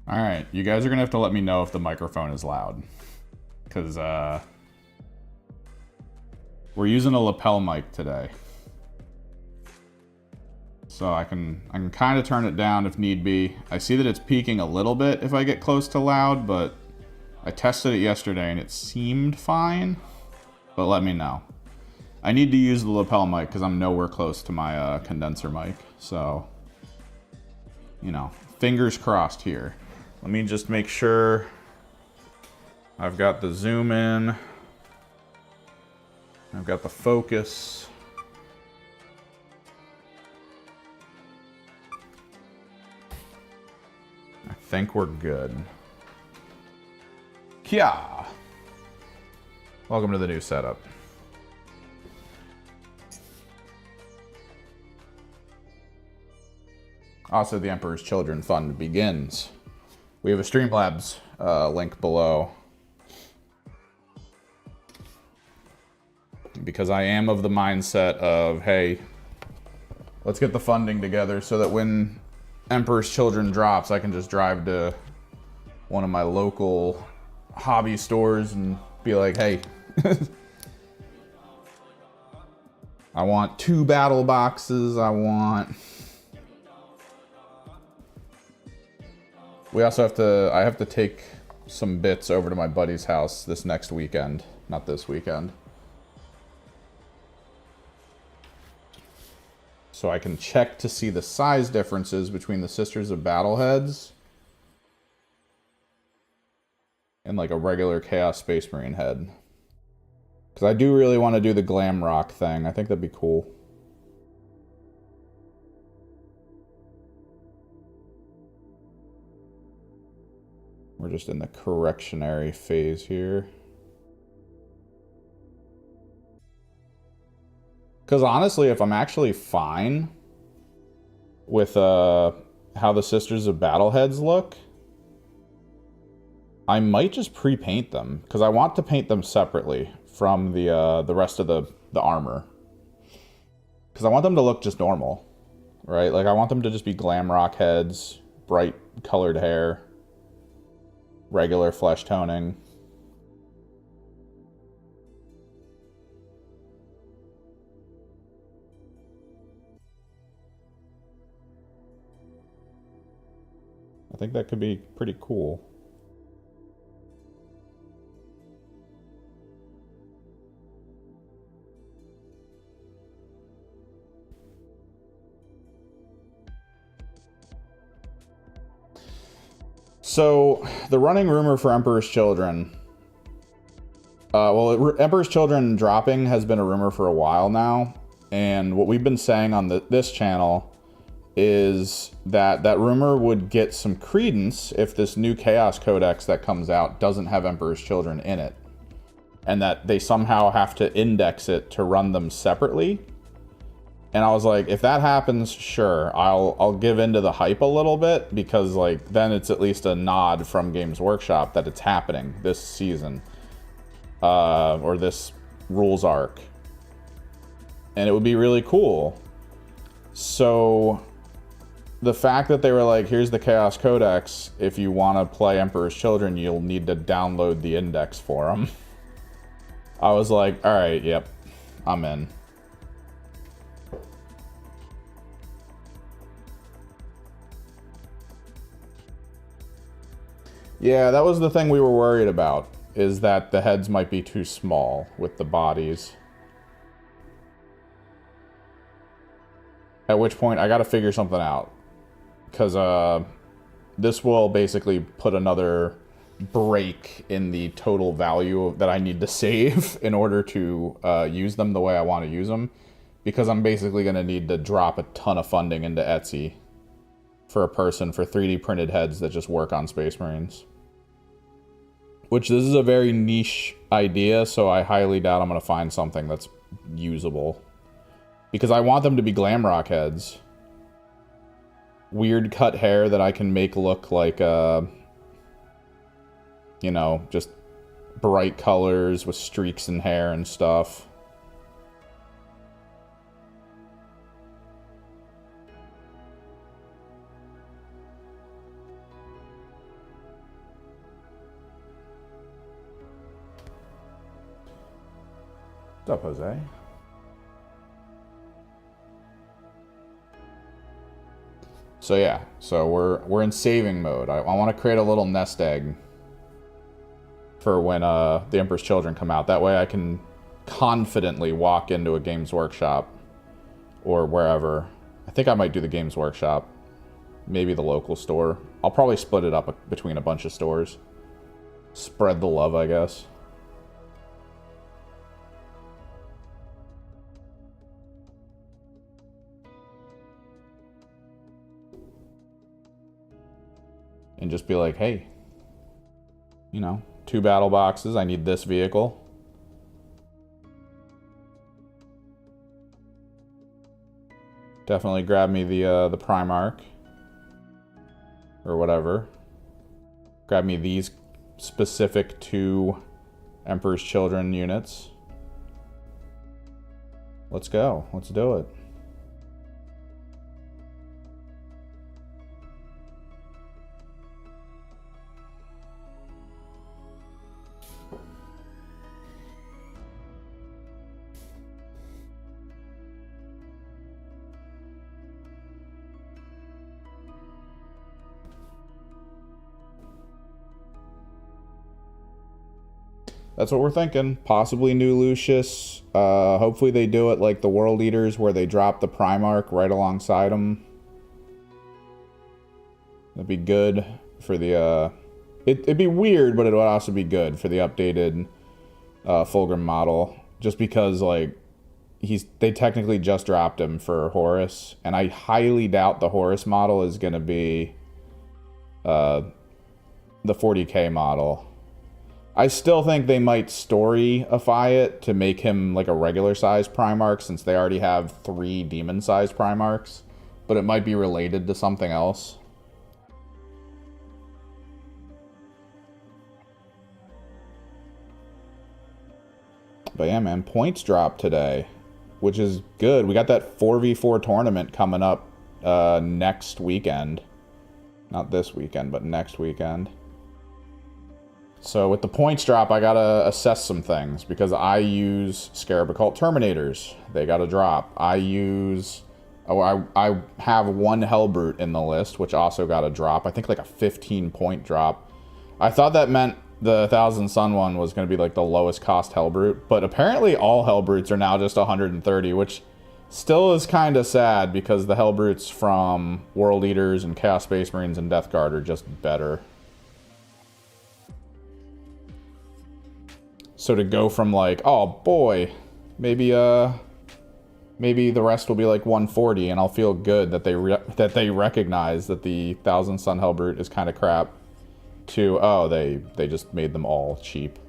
All right, you guys are gonna have to let me know if the microphone is loud, because we're using a lapel mic today, so I can kind of turn it down if need be. I see that it's peaking a little bit if I get close to loud, but I tested it yesterday and it seemed fine. But let me know. I need to use the lapel mic because I'm nowhere close to my condenser mic, so you know, fingers crossed here. Let me just make sure I've got the zoom in. I've got the focus. I think we're good. Kia! Welcome to the new setup. Also, the Emperor's Children Fund begins. We have a Streamlabs link below. Because I am of the mindset of, hey, let's get the funding together so that when Emperor's Children drops, I can just drive to one of my local hobby stores and be like, hey, I want 2 battle boxes, I have to take some bits over to my buddy's house this next weekend, not this weekend. So I can check to see the size differences between the Sisters of Battleheads and like a regular Chaos Space Marine head. Because I do really want to do the glam rock thing. I think that'd be cool. We're just in the correctionary phase here. Because honestly, if I'm actually fine with how the Sisters of Battleheads look, I might just pre-paint them. Because I want to paint them separately from the rest of the armor. Because I want them to look just normal. right? Like, I want them to just be glam rock heads, bright colored hair, regular flesh toning. I think that could be pretty cool. So, the running rumor for Emperor's Children. Emperor's Children dropping has been a rumor for a while now. And what we've been saying on this channel is that that rumor would get some credence if this new Chaos Codex that comes out doesn't have Emperor's Children in it. And that they somehow have to index it to run them separately. And I was like, if that happens, sure, I'll give into the hype a little bit, because like then it's at least a nod from Games Workshop that it's happening this season, or this rules arc, and it would be really cool. So the fact that they were like, here's the Chaos Codex, if you want to play Emperor's Children, you'll need to download the index for them. I was like, all right, yep, I'm in. Yeah, that was the thing we were worried about, is that the heads might be too small with the bodies. At which point, I gotta figure something out. Because this will basically put another break in the total value that I need to save in order to use them the way I want to use them. Because I'm basically going to need to drop a ton of funding into Etsy for a person for 3D printed heads that just work on Space Marines. Which, this is a very niche idea, so I highly doubt I'm going to find something that's usable. Because I want them to be glam rock heads. Weird cut hair that I can make look like, you know, just bright colors with streaks in hair and stuff. What's up, Jose? So yeah, so we're in saving mode. I want to create a little nest egg for when the Emperor's Children come out. That way I can confidently walk into a Games Workshop or wherever. I think I might do the Games Workshop, maybe the local store. I'll probably split it up between a bunch of stores. Spread the love, I guess. And just be like, hey, you know, 2 battle boxes, I need this vehicle. Definitely grab me the Primarch. Or whatever. Grab me these specific 2 Emperor's Children units. Let's go. Let's do it. That's what we're thinking. Possibly new Lucius. Hopefully they do it like the World Eaters, where they drop the Primarch right alongside them. That'd be good for the... It'd be weird, but it would also be good for the updated Fulgrim model. Just because, like, they technically just dropped him for Horus. And I highly doubt the Horus model is going to be the 40k model. I still think they might storyify it to make him like a regular sized Primarch, since they already have 3 demon sized Primarchs, but it might be related to something else. But yeah, man, points dropped today, which is good. We got that 4v4 tournament coming up next weekend. Not this weekend, but next weekend. So with the points drop, I gotta assess some things because I use Scarab Occult Terminators. They gotta drop. I use... Oh, I have one Hellbrute in the list, which also got a drop. I think like a 15-point drop. I thought that meant the 1000 Sun one was going to be like the lowest cost Hellbrute, but apparently all Hellbrutes are now just 130, which still is kind of sad because the Hellbrutes from World Eaters and Chaos Space Marines and Death Guard are just better. So to go from like, oh boy, maybe the rest will be like 140, and I'll feel good that they recognize that the 1000 Sun Hellbrute is kind of crap. To oh, they just made them all cheap.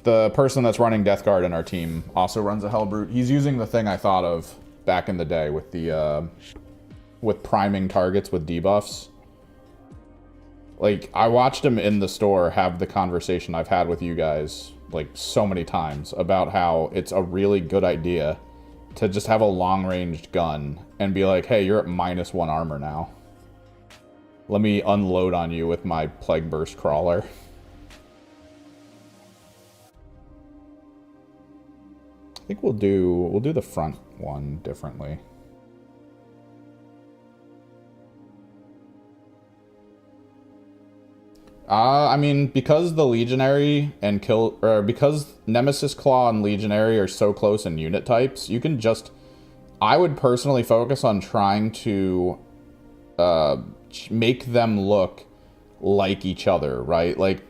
The person that's running Death Guard in our team also runs a Hellbrute. He's using the thing I thought of back in the day with the with priming targets with debuffs. Like, I watched him in the store have the conversation I've had with you guys like so many times about how it's a really good idea to just have a long-ranged gun and be like, hey, you're at -1 armor now. Let me unload on you with my Plague Burst Crawler. I think we'll do the front one differently. I mean, because the Legionary and because Nemesis Claw and Legionary are so close in unit types, you can just... I would personally focus on trying to make them look like each other, right? Like,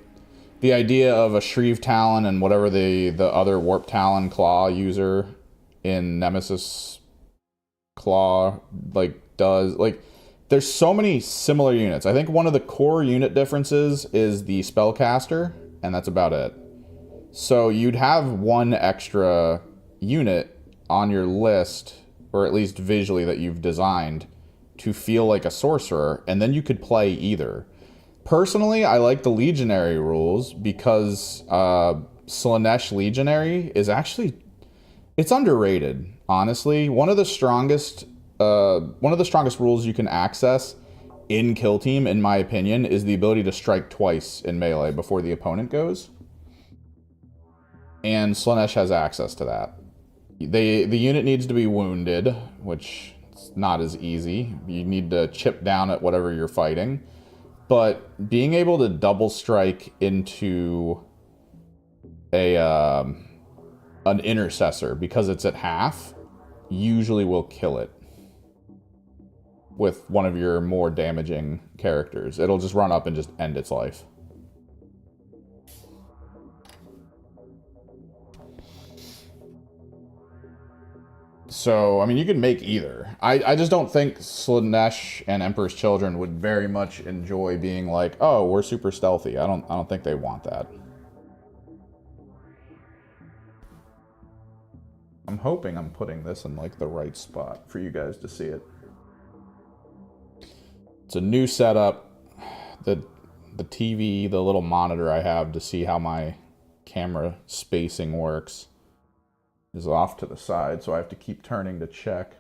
the idea of a Shrieve Talon and whatever the other Warp Talon Claw user in Nemesis Claw, like, does... Like, there's so many similar units. I think one of the core unit differences is the Spellcaster, and that's about it. So you'd have one extra unit on your list, or at least visually that you've designed, to feel like a sorcerer, and then you could play either. Personally, I like the Legionary rules because Slaanesh Legionary is actually... It's underrated, honestly. One of the strongest rules you can access in Kill Team, in my opinion, is the ability to strike twice in melee before the opponent goes. And Slaanesh has access to that. The unit needs to be wounded, which is not as easy. You need to chip down at whatever you're fighting. But being able to double strike into an intercessor because it's at half usually will kill it with one of your more damaging characters. It'll just run up and just end its life. So, I mean, you can make either. I just don't think Slaanesh and Emperor's Children would very much enjoy being like, oh, we're super stealthy. I don't think they want that. I'm hoping I'm putting this in like the right spot for you guys to see it. It's a new setup. The TV, the little monitor I have to see how my camera spacing works, is off to the side, so I have to keep turning to check.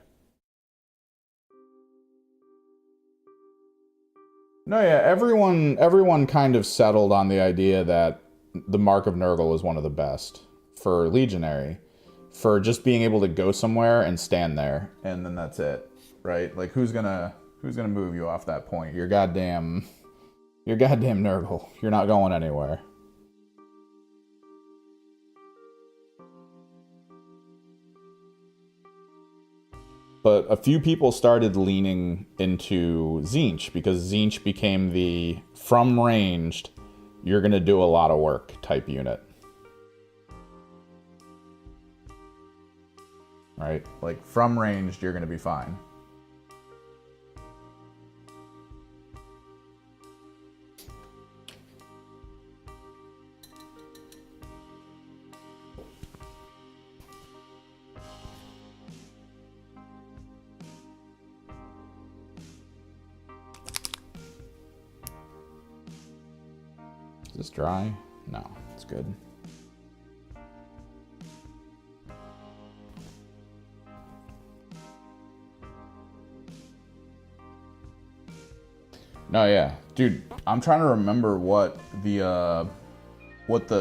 No, yeah, everyone kind of settled on the idea that the Mark of Nurgle is one of the best for Legionary, for just being able to go somewhere and stand there, and then that's it, right? Like, who's gonna move you off that point? You're goddamn Nurgle. You're not going anywhere. But a few people started leaning into Tzeentch because Tzeentch became the from ranged, you're going to do a lot of work type unit. Right? Like, from ranged, you're going to be fine. Is this dry? No, it's good. No, yeah. Dude, I'm trying to remember what the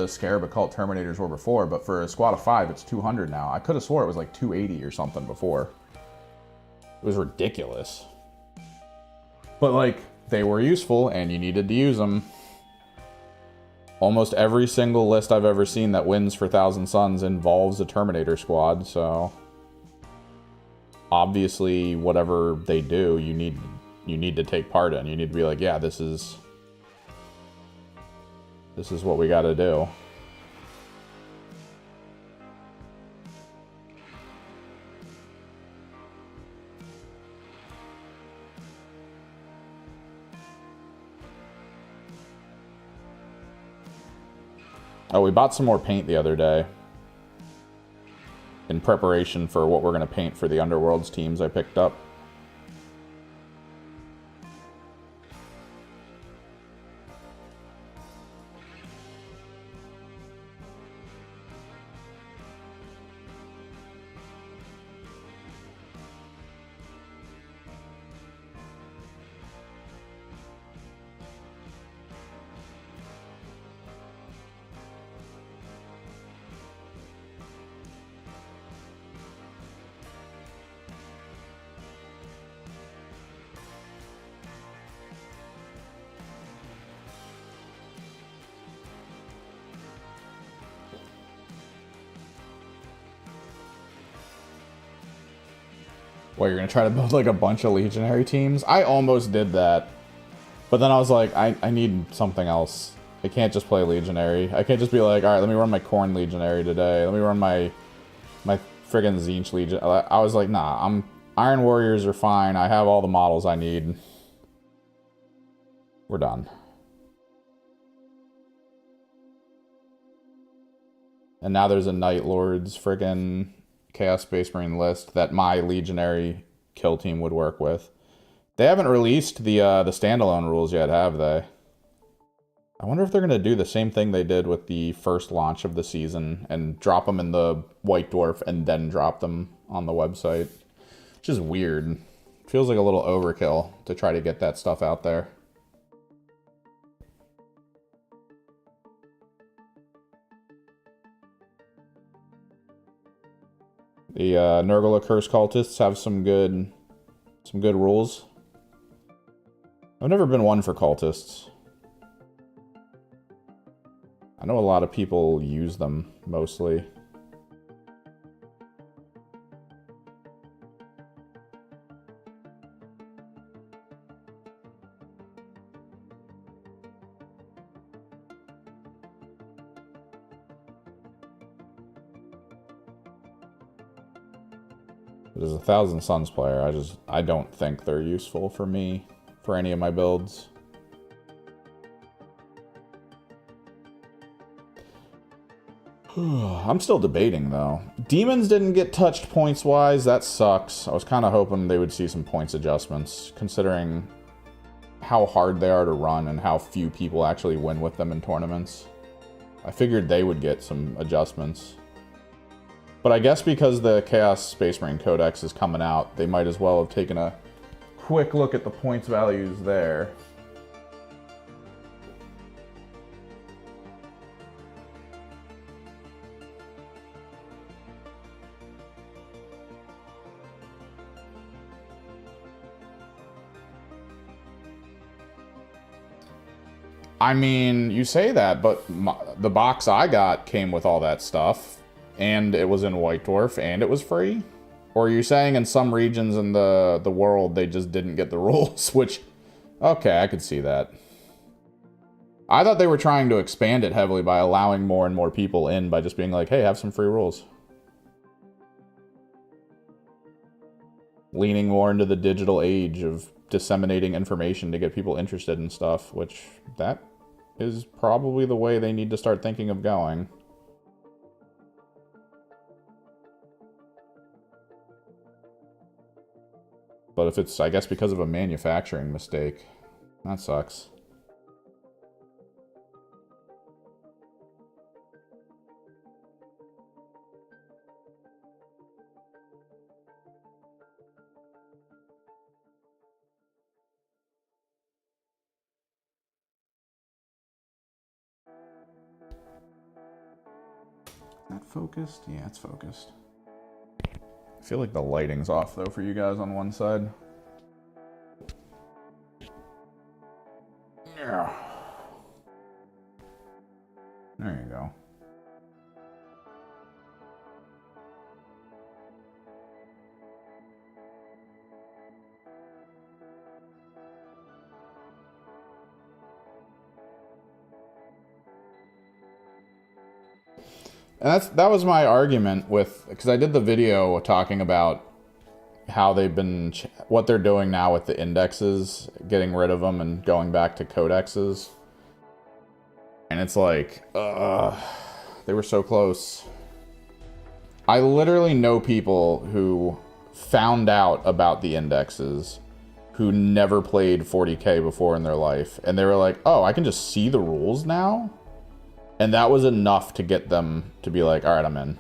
Scarab Occult Terminators were before, but for a squad of 5, it's 200 now. I could have swore it was like 280 or something before. It was ridiculous. But, like, they were useful, and you needed to use them. Almost every single list I've ever seen that wins for Thousand Suns involves a Terminator squad, so... Obviously, whatever they do, you need to take part in. You need to be like, yeah, this is what we gotta do. Oh, we bought some more paint the other day. In preparation for what we're going to paint for the Underworlds teams I picked up. What, you're going to try to build like a bunch of Legionary teams? I almost did that. But then I was like, I need something else. I can't just play Legionary. I can't just be like, alright, let me run my Khorne Legionary today. Let me run my friggin' Tzeentch Legion. I was like, nah, Iron Warriors are fine. I have all the models I need. We're done. And now there's a Night Lords friggin' Chaos Space Marine list that my Legionary kill team would work with. They haven't released the standalone rules yet, have they? I wonder if they're going to do the same thing they did with the first launch of the season and drop them in the White Dwarf and then drop them on the website. Which is weird. Feels like a little overkill to try to get that stuff out there. The Nurgle Curse cultists have some good rules. I've never been one for cultists. I know a lot of people use them, mostly. But as a Thousand Suns player, I don't think they're useful for me, for any of my builds. I'm still debating, though. Demons didn't get touched points-wise. That sucks. I was kind of hoping they would see some points adjustments, considering how hard they are to run and how few people actually win with them in tournaments. I figured they would get some adjustments. But I guess because the Chaos Space Marine Codex is coming out, they might as well have taken a quick look at the points values there. I mean, you say that, but the box I got came with all that stuff. And it was in White Dwarf, and it was free? Or are you saying in some regions in the world they just didn't get the rules, which... Okay, I could see that. I thought they were trying to expand it heavily by allowing more and more people in by just being like, hey, have some free rules. Leaning more into the digital age of disseminating information to get people interested in stuff, which that is probably the way they need to start thinking of going. But if it's, I guess, because of a manufacturing mistake, that sucks. focused? Yeah, it's focused. I feel like the lighting's off though for you guys on one side. Yeah. There you go. And that was my argument with, because I did the video talking about how they've been, what they're doing now with the indexes, getting rid of them and going back to codexes. And it's like, they were so close. I literally know people who found out about the indexes who never played 40K before in their life. And they were like, oh, I can just see the rules now? And that was enough to get them to be like, all right, I'm in.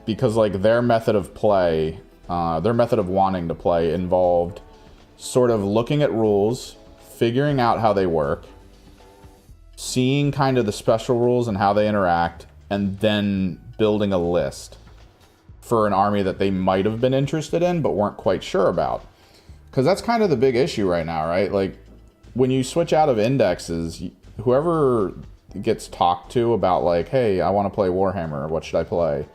Because like their method of play, their method of wanting to play involved sort of looking at rules, figuring out how they work, seeing kind of the special rules and how they interact, and then building a list for an army that they might have been interested in but weren't quite sure about. Because that's kind of the big issue right now, right? Like, when you switch out of indexes, whoever gets talked to about, like, hey, I want to play Warhammer, what should I play?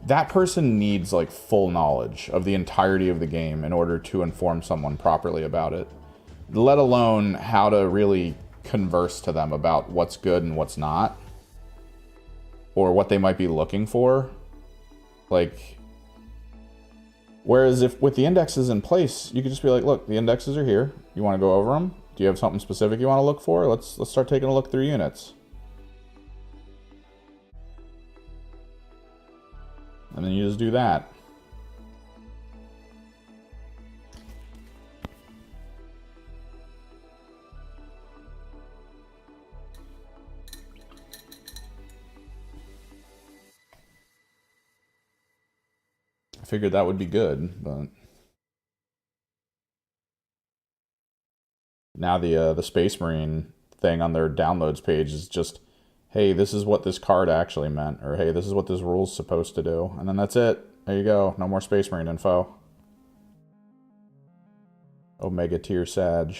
That person needs, like, full knowledge of the entirety of the game in order to inform someone properly about it. Let alone how to really converse to them about what's good and what's not. Or what they might be looking for. Like... Whereas if with the indexes in place, you could just be like, look, the indexes are here. You want to go over them? Do you have something specific you want to look for? Let's start taking a look through units. And then you just do that. I figured that would be good, but now the Space Marine thing on their downloads page is just, hey, this is what this card actually meant, or hey, this is what this rule's supposed to do, and then that's it. There you go. No more Space Marine info. Omega tier Sag.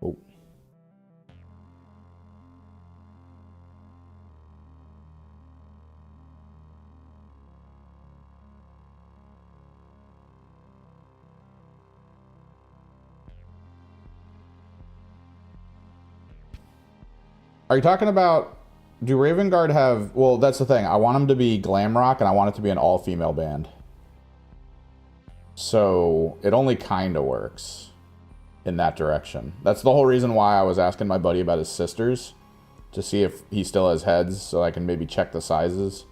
Oh. Are you talking about, do Raven Guard have, well, that's the thing. I want them to be glam rock, and I want it to be an all-female band. So it only kind of works in that direction. That's the whole reason why I was asking my buddy about his sisters, to see if he still has heads, so I can maybe check the sizes.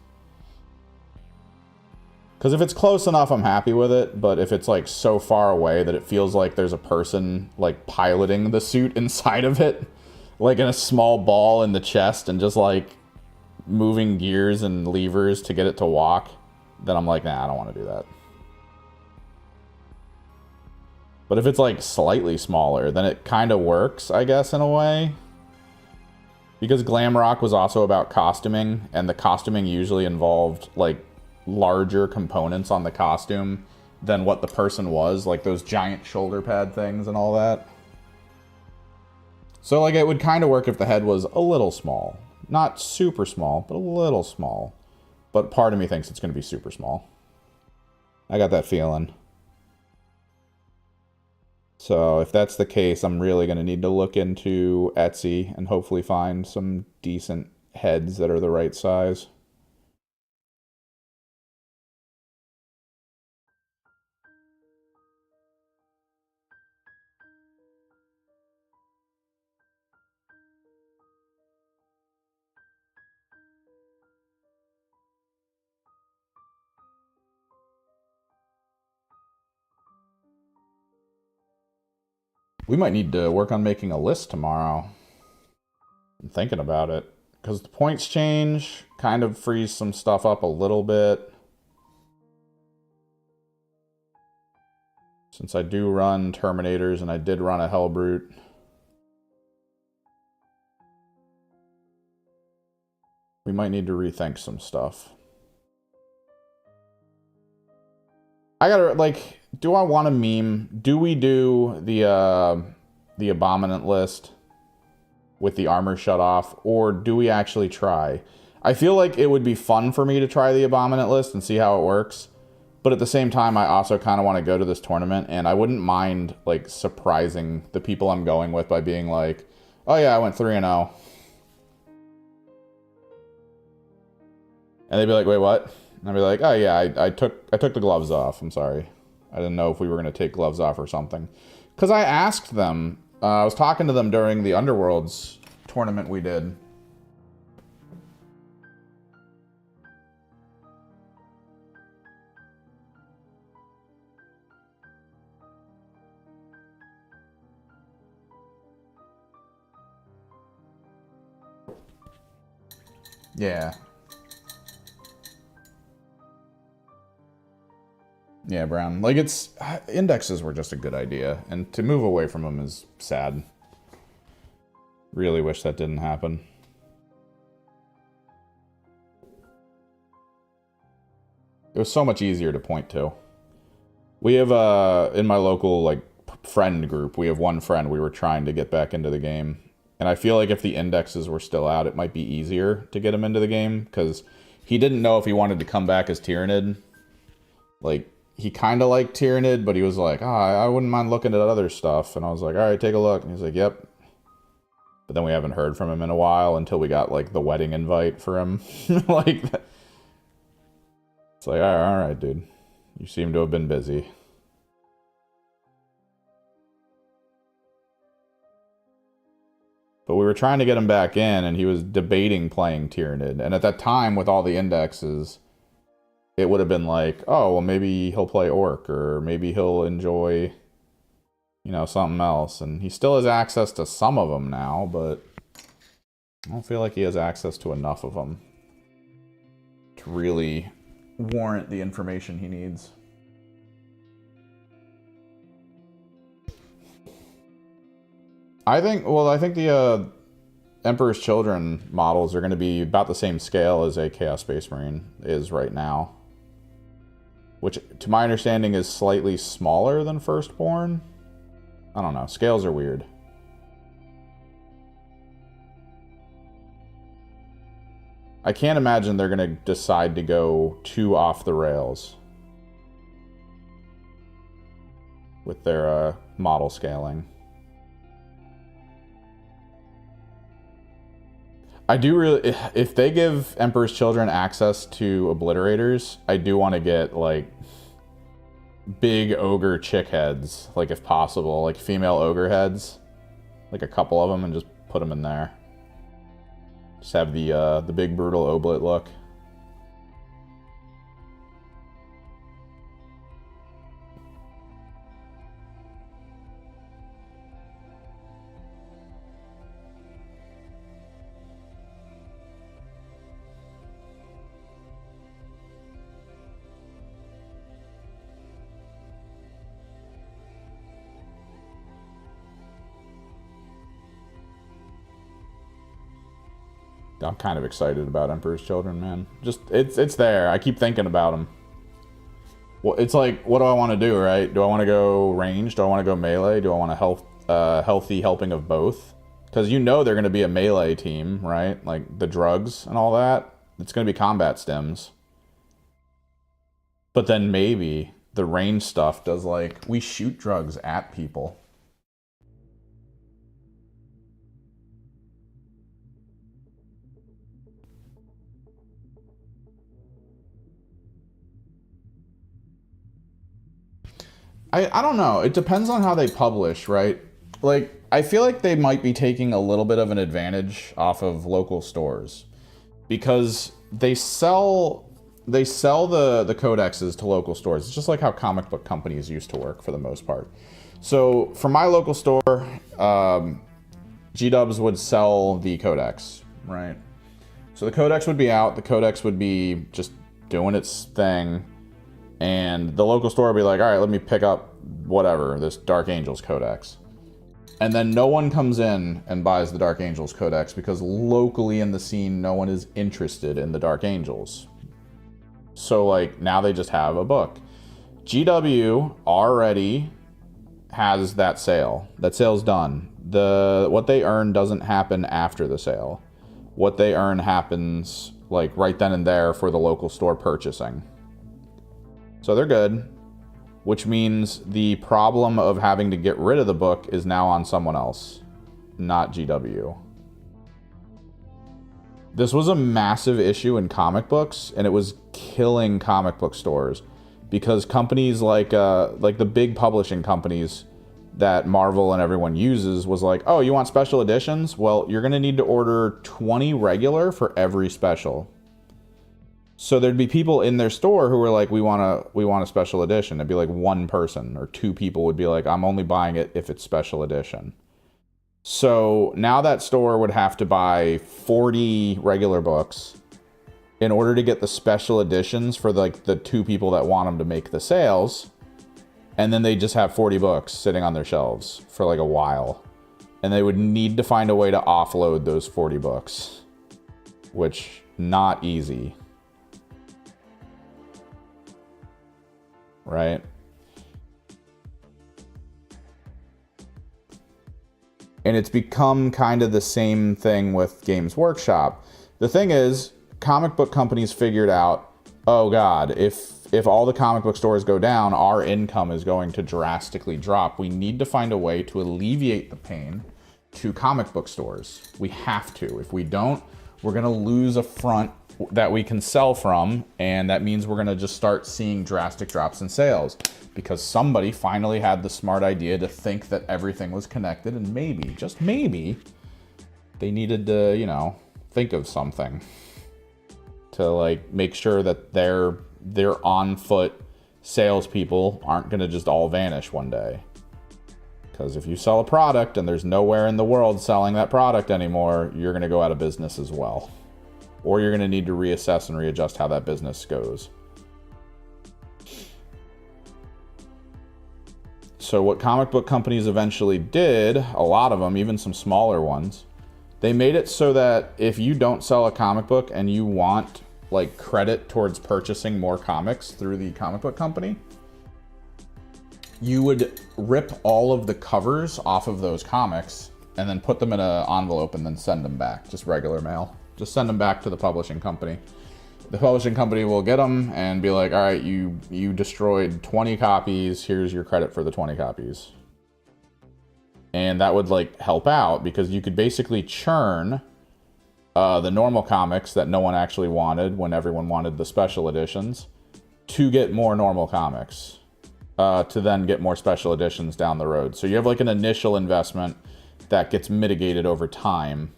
Because if it's close enough, I'm happy with it, but if it's like so far away that it feels like there's a person like piloting the suit inside of it, like in a small ball in the chest and just like moving gears and levers to get it to walk, then I'm like, nah, I don't want to do that. But if it's like slightly smaller, then it kind of works, I guess, in a way. Because Glamrock was also about costuming, and the costuming usually involved like larger components on the costume than what the person was, like those giant shoulder pad things and all that. So like it would kind of work if the head was a little small. Not super small, but a little small. But part of me thinks it's going to be super small. I got that feeling. So if that's the case, I'm really going to need to look into Etsy and hopefully find some decent heads that are the right size. We might need to work on making a list tomorrow. I'm thinking about it. Because the points change kind of frees some stuff up a little bit. Since I do run Terminators and I did run a Hellbrute. We might need to rethink some stuff. I gotta, like, do I want to meme? Do we do the Abominant list with the armor shut off? Or do we actually try? I feel like it would be fun for me to try the Abominant list and see how it works. But at the same time, I also kind of want to go to this tournament. And I wouldn't mind, like, surprising the people I'm going with by being like, oh yeah, I went 3-0. And they'd be like, wait, what? And I'd be like, oh yeah, I took the gloves off. I'm sorry. I didn't know if we were going to take gloves off or something. Because I asked them, I was talking to them during the Underworlds tournament we did. Yeah. Yeah, Brown. Like, it's... Indexes were just a good idea. And to move away from them is sad. Really wish that didn't happen. It was so much easier to point to. We have, in my local, like, friend group, we have one friend we were trying to get back into the game. And I feel like if the indexes were still out, it might be easier to get him into the game. Because he didn't know if he wanted to come back as Tyranid. Like... He kind of liked Tyranid, but he was like, I wouldn't mind looking at other stuff. And I was like, all right, take a look. And he's like, yep. But then we haven't heard from him in a while until we got, like, the wedding invite for him. Like, it's like, all right, dude. You seem to have been busy. But we were trying to get him back in, and he was debating playing Tyranid. And at that time, with all the indexes... It would have been like, oh, well, maybe he'll play Orc, or maybe he'll enjoy, you know, something else. And he still has access to some of them now, but I don't feel like he has access to enough of them to really warrant the information he needs. I think the Emperor's Children models are going to be about the same scale as a Chaos Space Marine is right now. Which, to my understanding, is slightly smaller than Firstborn. I don't know. Scales are weird. I can't imagine they're going to decide to go too off the rails with their model scaling. I do really, if they give Emperor's Children access to obliterators, I do want to get, like, big ogre chick heads, like, if possible, like female ogre heads, like a couple of them, and just put them in there. Just have the big brutal oblit look. I'm kind of excited about Emperor's Children, man. Just, it's there. I keep thinking about them. Well, it's like, what do I want to do, right? Do I want to go range? Do I want to go melee? Do I want a healthy helping of both? Because you know they're going to be a melee team, right? Like, the drugs and all that. It's going to be combat stems. But then maybe the range stuff does, like, we shoot drugs at people. I don't know. It depends on how they publish, right? Like, I feel like they might be taking a little bit of an advantage off of local stores. Because they sell the codexes to local stores. It's just like how comic book companies used to work for the most part. So, for my local store, G-Dubs would sell the codex, right? So the codex would be out. The codex would be just doing its thing. And the local store would be like, all right, let me pick up whatever, this Dark Angels Codex. And then no one comes in and buys the Dark Angels Codex because locally in the scene, no one is interested in the Dark Angels. So, like, now they just have a book. GW already has that sale. That sale's done. What they earn doesn't happen after the sale. What they earn happens, like, right then and there for the local store purchasing. So they're good. Which means the problem of having to get rid of the book is now on someone else, not GW. This was a massive issue in comic books, and it was killing comic book stores because companies like the big publishing companies that Marvel and everyone uses was like, oh, you want special editions? Well, you're going to need to order 20 regular for every special. So there'd be people in their store who were like, we want a special edition. It'd be like one person or two people would be like, I'm only buying it if it's special edition. So now that store would have to buy 40 regular books in order to get the special editions for like the two people that want them to make the sales. And then they just have 40 books sitting on their shelves for like a while. And they would need to find a way to offload those 40 books, which not easy. Right? And it's become kind of the same thing with Games Workshop. The thing is, comic book companies figured out, oh God, if all the comic book stores go down, our income is going to drastically drop. We need to find a way to alleviate the pain to comic book stores. We have to. If we don't, we're going to lose a front that we can sell from, and that means we're going to just start seeing drastic drops in sales because somebody finally had the smart idea to think that everything was connected, and maybe, just maybe, they needed to, think of something to like make sure that their on foot salespeople aren't going to just all vanish one day. Because if you sell a product and there's nowhere in the world selling that product anymore, you're going to go out of business as well. Or you're going to need to reassess and readjust how that business goes. So what comic book companies eventually did, a lot of them, even some smaller ones, they made it so that if you don't sell a comic book and you want like credit towards purchasing more comics through the comic book company, you would rip all of the covers off of those comics and then put them in an envelope and then send them back, just regular mail. Just send them back to the publishing company. The publishing company will get them and be like, all right, you destroyed 20 copies. Here's your credit for the 20 copies. And that would like help out because you could basically churn the normal comics that no one actually wanted when everyone wanted the special editions to get more normal comics to then get more special editions down the road. So you have like an initial investment that gets mitigated over time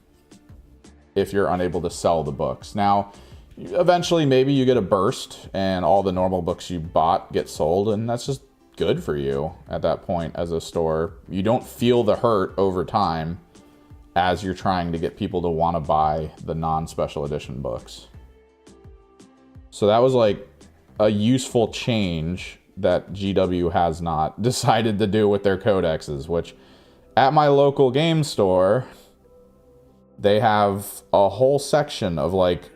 if you're unable to sell the books. Now, eventually maybe you get a burst and all the normal books you bought get sold, and that's just good for you at that point as a store. You don't feel the hurt over time as you're trying to get people to want to buy the non-special edition books. So that was like a useful change that GW has not decided to do with their codexes, which at my local game store, they have a whole section of like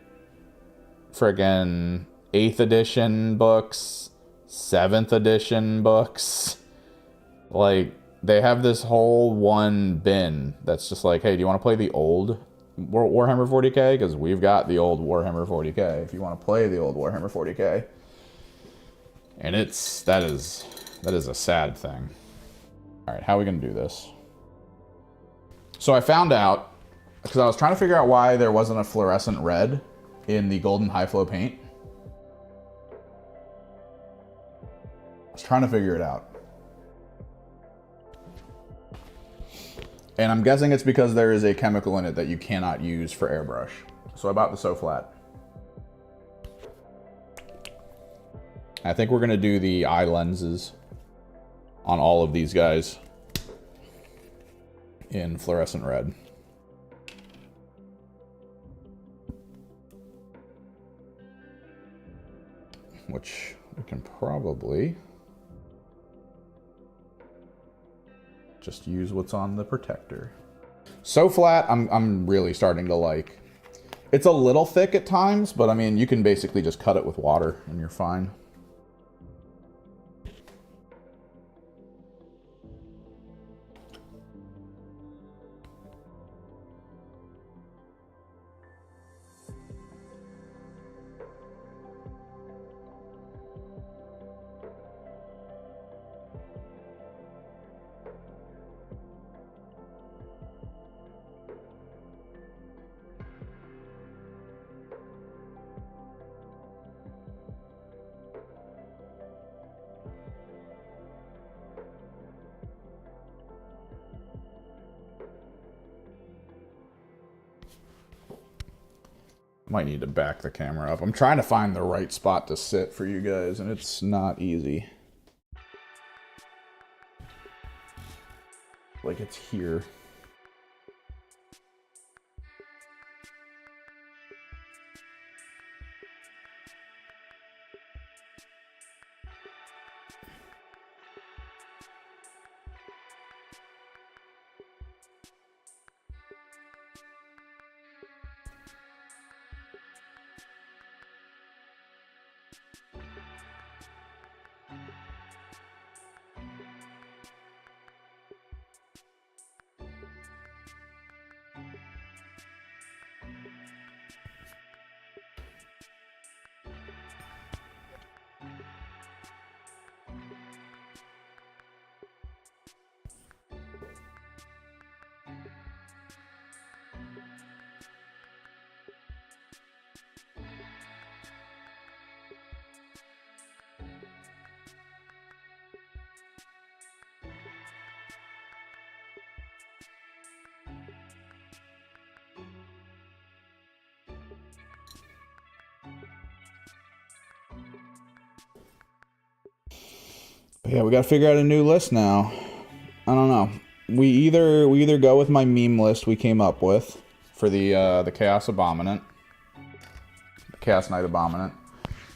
friggin' 8th edition books, 7th edition books. Like, they have this whole one bin that's just like, hey, do you want to play the old Warhammer 40k? Because we've got the old Warhammer 40k. If you want to play the old Warhammer 40k. And that is a sad thing. All right, how are we going to do this? So I found out, because I was trying to figure out why there wasn't a fluorescent red in the golden high flow paint. I was trying to figure it out. And I'm guessing it's because there is a chemical in it that you cannot use for airbrush. So I bought the So Flat. I think we're going to do the eye lenses on all of these guys in fluorescent red. Which we can probably Just use what's on the protector. So flat, I'm really starting to like. It's a little thick at times, but I mean, you can basically just cut it with water and you're fine. Might need to back the camera up. I'm trying to find the right spot to sit for you guys, and it's not easy. Like it's here. Yeah, we gotta figure out a new list now. I don't know. We either go with my meme list we came up with for the Chaos Abominant, the Chaos Knight Abominant,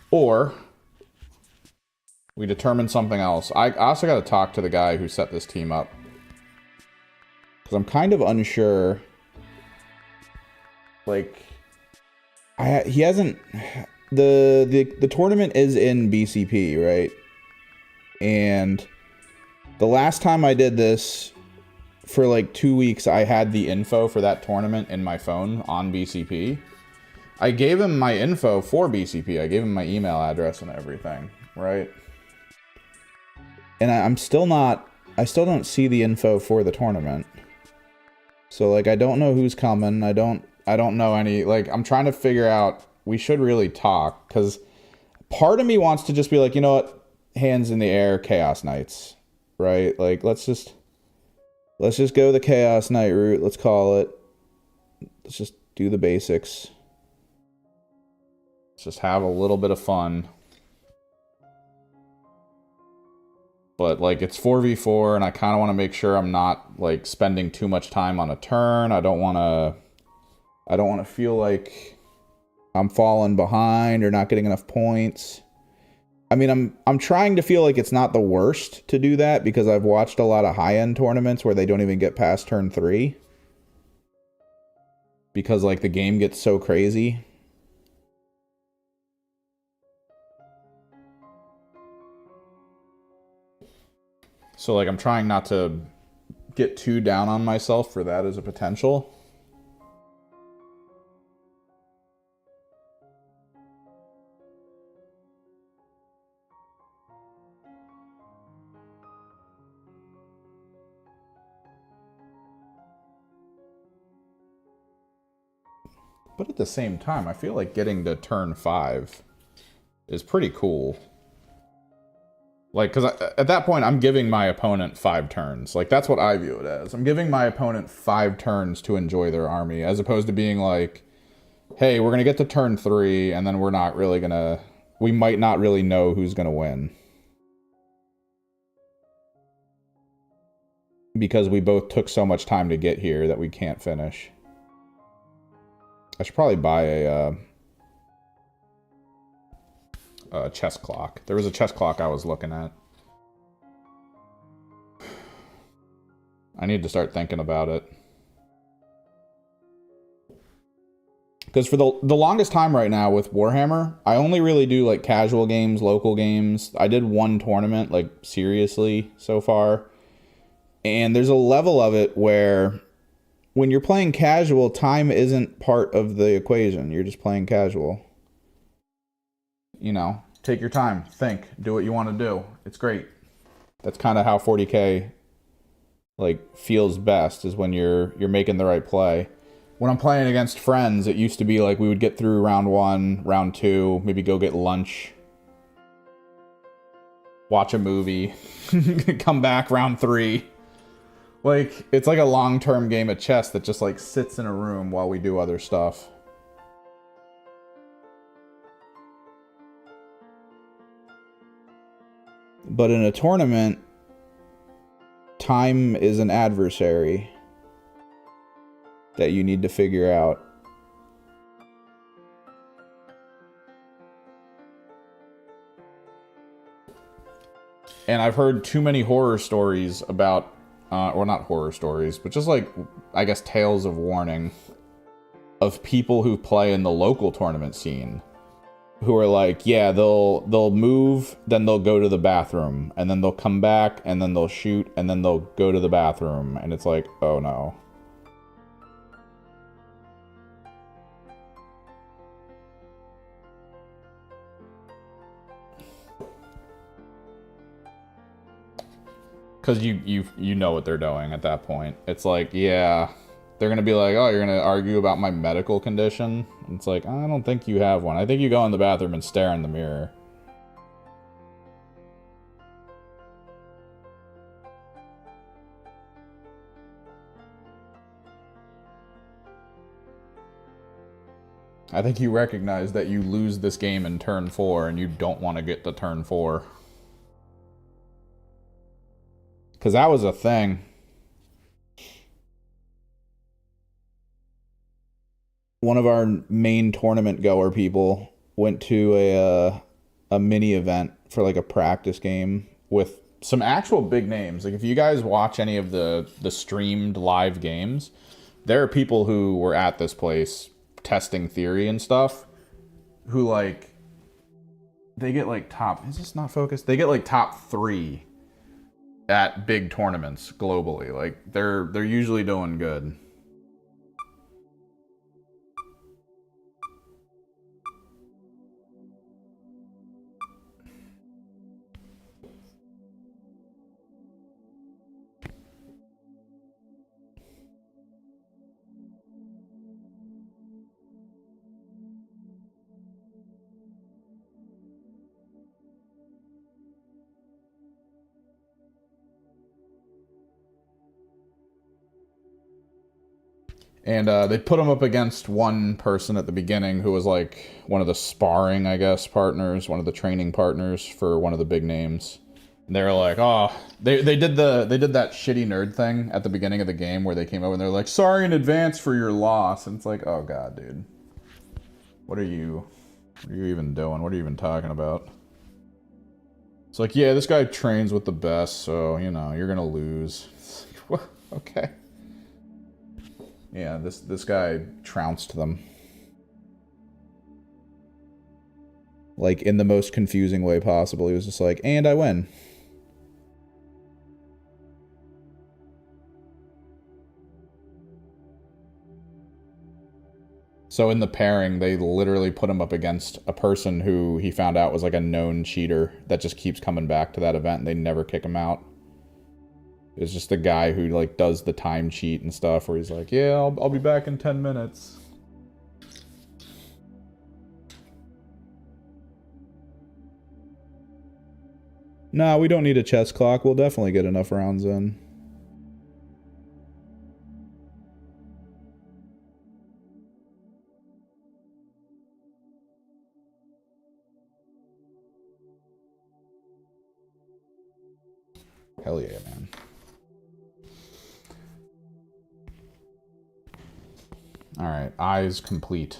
or we determine something else. I also got to talk to the guy who set this team up because I'm kind of unsure. Like, he hasn't. The tournament is in BCP, right? And the last time I did this, for like 2 weeks, I had the info for that tournament in my phone on BCP. I gave him my info for BCP. I gave him my email address and everything, right? And I still don't see the info for the tournament. So like, I don't know who's coming. I don't know any, like, I'm trying to figure out, we should really talk, because part of me wants to just be like, you know what? Hands in the air, Chaos Knights, right? Like, let's just go the Chaos Knight route. Let's call it. Let's just do the basics. Let's just have a little bit of fun. But like, it's 4v4, and I kind of want to make sure I'm not like spending too much time on a turn. I don't want to feel like I'm falling behind or not getting enough points. I mean, I'm trying to feel like it's not the worst to do that, because I've watched a lot of high-end tournaments where they don't even get past turn 3. Because, like, the game gets so crazy. So, like, I'm trying not to get too down on myself for that as a potential. But at the same time, I feel like getting to turn 5 is pretty cool. Like, because at that point, I'm giving my opponent 5 turns. Like, that's what I view it as. I'm giving my opponent 5 turns to enjoy their army, as opposed to being like, hey, we're going to get to turn 3, and then we're not really going to... We might not really know who's going to win. Because we both took so much time to get here that we can't finish. I should probably buy a chess clock. There was a chess clock I was looking at. I need to start thinking about it. Because for the longest time right now with Warhammer, I only really do like casual games, local games. I did one tournament, like seriously, so far. And there's a level of it where when you're playing casual, time isn't part of the equation. You're just playing casual. You know, take your time, think, do what you want to do. It's great. That's kind of how 40K like feels best, is when you're making the right play. When I'm playing against friends, it used to be like we would get through round 1, round 2, maybe go get lunch, watch a movie, come back round 3. Like, it's like a long-term game of chess that just like sits in a room while we do other stuff. But in a tournament, time is an adversary that you need to figure out. And I've heard too many horror stories about, or not horror stories, but just like, I guess, tales of warning of people who play in the local tournament scene who are like, yeah, they'll move, then they'll go to the bathroom, and then they'll come back, and then they'll shoot, and then they'll go to the bathroom, and it's like, oh no. Because you know what they're doing at that point. It's like, yeah, they're going to be like, oh, you're going to argue about my medical condition? And it's like, I don't think you have one. I think you go in the bathroom and stare in the mirror. I think you recognize that you lose this game in turn 4 and you don't want to get to turn 4. Because that was a thing. One of our main tournament goer people went to a mini event for like a practice game with some actual big names. Like if you guys watch any of the streamed live games, there are people who were at this place testing theory and stuff who like, they get like top, is this not focused? They get like top 3 at big tournaments globally. Like they're usually doing good. And they put him up against one person at the beginning who was like one of the sparring, I guess, partners, one of the training partners for one of the big names. And they were like, oh, they did that shitty nerd thing at the beginning of the game where they came over and they're like, sorry in advance for your loss. And it's like, oh god, dude, what are you even doing? What are you even talking about? It's like, yeah, this guy trains with the best, so you know you're gonna lose. Okay. Yeah, this guy trounced them. Like, in the most confusing way possible. He was just like, and I win. So in the pairing, they literally put him up against a person who he found out was like a known cheater that just keeps coming back to that event and they never kick him out. It's just the guy who like does the time cheat and stuff where he's like, yeah, I'll be back in 10 minutes. Nah, we don't need a chess clock. We'll definitely get enough rounds in. Hell yeah, man. Alright, eyes complete.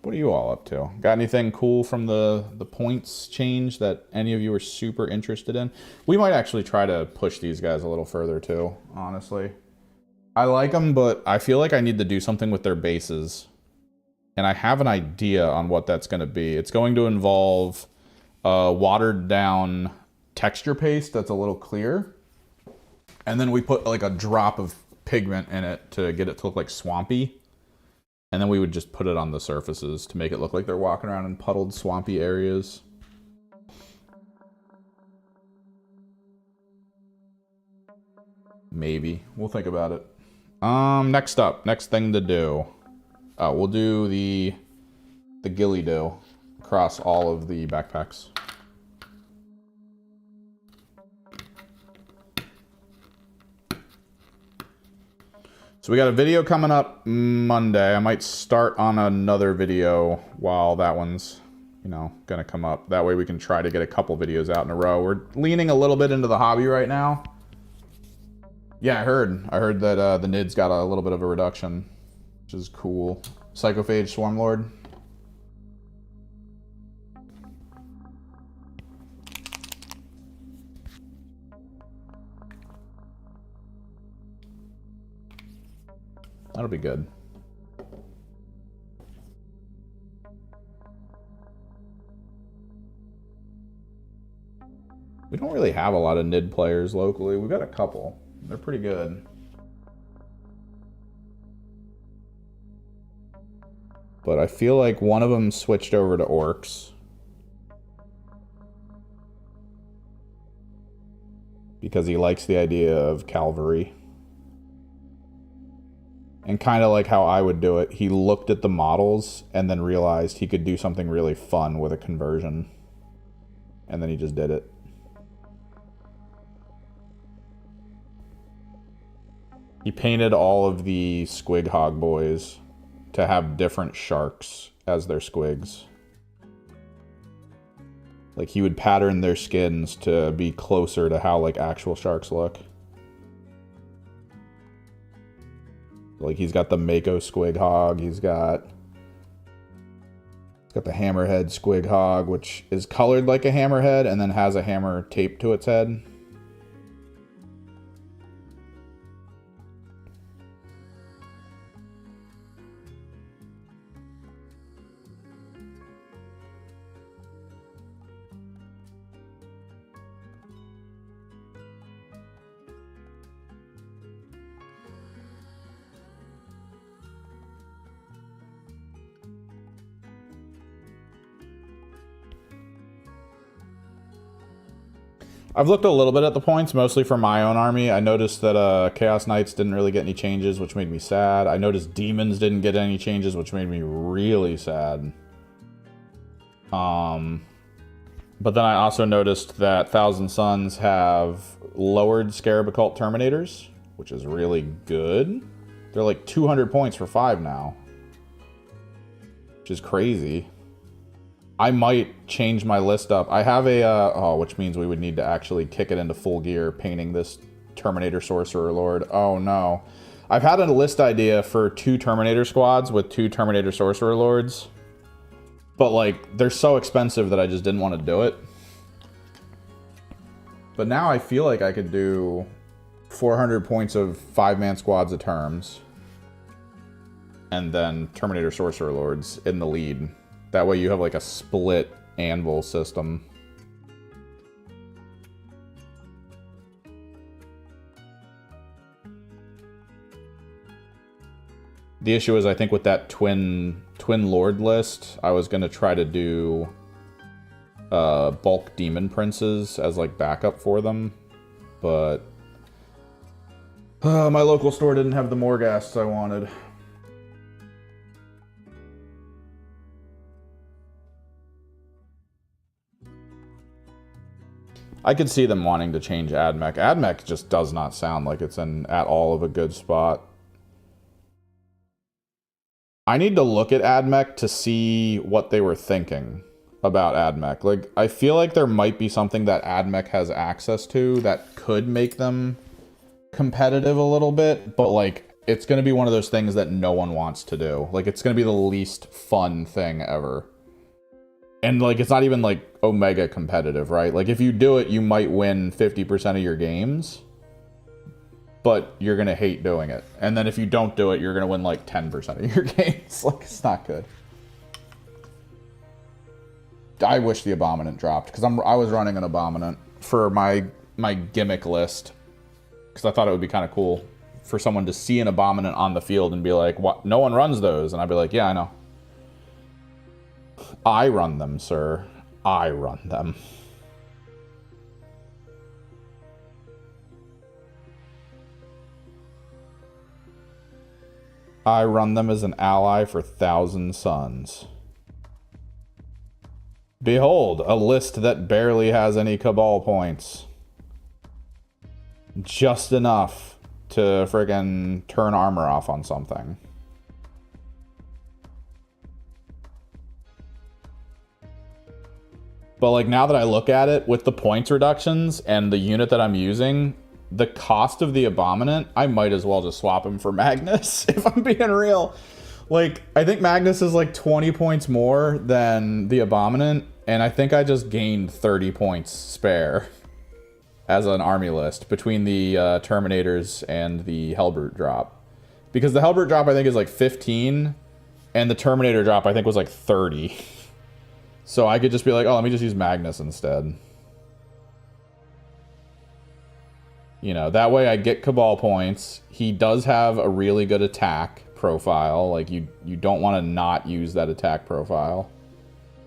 What what are you all up to? Got anything cool from the points change that any of you are super interested in? We might actually try to push these guys a little further too, honestly. I like them, but I feel like I need to do something with their bases. And I have an idea on what that's going to be. It's going to involve watered down texture paste that's a little clear. And then we put like a drop of pigment in it to get it to look like swampy. And then we would just put it on the surfaces to make it look like they're walking around in puddled, swampy areas. Maybe. We'll think about it. Next up. Next thing to do. We'll do the ghillie dough across all of the backpacks. So we got a video coming up Monday. I might start on another video while that one's, you know, gonna come up. That way we can try to get a couple videos out in a row. We're leaning a little bit into the hobby right now. Yeah, I heard that the NID's got a little bit of a reduction, which is cool. Psychophage Swarmlord. That'll be good. We don't really have a lot of NID players locally. We've got a couple. They're pretty good. But I feel like one of them switched over to Orcs. Because he likes the idea of cavalry. And kind of like how I would do it, he looked at the models and then realized he could do something really fun with a conversion. And then he just did it. He painted all of the Squig Hog boys to have different sharks as their squigs. Like he would pattern their skins to be closer to how like actual sharks look. Like he's got the Mako Squig Hog, he's got the Hammerhead Squig Hog, which is colored like a hammerhead and then has a hammer taped to its head. I've looked a little bit at the points, mostly for my own army. I noticed that Chaos Knights didn't really get any changes, which made me sad. I noticed Demons didn't get any changes, which made me really sad. But then I also noticed that Thousand Suns have lowered Scarab Occult Terminators, which is really good. They're like 200 points for 5 now, which is crazy. I might change my list up. I have a, which means we would need to actually kick it into full gear, painting this Terminator Sorcerer Lord. Oh no. I've had a list idea for 2 Terminator squads with 2 Terminator Sorcerer Lords. But like, they're so expensive that I just didn't want to do it. But now I feel like I could do 400 points of 5-man squads of terms. And then Terminator Sorcerer Lords in the lead. That way you have like a split anvil system. The issue is, I think with that twin lord list, I was going to try to do bulk demon princes as like backup for them. But my local store didn't have the Morghasts I wanted. I could see them wanting to change AdMech. AdMech just does not sound like it's in at all of a good spot. I need to look at AdMech to see what they were thinking about AdMech. Like, I feel like there might be something that AdMech has access to that could make them competitive a little bit, but like, it's going to be one of those things that no one wants to do. Like, it's going to be the least fun thing ever. And, like, it's not even, like, Omega competitive, right? Like, if you do it, you might win 50% of your games, but you're going to hate doing it. And then if you don't do it, you're going to win, like, 10% of your games. Like, it's not good. I wish the Abominant dropped, because I was running an Abominant for my gimmick list, because I thought it would be kind of cool for someone to see an Abominant on the field and be like, "What? No one runs those." And I'd be like, "Yeah, I know. I run them, sir. I run them." I run them as an ally for Thousand Suns. Behold, a list that barely has any Cabal points. Just enough to friggin' turn armor off on something. But, like, now that I look at it, with the points reductions and the unit that I'm using, the cost of the Abominant, I might as well just swap him for Magnus, if I'm being real. Like, I think Magnus is, like, 20 points more than the Abominant, and I think I just gained 30 points spare as an army list between the Terminators and the Hellbrute drop. Because the Hellbrute drop, I think, is, like, 15, and the Terminator drop, I think, was, like, 30. So I could just be like, oh, let me just use Magnus instead. You know, that way I get Cabal points. He does have a really good attack profile. Like, you don't want to not use that attack profile.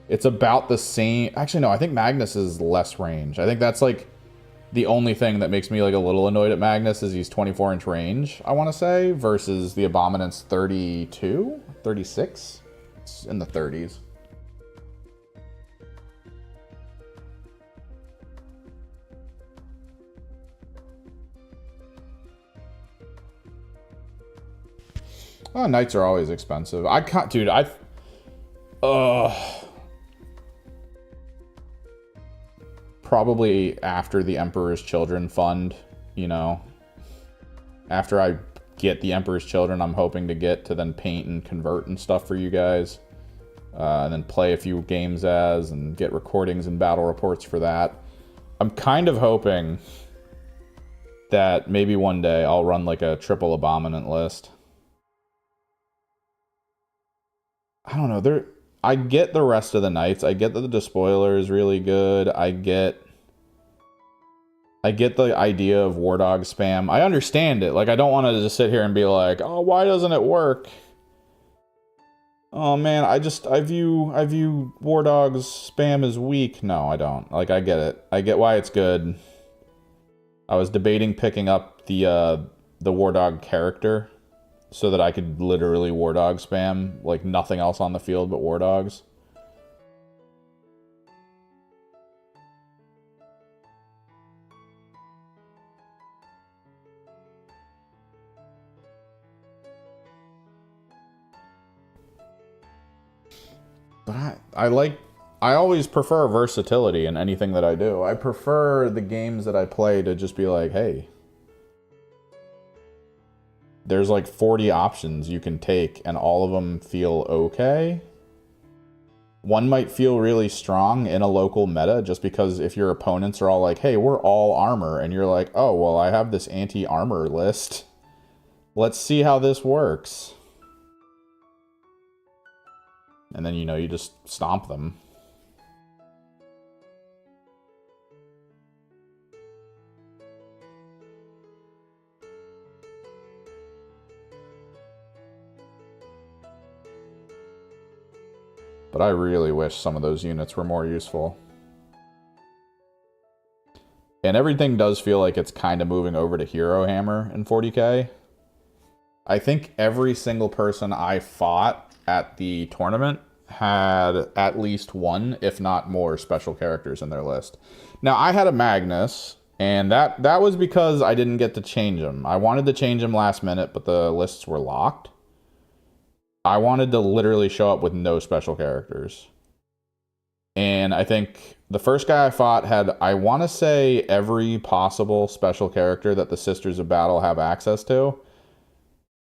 It's about the same. Actually, no, I think Magnus is less range. I think that's, like, the only thing that makes me, like, a little annoyed at Magnus is he's 24-inch range, I want to say, versus the Abominant's 32? 36? It's in the 30s. Oh, Knights are always expensive. I can't, dude, probably after the Emperor's Children fund, you know. After I get the Emperor's Children, I'm hoping to get to then paint and convert and stuff for you guys. And then play a few games as, and get recordings and battle reports for that. I'm kind of hoping that maybe one day I'll run, like, a triple Abominant list. I don't know, I get the rest of the Knights. I get that the Despoiler is really good. I get the idea of War Dog spam. I understand it. Like, I don't want to just sit here and be like, oh, why doesn't it work? Oh man, I view War Dog's spam as weak. No, I don't. Like, I get it. I get why it's good. I was debating picking up the War Dog character, so that I could literally War Dog spam, like, nothing else on the field but War Dogs. But I always prefer versatility in anything that I do. I prefer the games that I play to just be like, hey, there's like 40 options you can take, and all of them feel okay. One might feel really strong in a local meta, just because if your opponents are all like, hey, we're all armor, and you're like, oh, well, I have this anti-armor list. Let's see how this works. And then, you know, you just stomp them. But I really wish some of those units were more useful. And everything does feel like it's kind of moving over to Hero Hammer in 40k. I think every single person I fought at the tournament had at least one, if not more, special characters in their list. Now, I had a Magnus, and that was because I didn't get to change him. I wanted to change him last minute, but the lists were locked. I wanted to literally show up with no special characters. And I think the first guy I fought had, I want to say, every possible special character that the Sisters of Battle have access to.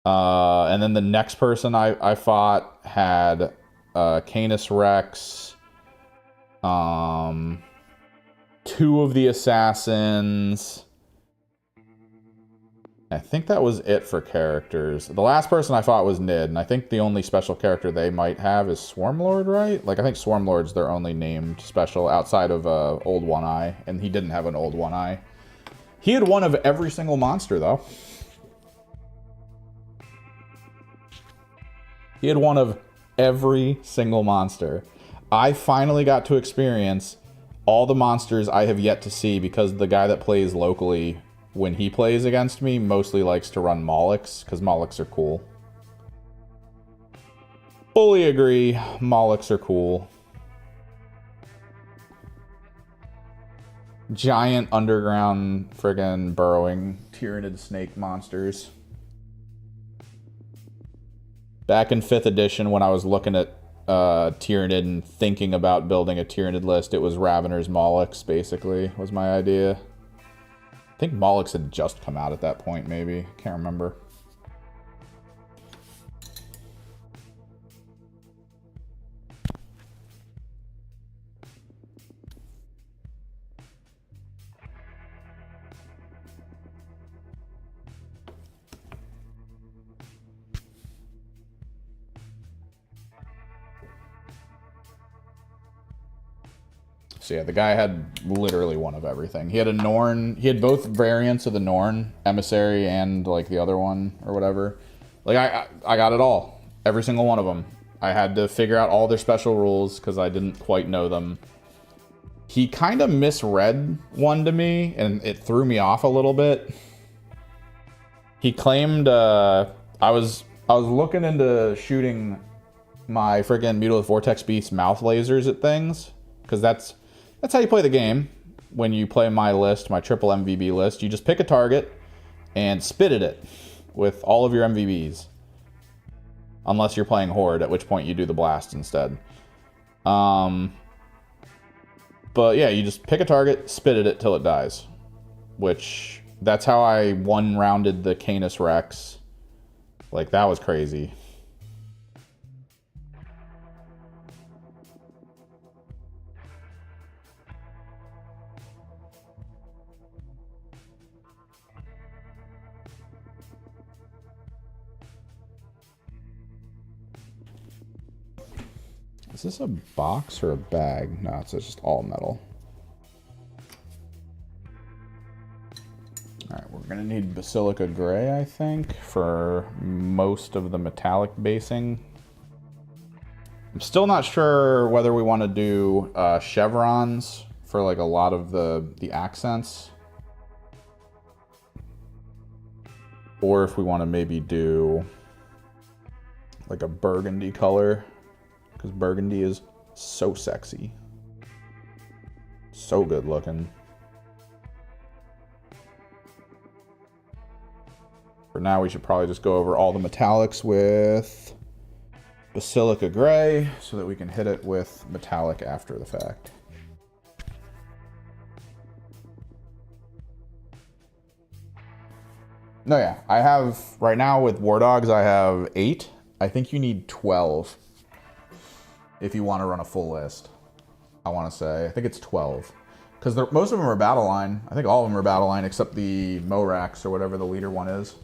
And then the next person I fought had Canis Rex, 2 of the assassins. I think that was it for characters. The last person I fought was Nid, and I think the only special character they might have is Swarmlord, right? Like, I think Swarmlord's their only named special outside of Old One Eye, and he didn't have an Old One Eye. He had one of every single monster, though. He had one of every single monster. I finally got to experience all the monsters I have yet to see because the guy that plays locally, when he plays against me, mostly likes to run Molochs because Molochs are cool. Fully agree, Molochs are cool. Giant underground friggin' burrowing Tyranid snake monsters. Back in 5th edition, when I was looking at Tyranid and thinking about building a Tyranid list, it was Ravenor's Molochs, basically, was my idea. I think Molochs had just come out at that point, maybe. Can't remember. So yeah, the guy had literally one of everything. He had a Norn. He had both variants of the Norn, Emissary and like the other one or whatever. Like I got it all. Every single one of them. I had to figure out all their special rules because I didn't quite know them. He kind of misread one to me and it threw me off a little bit. He claimed I was looking into shooting my friggin' Mutalith Vortex Beast mouth lasers at things because that's how you play the game. When you play my list, my triple MVB list, you just pick a target and spit at it with all of your MVBs. Unless you're playing Horde, at which point you do the blast instead. But yeah, you just pick a target, spit at it till it dies. Which, that's how I one-rounded the Canis Rex. Like, that was crazy. Is this a box or a bag? No, it's just all metal. Alright, we're going to need Basilica Gray, I think, for most of the metallic basing. I'm still not sure whether we want to do chevrons for like a lot of the accents. Or if we want to maybe do like a burgundy color. Because burgundy is so sexy. So good looking. For now, we should probably just go over all the metallics with Basilica Gray so that we can hit it with metallic after the fact. No, yeah. I have, right now with War Dogs, I have 8. I think you need 12. If you want to run a full list, I want to say. I think it's 12. Because most of them are battle line. I think all of them are battle line except the Morax or whatever the leader one is.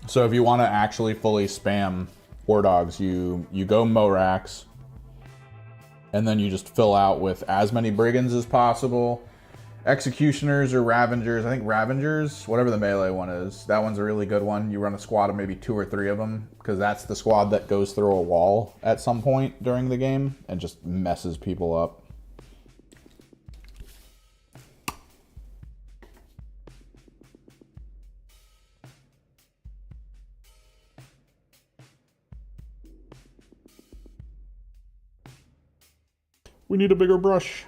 So if you want to actually fully spam War Dogs, you go Morax. And then you just fill out with as many Brigands as possible. Executioners or Ravengers. I think Ravengers, whatever the melee one is, that one's a really good one. You run a squad of maybe 2 or 3 of them, because that's the squad that goes through a wall at some point during the game and just messes people up. We need a bigger brush.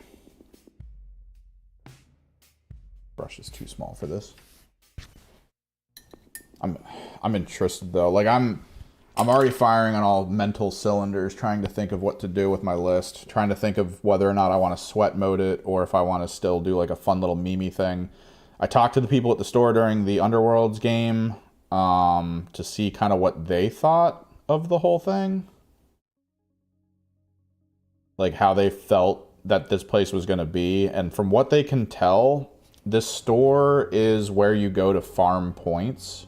Brush is too small for this. I'm interested though. Like I'm I'm already firing on all mental cylinders, trying to think of what to do with my list, trying to think of whether or not I want to sweat mode it or if I want to still do like a fun little meme thing. I talked to the people at the store during the Underworlds game to see kind of what they thought of the whole thing. Like how they felt that this place was going to be. And from what they can tell, this store is where you go to farm points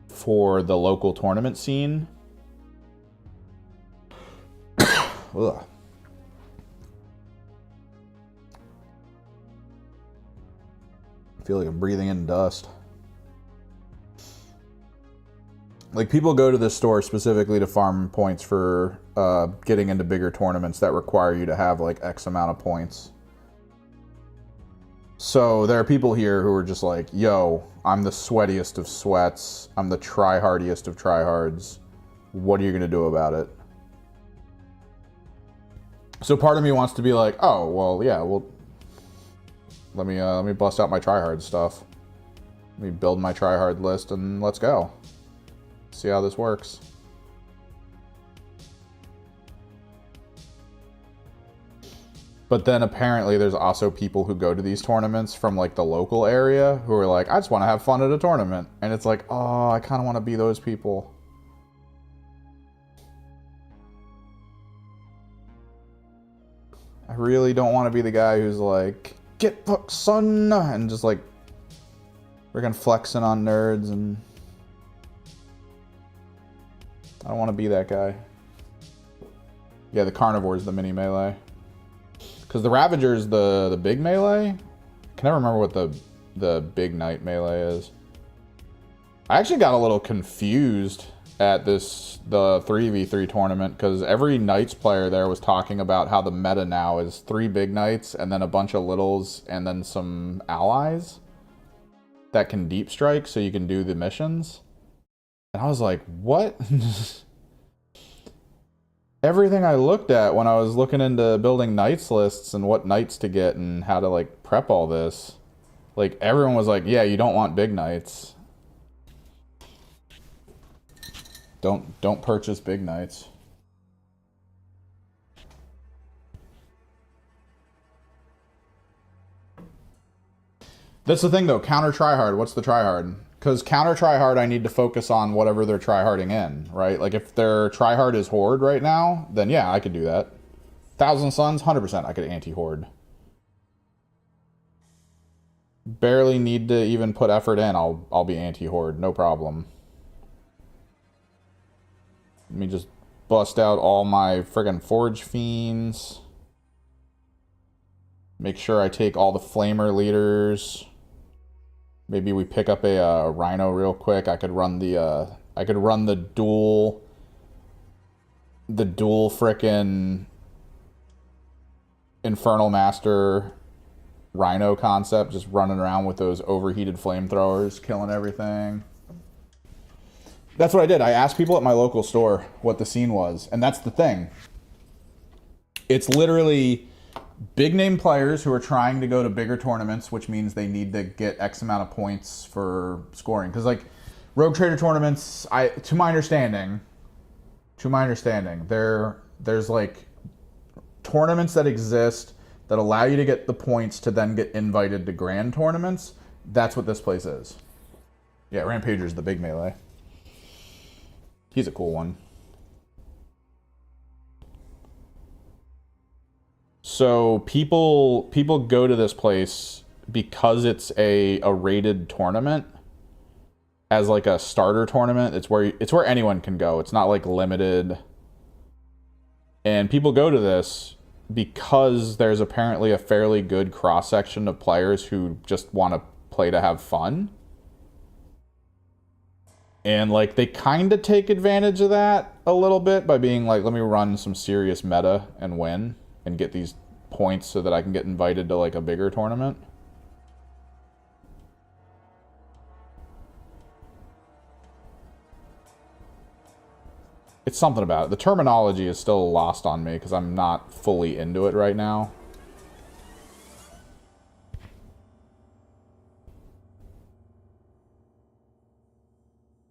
for the local tournament scene. Ugh. I feel like I'm breathing in dust. Like, people go to this store specifically to farm points for getting into bigger tournaments that require you to have like X amount of points. So there are people here who are just like, yo, I'm the sweatiest of sweats. I'm the try-hardiest of try-hards. What are you going to do about it? So part of me wants to be like, oh, well, yeah, well, let me bust out my try-hard stuff. Let me build my try-hard list and let's go. See how this works. But then apparently there's also people who go to these tournaments from like the local area who are like, I just want to have fun at a tournament. And it's like, oh, I kind of want to be those people. I really don't want to be the guy who's like, get fucked, son, and just like freaking flexing on nerds. And I don't want to be that guy. Yeah, the Carnivore's the mini melee. Because the Ravager's the big melee? I can never remember what the big knight melee is. I actually got a little confused at the 3v3 tournament because every knights player there was talking about how the meta now is 3 big knights and then a bunch of littles and then some allies that can deep strike so you can do the missions. And I was like, what? Everything I looked at when I was looking into building knights lists and what knights to get and how to like prep all this, like everyone was like, yeah, you don't want big knights. Don't purchase big knights. That's the thing though, counter tryhard, what's the tryhard? Because counter tryhard, I need to focus on whatever they're tryharding in, right? Like if their tryhard is horde right now, then yeah, I could do that. Thousand Suns, 100% I could anti-horde. Barely need to even put effort in, I'll be anti-horde, no problem. Let me just bust out all my friggin' Forge Fiends. Make sure I take all the Flamer leaders. Maybe we pick up a Rhino real quick. I could run the dual frickin' Infernal Master Rhino concept, just running around with those overheated flamethrowers, killing everything. That's what I did. I asked people at my local store what the scene was, and that's the thing. It's literally big name players who are trying to go to bigger tournaments, which means they need to get X amount of points for scoring. Because like Rogue Trader tournaments, to my understanding, there's like tournaments that exist that allow you to get the points to then get invited to grand tournaments. That's what this place is. Yeah, Rampager's the big melee. He's a cool one. So people go to this place because it's a rated tournament as like a starter tournament. It's where anyone can go. It's not like limited. And people go to this because there's apparently a fairly good cross section of players who just want to play to have fun. And like they kind of take advantage of that a little bit by being like, let me run some serious meta and win and get these points so that I can get invited to like a bigger tournament. It's something about it. The terminology is still lost on me because I'm not fully into it right now.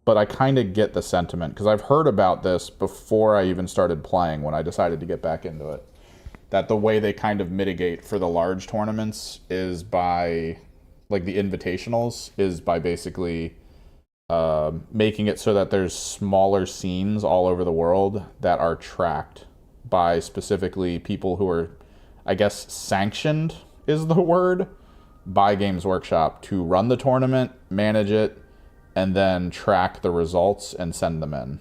but I kind of get the sentiment because I've heard about this before I even started playing when I decided to get back into it. That the way they kind of mitigate for the large tournaments is by, like the invitationals, is by basically making it so that there's smaller scenes all over the world that are tracked by specifically people who are, I guess, sanctioned is the word, by Games Workshop to run the tournament, manage it, and then track the results and send them in.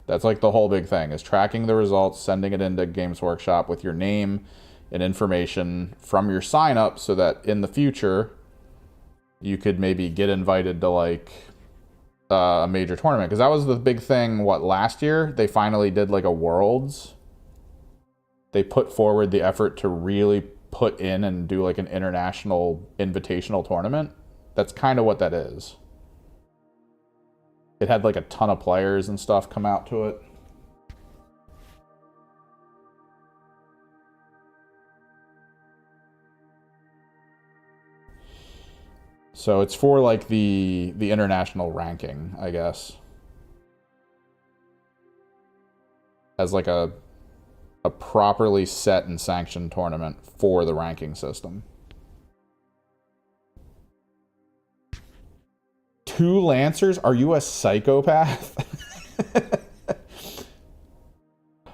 That's like the whole big thing, is tracking the results, sending it into Games Workshop with your name and information from your sign up so that in the future you could maybe get invited to like a major tournament. Because that was the big thing, last year? They finally did like a Worlds. They put forward the effort to really put in and do like an international invitational tournament. That's kind of what that is. It had like a ton of players and stuff come out to it. So it's for like the international ranking, I guess. As like a properly set and sanctioned tournament for the ranking system. 2 Lancers? Are you a psychopath? I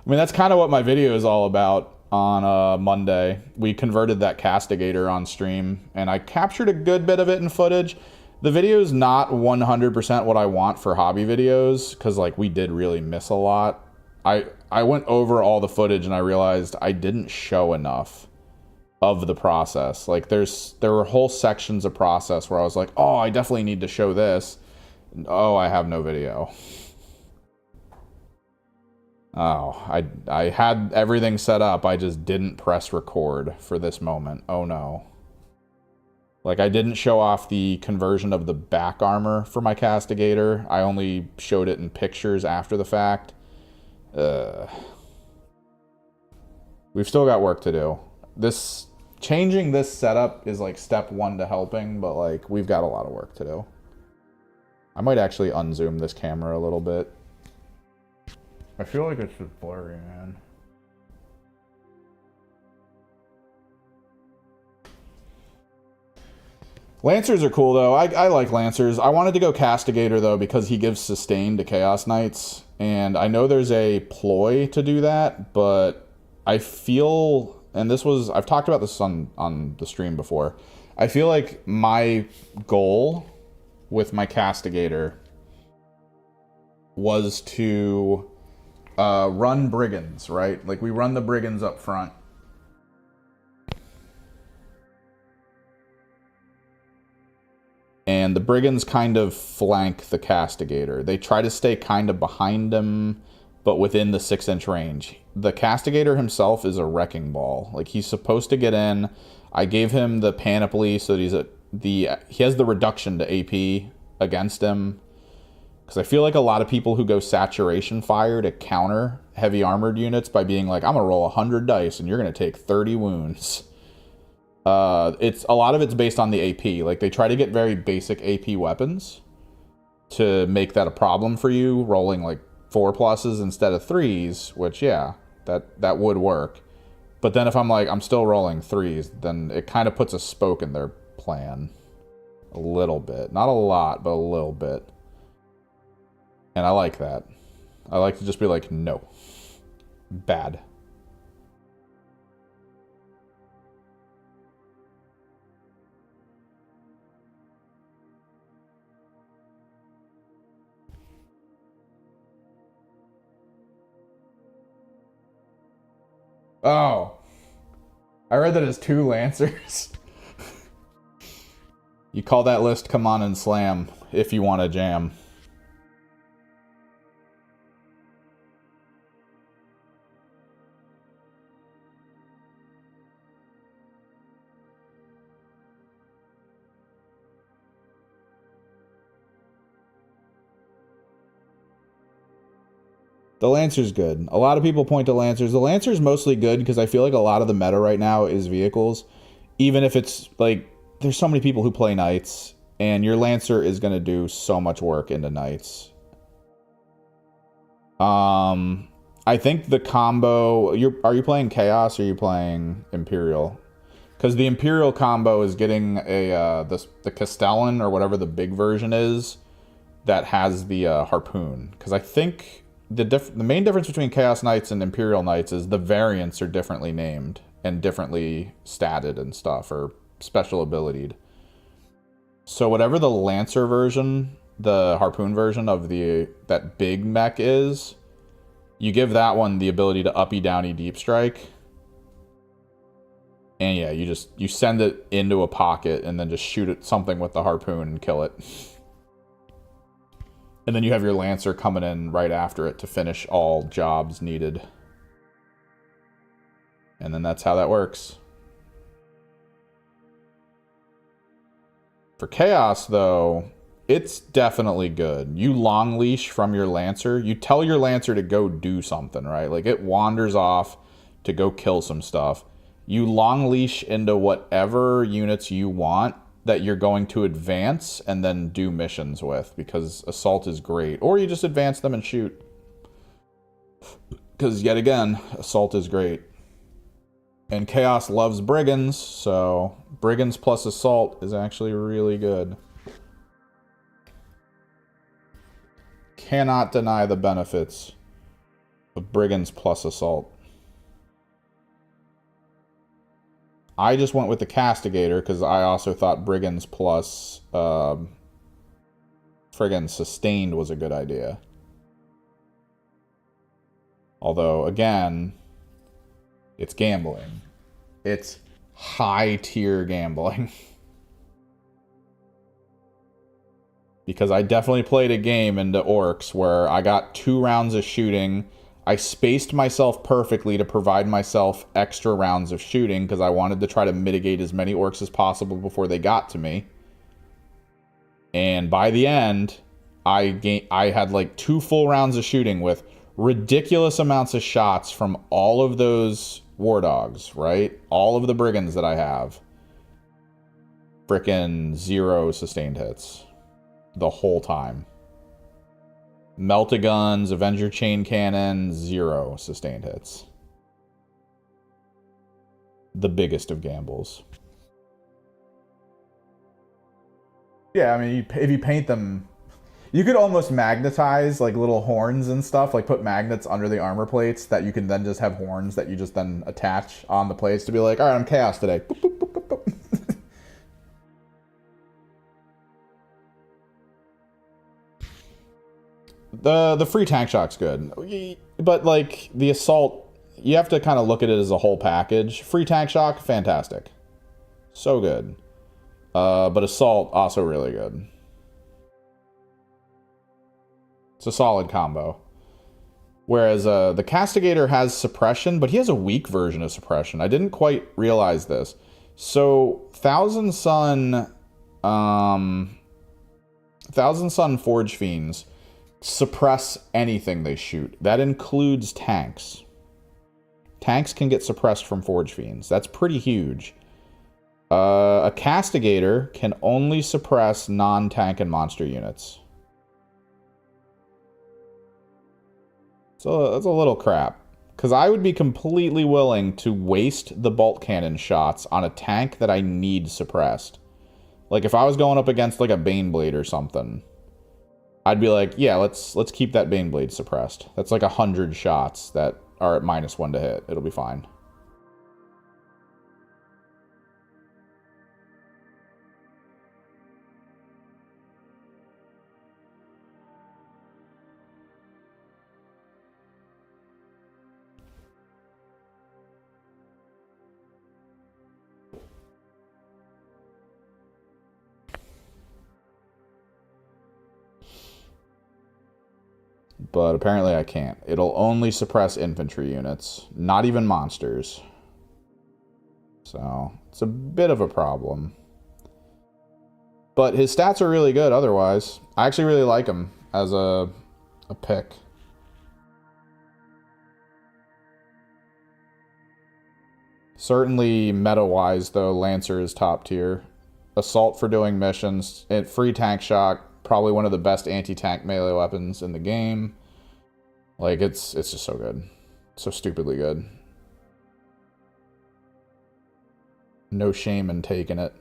mean, that's kind of what my video is all about on Monday. We converted that Castigator on stream, and I captured a good bit of it in footage. The video is not 100% what I want for hobby videos, because like we did really miss a lot. I went over all the footage and I realized I didn't show enough of the process. Like there were whole sections of process where I was like, oh, I definitely need to show this. And, oh, I have no video. Oh, I had everything set up. I just didn't press record for this moment. Oh no. Like I didn't show off the conversion of the back armor for my Castigator. I only showed it in pictures after the fact. We've still got work to do. Changing this setup is like step 1 to helping, but like we've got a lot of work to do. I might actually unzoom this camera a little bit. I feel like it's just blurry, man. Lancers are cool though. I like Lancers. I wanted to go Castigator though because he gives sustain to Chaos Knights. And I know there's a ploy to do that, but I feel, and I've talked about this on the stream before. I feel like my goal with my Castigator was to run Brigands, right? Like we run the Brigands up front. And the Brigands kind of flank the Castigator. They try to stay kind of behind him, but within the 6-inch range. The Castigator himself is a wrecking ball. Like he's supposed to get in. I gave him the panoply so that he has the reduction to AP against him. Because I feel like a lot of people who go saturation fire to counter heavy armored units by being like, I'm gonna roll 100 dice and you're gonna take 30 wounds. A lot of it's based on the AP. Like they try to get very basic AP weapons to make that a problem for you, rolling like 4+ instead of 3s, which yeah, that would work. But then if I'm like, I'm still rolling 3s, then it kind of puts a spoke in their plan. A little bit. Not a lot, but a little bit. And I like that. I like to just be like, no. Bad. Oh. I read that as 2 Lancers. You call that list come on and slam if you want to jam. The Lancer's good. A lot of people point to Lancers. The Lancer's mostly good because I feel like a lot of the meta right now is vehicles. Even if it's like, there's so many people who play Knights, and your Lancer is going to do so much work into Knights. I think the combo. Are you playing Chaos or are you playing Imperial? Because the Imperial combo is getting a the Castellan or whatever the big version is that has the harpoon. Because I think the main difference between Chaos Knights and Imperial Knights is the variants are differently named and differently statted and stuff, or special abilitied. So whatever the Lancer version, the harpoon version of that big mech is, you give that one the ability to uppy downy deep strike. And yeah, you send it into a pocket and then just shoot at something with the harpoon and kill it. And then you have your Lancer coming in right after it to finish all jobs needed. And then that's how that works. For Chaos, though, it's definitely good. You long leash from your Lancer. You tell your Lancer to go do something, right? Like, it wanders off to go kill some stuff. You long leash into whatever units you want that you're going to advance and then do missions with, because assault is great. Or you just advance them and shoot. Because, yet again, assault is great. And Chaos loves Brigands, so Brigands plus assault is actually really good. Cannot deny the benefits of Brigands plus assault. I just went with the Castigator because I also thought Brigands plus friggin' Sustained was a good idea. Although, again, it's gambling. It's high-tier gambling. Because I definitely played a game into Orcs where I got 2 rounds of shooting. I spaced myself perfectly to provide myself extra rounds of shooting because I wanted to try to mitigate as many Orcs as possible before they got to me. And by the end, I had like 2 full rounds of shooting with ridiculous amounts of shots from all of those War Dogs, right? All of the Brigands that I have. Frickin' 0 sustained hits. The whole time. Melt-A-Guns, Avenger Chain Cannon, 0 sustained hits. The biggest of gambles. Yeah, I mean, if you paint them... You could almost magnetize, like, little horns and stuff. Like, put magnets under the armor plates that you can then just have horns that you just then attach on the plates to be like, alright, I'm Chaos today. Boop, boop, boop, boop, boop. The free tank shock's good, but like the assault, you have to kind of look at it as a whole package. Free tank shock, fantastic, so good, but assault also really good. It's a solid combo. Whereas the Castigator has suppression, but he has a weak version of suppression. I didn't quite realize this. So Thousand Sun Forge Fiends suppress anything they shoot. That includes tanks. Tanks can get suppressed from Forge Fiends. That's pretty huge. A Castigator can only suppress non-tank and monster units. So that's a little crap. Because I would be completely willing to waste the bolt cannon shots on a tank that I need suppressed. Like if I was going up against like a Baneblade or something, I'd be like, yeah, let's keep that Baneblade suppressed. That's like 100 shots that are at -1 to hit. It'll be fine. But apparently I can't. It'll only suppress infantry units, not even monsters. So, it's a bit of a problem. But his stats are really good otherwise. I actually really like him as a pick. Certainly meta-wise, though, Lancer is top tier. Assault for doing missions. Free tank shock. Probably one of the best anti-tank melee weapons in the game. Like, it's just so good. So stupidly good. No shame in taking it.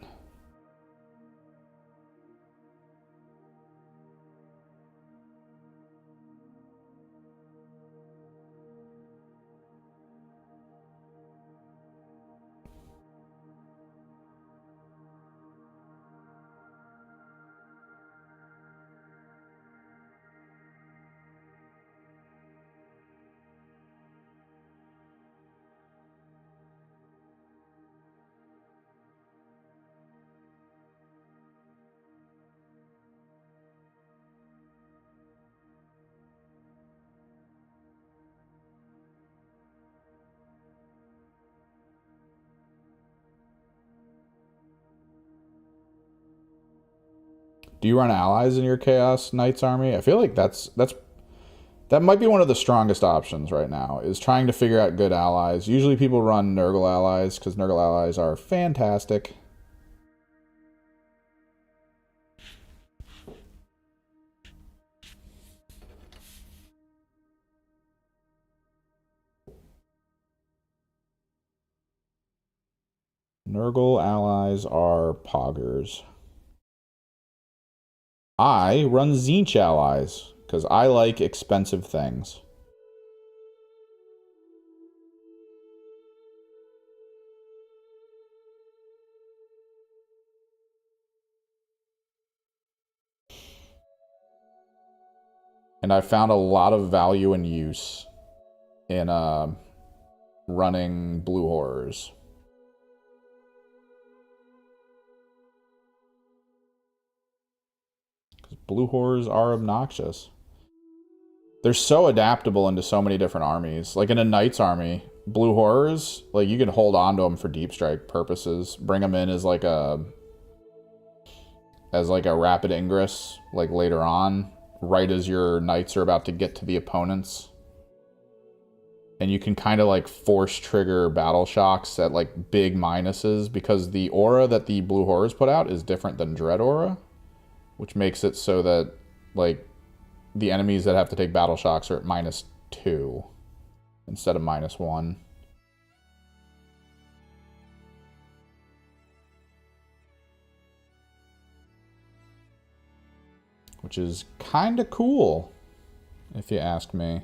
Do you run allies in your Chaos Knights army? I feel like that might be one of the strongest options right now, is trying to figure out good allies. Usually people run Nurgle allies, because Nurgle allies are fantastic. Nurgle allies are poggers. I run Tzeentch allies, because I like expensive things. And I found a lot of value and use in running Blue Horrors. Because Blue Horrors are obnoxious. They're so adaptable into so many different armies. Like in a Knight's army, Blue Horrors, like you can hold on to them for deep strike purposes. Bring them in as like a rapid ingress, like later on, right as your Knights are about to get to the opponents. And you can kind of like force trigger battle shocks at like big minuses, because the aura that the Blue Horrors put out is different than Dread Aura, which makes it so that like the enemies that have to take battle shocks are at -2 instead of -1. Which is kind of cool, if you ask me.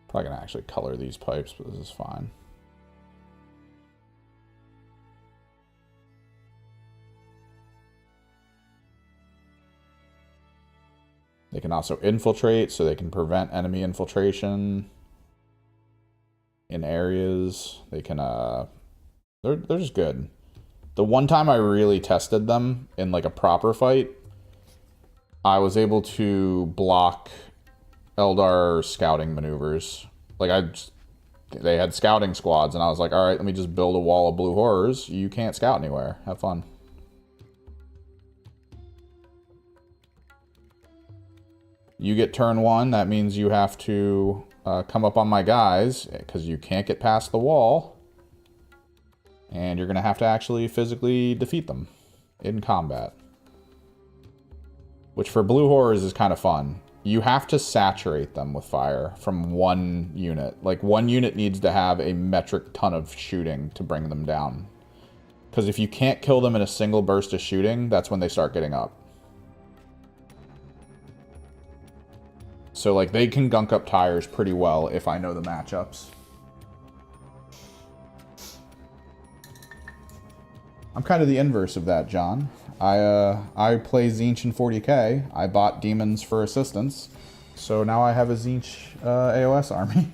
Probably gonna actually color these pipes, but this is fine. They can also infiltrate, so they can prevent enemy infiltration in areas. They can, they're just good. The one time I really tested them in like a proper fight, I was able to block Eldar scouting maneuvers. Like they had scouting squads, and I was like, all right, let me just build a wall of Blue Horrors. You can't scout anywhere. Have fun. You get turn 1, that means you have to come up on my guys, because you can't get past the wall. And you're going to have to actually physically defeat them in combat. Which for Blue Horrors is kind of fun. You have to saturate them with fire from one unit. Like, one unit needs to have a metric ton of shooting to bring them down. Because if you can't kill them in a single burst of shooting, that's when they start getting up. So, like, they can gunk up tires pretty well if I know the matchups. I'm kind of the inverse of that, John. I play Tzeentch in 40k. I bought demons for assistance. So now I have a Tzeentch AOS army.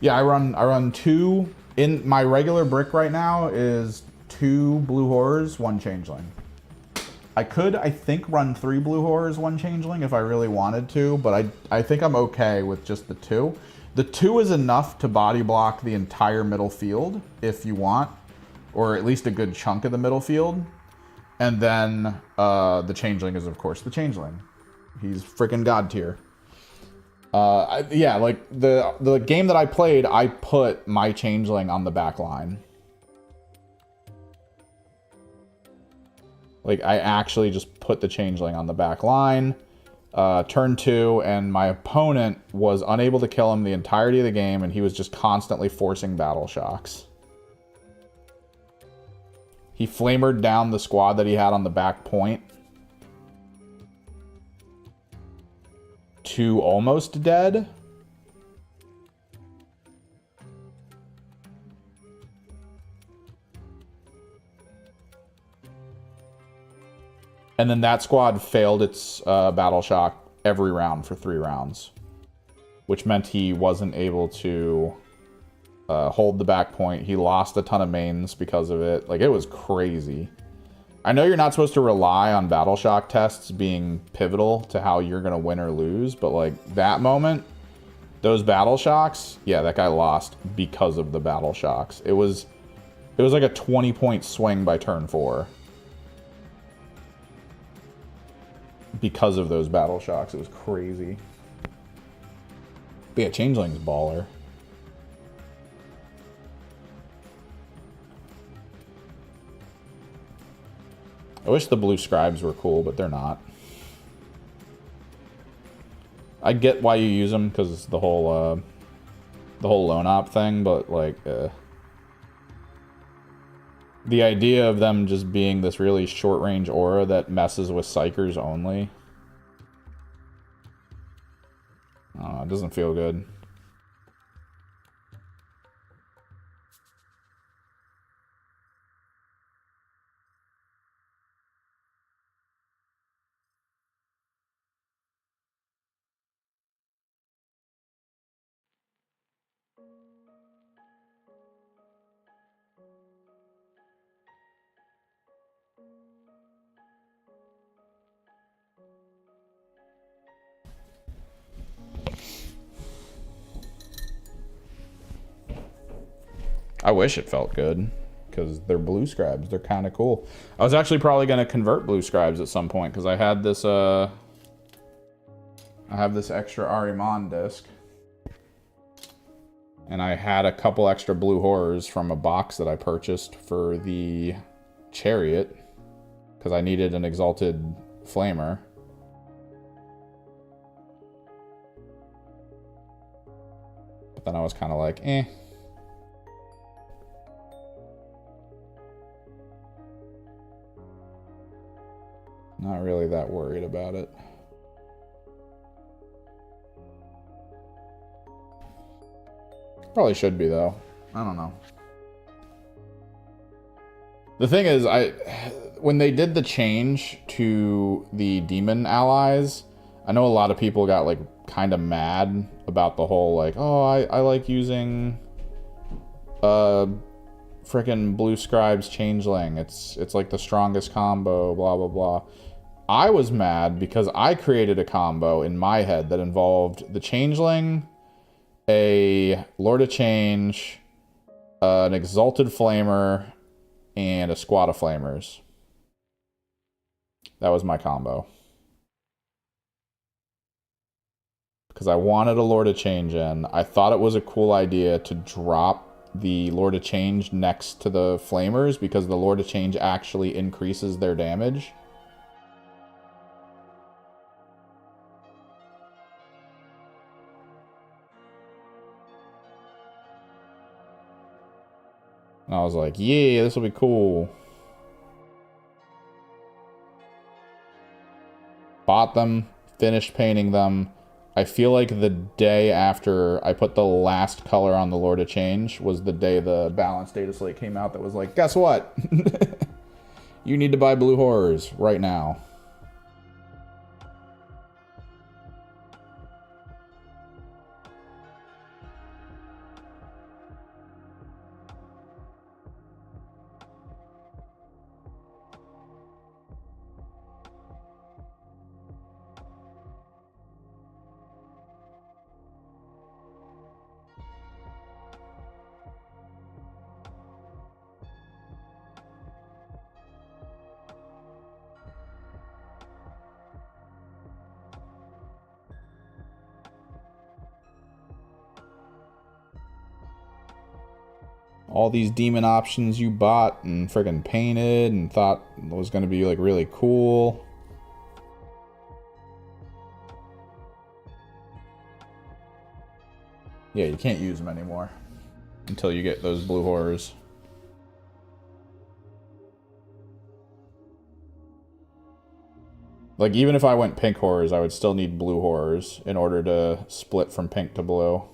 Yeah, I run 2. In my regular brick right now is 2 Blue Horrors, 1 Changeling. I could, I think, run 3 Blue Horrors, 1 Changeling if I really wanted to, but I think I'm okay with just the 2. The 2 is enough to body block the entire middle field if you want, or at least a good chunk of the middle field. And then the Changeling is, of course, the Changeling. He's freaking god tier. Yeah, like the game that I played, I put my Changeling on the back line. Like, I actually just put the Changeling on the back line. Turn 2, and my opponent was unable to kill him the entirety of the game, and he was just constantly forcing Battle Shocks. He flamered down the squad that he had on the back point to almost dead. And then that squad failed its Battle Shock every round for 3 rounds. Which meant he wasn't able to hold the back point. He lost a ton of mains because of it. Like, it was crazy. I know you're not supposed to rely on Battle Shock tests being pivotal to how you're going to win or lose, but, like, that moment, those Battle Shocks, yeah, that guy lost because of the Battle Shocks. It was like a 20-point swing by turn 4. Because of those Battle Shocks. It was crazy. But yeah, Changeling's baller. I wish the blue scribes were cool, but they're not. I get why you use them, because the whole lone op thing, but, like, the idea of them just being this really short-range aura that messes with Psykers only, I don't know, it doesn't feel good. I wish it felt good, because they're blue scribes. They're kind of cool. I was actually probably going to convert blue scribes at some point, because I had this, I have this extra Ahriman disc. And I had a couple extra blue horrors from a box that I purchased for the chariot, because I needed an exalted flamer. But then I was kind of like, eh. Not really that worried about it. Probably should be, though. I don't know. The thing is, when they did the change to the demon allies, I know a lot of people got, like, kind of mad about the whole, like, oh, I like using frickin' blue scribes changeling. It's like the strongest combo, blah, blah, blah. I was mad because I created a combo in my head that involved the changeling, a Lord of Change, an Exalted Flamer, and a squad of Flamers. That was my combo. Because I wanted a Lord of Change in. I thought it was a cool idea to drop the Lord of Change next to the Flamers, because the Lord of Change actually increases their damage. And I was like, yeah, this will be cool. Bought them, finished painting them. I feel like the day after I put the last color on the Lord of Change was the day the Balanced Data Slate came out that was like, guess what? You need to buy Blue Horrors right now. All these demon options you bought and friggin' painted and thought was gonna be like really cool. Yeah, you can't use them anymore until you get those blue horrors. Like, even if I went pink horrors, I would still need blue horrors in order to split from pink to blue.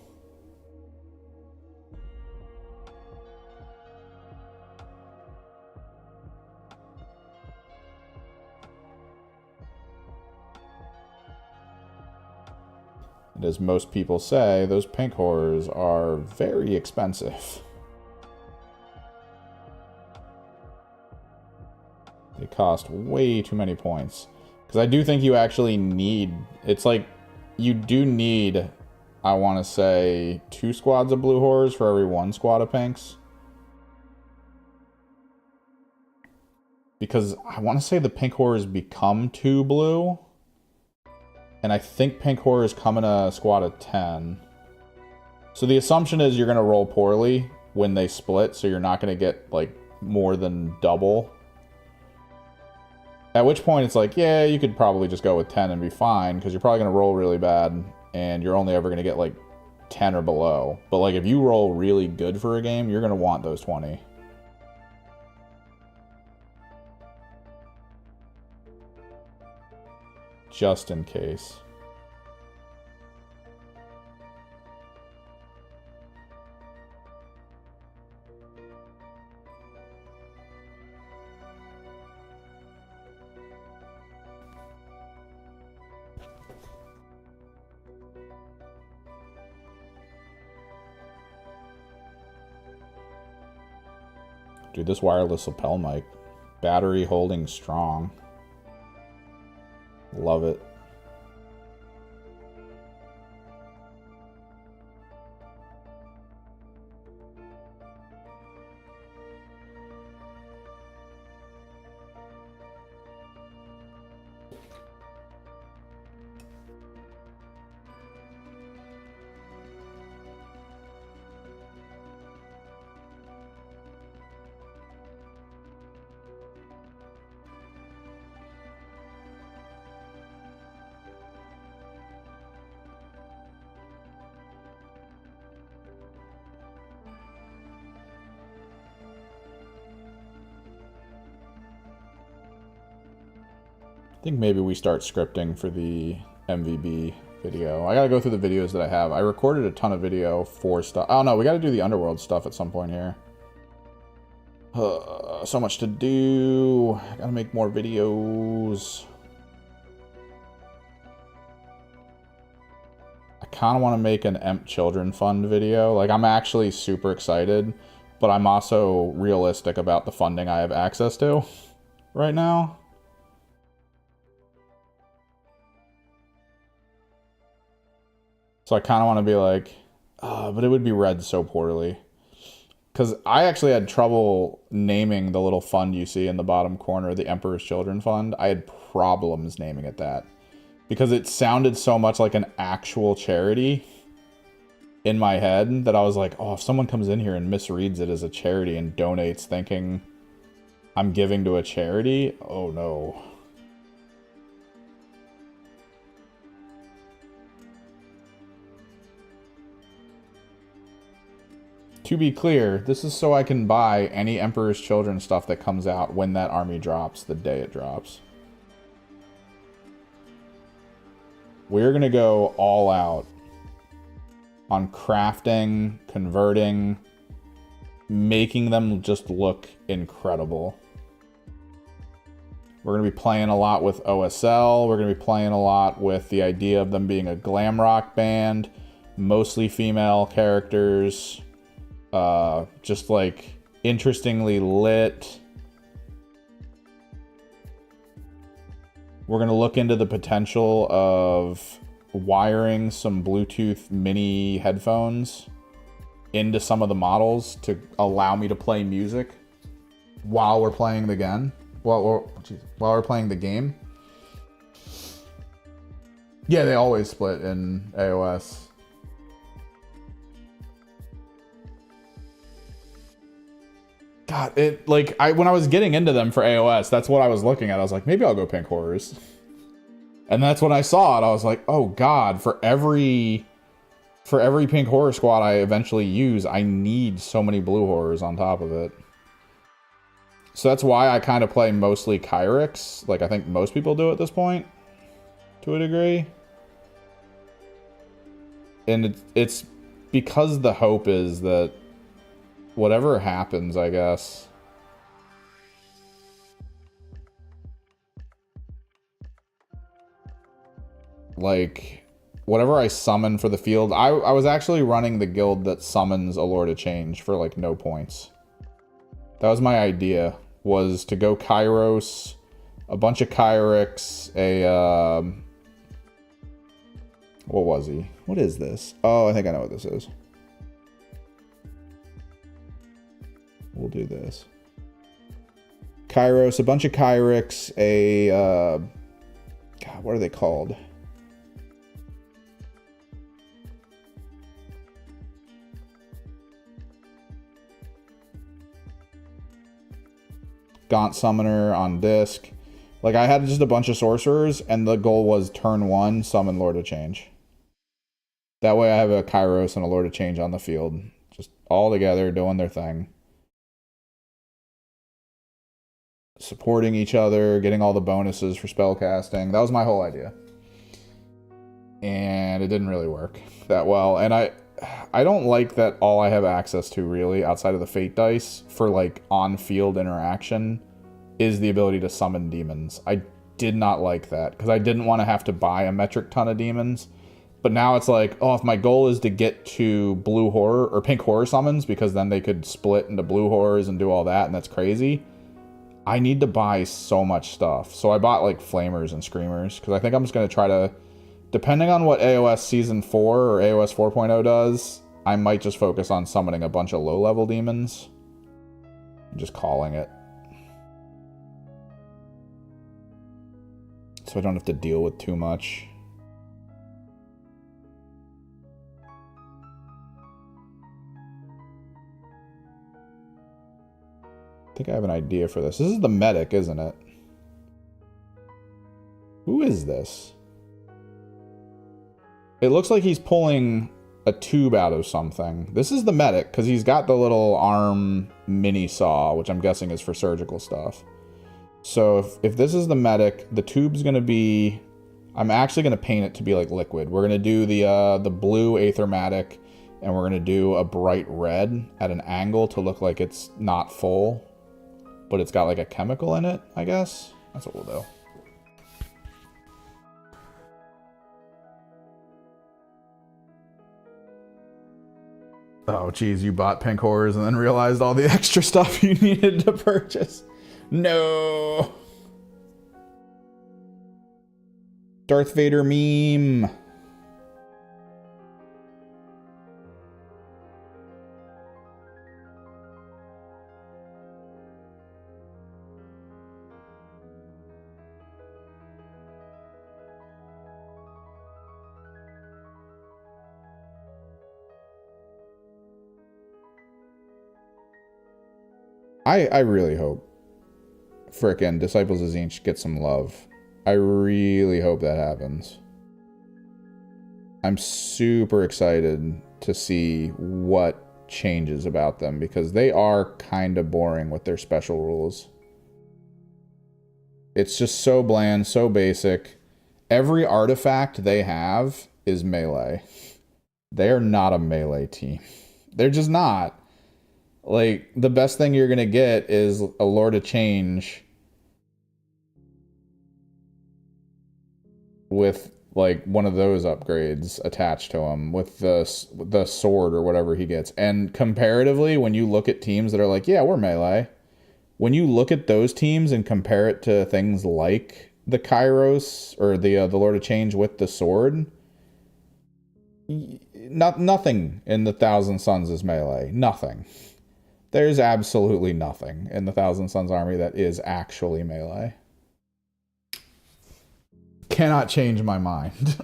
And as most people say, those pink horrors are very expensive. They cost way too many points. Because I do think you actually need... It's like, you do need, I want to say, 2 squads of blue horrors for every 1 squad of pinks. Because I want to say the pink horrors become 2 blue. And I think pink horrors come in a squad of 10. So the assumption is you're going to roll poorly when they split, so you're not going to get, like, more than double. At which point it's like, yeah, you could probably just go with 10 and be fine, because you're probably going to roll really bad, and you're only ever going to get, like, 10 or below. But, like, if you roll really good for a game, you're going to want those 20. Just in case. Dude, this wireless lapel mic. Battery holding strong. Love it. I think maybe we start scripting for the MVB video. I gotta go through the videos that I have. I recorded a ton of video for stuff. Oh no, we gotta do the Underworld stuff at some point here. So much to do. I gotta make more videos. I kind of want to make an Emp Children Fund video. Like, I'm actually super excited, but I'm also realistic about the funding I have access to right now. So I kind of want to be like, but it would be read so poorly. Because I actually had trouble naming the little fund you see in the bottom corner, the Emperor's Children Fund. I had problems naming it that. Because it sounded so much like an actual charity in my head that I was like, oh, if someone comes in here and misreads it as a charity and donates thinking I'm giving to a charity, oh no. To be clear, this is so I can buy any Emperor's Children stuff that comes out when that army drops, the day it drops. We're going to go all out on crafting, converting, making them just look incredible. We're going to be playing a lot with OSL. We're going to be playing a lot with the idea of them being a glam rock band, mostly female characters. Just like interestingly lit. We're going to look into the potential of wiring some Bluetooth mini headphones into some of the models to allow me to play music while we're playing the gun. While we're playing the game. Yeah, they always split in AOS. God, when I was getting into them for AOS, that's what I was looking at. I was like, maybe I'll go pink horrors. And that's when I saw it. I was like, oh God, for every pink horror squad I eventually use, I need so many blue horrors on top of it. So that's why I kind of play mostly Kyrix. Like I think most people do at this point, to a degree. And it's because the hope is that whatever happens, I guess. Like, whatever I summon for the field, I was actually running the guild that summons Allure to Change for, like, no points. That was my idea, was to go Kairos, a bunch of Kyrix, what was he? What is this? Oh, I think I know what this is. We'll do this. Kairos, a bunch of Kyrix, God, what are they called? Gaunt Summoner on disc. Like, I had just a bunch of sorcerers, and the goal was turn 1, summon Lord of Change. That way I have a Kairos and a Lord of Change on the field. Just all together, doing their thing. Supporting each other, getting all the bonuses for spellcasting. That was my whole idea. And it didn't really work that well. And I don't like that all I have access to, really, outside of the Fate dice, for, like, on-field interaction, is the ability to summon demons. I did not like that, because I didn't want to have to buy a metric ton of demons. But now it's like, oh, if my goal is to get to blue horror, or pink horror summons, because then they could split into blue horrors and do all that, and that's crazy, I need to buy so much stuff. So I bought, like, flamers and screamers, because I think I'm just going to try to, depending on what AOS Season 4 or AOS 4.0 does, I might just focus on summoning a bunch of low-level demons. Just calling it. So I don't have to deal with too much. I think I have an idea for this. This is the medic, isn't it? Who is this? It looks like he's pulling a tube out of something. This is the medic, because he's got the little arm mini saw, which I'm guessing is for surgical stuff. So if this is the medic, the tube's going to be... I'm actually going to paint it to be like liquid. We're going to do the blue Aethermatic, and we're going to do a bright red at an angle to look like it's not full, but it's got like a chemical in it, I guess. That's what we'll do. Oh, geez, you bought pink horrors and then realized all the extra stuff you needed to purchase. No. Darth Vader meme. I really hope frickin' Disciples of Tzeentch get some love. I really hope that happens. I'm super excited to see what changes about them, because they are kind of boring with their special rules. It's just so bland, so basic. Every artifact they have is melee. They're not a melee team. They're just not. Like, the best thing you're gonna get is a Lord of Change with, like, one of those upgrades attached to him, with the sword or whatever he gets. And comparatively, when you look at teams that are like, yeah, we're melee, when you look at those teams and compare it to things like the Kairos or the Lord of Change with the sword, nothing in the Thousand Sons is melee. Nothing. There's absolutely nothing in the Thousand Sons army that is actually melee. Cannot change my mind.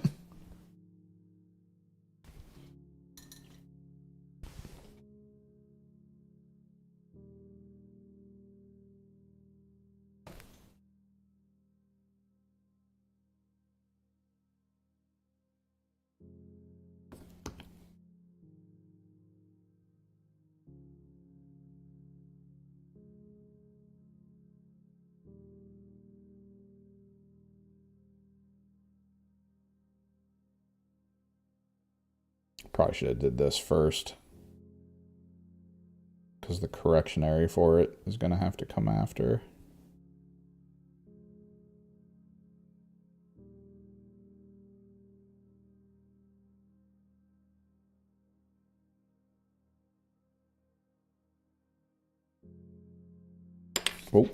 Probably should have did this first, because the correctionary for it is going to have to come after. Oh.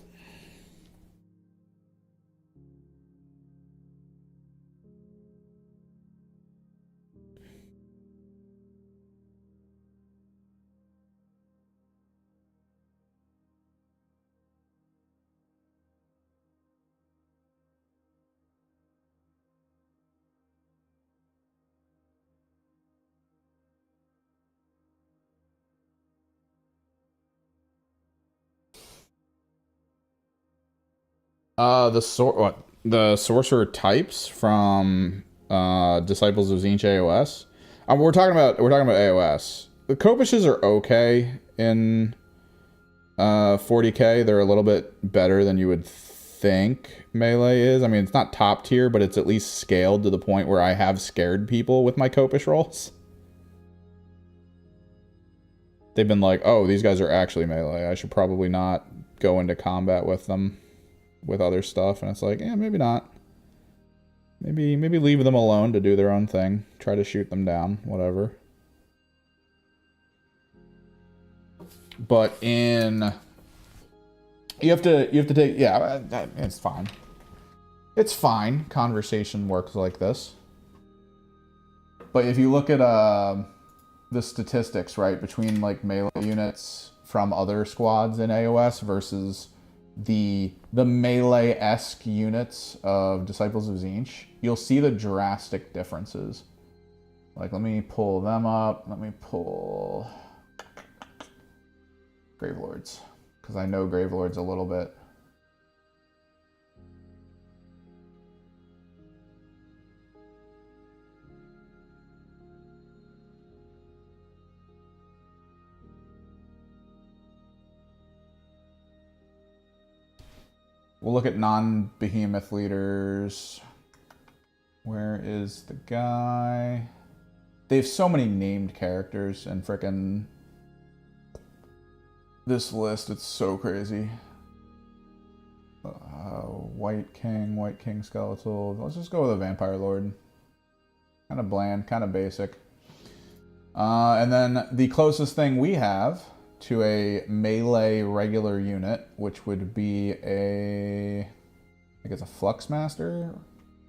The sorcerer types from Disciples of Tzeentch AOS. We're talking about AOS. The Koppishes are okay in 40k. They're a little bit better than you would think melee is. I mean, it's not top tier, but it's at least scaled to the point where I have scared people with my Koppish rolls. They've been like, oh, these guys are actually melee. I should probably not go into combat with them with other stuff. And it's like, yeah, maybe not. Maybe leave them alone to do their own thing. Try to shoot them down, whatever. But you have to take, yeah, it's fine. It's fine. Conversation works like this. But if you look at the statistics, right, between like melee units from other squads in AOS versus the melee-esque units of Disciples of Tzeentch, you'll see the drastic differences. Like, let me pull them up. Let me pull Gravelords, because I know Gravelords a little bit. We'll look at non-behemoth leaders. Where is the guy? They have so many named characters and frickin' this list, it's so crazy. White King Skeletal. Let's just go with a Vampire Lord. Kind of bland, kind of basic. And then the closest thing we have to a melee regular unit, which would be I think it's a Flux Master?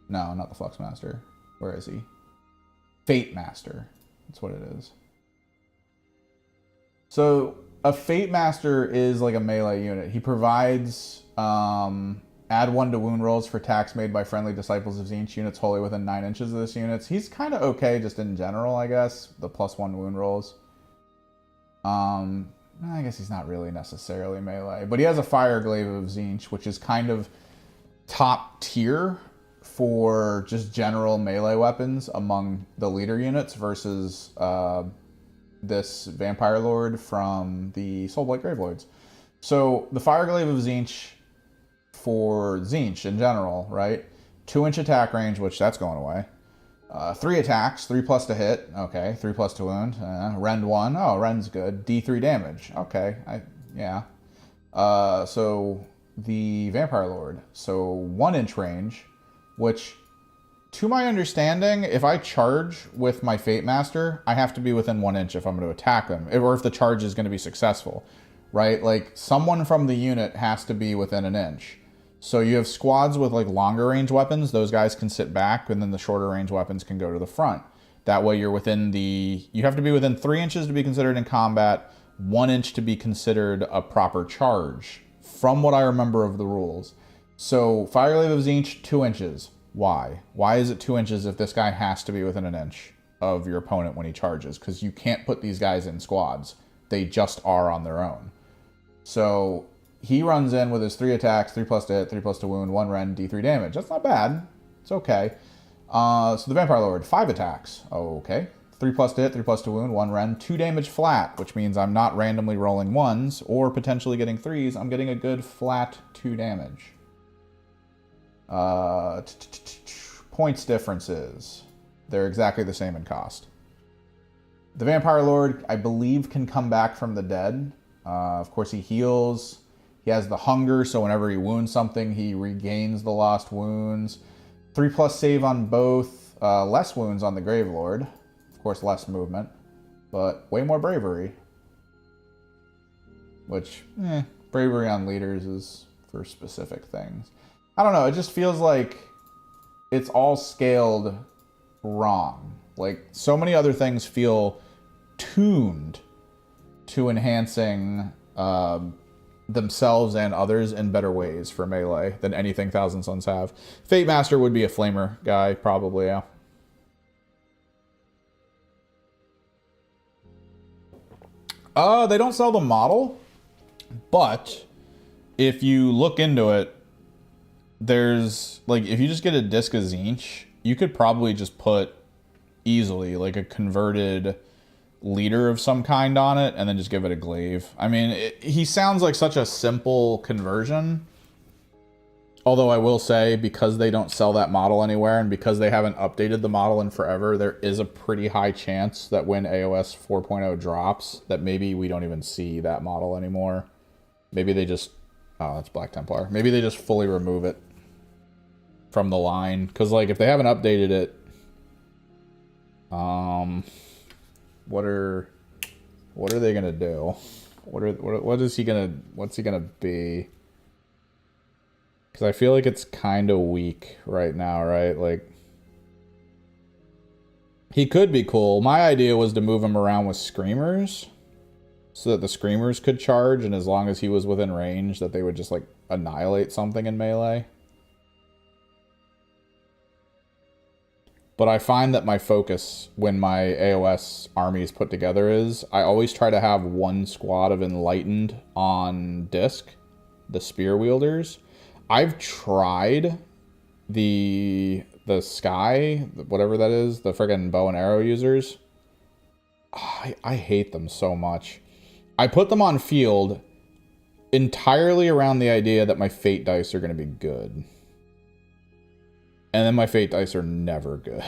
No, not the Flux Master. Where is he? Fate Master. That's what it is. So a Fate Master is like a melee unit. He provides add 1 to wound rolls for attacks made by friendly Disciples of Tzeentch units wholly within 9 inches of this unit. He's kind of okay just in general, I guess. The +1 wound rolls. I guess he's not really necessarily melee, but he has a Fireglaive of Tzeentch, which is kind of top tier for just general melee weapons among the leader units versus this Vampire Lord from the Soulblight Gravelords. So the Fireglaive of Tzeentch for Tzeentch in general, right? 2-inch attack range, which that's going away. 3 attacks, 3+ to hit. Okay, 3+ to wound. Rend 1. Oh, Rend's good. D3 damage. Okay, yeah. So the Vampire Lord. So 1-inch range, which, to my understanding, if I charge with my Fate Master, I have to be within 1 inch if I'm going to attack them, or if the charge is going to be successful, right? Like, someone from the unit has to be within 1 inch. So you have squads with like longer range weapons, those guys can sit back, and then the shorter range weapons can go to the front. That way you have to be within 3 inches to be considered in combat, 1 inch to be considered a proper charge, from what I remember of the rules. So Fireglaive of Tzeentch, 2 inches. Why? Why is it 2 inches if this guy has to be within 1 inch of your opponent when he charges? Because you can't put these guys in squads. They just are on their own. So he runs in with his 3 attacks, 3+ to hit, 3+ to wound, 1 rend, D3 damage. That's not bad. It's okay. So the Vampire Lord, 5 attacks. Okay. 3+ to hit, 3+ to wound, 1 rend, 2 damage flat, which means I'm not randomly rolling 1s or potentially getting 3s. I'm getting a good flat 2 damage. Points differences. They're exactly the same in cost. The Vampire Lord, I believe, can come back from the dead. Of course, he heals. He has the hunger, so whenever he wounds something, he regains the lost wounds. 3+ save on both. Less wounds on the Grave Lord. Of course, less movement. But way more bravery. Which, bravery on leaders is for specific things. I don't know, it just feels like it's all scaled wrong. Like, so many other things feel tuned to enhancing themselves and others in better ways for melee than anything Thousand Sons have. Fate Master would be a flamer guy, probably, yeah. They don't sell the model, but if you look into it, there's, like, if you just get a disc of Tzeentch, you could probably just put easily, like, a converted leader of some kind on it and then just give it a glaive. I mean, he sounds like such a simple conversion. Although I will say, because they don't sell that model anywhere and because they haven't updated the model in forever, there is a pretty high chance that when AOS 4.0 drops, that maybe we don't even see that model anymore. Maybe they just... Oh, that's Black Templar. Maybe they just fully remove it from the line. Because, like, if they haven't updated it... What are they gonna do? What's he gonna be? Because I feel like it's kind of weak right now, right? Like, he could be cool. My idea was to move him around with Screamers, so that the Screamers could charge, and as long as he was within range, that they would just, like, annihilate something in melee. But I find that my focus when my AOS army is put together is I always try to have one squad of Enlightened on disc, the Spear Wielders. I've tried the Sky, whatever that is, the friggin' bow and arrow users. I hate them so much. I put them on field entirely around the idea that my Fate dice are going to be good. And then my Fate dice are never good.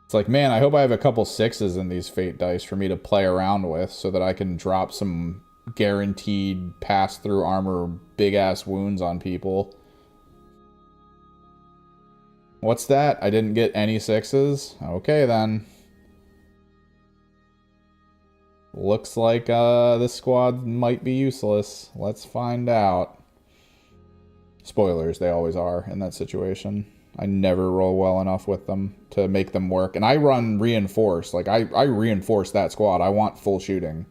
It's like, man, I hope I have a couple 6s in these Fate dice for me to play around with so that I can drop some guaranteed pass-through armor big-ass wounds on people. What's that? I didn't get any 6s? Okay, then. Looks like this squad might be useless. Let's find out. Spoilers, they always are in that situation. I never roll well enough with them to make them work. And I run reinforce. Like, I reinforce that squad. I want full shooting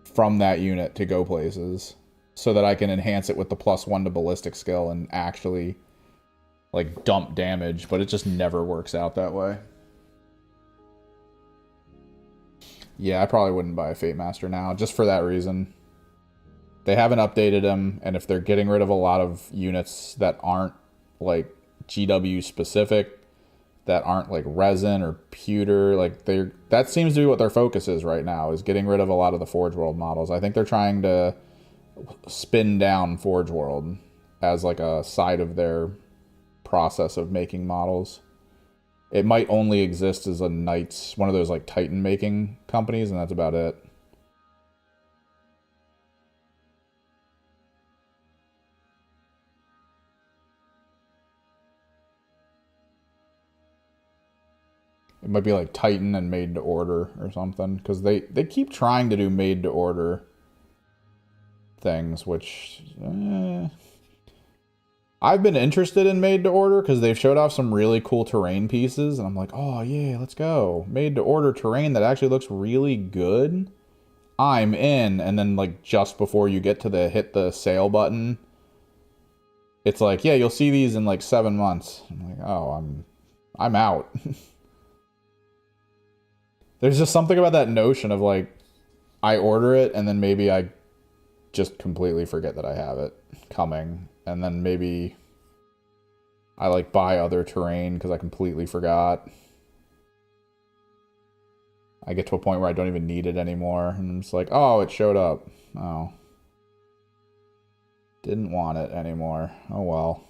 from that unit to go places so that I can enhance it with the +1 to ballistic skill and actually, like, dump damage. But it just never works out that way. Yeah, I probably wouldn't buy a Fate Master now, just for that reason. They haven't updated them, and if they're getting rid of a lot of units that aren't, like, GW specific, that aren't, like, resin or pewter, like, that seems to be what their focus is right now, is getting rid of a lot of the Forge World models. I think they're trying to spin down Forge World as, like, a side of their process of making models. It might only exist as a Knights, one of those, like, Titan making companies, and that's about it. It might be like Titan and Made to Order or something, because they keep trying to do Made to Order things, which I've been interested in Made to Order because they've showed off some really cool terrain pieces, and I'm like, oh yeah, let's go. Made to Order terrain that actually looks really good. I'm in, and then, like, just before you get to the hit the sale button, it's like, yeah, you'll see these in like 7 months. I'm like, oh, I'm out. There's just something about that notion of, like, I order it and then maybe I just completely forget that I have it coming. And then maybe I, like, buy other terrain because I completely forgot. I get to a point where I don't even need it anymore. And I'm just like, oh, it showed up. Oh. Didn't want it anymore. Oh, well.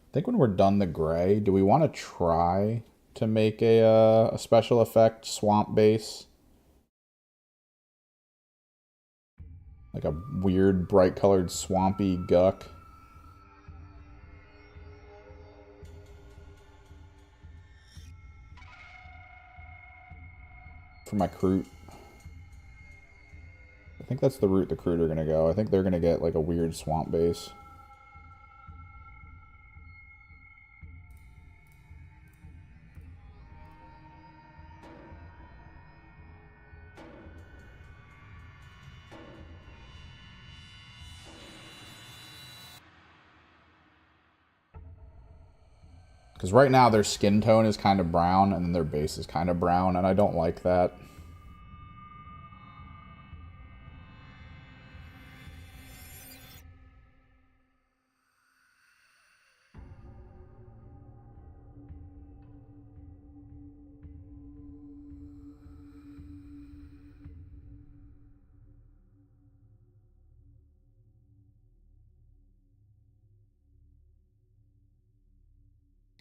I think when we're done the gray, do we want to try to make a special effect swamp base? Like a weird bright colored swampy guck. For my Kroot. I think that's the route the Kroot are going to go. I think they're going to get like a weird swamp base. Because right now their skin tone is kind of brown and then their base is kind of brown, and I don't like that.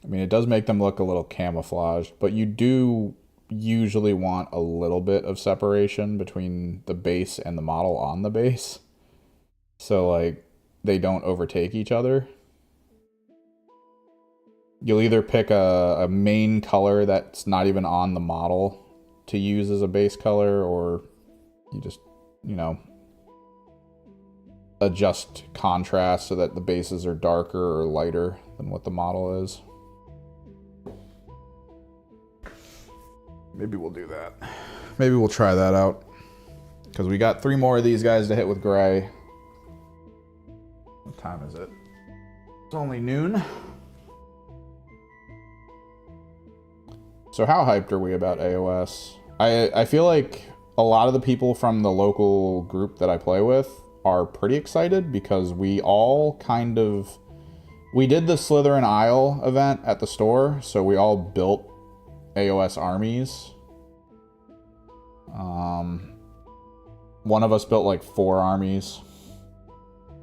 I mean, it does make them look a little camouflaged, but you do usually want a little bit of separation between the base and the model on the base. So, like, they don't overtake each other. You'll either pick a main color that's not even on the model to use as a base color, or you just, you know, adjust contrast so that the bases are darker or lighter than what the model is. Maybe we'll do that. Maybe we'll try that out. Because we got 3 more of these guys to hit with gray. What time is it? It's only noon. So how hyped are we about AOS? I feel like a lot of the people from the local group that I play with are pretty excited because we all kind of... We did the Slytherin Isle event at the store, so we all built AOS armies. One of us built like 4 armies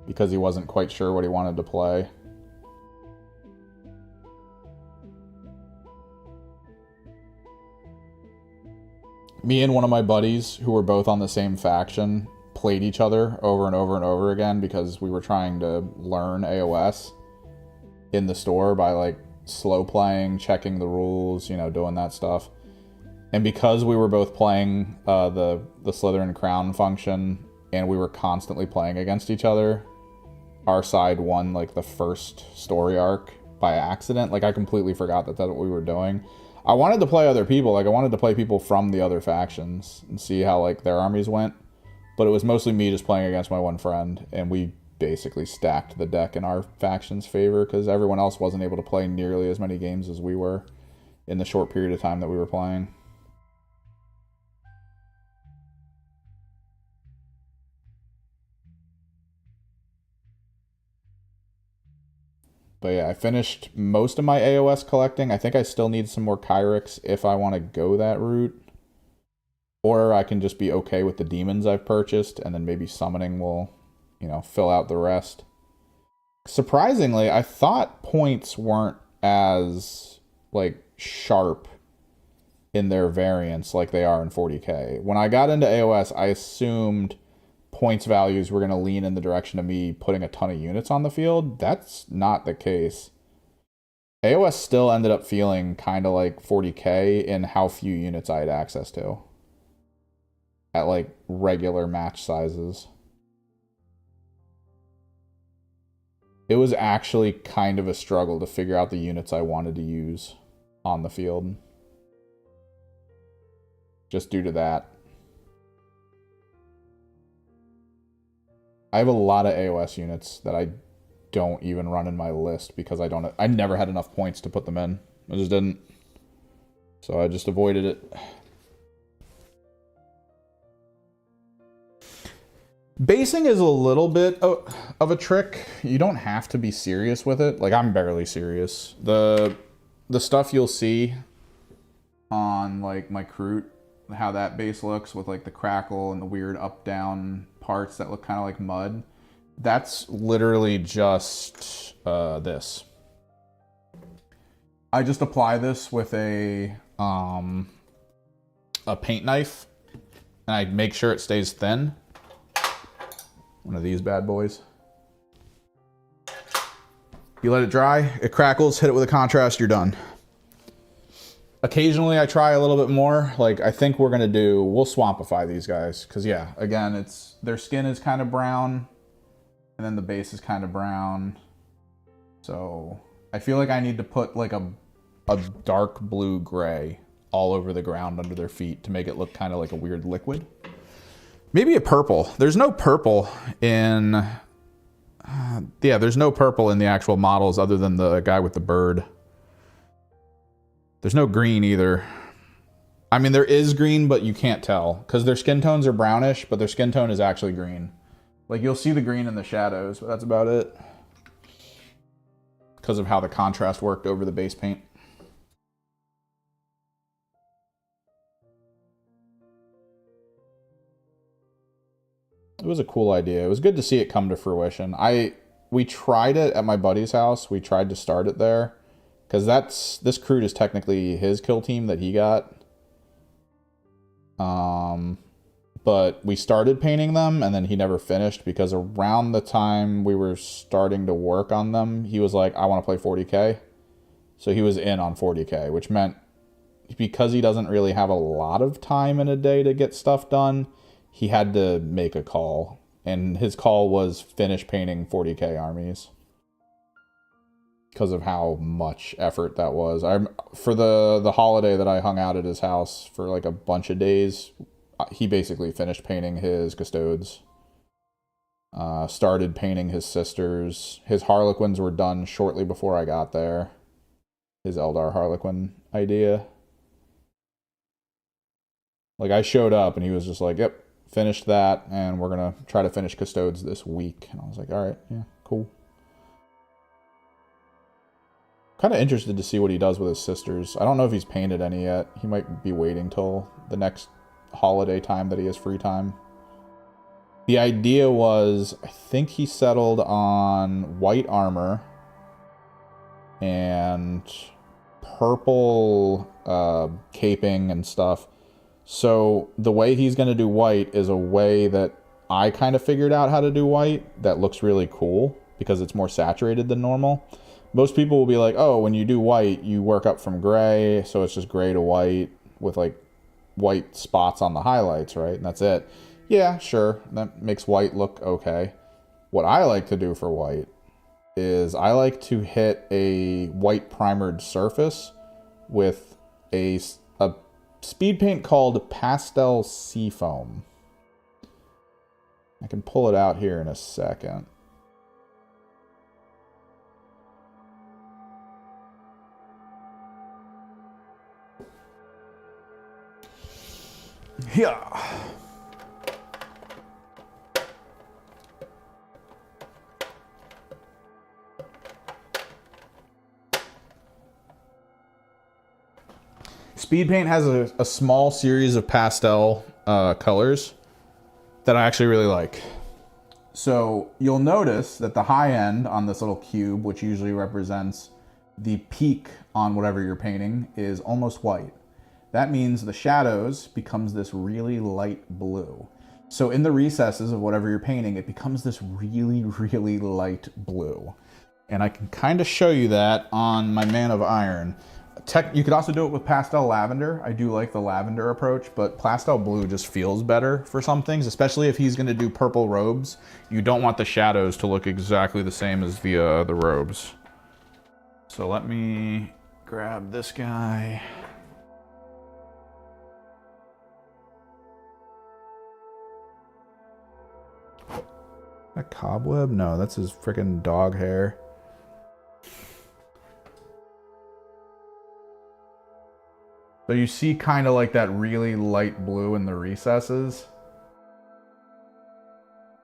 because he wasn't quite sure what he wanted to play. Me and one of my buddies, who were both on the same faction, played each other over and over and over again because we were trying to learn AOS in the store by like slow playing, checking the rules, you know, doing that stuff. And because we were both playing the Slytherin Crown function and we were constantly playing against each other, our side won like the first story arc by accident. Like I completely forgot that that's what we were doing. I wanted to play other people. Like I wanted to play people from the other factions and see how like their armies went. But it was mostly me just playing against my one friend, and we basically stacked the deck in our faction's favor because everyone else wasn't able to play nearly as many games as we were in the short period of time that we were playing. But yeah, I finished most of my AOS collecting. I think I still need some more Kyrics if I want to go that route. Or I can just be okay with the demons I've purchased, and then maybe summoning will, you know, fill out the rest. Surprisingly, I thought points weren't as, like, sharp in their variants like they are in 40k. When I got into AOS, I assumed points values were going to lean in the direction of me putting a ton of units on the field. That's not the case. AOS still ended up feeling kind of like 40k in how few units I had access to at like regular match sizes. It was actually kind of a struggle to figure out the units I wanted to use on the field. Just due to that. I have a lot of AOS units that I don't even run in my list because I never had enough points to put them in. I just didn't. So I just avoided it. Basing is a little bit of a trick. You don't have to be serious with it. Like, I'm barely serious. The stuff you'll see on, like, my Kroot, how that base looks with, like, the crackle and the weird up-down parts that look kind of like mud, that's literally just this. I just apply this with a paint knife, and I make sure it stays thin. One of these bad boys. You let it dry, it crackles, hit it with a contrast, you're done. Occasionally I try a little bit more. Like I think we'll swampify these guys. Cause yeah, again, their skin is kind of brown and then the base is kind of brown. So I feel like I need to put like a dark blue gray all over the ground under their feet to make it look kind of like a weird liquid. Maybe a purple. There's no purple in, there's no purple in the actual models other than the guy with the bird. There's no green either. I mean, there is green, but you can't tell because their skin tones are brownish, but their skin tone is actually green. Like you'll see the green in the shadows, but that's about it. Because of how the contrast worked over the base paint. It was a cool idea. It was good to see it come to fruition. We tried it at my buddy's house. We tried to start it there. Because this Kroot is technically his kill team that he got. But we started painting them and then he never finished because around the time we were starting to work on them, he was like, I want to play 40K. So he was in on 40K, which meant because he doesn't really have a lot of time in a day to get stuff done, he had to make a call. And his call was finish painting 40K armies. Because of how much effort that was. For the holiday that I hung out at his house for like a bunch of days, he basically finished painting his custodes. Started painting his sisters. His Harlequins were done shortly before I got there. His Eldar Harlequin idea. Like I showed up and he was just like, yep, finished that and we're gonna try to finish custodes this week. And I was like, all right, yeah, cool. Kind of interested to see what he does with his sisters. I don't know if he's painted any yet. He might be waiting till the next holiday time that he has free time. The idea was, I think he settled on white armor and purple caping and stuff. So the way he's going to do white is a way that I kind of figured out how to do white that looks really cool because it's more saturated than normal. Most people will be like, oh, when you do white, you work up from gray, so it's just gray to white with like white spots on the highlights, right? And that's it. Yeah, sure, that makes white look okay. What I like to do for white is I like to hit a white primered surface with a speed paint called Pastel Seafoam. I can pull it out here in a second. Yeah. Speed paint has a small series of pastel colors that I actually really like. So you'll notice that the high end on this little cube, which usually represents the peak on whatever you're painting, is almost white. That means the shadows becomes this really light blue. So in the recesses of whatever you're painting, it becomes this really, really light blue. And I can kind of show you that on my Man of Iron. You could also do it with pastel lavender. I do like the lavender approach, but pastel blue just feels better for some things, especially if he's gonna do purple robes. You don't want the shadows to look exactly the same as the robes. So let me grab this guy. That cobweb? No, that's his freaking dog hair. So you see kind of like that really light blue in the recesses.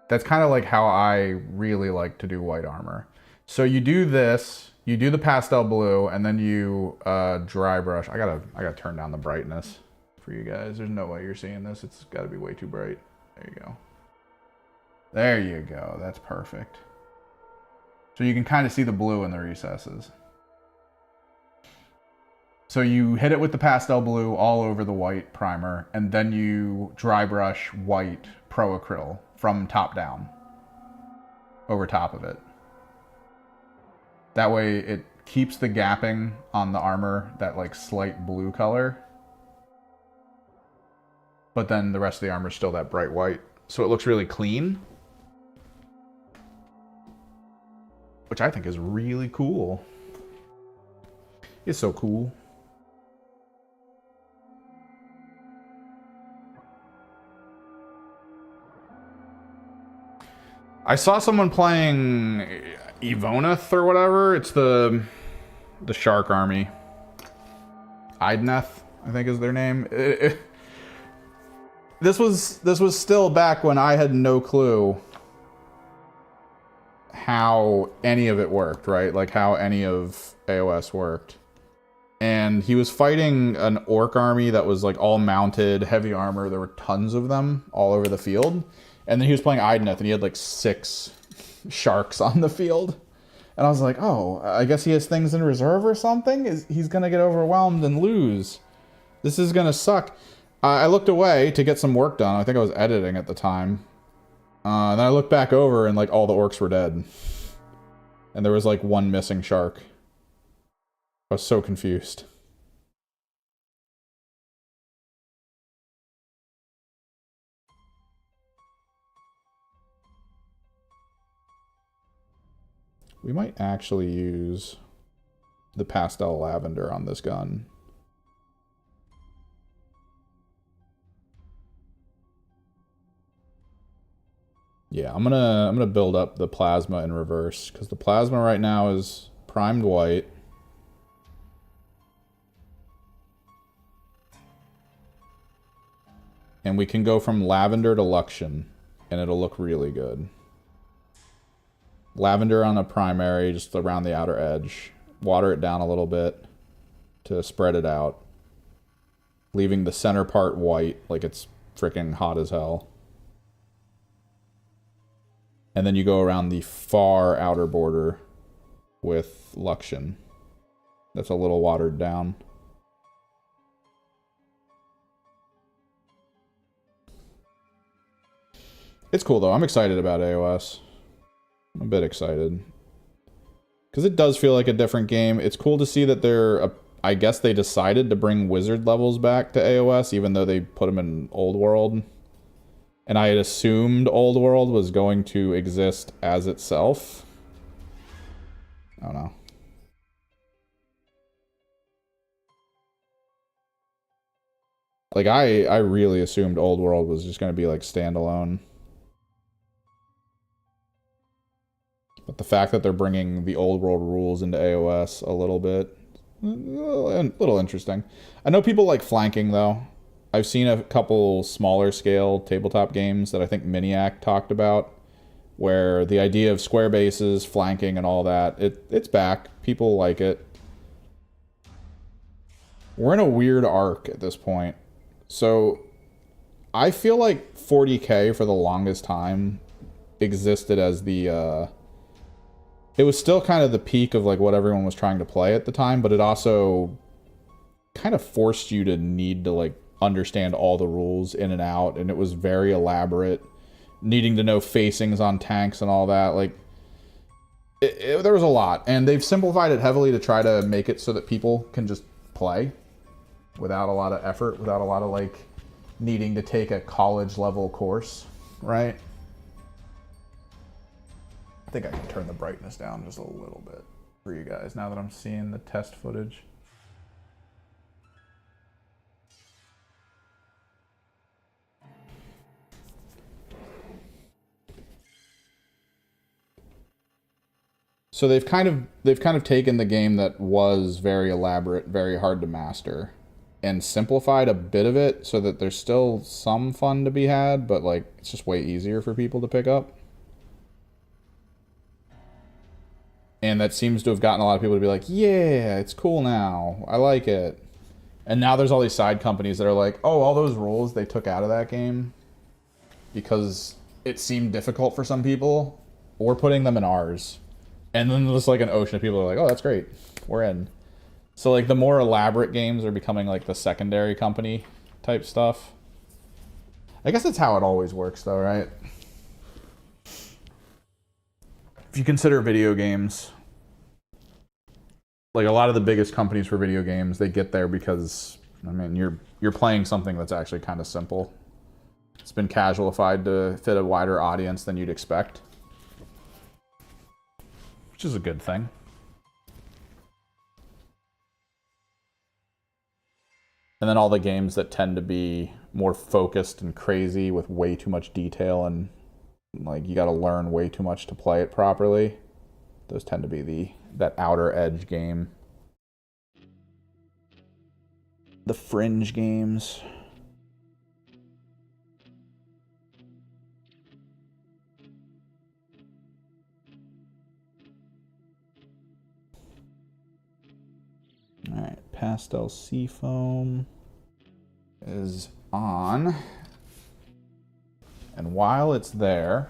That's kind of like how I really like to do white armor. So you do this, you do the pastel blue, and then you dry brush. I gotta turn down the brightness for you guys. There's no way you're seeing this. It's gotta be way too bright. There you go. There you go. That's perfect. So you can kind of see the blue in the recesses. So you hit it with the pastel blue all over the white primer, and then you dry brush white pro acryl from top down over top of it. That way it keeps the gapping on the armor, that like slight blue color, but then the rest of the armor is still that bright white. So it looks really clean, which I think is really cool. It's so cool. I saw someone playing Evoneth or whatever. It's the shark army. Idneth, I think is their name. This was still back when I had no clue how any of it worked, right? Like how any of AOS worked. And he was fighting an orc army that was like all mounted, heavy armor. There were tons of them all over the field. And then he was playing Idneth, and he had like 6 sharks on the field. And I was like, oh, I guess he has things in reserve or something? He's going to get overwhelmed and lose. This is going to suck. I looked away to get some work done. I think I was editing at the time. Then I looked back over, and like all the orcs were dead. And there was like 1 missing shark. I was so confused. We might actually use the pastel lavender on this gun. Yeah, I'm gonna build up the plasma in reverse, because the plasma right now is primed white. And we can go from lavender to Luxion, and it'll look really good. Lavender on a primary, just around the outer edge. Water it down a little bit to spread it out. Leaving the center part white, like it's freaking hot as hell. And then you go around the far outer border with Luxion. That's a little watered down. It's cool though. I'm excited about AOS. I'm a bit excited. Because it does feel like a different game. It's cool to see that they're... I guess they decided to bring wizard levels back to AOS, even though they put them in Old World. And I had assumed Old World was going to exist as itself. I don't know. Like, I really assumed Old World was just going to be, like, standalone. But the fact that they're bringing the Old World rules into AOS a little bit... a little interesting. I know people like flanking, though. I've seen a couple smaller scale tabletop games that I think Miniac talked about, where the idea of square bases, flanking, and all that, it's back. People like it. We're in a weird arc at this point. So, I feel like 40k for the longest time existed as the... it was still kind of the peak of like what everyone was trying to play at the time, but it also kind of forced you to need to like understand all the rules in and out, and it was very elaborate, needing to know facings on tanks and all that. Like, there was a lot, and they've simplified it heavily to try to make it so that people can just play without a lot of effort, without a lot of like needing to take a college level course, right? I think I can turn the brightness down just a little bit for you guys now that I'm seeing the test footage. So they've kind of taken the game that was very elaborate, very hard to master, and simplified a bit of it so that there's still some fun to be had, but like it's just way easier for people to pick up. And that seems to have gotten a lot of people to be like, yeah, it's cool now. I like it. And now there's all these side companies that are like, oh, all those rules they took out of that game because it seemed difficult for some people. We're putting them in ours. And then there's like an ocean of people who are like, oh, that's great. We're in. So like the more elaborate games are becoming like the secondary company type stuff. I guess that's how it always works though, right? If you consider video games, like a lot of the biggest companies for video games, they get there because, I mean, you're playing something that's actually kind of simple. It's been casualified to fit a wider audience than you'd expect, which is a good thing. And then all the games that tend to be more focused and crazy with way too much detail and like you got to learn way too much to play it properly. Those tend to be that outer edge game. The fringe games. All right, Pastel Seafoam is on. And while it's there,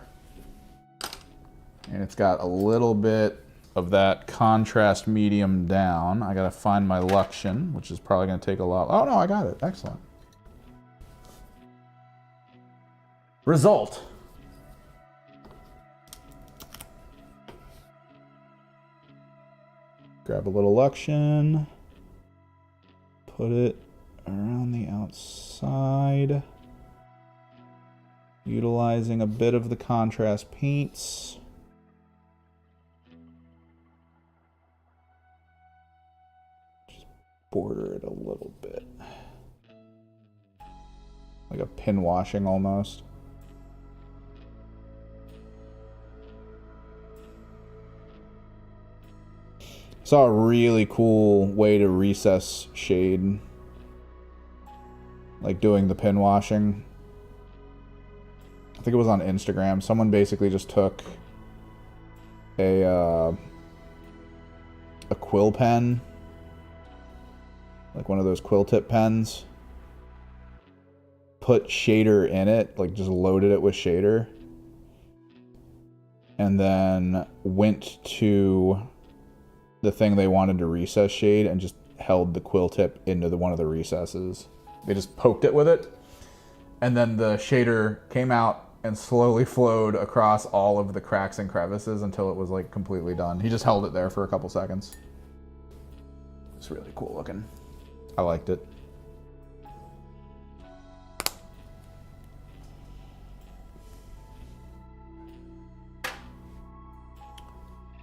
and it's got a little bit of that contrast medium down, I gotta find my Luxion, which is probably gonna take a lot. Oh no, I got it, excellent. Result. Grab a little Luxion, put it around the outside, utilizing a bit of the contrast paints. Just border it a little bit. Like a pin washing almost. Saw a really cool way to recess shade. Like doing the pin washing. I think it was on Instagram. Someone basically just took a quill pen, like one of those quill tip pens, put shader in it, like just loaded it with shader, and then went to the thing they wanted to recess shade and just held the quill tip into one of the recesses. They just poked it with it, and then the shader came out and slowly flowed across all of the cracks and crevices until it was like completely done. He just held it there for a couple seconds. It's really cool looking. I liked it.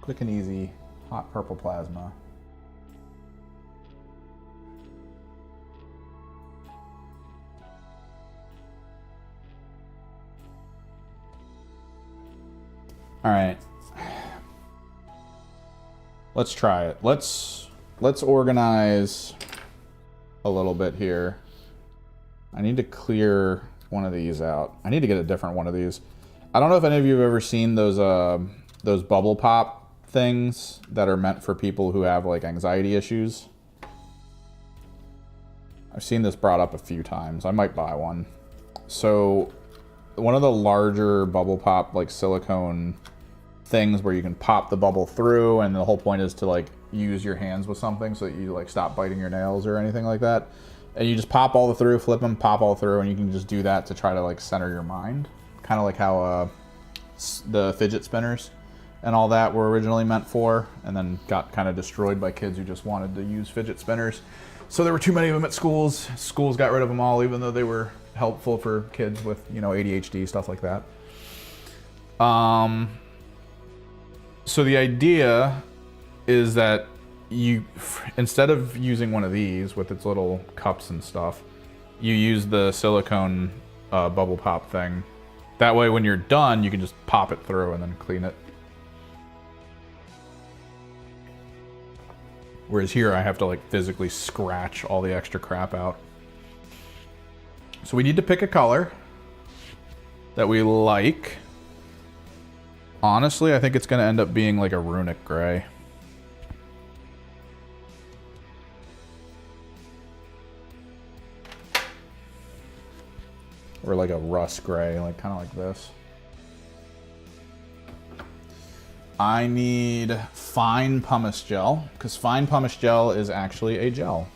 Quick and easy, hot purple plasma. All right, let's try it. Let's organize a little bit here. I need to clear one of these out. I need to get a different one of these. I don't know if any of you have ever seen those bubble pop things that are meant for people who have like anxiety issues. I've seen this brought up a few times. I might buy one. So one of the larger bubble pop like silicone things where you can pop the bubble through, and the whole point is to like use your hands with something so that you like stop biting your nails or anything like that. And you just pop all the through, flip them, pop all through, and you can just do that to try to like center your mind. Kind of like how the fidget spinners and all that were originally meant for, and then got kind of destroyed by kids who just wanted to use fidget spinners. So there were too many of them at schools. Schools got rid of them all, even though they were helpful for kids with, you know, ADHD, stuff like that. So the idea is that you, instead of using one of these with its little cups and stuff, you use the silicone bubble pop thing. That way when you're done, you can just pop it through and then clean it. Whereas here I have to like physically scratch all the extra crap out. So we need to pick a color that we like. Honestly, I think it's going to end up being like a runic gray. Or like a rust gray, like kind of like this. I need fine pumice gel, because fine pumice gel is actually a gel.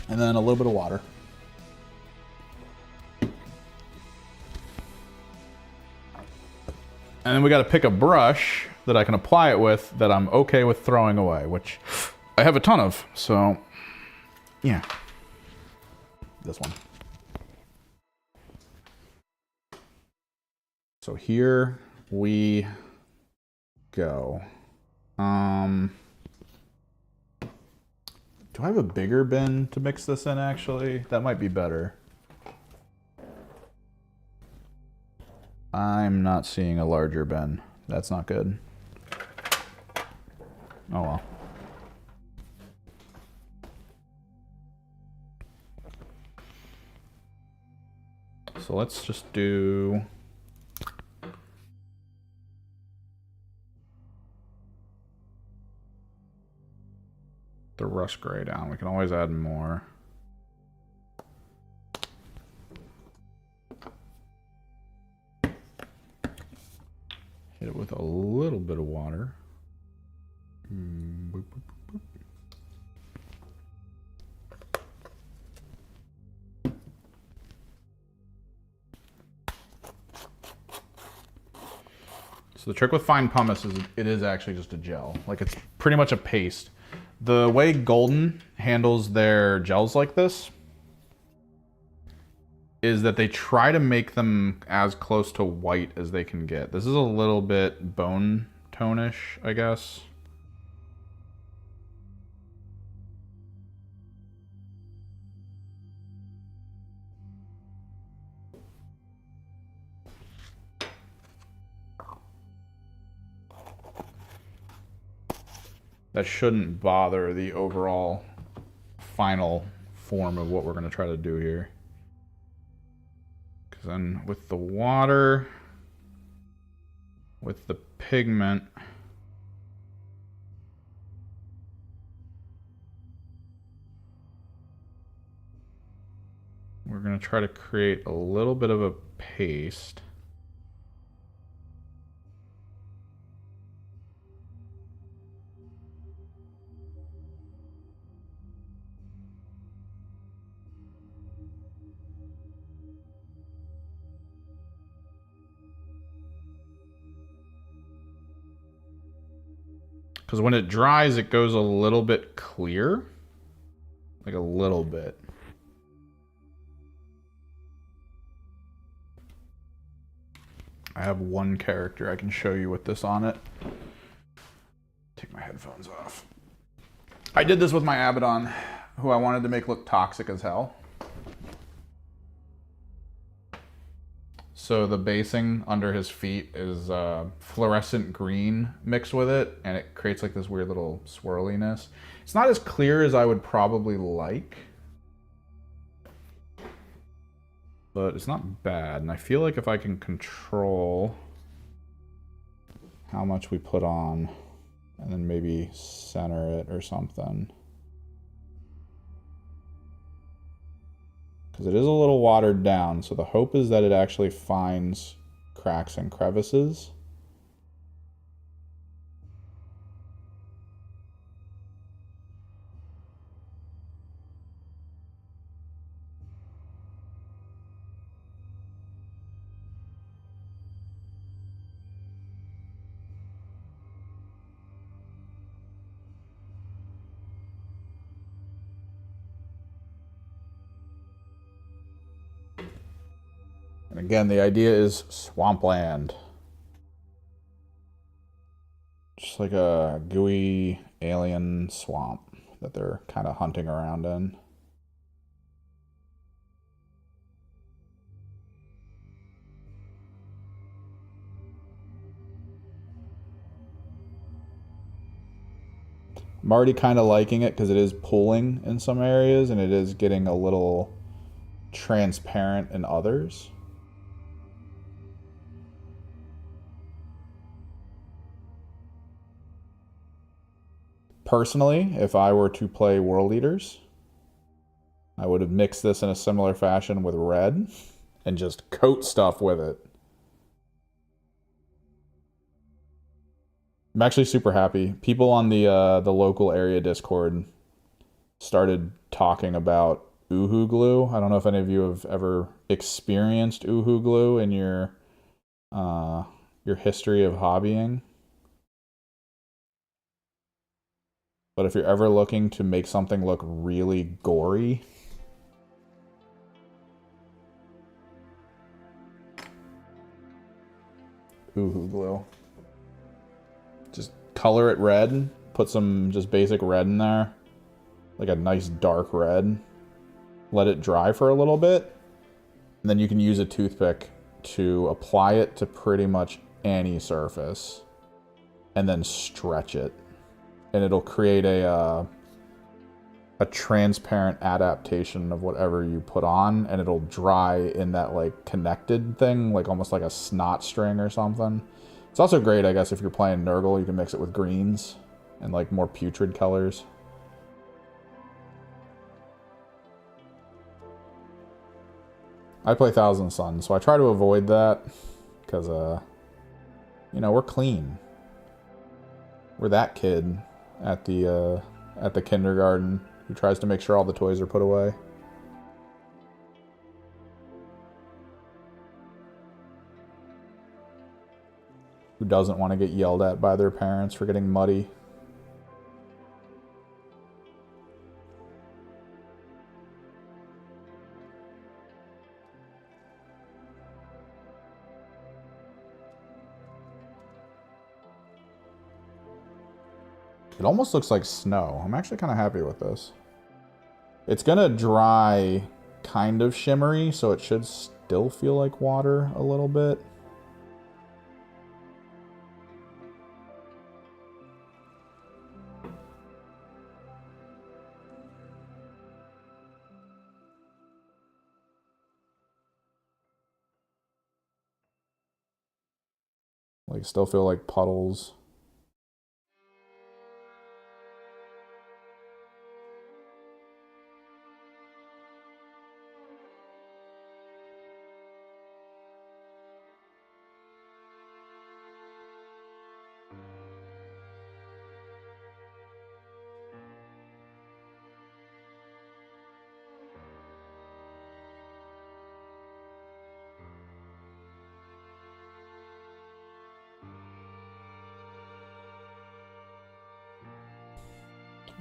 And then a little bit of water. And then we got to pick a brush that I can apply it with that I'm okay with throwing away, which I have a ton of, so yeah. This one. So here we go. Do I have a bigger bin to mix this in, actually? That might be better. I'm not seeing a larger bin. That's not good. Oh well. So let's just do... the rust gray down. We can always add more. Hit it with a little bit of water. Boop, boop, boop, boop. So the trick with fine pumice is it is actually just a gel. Like, it's pretty much a paste. The way Golden handles their gels like this is that they try to make them as close to white as they can get. This is a little bit bone tone-ish, I guess. That shouldn't bother the overall final form of what we're going to try to do here. Because then with the water, with the pigment, we're going to try to create a little bit of a paste. Because when it dries, it goes a little bit clear. Like a little bit. I have one character I can show you with this on it. Take my headphones off. I did this with my Abaddon, who I wanted to make look toxic as hell. So the basing under his feet is fluorescent green mixed with it, and it creates like this weird little swirliness. It's not as clear as I would probably like, but it's not bad. And I feel like if I can control how much we put on, and then maybe center it or something. Because it is a little watered down, so the hope is that it actually finds cracks and crevices. And again, the idea is swampland. Just like a gooey alien swamp that they're kind of hunting around in. I'm already kind of liking it because it is pooling in some areas and it is getting a little transparent in others. Personally, if I were to play World Eaters, I would have mixed this in a similar fashion with red and just coat stuff with it. I'm actually super happy. People on the local area Discord started talking about Uhu glue. I don't know if any of you have ever experienced Uhu glue in your history of hobbying. But if you're ever looking to make something look really gory, Uhu glue. Just color it red, put some just basic red in there, like a nice dark red. Let it dry for a little bit, and then you can use a toothpick to apply it to pretty much any surface, and then stretch it, and it'll create a transparent adaptation of whatever you put on, and it'll dry in that like connected thing, like almost like a snot string or something. It's also great, I guess, if you're playing Nurgle, you can mix it with greens and like more putrid colors. I play Thousand Suns, so I try to avoid that because, you know, we're clean. We're that kid at the kindergarten who tries to make sure all the toys are put away. Who doesn't want to get yelled at by their parents for getting muddy. It almost looks like snow. I'm actually kind of happy with this. It's gonna dry kind of shimmery, so it should still feel like water a little bit. Like, still feel like puddles.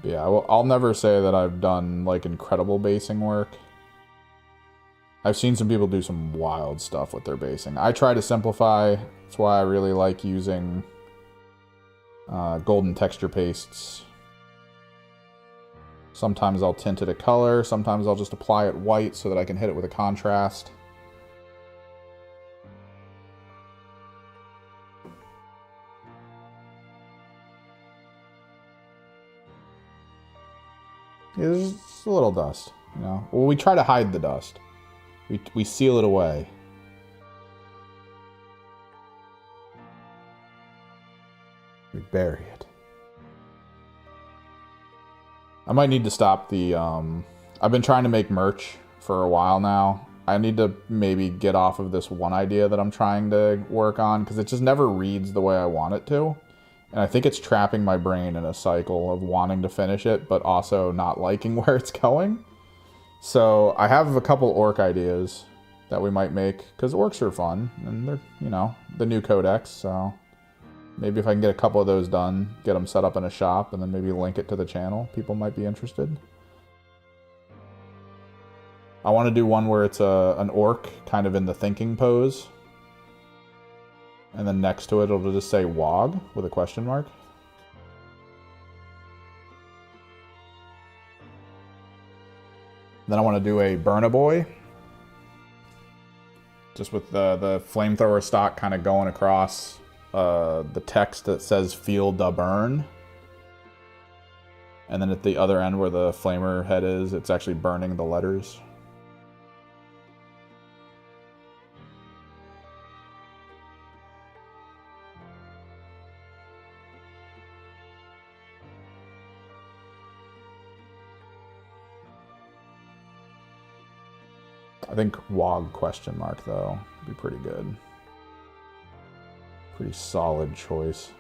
But yeah, I'll never say that I've done, like, incredible basing work. I've seen some people do some wild stuff with their basing. I try to simplify. That's why I really like using golden texture pastes. Sometimes I'll tint it a color. Sometimes I'll just apply it white so that I can hit it with a contrast. Yeah, there's just a little dust, you know. Well, we try to hide the dust. We seal it away. We bury it. I might need to stop the, I've been trying to make merch for a while now. I need to maybe get off of this one idea that I'm trying to work on, because it just never reads the way I want it to. And I think it's trapping my brain in a cycle of wanting to finish it, but also not liking where it's going. So I have a couple orc ideas that we might make, because orcs are fun, and they're, you know, the new codex, so maybe if I can get a couple of those done, get them set up in a shop, and then maybe link it to the channel, people might be interested. I want to do one where it's an orc kind of in the thinking pose. And then next to it, it'll just say WOG with a question mark. Then I want to do a Burnaboy. Just with the flamethrower stock kind of going across the text that says Feel da Burn. And then at the other end where the flamer head is, it's actually burning the letters. I think WOG question mark though would be pretty good. Pretty solid choice.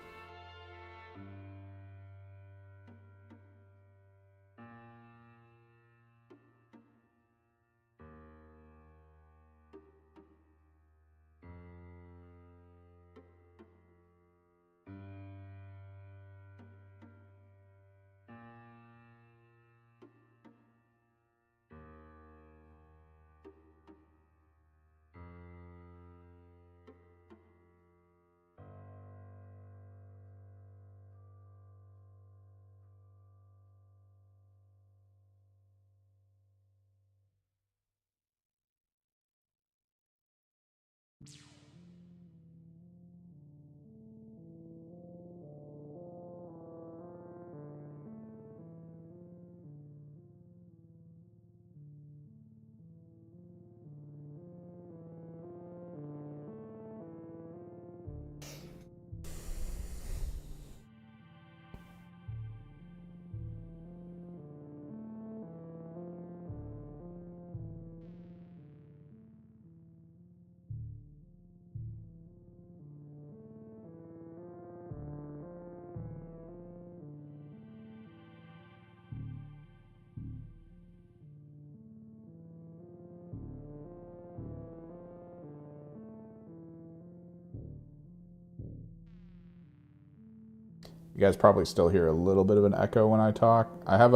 You guys probably still hear a little bit of an echo when I talk. I have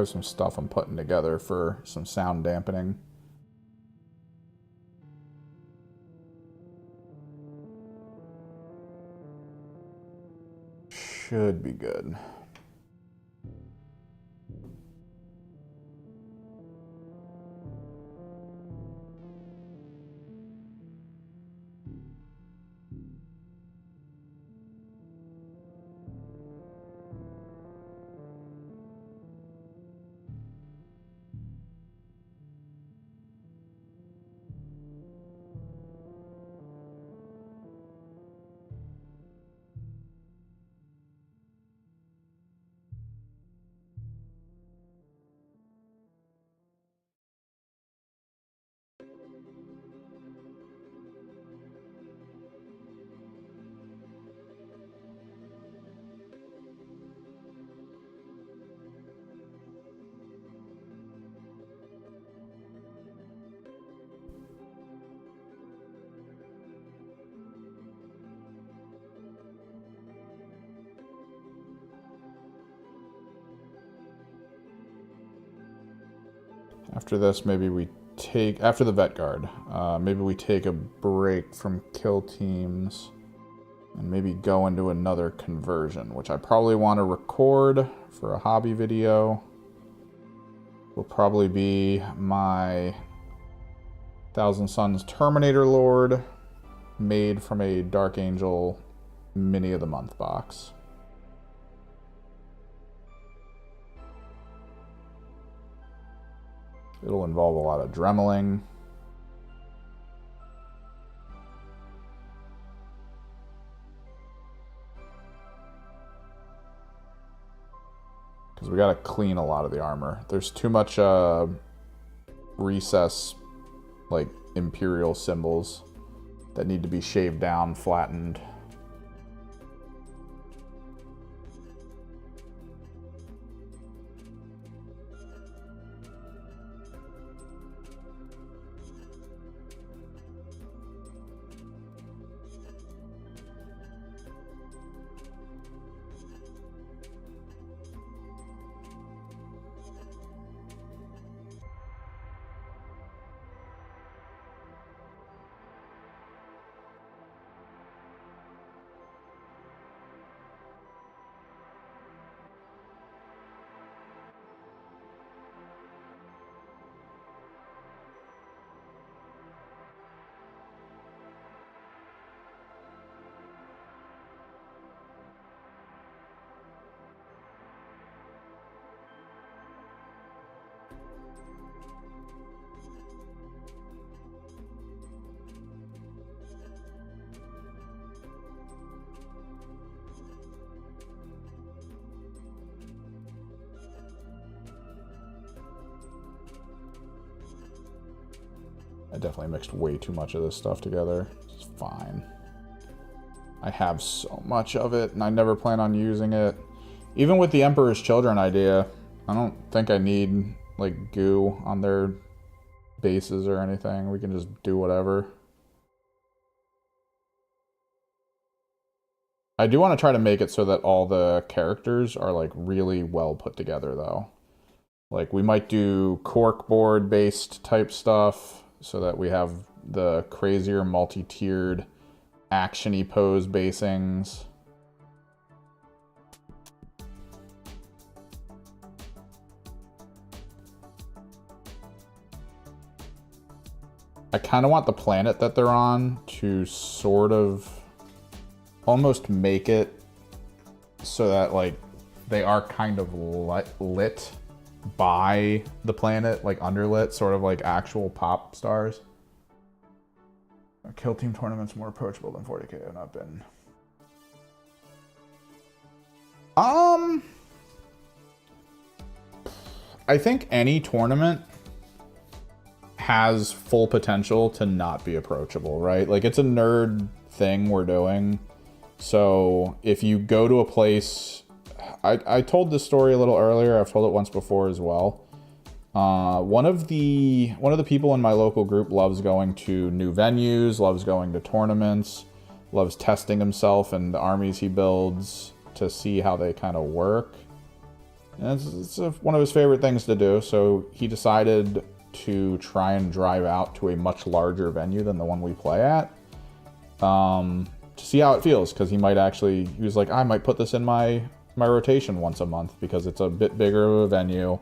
some stuff I'm putting together for some sound dampening. Should be good. After this, maybe we take, after the vet guard, maybe we take a break from kill teams and maybe go into another conversion, which I probably want to record for a hobby video. Will probably be my Thousand Suns Terminator Lord, made from a Dark Angel Mini of the Month box. It'll involve a lot of dremeling. Because we gotta clean a lot of the armor. There's too much recess, like Imperial symbols that need to be shaved down, flattened. I definitely mixed way too much of this stuff together. It's fine. I have so much of it, and I never plan on using it. Even with the Emperor's Children idea, I don't think I need, like, goo on their bases or anything. We can just do whatever. I do want to try to make it so that all the characters are, like, really well put together, though. Like, we might do corkboard-based type stuff so that we have the crazier multi-tiered action-y pose basings. I kind of want the planet that they're on to sort of almost make it so that, like, they are kind of lit by the planet, like underlit, sort of like actual pop stars. Kill team tournaments more approachable than 40k have not been. I think any tournament has full potential to not be approachable, right? Like, it's a nerd thing we're doing. So if you go to a place, I told this story a little earlier. I've told it once before as well. One of the people in my local group loves going to new venues, loves going to tournaments, loves testing himself and the armies he builds to see how they kind of work. And it's one of his favorite things to do. So he decided to try and drive out to a much larger venue than the one we play at, to see how it feels, because he was like, I might put this in my rotation once a month because it's a bit bigger of a venue.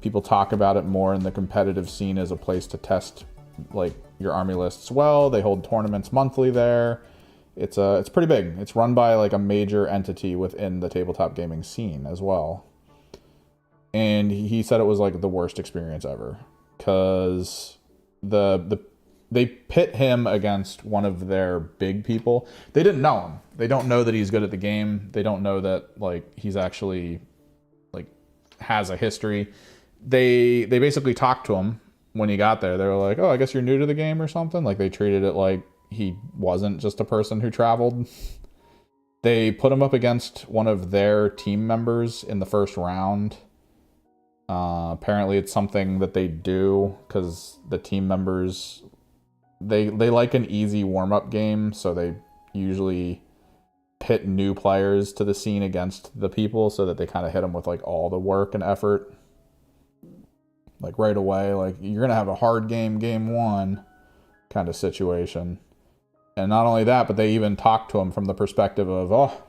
People talk about it more in the competitive scene as a place to test, like, your army lists well. They hold tournaments monthly there. It's pretty big. It's run by, like, a major entity within the tabletop gaming scene as well. And he said it was, like, the worst experience ever, because they pit him against one of their big people. They didn't know him. They don't know that he's good at the game. They don't know that, like, he's actually, like, has a history. They basically talked to him when he got there. They were like, oh, I guess you're new to the game or something. Like, they treated it like he wasn't just a person who traveled. They put him up against one of their team members in the first round. Apparently it's something that they do because the team members, they like an easy warm-up game, so they usually pit new players to the scene against the people so that they kind of hit them with, like, all the work and effort, like, right away. Like, you're gonna have a hard game one kind of situation. And not only that, but they even talk to him from the perspective of, oh,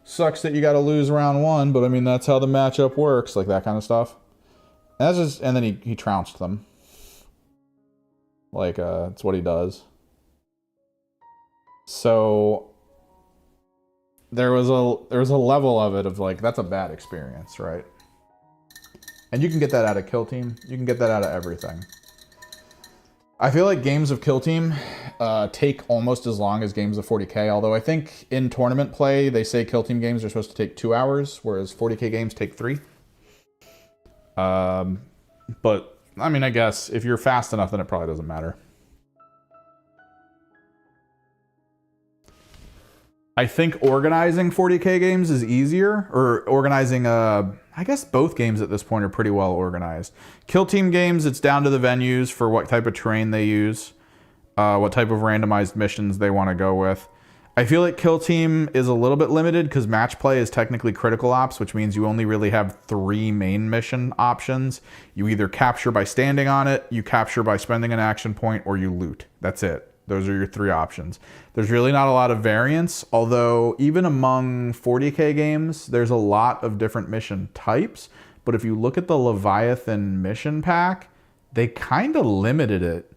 sucks that you got to lose round one, but I mean, that's how the matchup works, like that kind of stuff. And then he trounced them. Like, it's what he does. So there was a level of it of, like, that's a bad experience, right? And you can get that out of Kill Team. You can get that out of everything. I feel like games of Kill Team take almost as long as games of 40k, although I think in tournament play, they say Kill Team games are supposed to take 2 hours, whereas 40k games take 3. But, I mean, I guess if you're fast enough, then it probably doesn't matter. I think organizing 40k games is easier, or organizing, I guess both games at this point are pretty well organized. Kill Team games, it's down to the venues for what type of terrain they use, what type of randomized missions they want to go with. I feel like Kill Team is a little bit limited because match play is technically critical ops, which means you only really have 3 main mission options. You either capture by standing on it, you capture by spending an action point, or you loot. That's it. Those are your 3 options. There's really not a lot of variance, although even among 40k games, there's a lot of different mission types. But if you look at the Leviathan mission pack, they kind of limited it.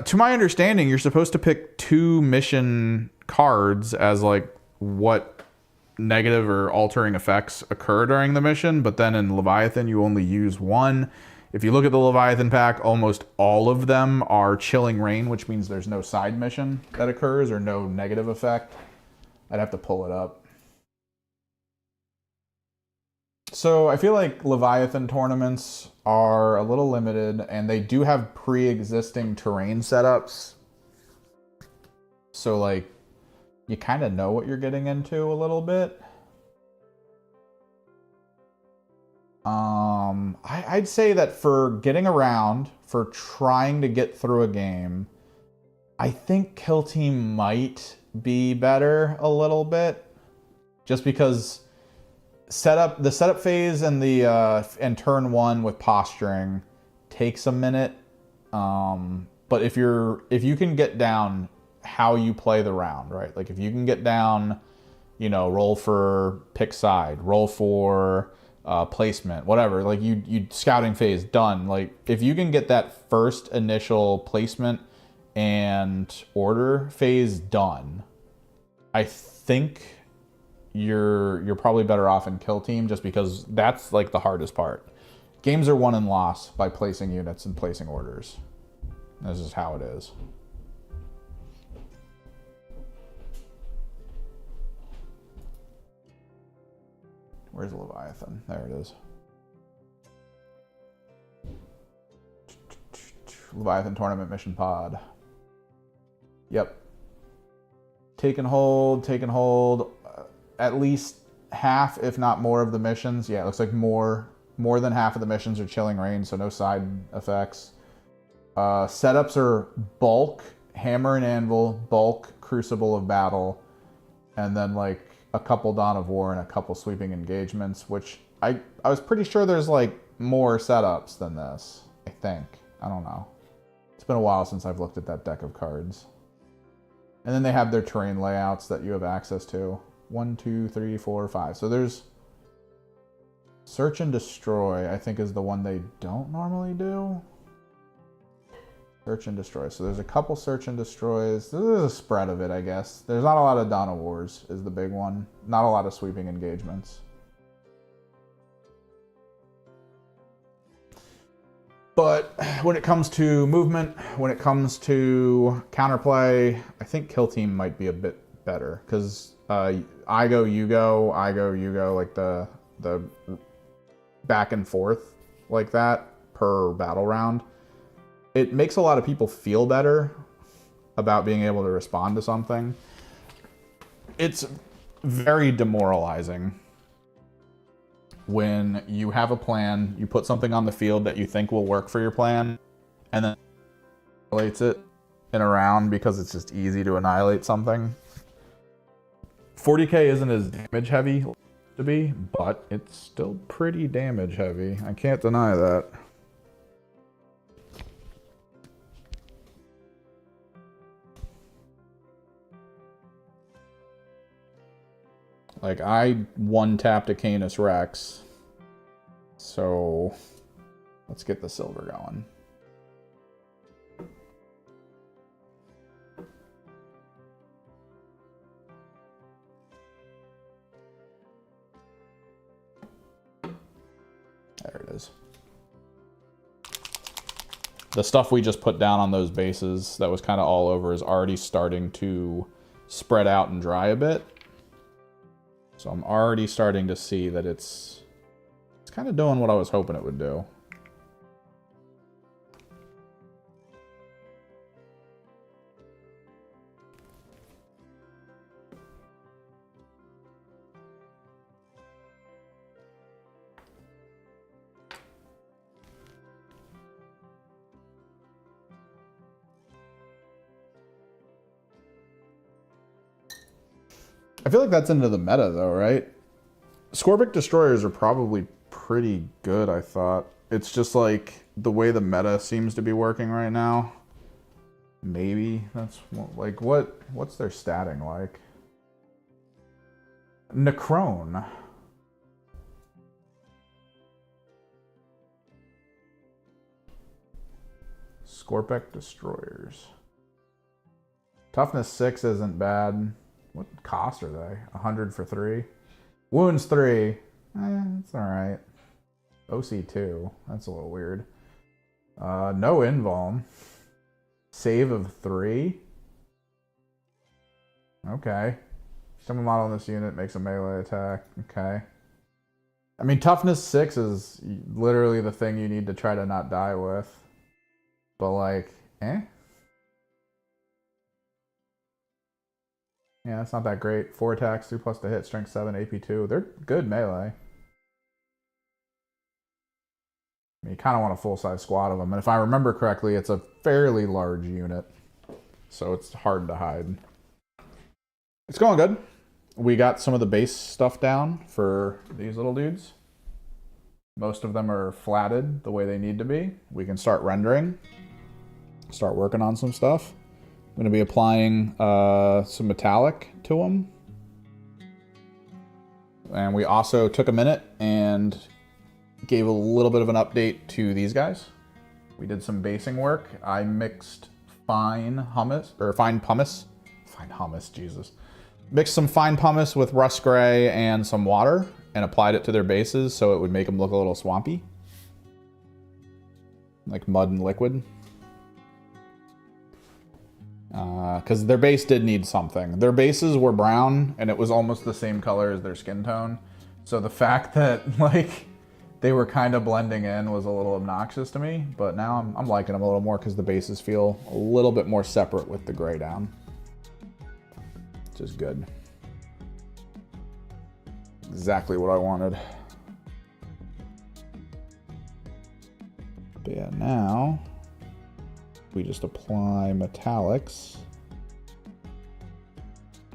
To my understanding, you're supposed to pick 2 mission cards as, like, what negative or altering effects occur during the mission, but then in Leviathan you only use 1. If you look at the Leviathan pack, almost all of them are Chilling Rain, which means there's no side mission that occurs or no negative effect. I'd have to pull it up. So I feel like Leviathan tournaments are a little limited, and they do have pre-existing terrain setups. So like, you kind of know what you're getting into a little bit. I'd say that for getting around, for trying to get through a game, I think Kill Team might be better a little bit, just because the setup phase and the and turn one with posturing takes a minute. But if you can get down how you play the round, right? Like if you can get down, roll for pick side, roll for placement, whatever. Like you scouting phase done. Like if you can get that first initial placement and order phase done, I think you're probably better off in Kill Team, just because that's like the hardest part. Games are won and lost by placing units and placing orders. This is how it is. Where's Leviathan? There it is. Leviathan Tournament Mission Pod. Yep. Take and hold. At least half, if not more, of the missions. Yeah, it looks like more than half of the missions are Chilling Reign, so no side effects. Setups are bulk, Hammer and Anvil, bulk, Crucible of Battle, and then like a couple Dawn of War and a couple Sweeping Engagements, which I was pretty sure there's like more setups than this, I think. I don't know. It's been a while since I've looked at that deck of cards. And then they have their terrain layouts that you have access to. 1, 2, 3, 4, 5. So there's Search and Destroy, I think, is the one they don't normally do. Search and Destroy. So there's a couple Search and Destroys. There's a spread of it, I guess. There's not a lot of Dawn of Wars is the big one. Not a lot of Sweeping Engagements. But when it comes to movement, when it comes to counterplay, I think Kill Team might be a bit better, because I go, you go, like the back and forth like that per battle round. It makes a lot of people feel better about being able to respond to something. It's very demoralizing when you have a plan, you put something on the field that you think will work for your plan, and then annihilates it in a round because it's just easy to annihilate something. 40k isn't as damage heavy to be, but it's still pretty damage heavy. I can't deny that. Like, I one-tapped a Canis Rex, so let's get the silver going. There it is. The stuff we just put down on those bases that was kind of all over is already starting to spread out and dry a bit. So I'm already starting to see that it's kind of doing what I was hoping it would do. I feel like that's into the meta though, right? Scorpic Destroyers are probably pretty good, I thought. It's just like the way the meta seems to be working right now. Maybe that's like what's their statting like? Necrone. Scorpic Destroyers. Toughness 6 isn't bad. What cost are they? 100 for 3. Wounds 3. It's alright. OC 2. That's a little weird. No invuln. Save of 3. Okay. Summon model in this unit makes a melee attack. Okay. I mean, toughness 6 is literally the thing you need to try to not die with. But like, eh? Yeah, it's not that great. 4 attacks, 3+ to hit, strength 7, AP 2. They're good melee. I mean, you kind of want a full-size squad of them. And if I remember correctly, it's a fairly large unit. So it's hard to hide. It's going good. We got some of the base stuff down for these little dudes. Most of them are flatted the way they need to be. We can start rendering. Start working on some stuff. I'm going to be applying some metallic to them. And we also took a minute and gave a little bit of an update to these guys. We did some basing work. I mixed fine pumice, Jesus. Mixed some fine pumice with rust gray and some water and applied it to their bases so it would make them look a little swampy. Like mud and liquid. Because their base did need something. Their bases were brown and it was almost the same color as their skin tone. So the fact that like they were kind of blending in was a little obnoxious to me, but now I'm liking them a little more because the bases feel a little bit more separate with the gray down. Which is good. Exactly what I wanted. But yeah, now we just apply metallics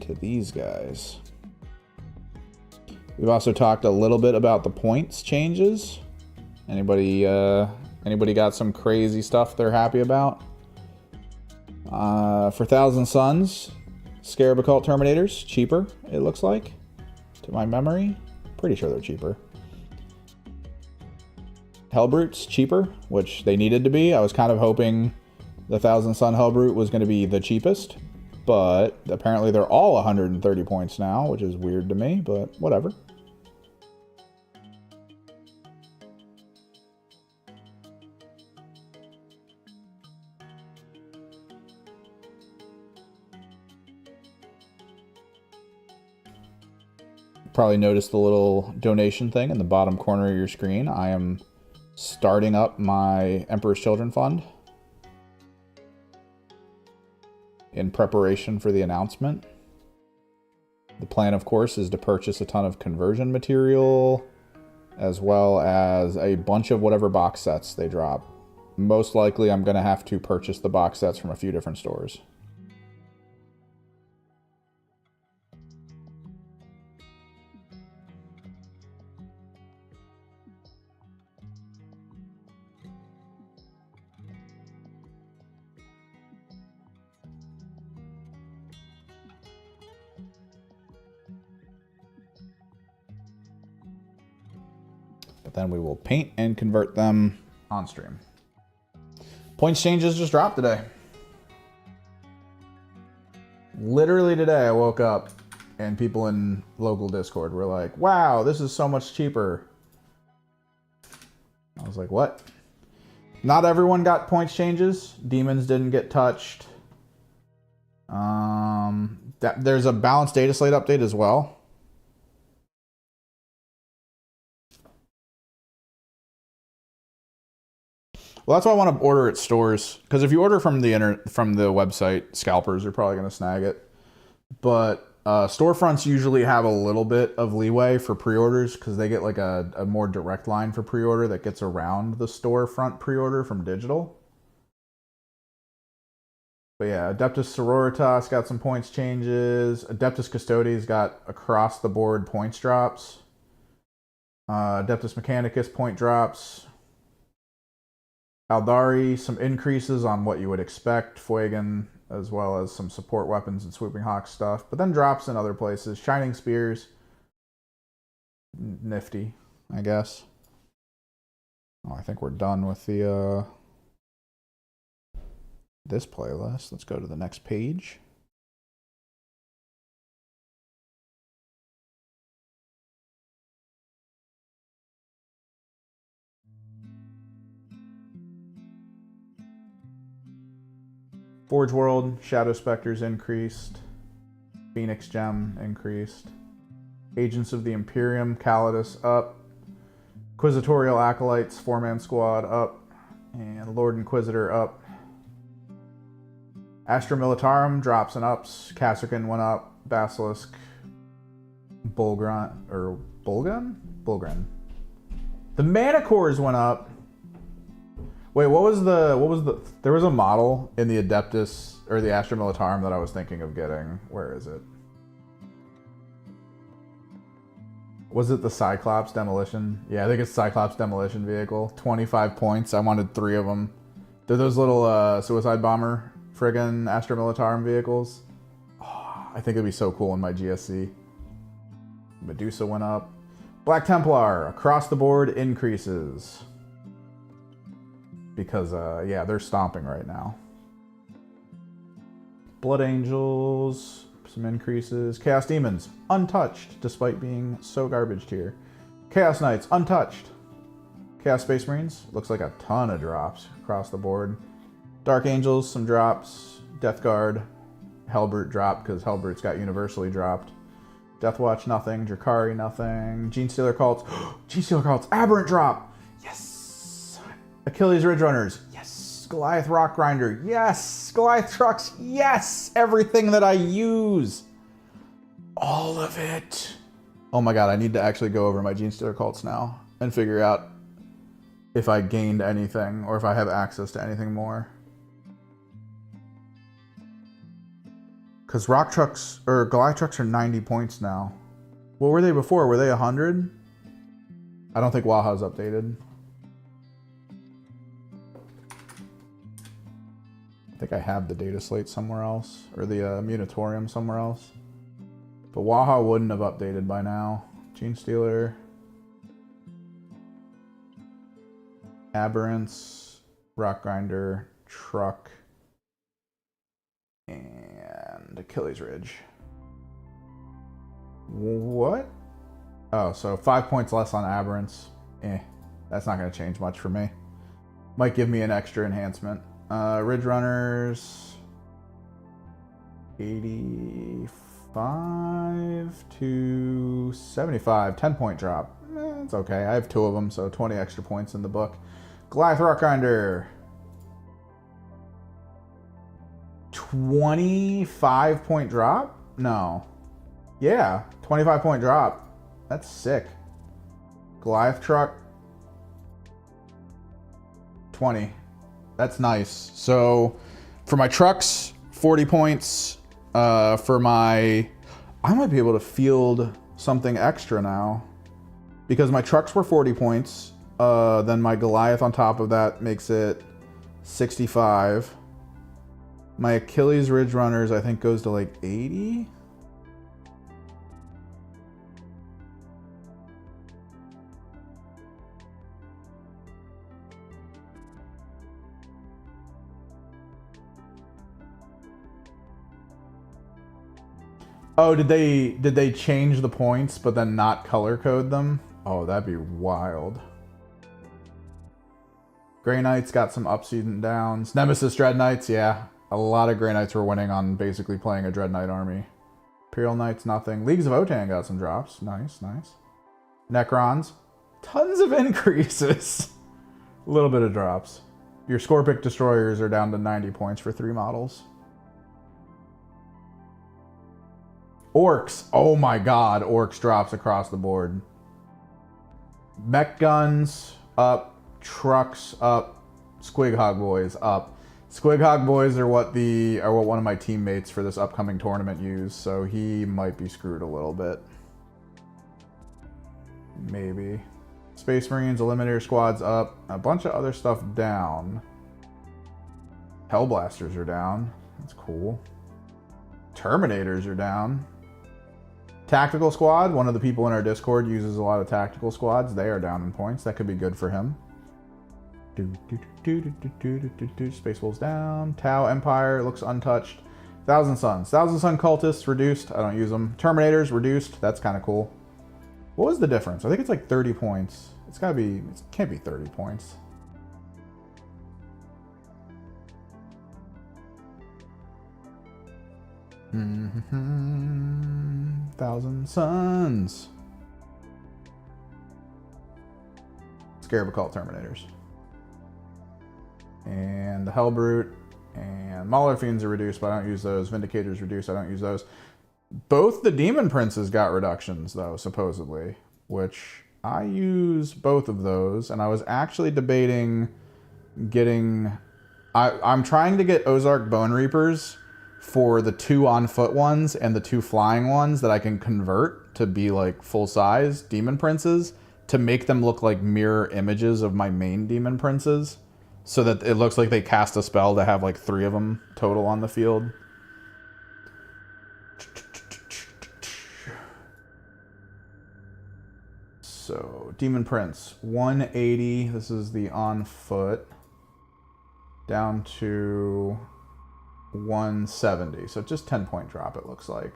to these guys. We've also talked a little bit about the points changes. Anybody got some crazy stuff they're happy about? For Thousand Suns, Scarab Occult Terminators, cheaper, it looks like. To my memory. Pretty sure they're cheaper. Hellbrutes, cheaper, which they needed to be. I was kind of hoping the Thousand Sun Hellbrute was going to be the cheapest. But apparently they're all 130 points now, which is weird to me, but whatever. Probably noticed the little donation thing in the bottom corner of your screen. I am starting up my Emperor's Children Fund in preparation for the announcement. The plan, of course, is to purchase a ton of conversion material as well as a bunch of whatever box sets they drop. Most likely, I'm going to have to purchase the box sets from a few different stores. But then we will paint and convert them on stream. Points changes just dropped today. Literally today I woke up and people in local Discord were like, wow, this is so much cheaper. I was like, what? Not everyone got points changes. Demons didn't get touched. There's a balanced data slate update as well. Well, that's why I want to order at stores, because if you order from the website, scalpers are probably going to snag it. But storefronts usually have a little bit of leeway for pre-orders because they get like a more direct line for pre-order that gets around the storefront pre-order from digital. But yeah, Adeptus Sororitas got some points changes. Adeptus Custodes got across the board points drops. Adeptus Mechanicus point drops. Aldari, some increases on what you would expect. Fuegan, as well as some support weapons and Swooping Hawk stuff. But then drops in other places. Shining Spears. Nifty, I guess. Oh, I think we're done with the this playlist. Let's go to the next page. Forge World, Shadow Specters increased. Phoenix Gem increased. Agents of the Imperium, Calidus up. Inquisitorial Acolytes, 4-man squad up. And Lord Inquisitor up. Astra Militarum drops and ups. Kasrkin went up. Basilisk. Bulgren. The Mana Cores went up. Wait, what was the there was a model in the Adeptus or the Astra Militarum that I was thinking of getting. Where is it? Was it the Cyclops Demolition? Yeah, I think it's Cyclops Demolition Vehicle. 25 points. I wanted 3 of them. They're those little suicide bomber friggin' Astra Militarum vehicles. Oh, I think it'd be so cool in my GSC. Medusa went up. Black Templar, across the board increases. Because, yeah, they're stomping right now. Blood Angels, some increases. Chaos Demons, untouched, despite being so garbage tier. Chaos Knights, untouched. Chaos Space Marines, looks like a ton of drops across the board. Dark Angels, some drops. Death Guard, Hellbrute dropped because Hellbrute's got universally dropped. Deathwatch, nothing. Drakari, nothing. Genestealer Cults. Genestealer Cults, Aberrant drop! Yes! Achilles Ridge Runners, yes! Goliath Rock Grinder, yes! Goliath Trucks, yes! Everything that I use! All of it! Oh my god, I need to actually go over my Genestealer Cults now and figure out if I gained anything or if I have access to anything more. Because Rock Trucks, or Goliath Trucks are 90 points now. What were they before? Were they 100? I don't think Waha's updated. I think I have the data slate somewhere else, or the Munitorium somewhere else. But Waha wouldn't have updated by now. Genestealer. Aberrants. Rock Grinder. Truck. And Achilles Ridge. What? Oh, so 5 points less on Aberrants. That's not going to change much for me. Might give me an extra enhancement. Ridge Runners. 85 to 75. 10-point drop. It's okay. I have 2 of them, so 20 extra points in the book. Goliath Rock Grinder. 25-point drop? No. Yeah, 25-point drop. That's sick. Goliath Truck. 20. That's nice. So for my trucks, 40 points. For my... I might be able to field something extra now. Because my trucks were 40 points. Then my Goliath on top of that makes it 65. My Achilles Ridge Runners, I think, goes to like 80. Oh, did they change the points but then not color code them? Oh, that'd be wild. Grey Knights got some ups and downs. Nemesis Dread Knights, yeah. A lot of Grey Knights were winning on basically playing a Dread Knight army. Imperial Knights, nothing. Leagues of Otan got some drops. Nice, nice. Necrons, tons of increases. A little bit of drops. Your Scorpic Destroyers are down to 90 points for 3 models. Orcs, oh my god, Orcs drops across the board. Mech Guns, up. Trucks, up. Squig Hog Boys, up. Squig Hog Boys are what one of my teammates for this upcoming tournament use, so he might be screwed a little bit. Maybe. Space Marines, Eliminator Squads up. A bunch of other stuff down. Hellblasters are down. That's cool. Terminators are down. Tactical Squad, one of the people in our Discord uses a lot of tactical squads. They are down in points. That could be good for him. Space Wolves down. Tau Empire looks untouched. Thousand Suns. Thousand Sun Cultists reduced. I don't use them. Terminators reduced. That's kind of cool. What was the difference? I think it's like 30 points. It's gotta be, it can't be 30 points. Thousand Suns. Scarab Occult Terminators. And the Hellbrute and Mauler Fiends are reduced, but I don't use those. Vindicators reduced, I don't use those. Both the Demon Princes got reductions, though, supposedly, which I use both of those, and I was actually debating getting... I'm trying to get Ozark Bone Reapers for the 2 on-foot ones and the 2 flying ones that I can convert to be like full-size Demon Princes to make them look like mirror images of my main Demon Princes, so that it looks like they cast a spell to have like 3 of them total on the field. So, Demon Prince, 180. This is the on foot. Down to 170. So just 10-point drop, it looks like.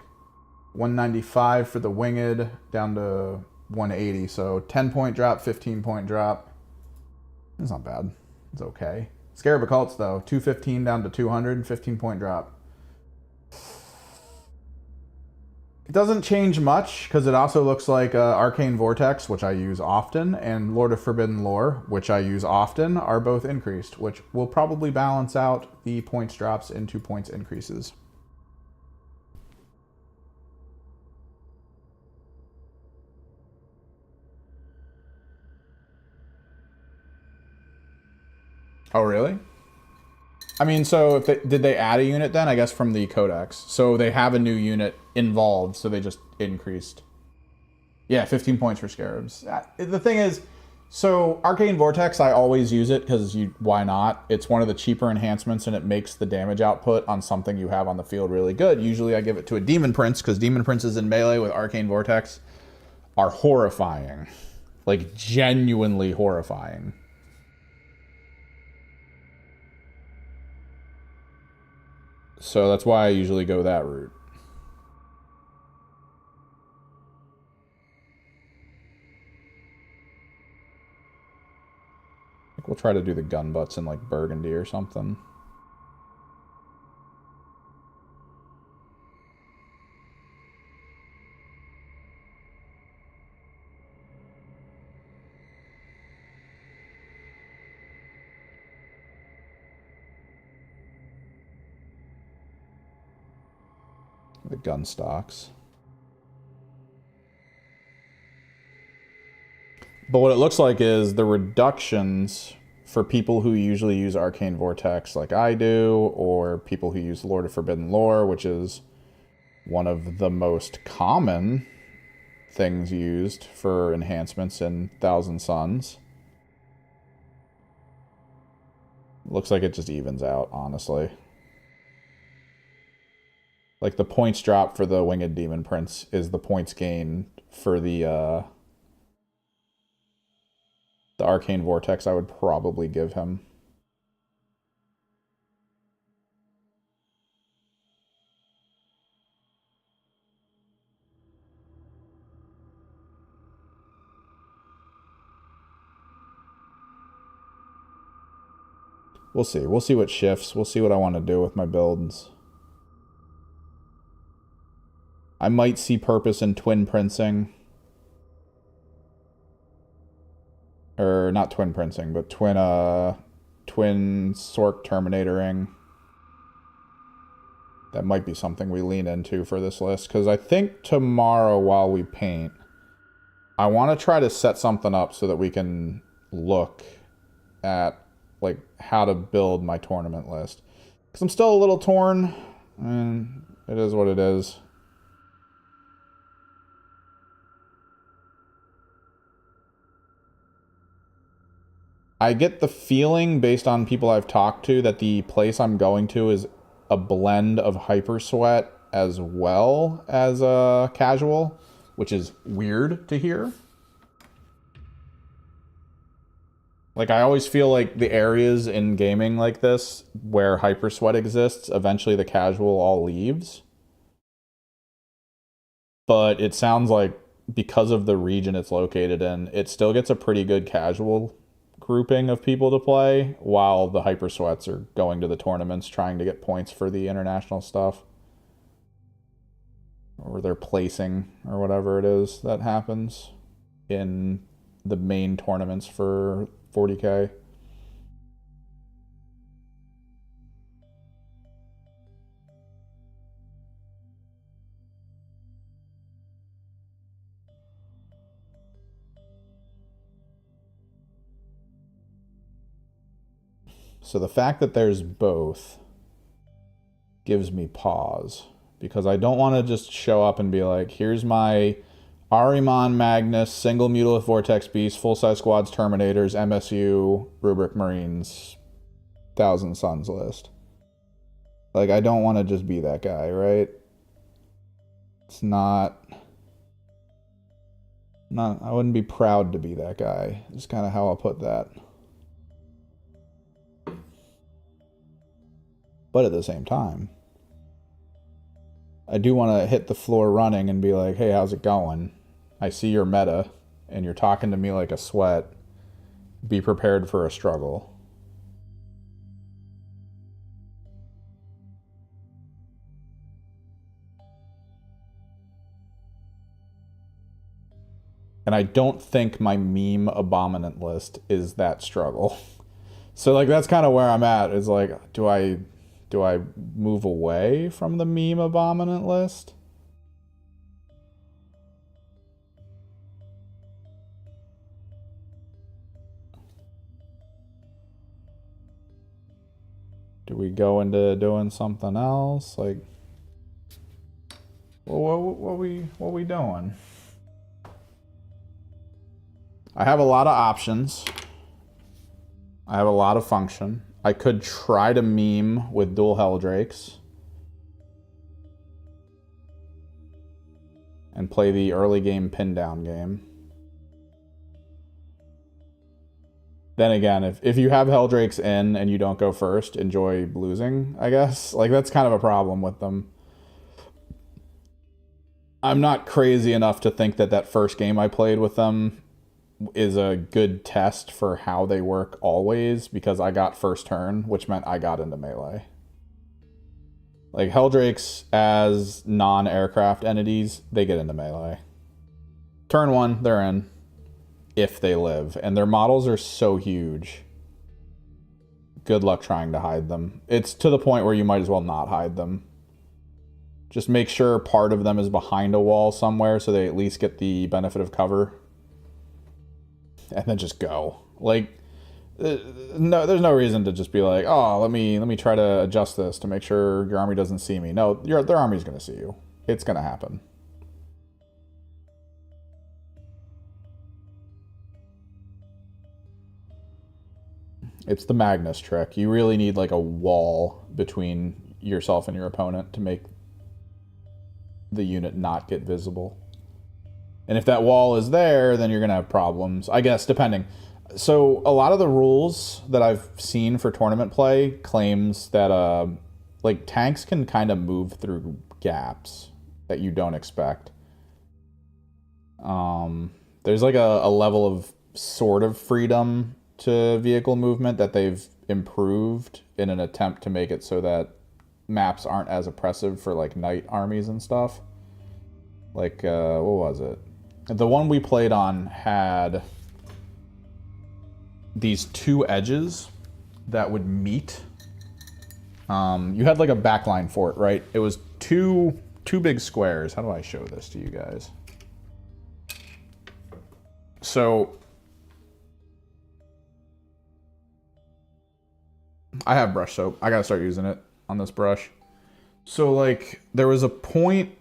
195 for the winged, down to 180. So 10-point drop, 15-point drop. It's not bad. It's okay. Scarab Occults, though. 215 down to 200, 15-point drop. It doesn't change much, because it also looks like Arcane Vortex, which I use often, and Lord of Forbidden Lore, which I use often, are both increased, which will probably balance out the points drops into points increases. Oh, really? I mean, so if did they add a unit then? I guess from the Codex. So they have a new unit involved, so they just increased. Yeah, 15 points for Scarabs. The thing is, so Arcane Vortex, I always use it because why not? It's one of the cheaper enhancements, and it makes the damage output on something you have on the field really good. Usually I give it to a Demon Prince, because Demon Princes in melee with Arcane Vortex are horrifying. Like, genuinely horrifying. So that's why I usually go that route. I think we'll try to do the gun butts in like Burgundy or something. The gun stocks. But what it looks like is the reductions for people who usually use Arcane Vortex like I do, or people who use Lord of Forbidden Lore, which is one of the most common things used for enhancements in Thousand Suns. Looks like it just evens out, honestly. Like, the points drop for the Winged Demon Prince is the points gain for the Arcane Vortex I would probably give him. We'll see. We'll see what shifts. We'll see what I want to do with my builds. I might see purpose in twin princing. Or not twin princing, but twin Sork Terminatoring. That might be something we lean into for this list, because I think tomorrow while we paint, I want to try to set something up so that we can look at like how to build my tournament list. Because I'm still a little torn, and it is what it is. I get the feeling, based on people I've talked to, that the place I'm going to is a blend of Hyper Sweat as well as casual, which is weird to hear. Like, I always feel like the areas in gaming like this where Hyper Sweat exists, eventually the casual all leaves. But it sounds like because of the region it's located in, it still gets a pretty good casual grouping of people to play, while the Hyper Sweats are going to the tournaments trying to get points for the international stuff, or they're placing, or whatever it is that happens in the main tournaments for 40K. So the fact that there's both gives me pause, because I don't want to just show up and be like, here's my Ahriman Magnus, single Mutalith Vortex Beast, full-size squads, Terminators, MSU, Rubric Marines, Thousand Suns list. Like, I don't want to just be that guy, right? It's not, I wouldn't be proud to be that guy. It's kind of how I'll put that. But at the same time, I do want to hit the floor running and be like, hey, how's it going? I see your meta, and you're talking to me like a sweat. Be prepared for a struggle. And I don't think my meme abominant list is that struggle. So, like, that's kind of where I'm at. Is like, do I move away from the meme abominant list? Do we go into doing something else? Like, well, what we doing? I have a lot of options. I have a lot of function. I could try to meme with dual Helldrakes and play the early game pin down game. Then again, if you have Helldrakes in and you don't go first, enjoy losing, I guess. Like, that's kind of a problem with them. I'm not crazy enough to think that that first game I played with them is a good test for how they work always, because I got first turn, which meant I got into melee. Like, Helldrakes as non-aircraft entities, they get into melee. Turn one, they're in. If they live. And their models are so huge. Good luck trying to hide them. It's to the point where you might as well not hide them. Just make sure part of them is behind a wall somewhere so they at least get the benefit of cover. And then just go. Like, no, there's no reason to just be like, oh, let me try to adjust this to make sure your army doesn't see me. No, their army's going to see you. It's going to happen. It's the Magnus trick. You really need like a wall between yourself and your opponent to make the unit not get visible. And if that wall is there, then you're going to have problems, I guess, depending. So a lot of the rules that I've seen for tournament play claims that like tanks can kind of move through gaps that you don't expect. There's like a level of sort of freedom to vehicle movement that they've improved in an attempt to make it so that maps aren't as oppressive for like knight armies and stuff. Like, what was it? The one we played on had these two edges that would meet. You had like a backline fort, right? It was two big squares. How do I show this to you guys? So I have brush soap. I gotta start using it on this brush. So like there was a point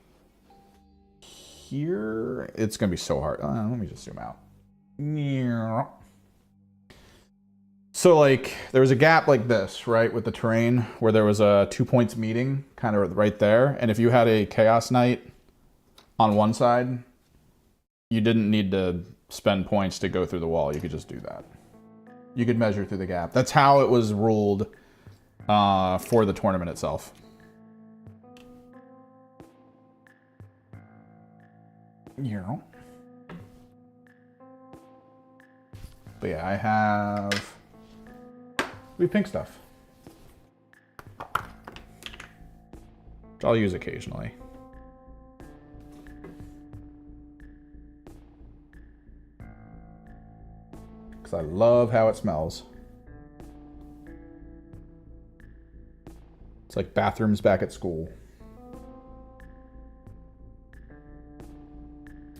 here. It's gonna be so hard. Let me just zoom out. So like there was a gap like this, right, with the terrain where there was a 2 points meeting kind of right there. And if you had a Chaos Knight on one side, you didn't need to spend points to go through the wall. You could just do that. You could measure through the gap. That's how it was ruled for the tournament itself. Yeah. But yeah, I have pink stuff, which I'll use occasionally. because I love how it smells. It's like bathrooms back at school.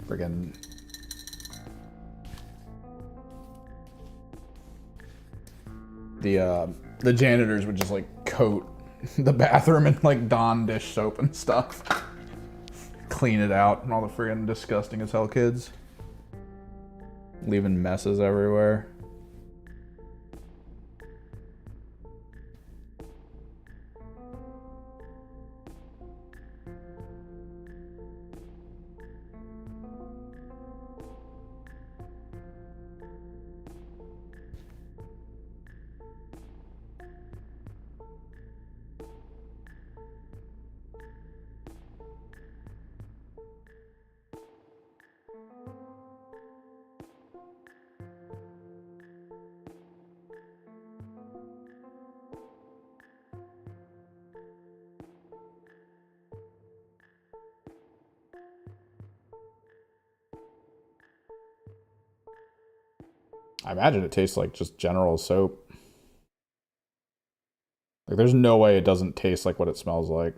Friggin' the janitors would just like coat the bathroom in like Dawn dish soap and stuff. Clean it out, and all the friggin' disgusting as hell kids leaving messes everywhere. I imagine it tastes like just general soap. Like, there's no way it doesn't taste like what it smells like.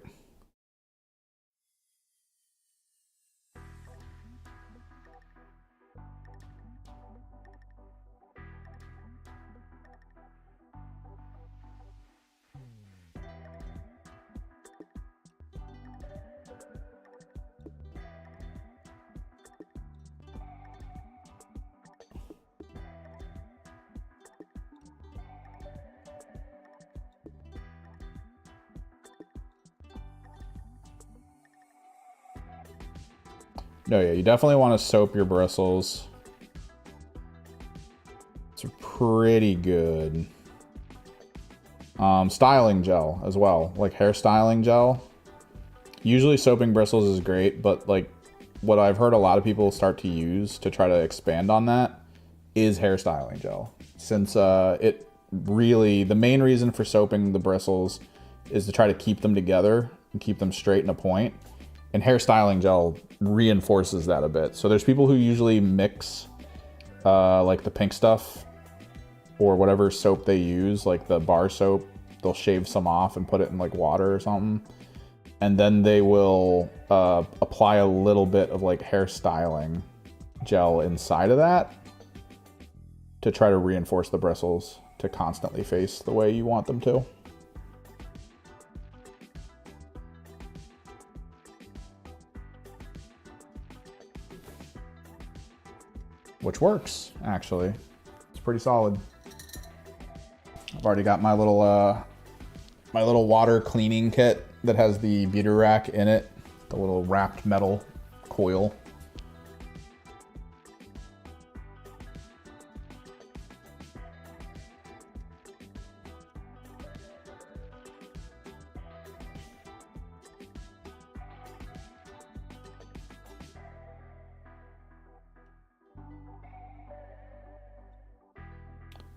No, yeah, you definitely want to soap your bristles. It's pretty good. Styling gel as well, like hair styling gel. Usually soaping bristles is great, but like what I've heard a lot of people start to use to try to expand on that is hair styling gel. Since it really, the main reason for soaping the bristles is to try to keep them together and keep them straight in a point. And hair styling gel reinforces that a bit. So there's people who usually mix like the Pink Stuff or whatever soap they use, like the bar soap. They'll shave some off and put it in like water or something. And then they will apply a little bit of like hair styling gel inside of that to try to reinforce the bristles to constantly face the way you want them to. Which works, actually. It's pretty solid. I've already got my little water cleaning kit that has the beater rack in it, the little wrapped metal coil.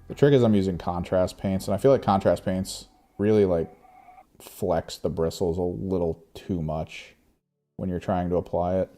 The trick is I'm using contrast paints, and I feel like contrast paints really like flex the bristles a little too much when you're trying to apply it.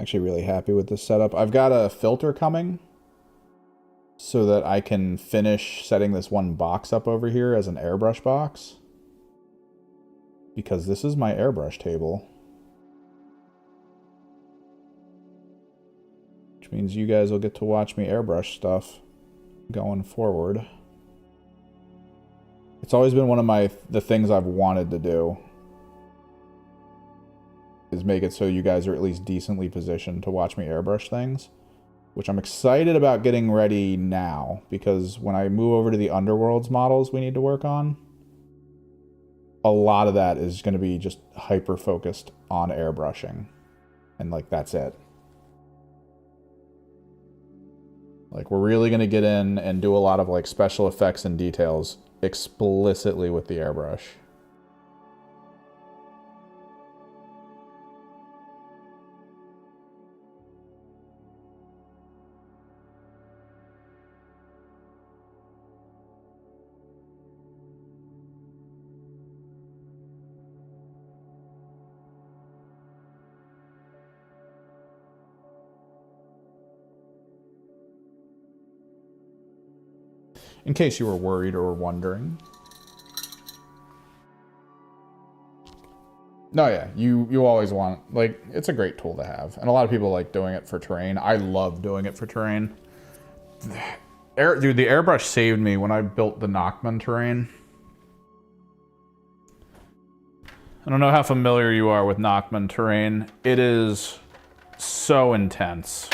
Actually really happy with this setup. I've got a filter coming so that I can finish setting this one box up over here as an airbrush box, because this is my airbrush table, which means you guys will get to watch me airbrush stuff going forward. It's always been one of the things I've wanted to do, is things make it so you guys are at least decently positioned to watch me airbrush things, which I'm excited about getting ready now, because when I move over to the Underworlds models we need to work on, a lot of that is going to be just hyper focused on airbrushing, and like that's it. Like we're really going to get in and do a lot of like special effects and details explicitly with the airbrush. In case you were worried or wondering. No, yeah, you always want, like, it's a great tool to have. And a lot of people like doing it for terrain. I love doing it for terrain. Dude, the airbrush saved me when I built the Nachman terrain. I don't know how familiar you are with Nachman terrain. It is so intense.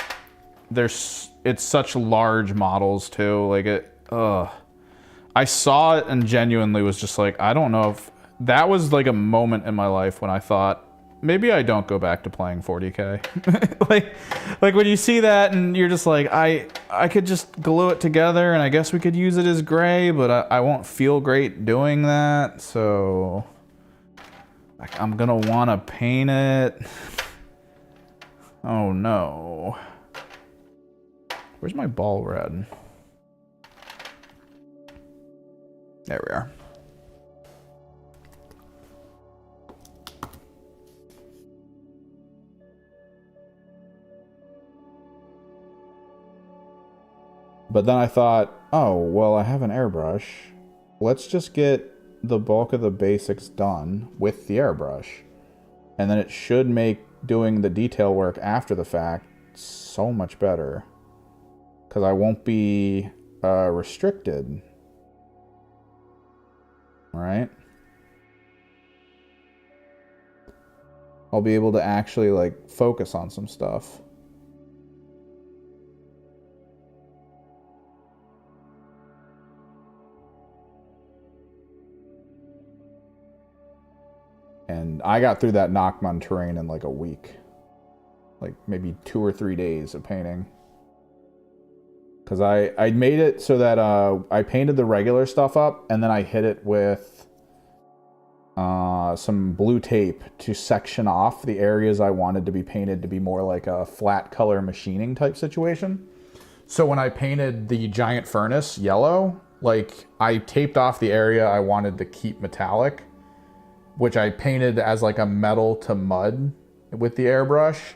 It's such large models too. Like I saw it and genuinely was just like, I don't know if that was like a moment in my life when I thought maybe I don't go back to playing 40K. like when you see that and you're just like, I could just glue it together and I guess we could use it as gray, but I won't feel great doing that. So like, I'm gonna want to paint it. Oh no. Where's my ball red? There we are. But then I thought, oh, well, I have an airbrush. Let's just get the bulk of the basics done with the airbrush. And then it should make doing the detail work after the fact so much better. Because I won't be restricted. Right? I'll be able to actually like focus on some stuff. And I got through that Nachman terrain in like a week. Like maybe 2 or 3 days of painting. Because I made it so that I painted the regular stuff up and then I hit it with some blue tape to section off the areas I wanted to be painted to be more like a flat color machining type situation. So when I painted the giant furnace yellow, like I taped off the area I wanted to keep metallic, which I painted as like a metal to mud with the airbrush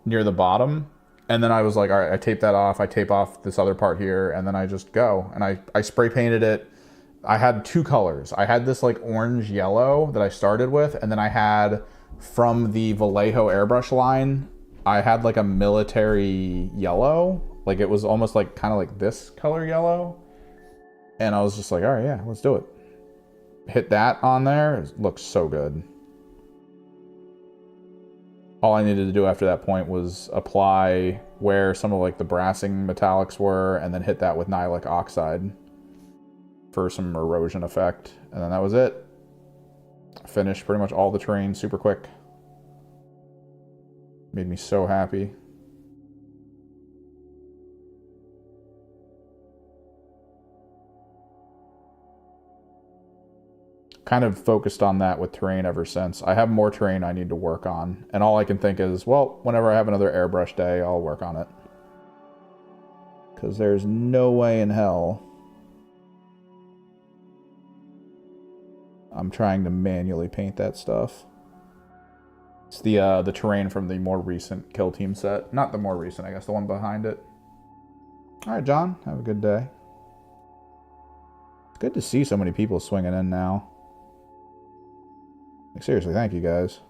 near the bottom. And then I was like, all right, I tape that off. I tape off this other part here. And then I just go. And I spray painted it. I had 2 colors. I had this like orange yellow that I started with. And then I had from the Vallejo airbrush line, I had like a military yellow. Like it was almost like kind of like this color yellow. And I was just like, all right, yeah, let's do it. Hit that on there. It looks so good. All I needed to do after that point was apply where some of like the brassing metallics were and then hit that with nihilic oxide for some erosion effect. And then that was it. Finished pretty much all the terrain super quick. Made me so happy. Kind of focused on that with terrain ever since. I have more terrain I need to work on. And all I can think is, well, whenever I have another airbrush day, I'll work on it. Because there's no way in hell I'm trying to manually paint that stuff. It's the terrain from the more recent Kill Team set. Not the more recent, I guess, the one behind it. Alright, John, have a good day. It's good to see so many people swinging in now. Like, seriously, thank you guys.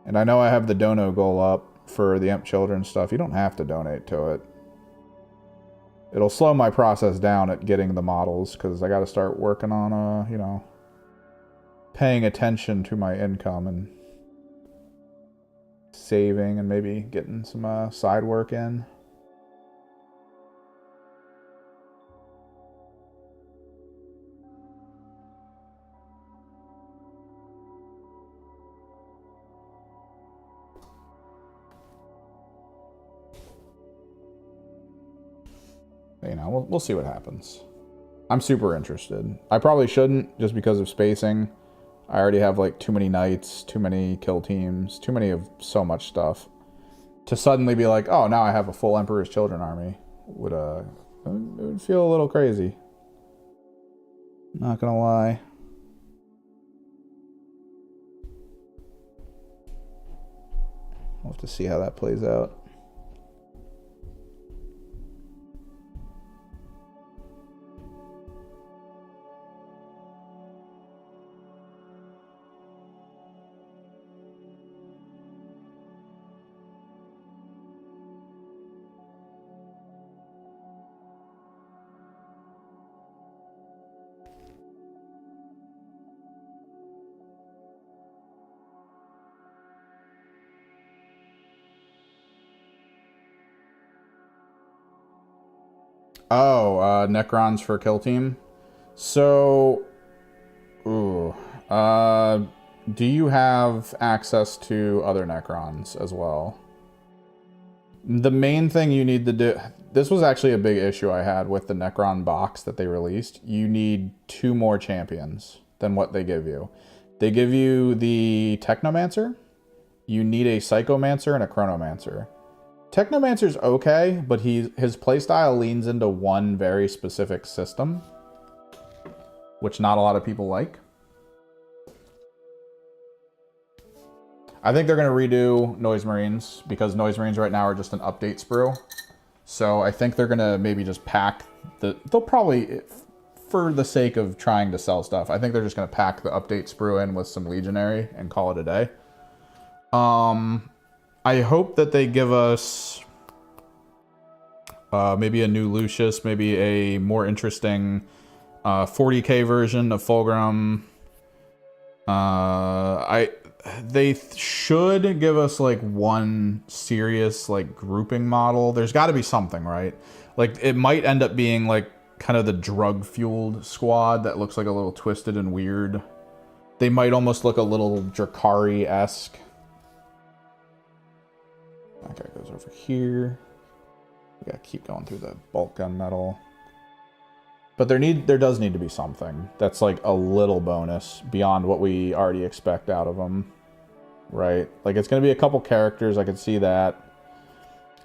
And I know I have the dono goal up for the Imp Children stuff. You don't have to donate to it. It'll slow my process down at getting the models, because I got to start working on, you know, paying attention to my income and saving and maybe getting some side work in. You know, we'll see what happens. I'm super interested. I probably shouldn't, just because of spacing. I already have like too many knights, too many kill teams, too many of so much stuff. To suddenly be like, oh, now I have a full Emperor's Children army would it would feel a little crazy. Not gonna lie. We'll have to see how that plays out. Oh, Necrons for kill team. So, do you have access to other Necrons as well? The main thing you need to do... This was actually a big issue I had with the Necron box that they released. You need 2 more champions than what they give you. They give you the Technomancer. You need a Psychomancer and a Chronomancer. Technomancer's okay, but his playstyle leans into one very specific system, which not a lot of people like. I think they're going to redo Noise Marines, because Noise Marines right now are just an update sprue. So I think they're going to maybe just pack they'll probably, for the sake of trying to sell stuff, I think they're just going to pack the update sprue in with some Legionary and call it a day. I hope that they give us maybe a new Lucius, maybe a more interesting 40k version of Fulgrim. They should give us like one serious like grouping model. There's got to be something, right? Like it might end up being like kind of the drug-fueled squad that looks like a little twisted and weird. They might almost look a little Drakari-esque. That guy goes over here. We gotta keep going through the bulk gunmetal. But there does need to be something that's like a little bonus beyond what we already expect out of them. Right? Like it's gonna be a couple characters, I can see that.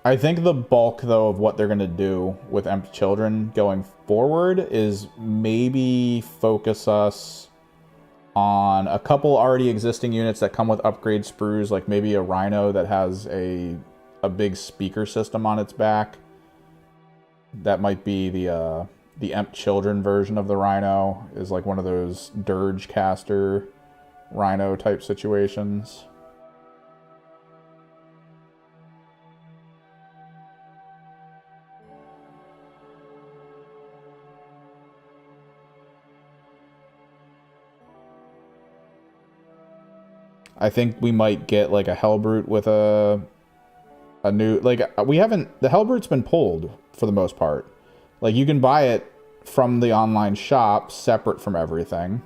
I think the bulk though of what they're gonna do with Empty Children going forward is maybe focus us on a couple already existing units that come with upgrade sprues, like maybe a Rhino that has a big speaker system on its back. That might be the Emp Children version of the Rhino, is like one of those Dirge caster Rhino type situations. I think we might get like a Hellbrute with a new, like we haven't, the Hellbrute's been pulled for the most part. Like you can buy it from the online shop separate from everything.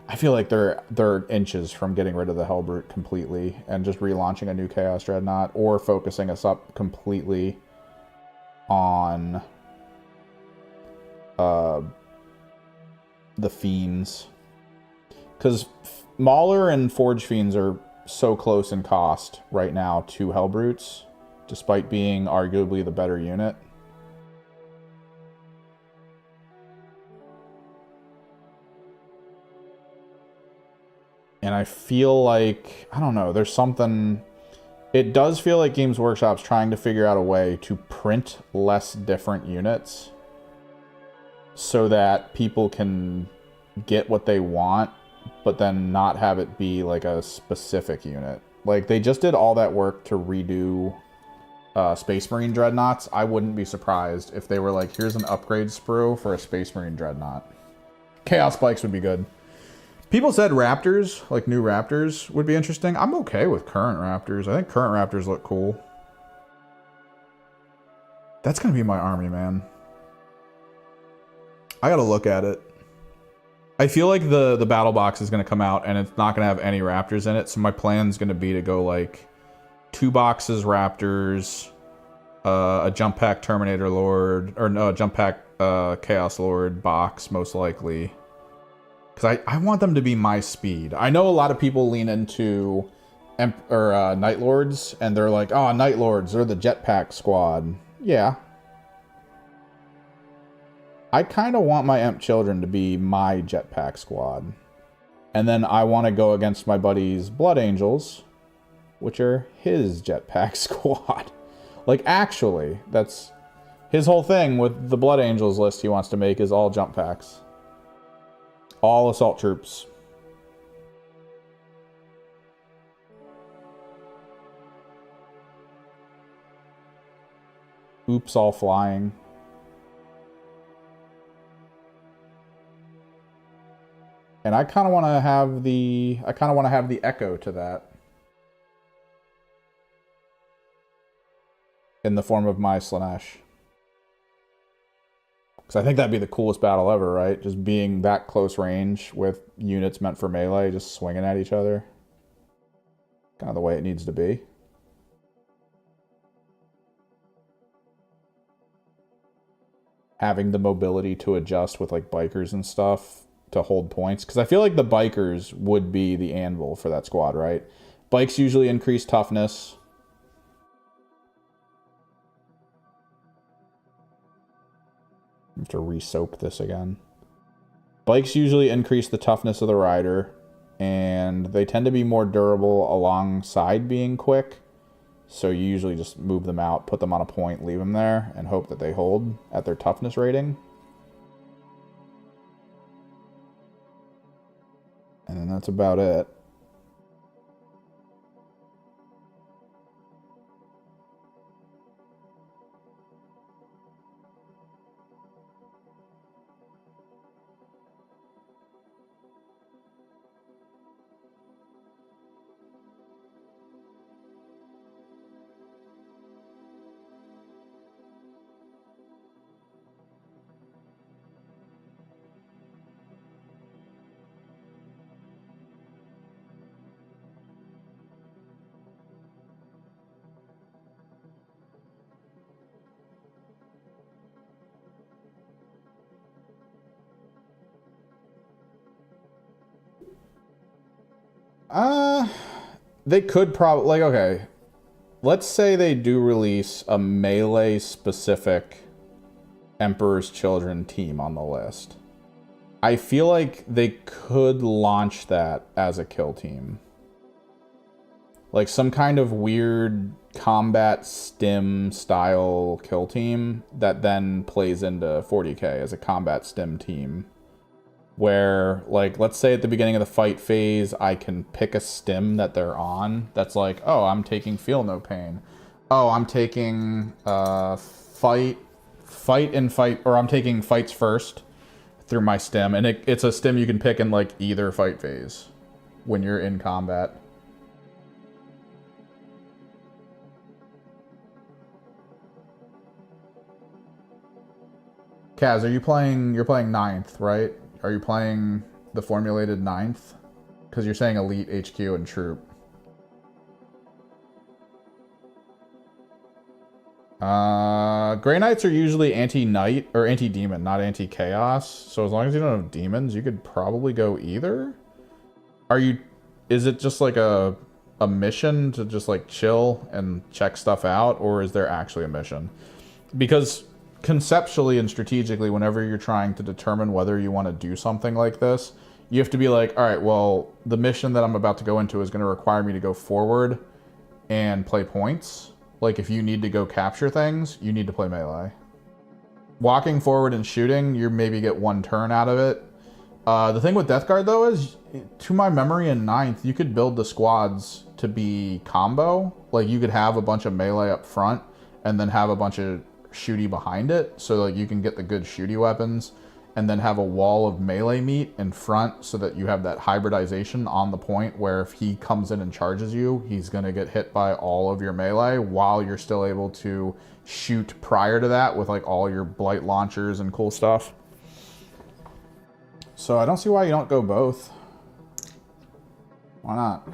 I feel like they're inches from getting rid of the Hellbrute completely and just relaunching a new Chaos Dreadnought, or focusing us up completely on the Fiends. Because Mauler and Forge Fiends are so close in cost right now to Hellbrutes, despite being arguably the better unit. And I feel like, I don't know, there's something... It does feel like Games Workshop's trying to figure out a way to print less different units so that people can get what they want, but then not have it be like a specific unit. Like, they just did all that work to redo Space Marine Dreadnoughts. I wouldn't be surprised if they were like, here's an upgrade sprue for a Space Marine Dreadnought. Chaos Spikes would be good. People said Raptors, like new Raptors, would be interesting. I'm okay with current Raptors. I think current Raptors look cool. That's going to be my army, man. I got to look at it. I feel like the battle box is going to come out and it's not going to have any Raptors in it. So my plan is going to be to go like 2 boxes Raptors, a jump pack Terminator Lord, or no, jump pack Chaos Lord box, most likely. Because I want them to be my speed. I know a lot of people lean into Night Lords, and they're like, oh, Night Lords, they're the jetpack squad. Yeah. I kind of want my Emp Children to be my jetpack squad. And then I want to go against my buddy's Blood Angels, which are his jetpack squad. Like, actually, that's his whole thing with the Blood Angels list he wants to make is all jump packs. All assault troops. Oops, all flying. And I kind of want to have the echo to that. In the form of my Slaanesh. Because I think that'd be the coolest battle ever, right? Just being that close range with units meant for melee, just swinging at each other. Kind of the way it needs to be. Having the mobility to adjust with like bikers and stuff to hold points. Because I feel like the bikers would be the anvil for that squad, right? Bikes usually increase toughness. I have to re-soap this again. Bikes usually increase the toughness of the rider, and they tend to be more durable alongside being quick. So you usually just move them out, put them on a point, leave them there, and hope that they hold at their toughness rating. And then that's about it. They could probably, like, okay, let's say they do release a melee-specific Emperor's Children team on the list. I feel like they could launch that as a kill team. Like some kind of weird combat stim style kill team that then plays into 40k as a combat stim team. Where, like, let's say at the beginning of the fight phase, I can pick a stim that they're on. That's like, oh, I'm taking Feel No Pain. Oh, I'm taking fight, or I'm taking fights first through my stim. And it's a stim you can pick in, like, either fight phase when you're in combat. Kaz, you're playing 9th, right? Are you playing the formulated 9th? Because you're saying Elite, HQ, and Troop. Grey Knights are usually anti-Knight, or anti-Demon, not anti-Chaos. So as long as you don't have Demons, you could probably go either. Is it just like a mission to just like chill and check stuff out? Or is there actually a mission? Because conceptually and strategically, whenever you're trying to determine whether you want to do something like this, you have to be like, all right, well, the mission that I'm about to go into is going to require me to go forward and play points. Like, if you need to go capture things, you need to play melee. Walking forward and shooting, you maybe get 1 turn out of it. The thing with Death Guard, though, is, to my memory in 9th, you could build the squads to be combo. Like, you could have a bunch of melee up front and then have a bunch of shooty behind it, so like you can get the good shooty weapons, and then have a wall of melee meat in front so that you have that hybridization on the point where if he comes in and charges you, he's going to get hit by all of your melee while you're still able to shoot prior to that with like all your blight launchers and cool stuff. So I don't see why you don't go both. Why not?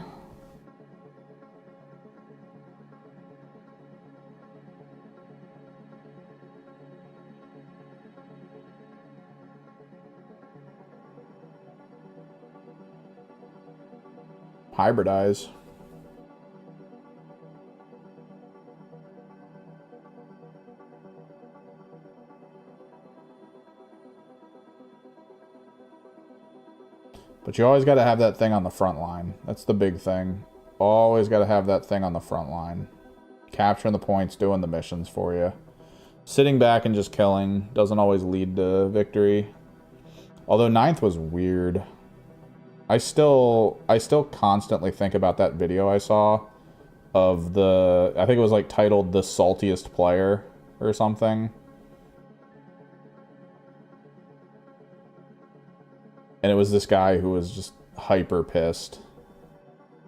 Hybridize. But you always got to have that thing on the front line. That's the big thing. Always got to have that thing on the front line. Capturing the points, doing the missions for you. Sitting back and just killing doesn't always lead to victory. Although 9th was weird. I still constantly think about that video I saw of I think it was like titled The Saltiest Player or something. And it was this guy who was just hyper pissed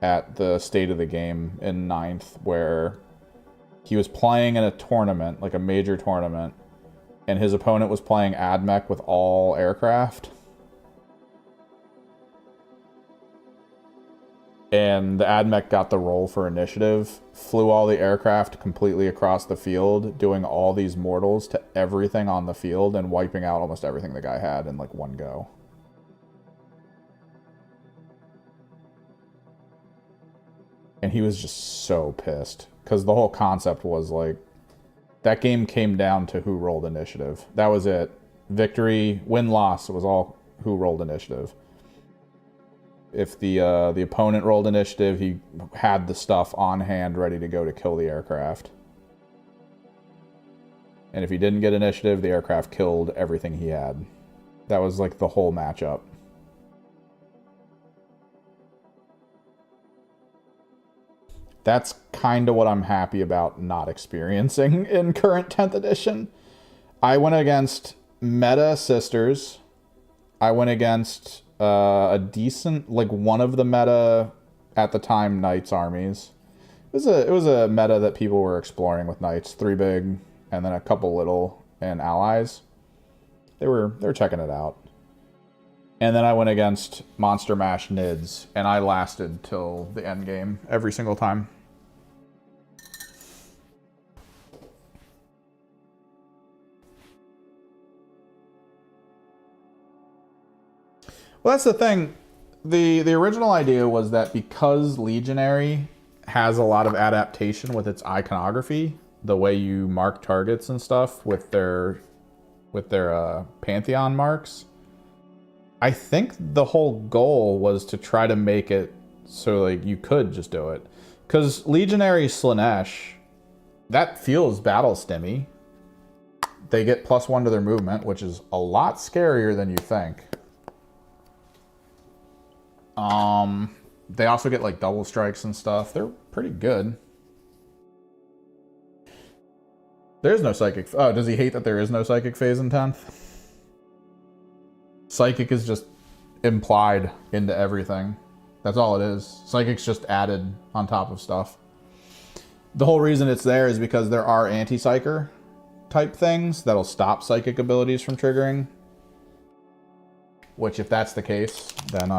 at the state of the game in 9th, where he was playing in a tournament, like a major tournament, and his opponent was playing AdMech with all aircraft. And the AdMech got the roll for initiative, flew all the aircraft completely across the field, doing all these mortals to everything on the field and wiping out almost everything the guy had in like one go. And he was just so pissed because the whole concept was like that game came down to who rolled initiative. That was it. Victory, win, loss, it was all who rolled initiative. If the opponent rolled initiative, he had the stuff on hand ready to go to kill the aircraft. And if he didn't get initiative, the aircraft killed everything he had. That was like the whole matchup. That's kind of what I'm happy about not experiencing in current 10th edition. I went against meta sisters. I went against a decent, like one of the meta at the time Knights armies. It was a meta that people were exploring with Knights, 3 big and then a couple little and allies. They were checking it out. And then I went against Monster Mash Nids, and I lasted till the end game every single time. Well, that's the thing. The original idea was that because Legionary has a lot of adaptation with its iconography, the way you mark targets and stuff with their Pantheon marks, I think the whole goal was to try to make it so like you could just do it. Because Legionary Slaanesh, that feels battle stimmy. They get +1 to their movement, which is a lot scarier than you think. They also get like double strikes and stuff. They're pretty good. There's no psychic. Oh, does he hate that there is no psychic phase in 10th? Psychic is just implied into everything. That's all it is. Psychic's just added on top of stuff. The whole reason it's there is because there are anti-psyker type things that'll stop psychic abilities from triggering. Which, if that's the case, then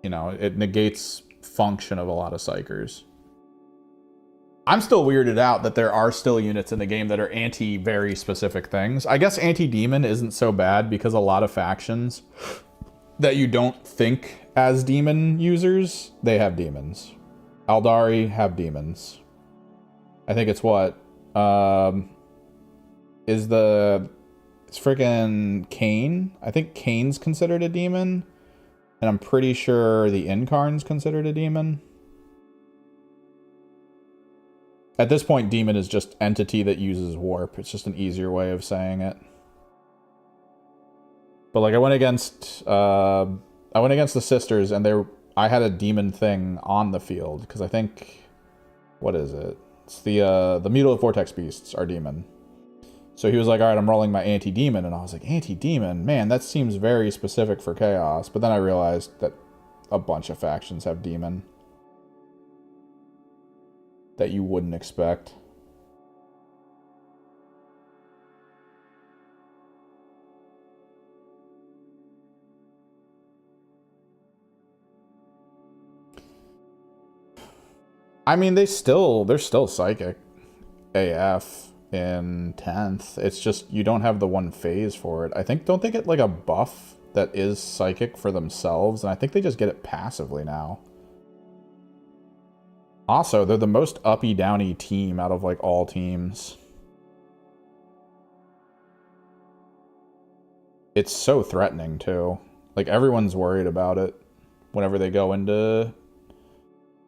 you know, it negates function of a lot of psychers. I'm still weirded out that there are still units in the game that are anti very specific things. I guess anti-demon isn't so bad because a lot of factions that you don't think as demon users, they have demons. Aldari have demons. I think it's what? It's freaking Kane. I think Kane's considered a demon. And I'm pretty sure the Incarn's considered a demon. At this point, demon is just entity that uses warp. It's just an easier way of saying it. But like I went against the sisters, and I had a demon thing on the field because I think, what is it? It's the Mutilate Vortex Beasts are demon. So he was like, all right, I'm rolling my anti-demon. And I was like, anti-demon? Man, that seems very specific for Chaos. But then I realized that a bunch of factions have demon that you wouldn't expect. I mean, they're still psychic AF in 10th. It's just you don't have the one phase for it. I think, don't they get like a buff that is psychic for themselves? And I think they just get it passively now. Also, they're the most uppy downy team out of like all teams. It's so threatening too. Like everyone's worried about it whenever they go into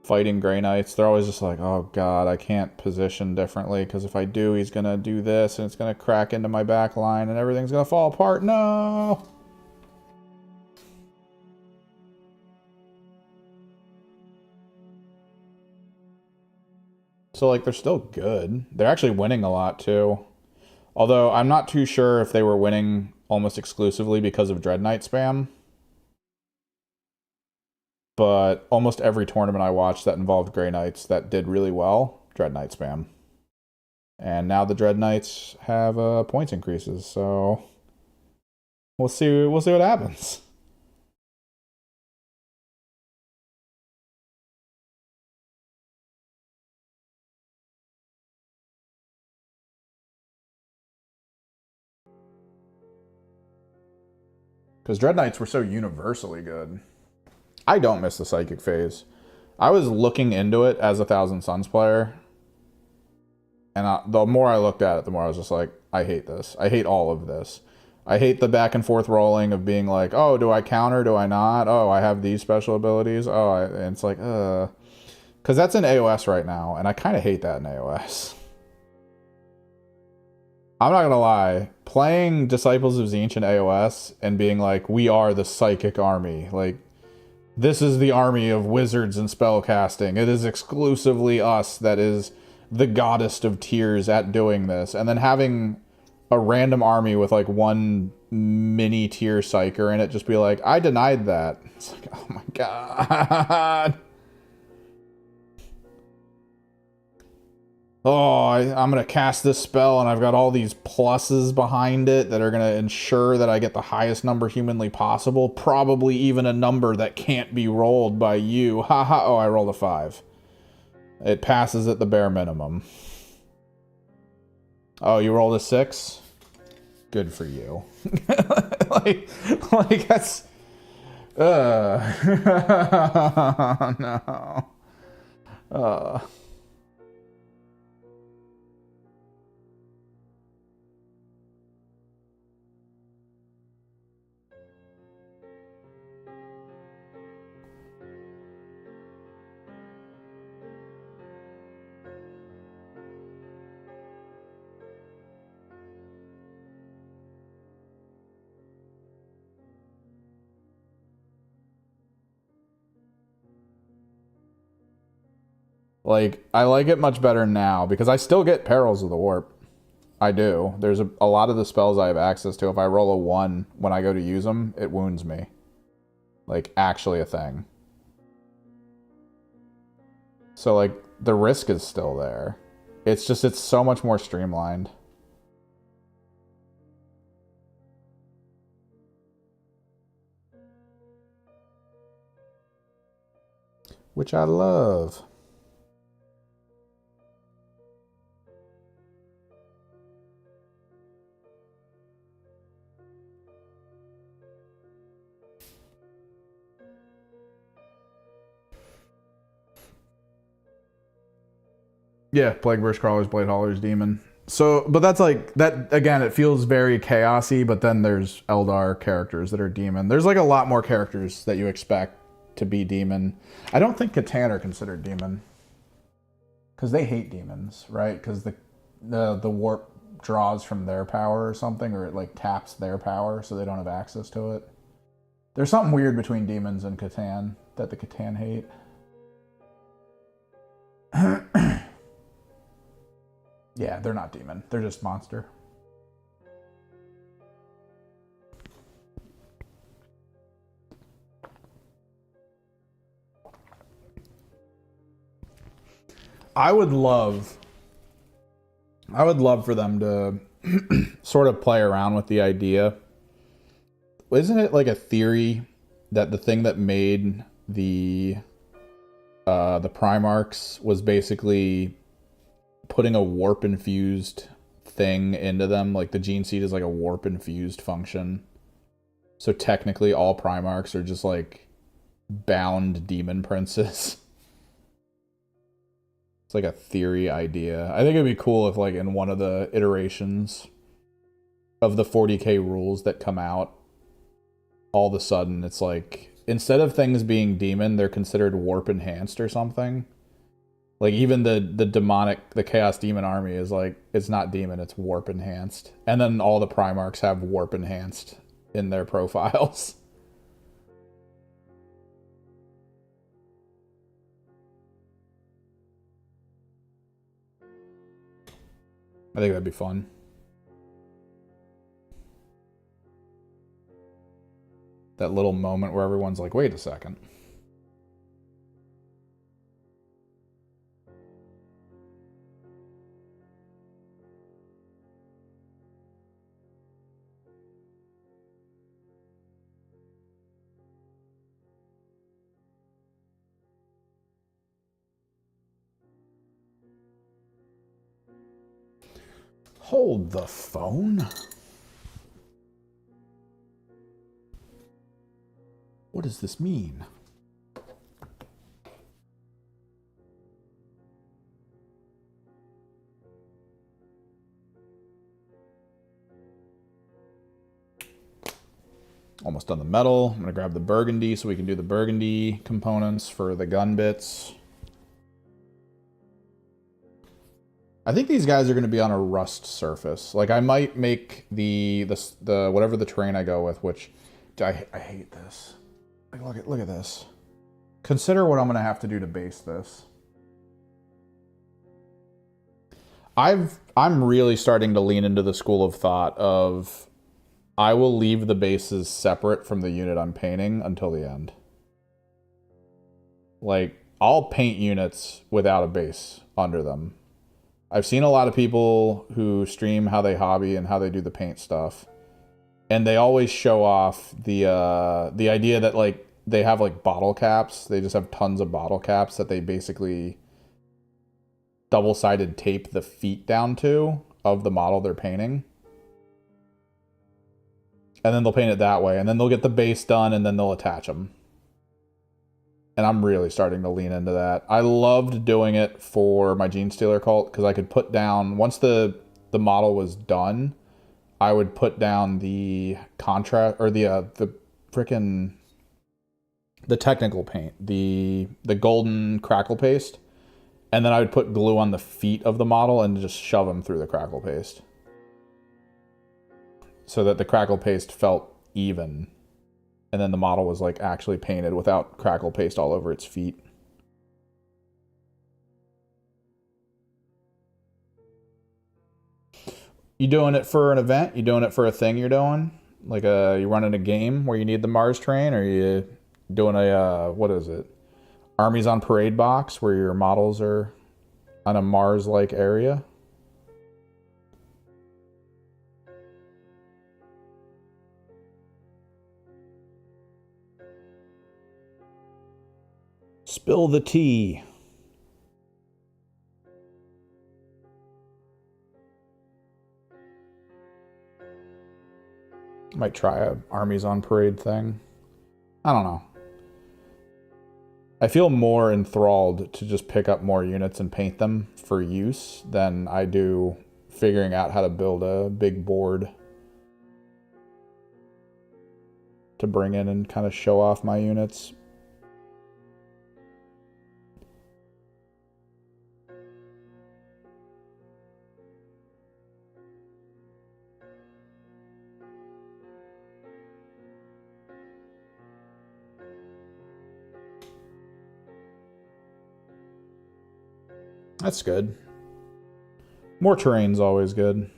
fighting Grey Knights. They're always just like, oh god, I can't position differently because if I do, he's gonna do this and it's gonna crack into my back line and everything's gonna fall apart. No! So like they're still good. They're actually winning a lot too. Although I'm not too sure if they were winning almost exclusively because of Dread Knight spam. But almost every tournament I watched that involved Grey Knights that did really well, Dread Knight spam. And now the Dread Knights have points increases, so we'll see what happens. Because Dread Knights were so universally good. I don't miss the Psychic phase. I was looking into it as a Thousand Suns player. And the more I looked at it, the more I was just like, I hate this. I hate all of this. I hate the back and forth rolling of being like, oh, do I counter? Do I not? Oh, I have these special abilities. Oh, and it's like, because that's in AOS right now. And I kind of hate that in AOS. I'm not going to lie. Playing Disciples of Tzeentch in AOS and being like, we are the psychic army. Like, this is the army of wizards and spellcasting. It is exclusively us that is the goddess of tears at doing this. And then having a random army with like one mini tier psyker and it just be like, I denied that. It's like, oh my god. Oh, I'm going to cast this spell and I've got all these pluses behind it that are going to ensure that I get the highest number humanly possible. Probably even a number that can't be rolled by you. Haha, oh, I rolled a 5. It passes at the bare minimum. Oh, you rolled a 6? Good for you. like that's... no. Like, I like it much better now because I still get Perils of the Warp. I do. There's a lot of the spells I have access to. If I roll a 1 when I go to use them, it wounds me. Like, actually a thing. So, like, the risk is still there. It's just, it's so much more streamlined. Which I love. Yeah, Plague Burst Crawlers, Blade Haulers, Demon. So, but that's like, that, again, it feels very chaosy, but then there's Eldar characters that are Demon. There's like a lot more characters that you expect to be Demon. I don't think Catan are considered Demon. Because they hate demons, right? Because the warp draws from their power or something, or it like taps their power, so they don't have access to it. There's something weird between demons and Catan that the Catan hate. Yeah, they're not demon. They're just monster. I would love for them to sort of play around with the idea. Isn't it like a theory that the thing that made the Primarchs was basically putting a warp infused thing into them? Like the gene seed is like a warp infused function. So technically all Primarchs are just like bound demon princes. It's like a theory idea. I think it'd be cool if like in one of the iterations of the 40k rules that come out, all of a sudden it's like, instead of things being demon, they're considered warp enhanced or something. Like even the Chaos Demon army is like, it's not demon, it's warp enhanced. And then all the Primarchs have warp enhanced in their profiles. I think that'd be fun. That little moment where everyone's like, wait a second. Hold the phone. What does this mean? Almost done the metal. I'm going to grab the burgundy so we can do the burgundy components for the gun bits. I think these guys are going to be on a rust surface. Like I might make the whatever the terrain I go with, which I hate this. Like look at this. Consider what I'm going to have to do to base this. I'm really starting to lean into the school of thought of I will leave the bases separate from the unit I'm painting until the end. Like I'll paint units without a base under them. I've seen a lot of people who stream how they hobby and how they do the paint stuff. And they always show off the idea that like they have like bottle caps. They just have tons of bottle caps that they basically double-sided tape the feet down to of the model they're painting. And then they'll paint it that way. And then they'll get the base done and then they'll attach them. And I'm really starting to lean into that. I loved doing it for my Genestealer cult because I could put down, once the model was done, I would put down the contrast, or the technical paint, the golden crackle paste. And then I would put glue on the feet of the model and just shove them through the crackle paste. So that the crackle paste felt even. And then the model was like actually painted without crackle paste all over its feet. You doing it for an event? You doing it for a thing you're doing? Like you running a game where you need the Mars train? Or you doing a, what is it? Armies on Parade box where your models are on a Mars-like area? Spill the tea. Might try a Armies on Parade thing. I don't know. I feel more enthralled to just pick up more units and paint them for use than I do figuring out how to build a big board to bring in and kind of show off my units. That's good. More terrain's always good.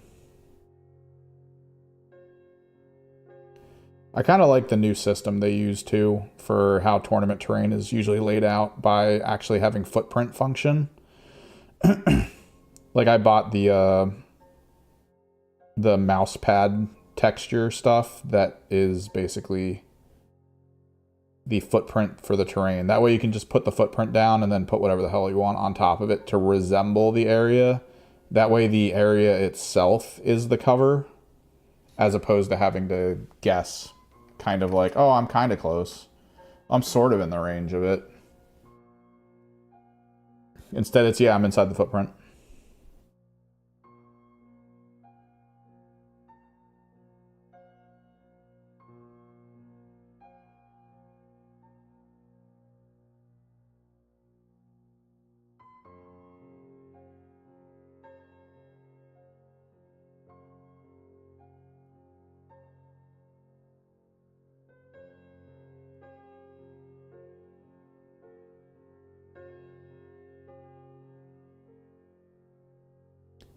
I kind of like the new system they use too for how tournament terrain is usually laid out by actually having footprint function. Like I bought the mouse pad texture stuff that is basically the footprint for the terrain. That way you can just put the footprint down and then put whatever the hell you want on top of it to resemble the area. That way the area itself is the cover, as opposed to having to guess, kind of like, oh, I'm kind of close. I'm sort of in the range of it. Instead it's, yeah, I'm inside the footprint.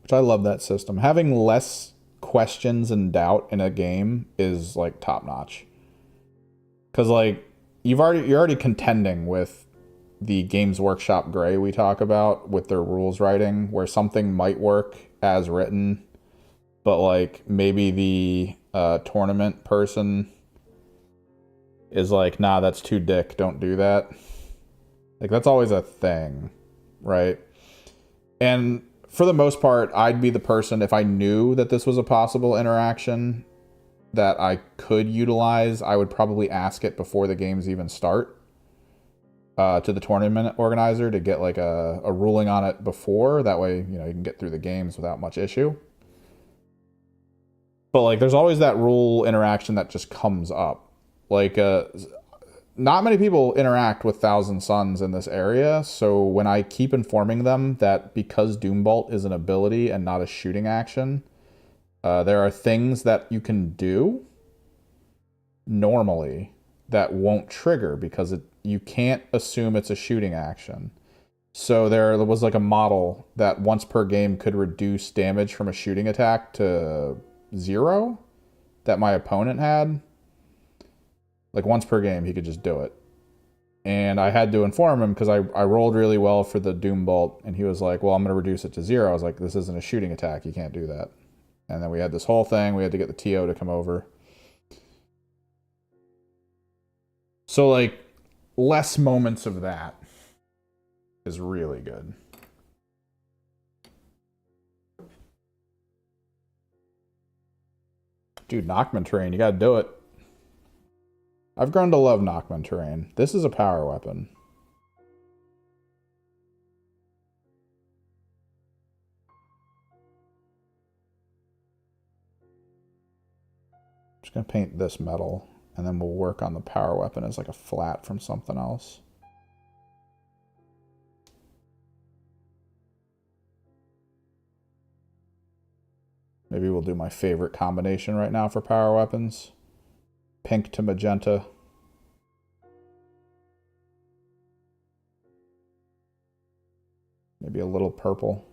Which I love that system. Having less questions and doubt in a game is like top notch. Cause like you're already contending with the Games Workshop gray we talk about with their rules writing, where something might work as written, but like maybe the tournament person is like, nah, that's too dick, don't do that. Like that's always a thing, right? And for the most part, I'd be the person, if I knew that this was a possible interaction that I could utilize, I would probably ask it before the games even start to the tournament organizer to get like a ruling on it before. That way, you know, you can get through the games without much issue. But like, there's always that rule interaction that just comes up. Like, not many people interact with Thousand Suns in this area, so when I keep informing them that because Doombolt is an ability and not a shooting action, there are things that you can do normally that won't trigger because you can't assume it's a shooting action. So there was like a model that once per game could reduce damage from a shooting attack to 0 that my opponent had. Like once per game, he could just do it. And I had to inform him because I rolled really well for the Doombolt, and he was like, well, I'm going to reduce it to 0. I was like, this isn't a shooting attack. You can't do that. And then we had this whole thing. We had to get the TO to come over. So, like, less moments of that is really good. Dude, Nachman Terrain, you got to do it. I've grown to love Nachman Terrain. This is a power weapon. I'm just going to paint this metal, and then we'll work on the power weapon as like a flat from something else. Maybe we'll do my favorite combination right now for power weapons. Pink to magenta. Maybe a little purple.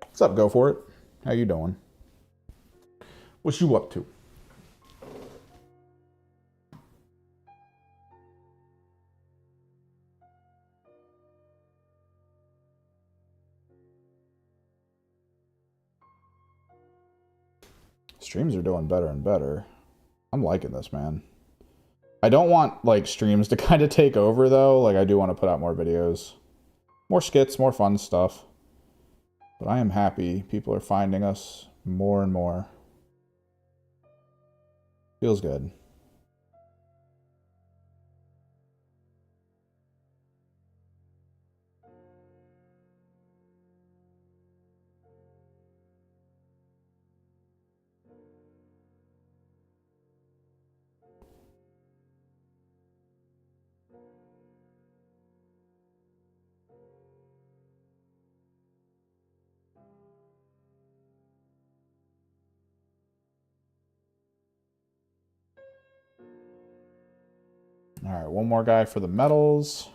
What's up, go for it? How you doing? What you up to? Streams are doing better and better. I'm liking this, man. I don't want like streams to kind of take over though. Like I do want to put out more videos. More skits, more fun stuff. But I am happy people are finding us more and more. Feels good. All right, one more guy for the metals.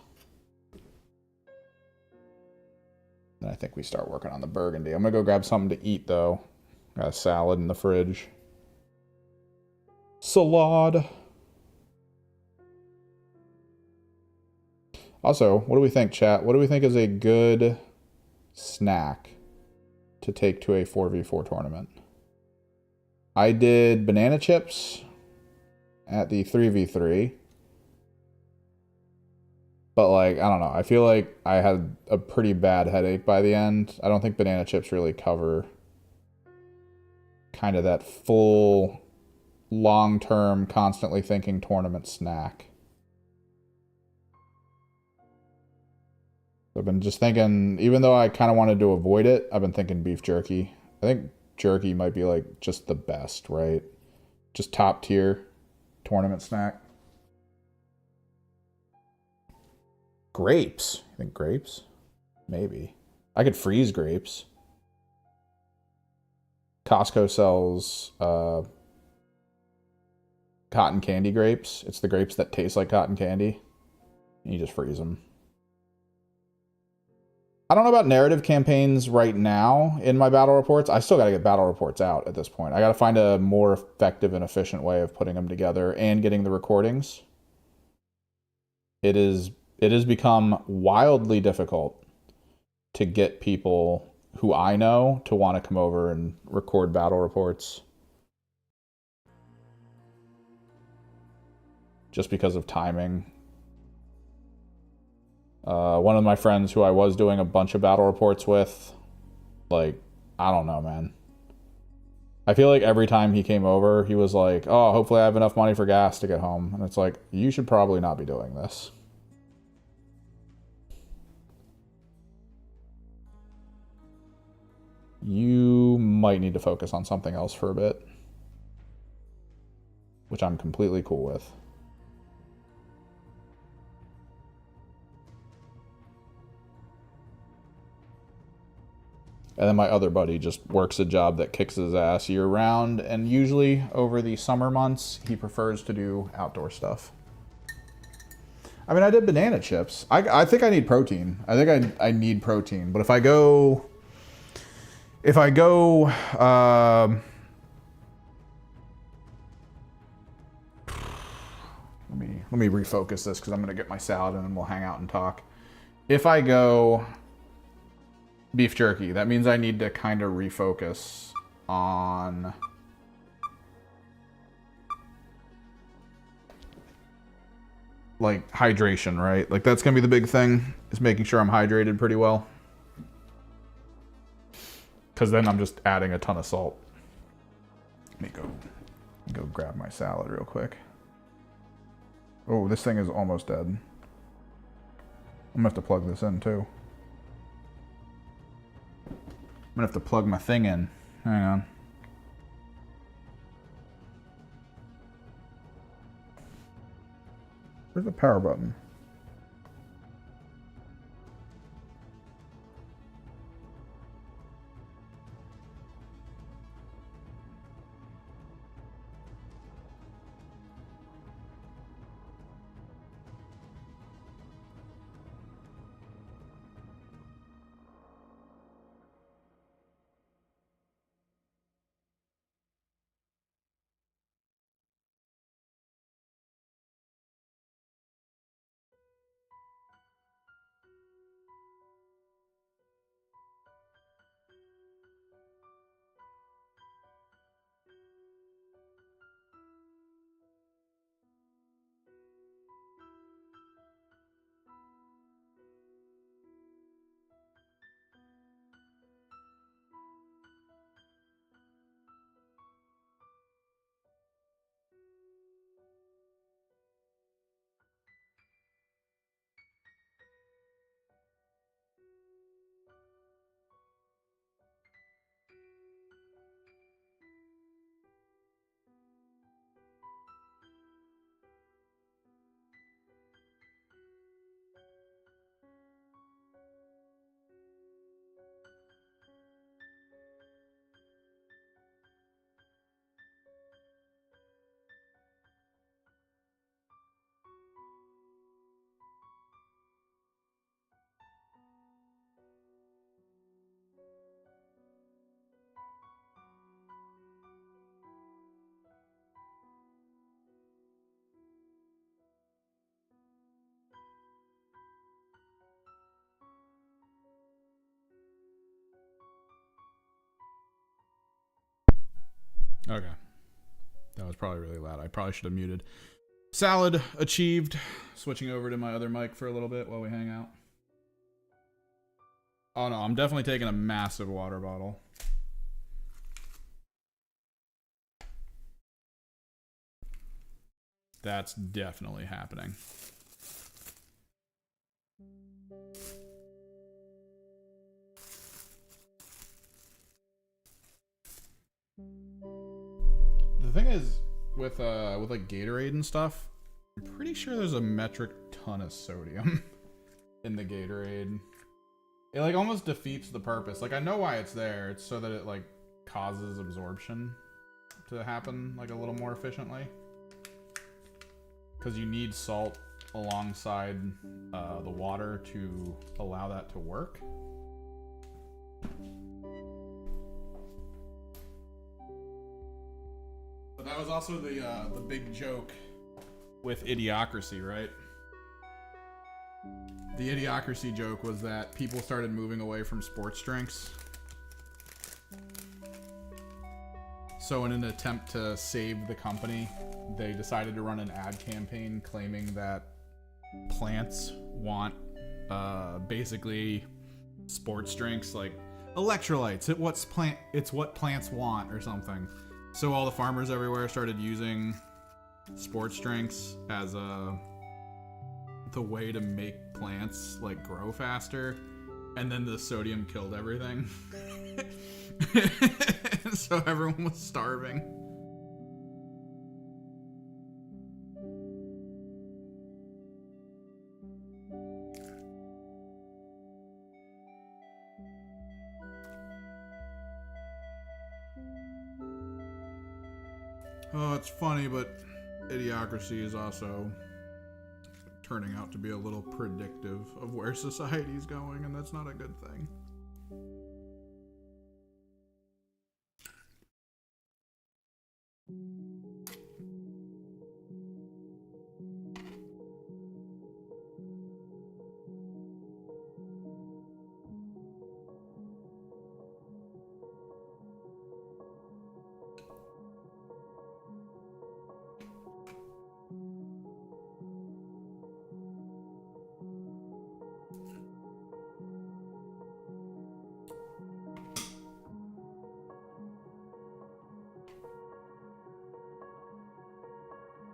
Then I think we start working on the burgundy. I'm gonna go grab something to eat though. Got a salad in the fridge. Salad. Also, what do we think, chat? What do we think is a good snack to take to a 4v4 tournament? I did banana chips at the 3v3. But, like, I don't know. I feel like I had a pretty bad headache by the end. I don't think banana chips really cover kind of that full, long-term, constantly thinking tournament snack. I've been just thinking, even though I kind of wanted to avoid it, I've been thinking beef jerky. I think jerky might be, like, just the best, right? Just top tier tournament snack. Grapes. I think grapes? Maybe. I could freeze grapes. Costco sells cotton candy grapes. It's the grapes that taste like cotton candy. And you just freeze them. I don't know about narrative campaigns right now in my battle reports. I still got to get battle reports out at this point. I got to find a more effective and efficient way of putting them together and getting the recordings. It has become wildly difficult to get people who I know to want to come over and record battle reports. Just because of timing. One of my friends who I was doing a bunch of battle reports with, like, I don't know, man. I feel like every time he came over, he was like, oh, hopefully I have enough money for gas to get home. And it's like, you should probably not be doing this. You might need to focus on something else for a bit. Which I'm completely cool with. And then my other buddy just works a job that kicks his ass year round. And usually over the summer months, he prefers to do outdoor stuff. I mean, I did banana chips. I think I need protein. I think I need protein. But if I go... let me refocus this because I'm going to get my salad and then we'll hang out and talk. If I go beef jerky, that means I need to kind of refocus on like hydration, right? Like that's going to be the big thing, is making sure I'm hydrated pretty well. Because then I'm just adding a ton of salt. Let me go grab my salad real quick. Oh, this thing is almost dead. I'm gonna have to plug this in too. I'm gonna have to plug my thing in. Hang on. Where's the power button? Okay. That was probably really loud. I probably should have muted. Salad achieved. Switching over to my other mic for a little bit while we hang out. Oh no, I'm definitely taking a massive water bottle. That's definitely happening. The thing is, with like Gatorade and stuff, I'm pretty sure there's a metric ton of sodium in the Gatorade. It like almost defeats the purpose. Like I know why it's there. It's so that it like causes absorption to happen like a little more efficiently. Because you need salt alongside the water to allow that to work. But that was also the big joke with Idiocracy, right? The Idiocracy joke was that people started moving away from sports drinks. So in an attempt to save the company, they decided to run an ad campaign claiming that plants want basically sports drinks like electrolytes. It's what plants want or something. So all the farmers everywhere started using sports drinks as the way to make plants like grow faster, and then the sodium killed everything. So everyone was starving. Oh, it's funny, but Idiocracy is also turning out to be a little predictive of where society's going, and that's not a good thing.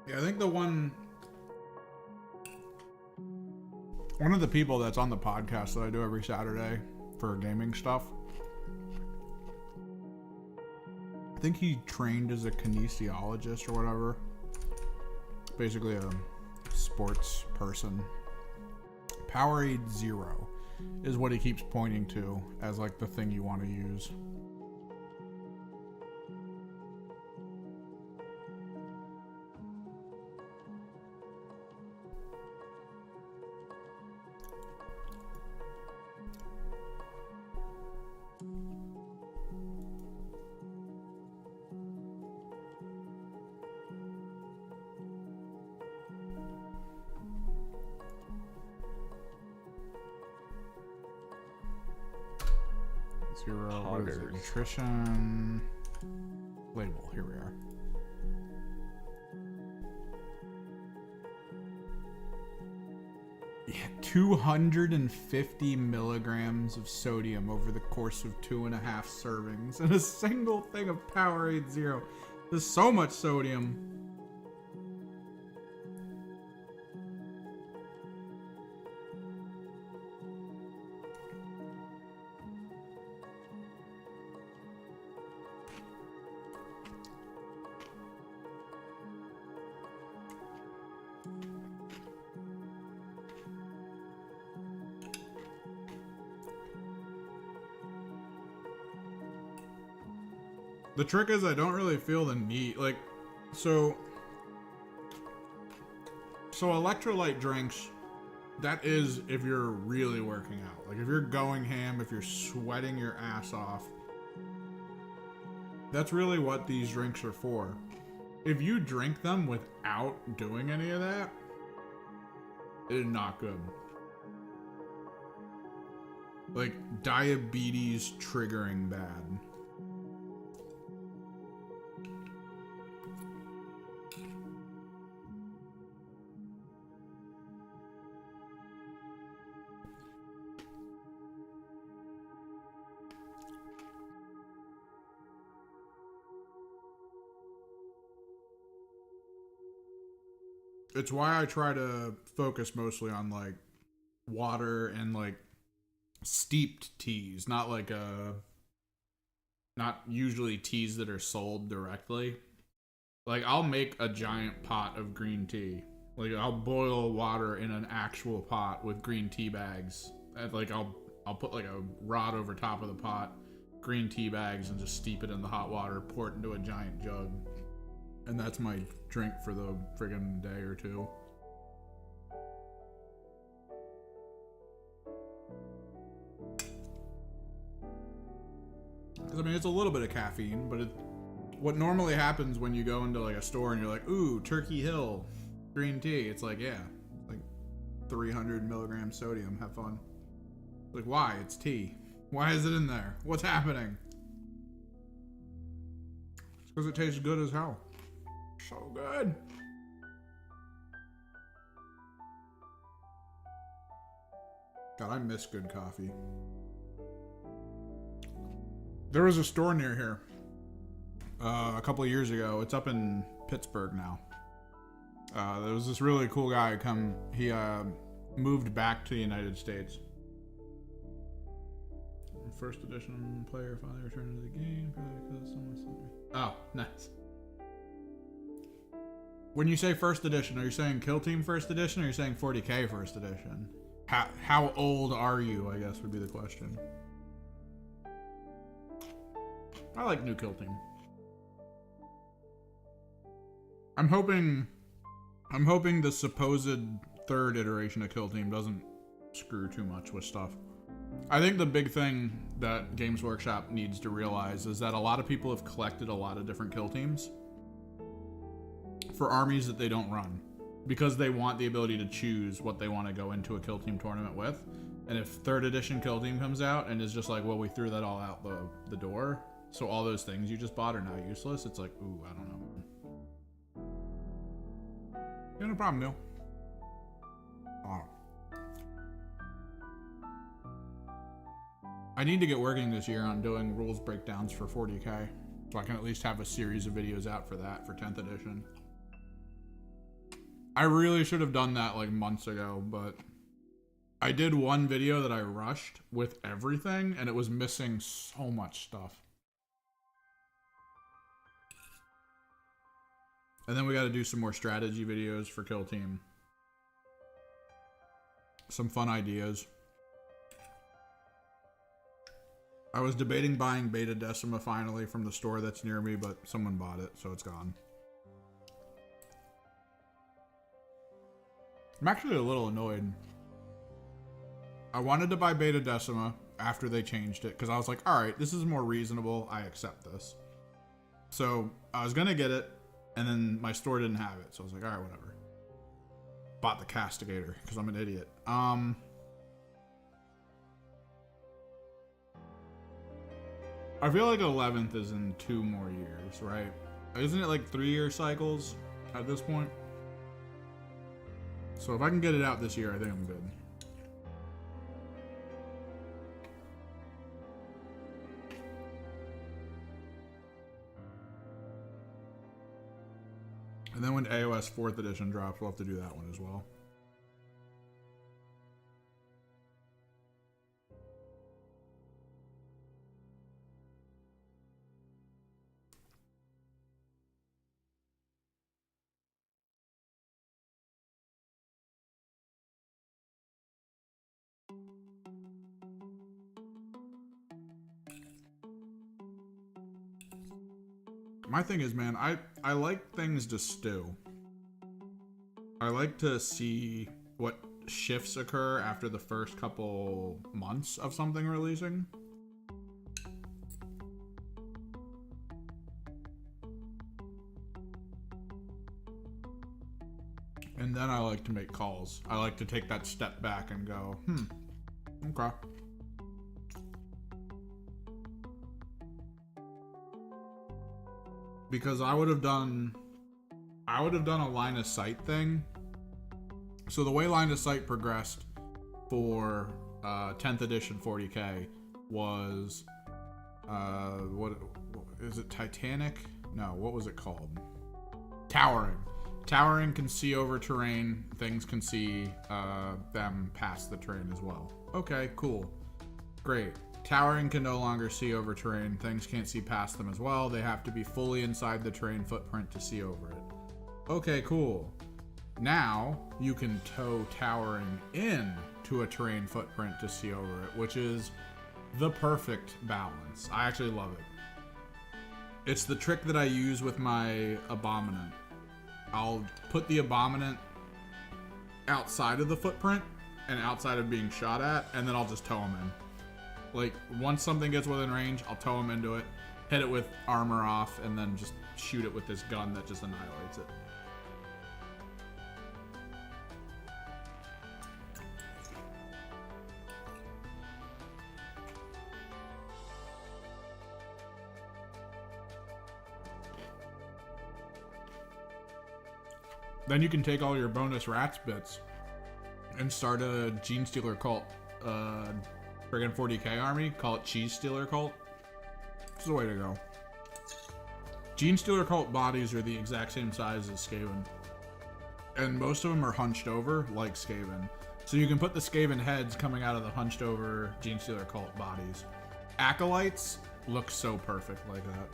Yeah, I think the one of the people that's on the podcast that I do every Saturday for gaming stuff, I think he trained as a kinesiologist or whatever. Basically a sports person. Powerade Zero is what he keeps pointing to as like the thing you want to use. Zero. What is it? Nutrition label. Here we are. Yeah, 250 milligrams of sodium over the course of 2.5 servings in a single thing of Powerade Zero. There's so much sodium. The trick is I don't really feel the need, like, so electrolyte drinks, that is if you're really working out. Like if you're going ham, if you're sweating your ass off, that's really what these drinks are for. If you drink them without doing any of that, it is not good. Like diabetes triggering bad. It's why I try to focus mostly on like water and like steeped teas, not like not usually teas that are sold directly. Like I'll make a giant pot of green tea. Like I'll boil water in an actual pot with green tea bags. And like I'll put like a rod over top of the pot, green tea bags, and just steep it in the hot water, pour it into a giant jug. And that's my drink for the friggin' day or two. Because I mean, it's a little bit of caffeine, but what normally happens when you go into like a store and you're like, ooh, Turkey Hill green tea. It's like, yeah, like 300 milligrams sodium. Have fun. Like, why? It's tea. Why is it in there? What's happening? It's because it tastes good as hell. So good. God, I miss good coffee. There was a store near here a couple of years ago. It's up in Pittsburgh now. There was this really cool guy he moved back to the United States. First edition player finally returned to the game. Oh, nice. When you say first edition, are you saying Kill Team first edition or are you saying 40K first edition? How old are you, I guess would be the question. I like new Kill Team. I'm hoping the supposed third iteration of Kill Team doesn't screw too much with stuff. I think the big thing that Games Workshop needs to realize is that a lot of people have collected a lot of different Kill Teams for armies that they don't run because they want the ability to choose what they want to go into a Kill Team tournament with. And if third edition Kill Team comes out and is just like, well, we threw that all out the door, so all those things you just bought are now useless, it's like, ooh, I don't know. Yeah, no problem, Neil. Oh. I need to get working this year on doing rules breakdowns for 40K, so I can at least have a series of videos out for that for 10th edition. I really should have done that like months ago, but I did one video that I rushed with everything, and it was missing so much stuff. And then we got to do some more strategy videos for Kill Team. Some fun ideas. I was debating buying Beta Decima finally from the store that's near me, but someone bought it, so it's gone. I'm actually a little annoyed. I wanted to buy Beta Decima after they changed it, because I was like, alright, this is more reasonable, I accept this. So, I was gonna get it, and then my store didn't have it, so I was like, alright, whatever. Bought the Castigator, because I'm an idiot. I feel like 11th is in 2 more years, right? Isn't it like 3-year cycles at this point? So if I can get it out this year, I think I'm good. And then when AOS 4th edition drops, we'll have to do that one as well. My thing is, man, I like things to stew. I like to see what shifts occur after the first couple months of something releasing. And then I like to make calls. I like to take that step back and go, okay. Because I would have done a line of sight thing. So the way line of sight progressed for 10th edition 40K was what is it, Titanic? No, what was it called? Towering. Towering can see over terrain. Things can see them past the terrain as well. Okay, cool. Great. Towering can no longer see over terrain. Things can't see past them as well. They have to be fully inside the terrain footprint to see over it. Okay, cool. Now you can tow towering in to a terrain footprint to see over it, which is the perfect balance. I actually love it. It's the trick that I use with my Abominant. I'll put the Abominant outside of the footprint and outside of being shot at, and then I'll just tow him in. Like, once something gets within range, I'll tow him into it, hit it with armor off, and then just shoot it with this gun that just annihilates it. Then you can take all your bonus rats bits and start a Gene Stealer cult, friggin' 40k army. Call it Cheese Stealer cult. It's the way to go. Gene Stealer cult bodies are the exact same size as Skaven, and most of them are hunched over like Skaven. So you can put the Skaven heads coming out of the hunched over Gene Stealer cult bodies. Acolytes look so perfect like that.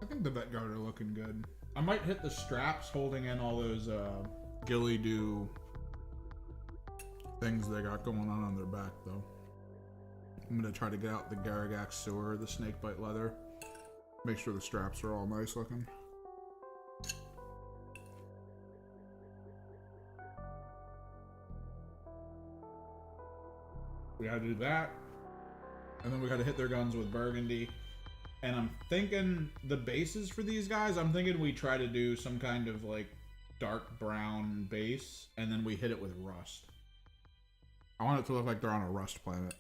I think the Vet Guard are looking good. I might hit the straps holding in all those ghillie doo things they got going on their back, though. I'm gonna try to get out the Garagax sewer, the snakebite leather. Make sure the straps are all nice looking. We gotta do that. And then we gotta hit their guns with Burgundy. And I'm thinking the bases for these guys, I'm thinking we try to do some kind of like dark brown base, and then we hit it with rust. I want it to look like they're on a rust planet.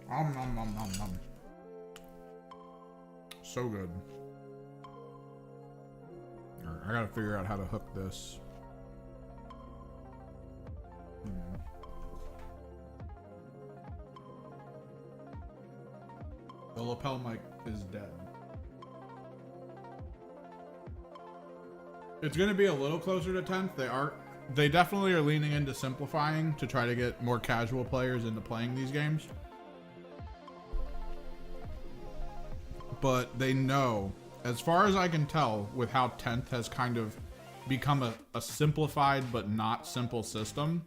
Nom nom nom nom. So good. Alright, I gotta figure out how to hook this. The lapel mic is dead. It's gonna be a little closer to 10th. They definitely are leaning into simplifying to try to get more casual players into playing these games. But they know, as far as I can tell, with how 10th has kind of become a simplified but not simple system,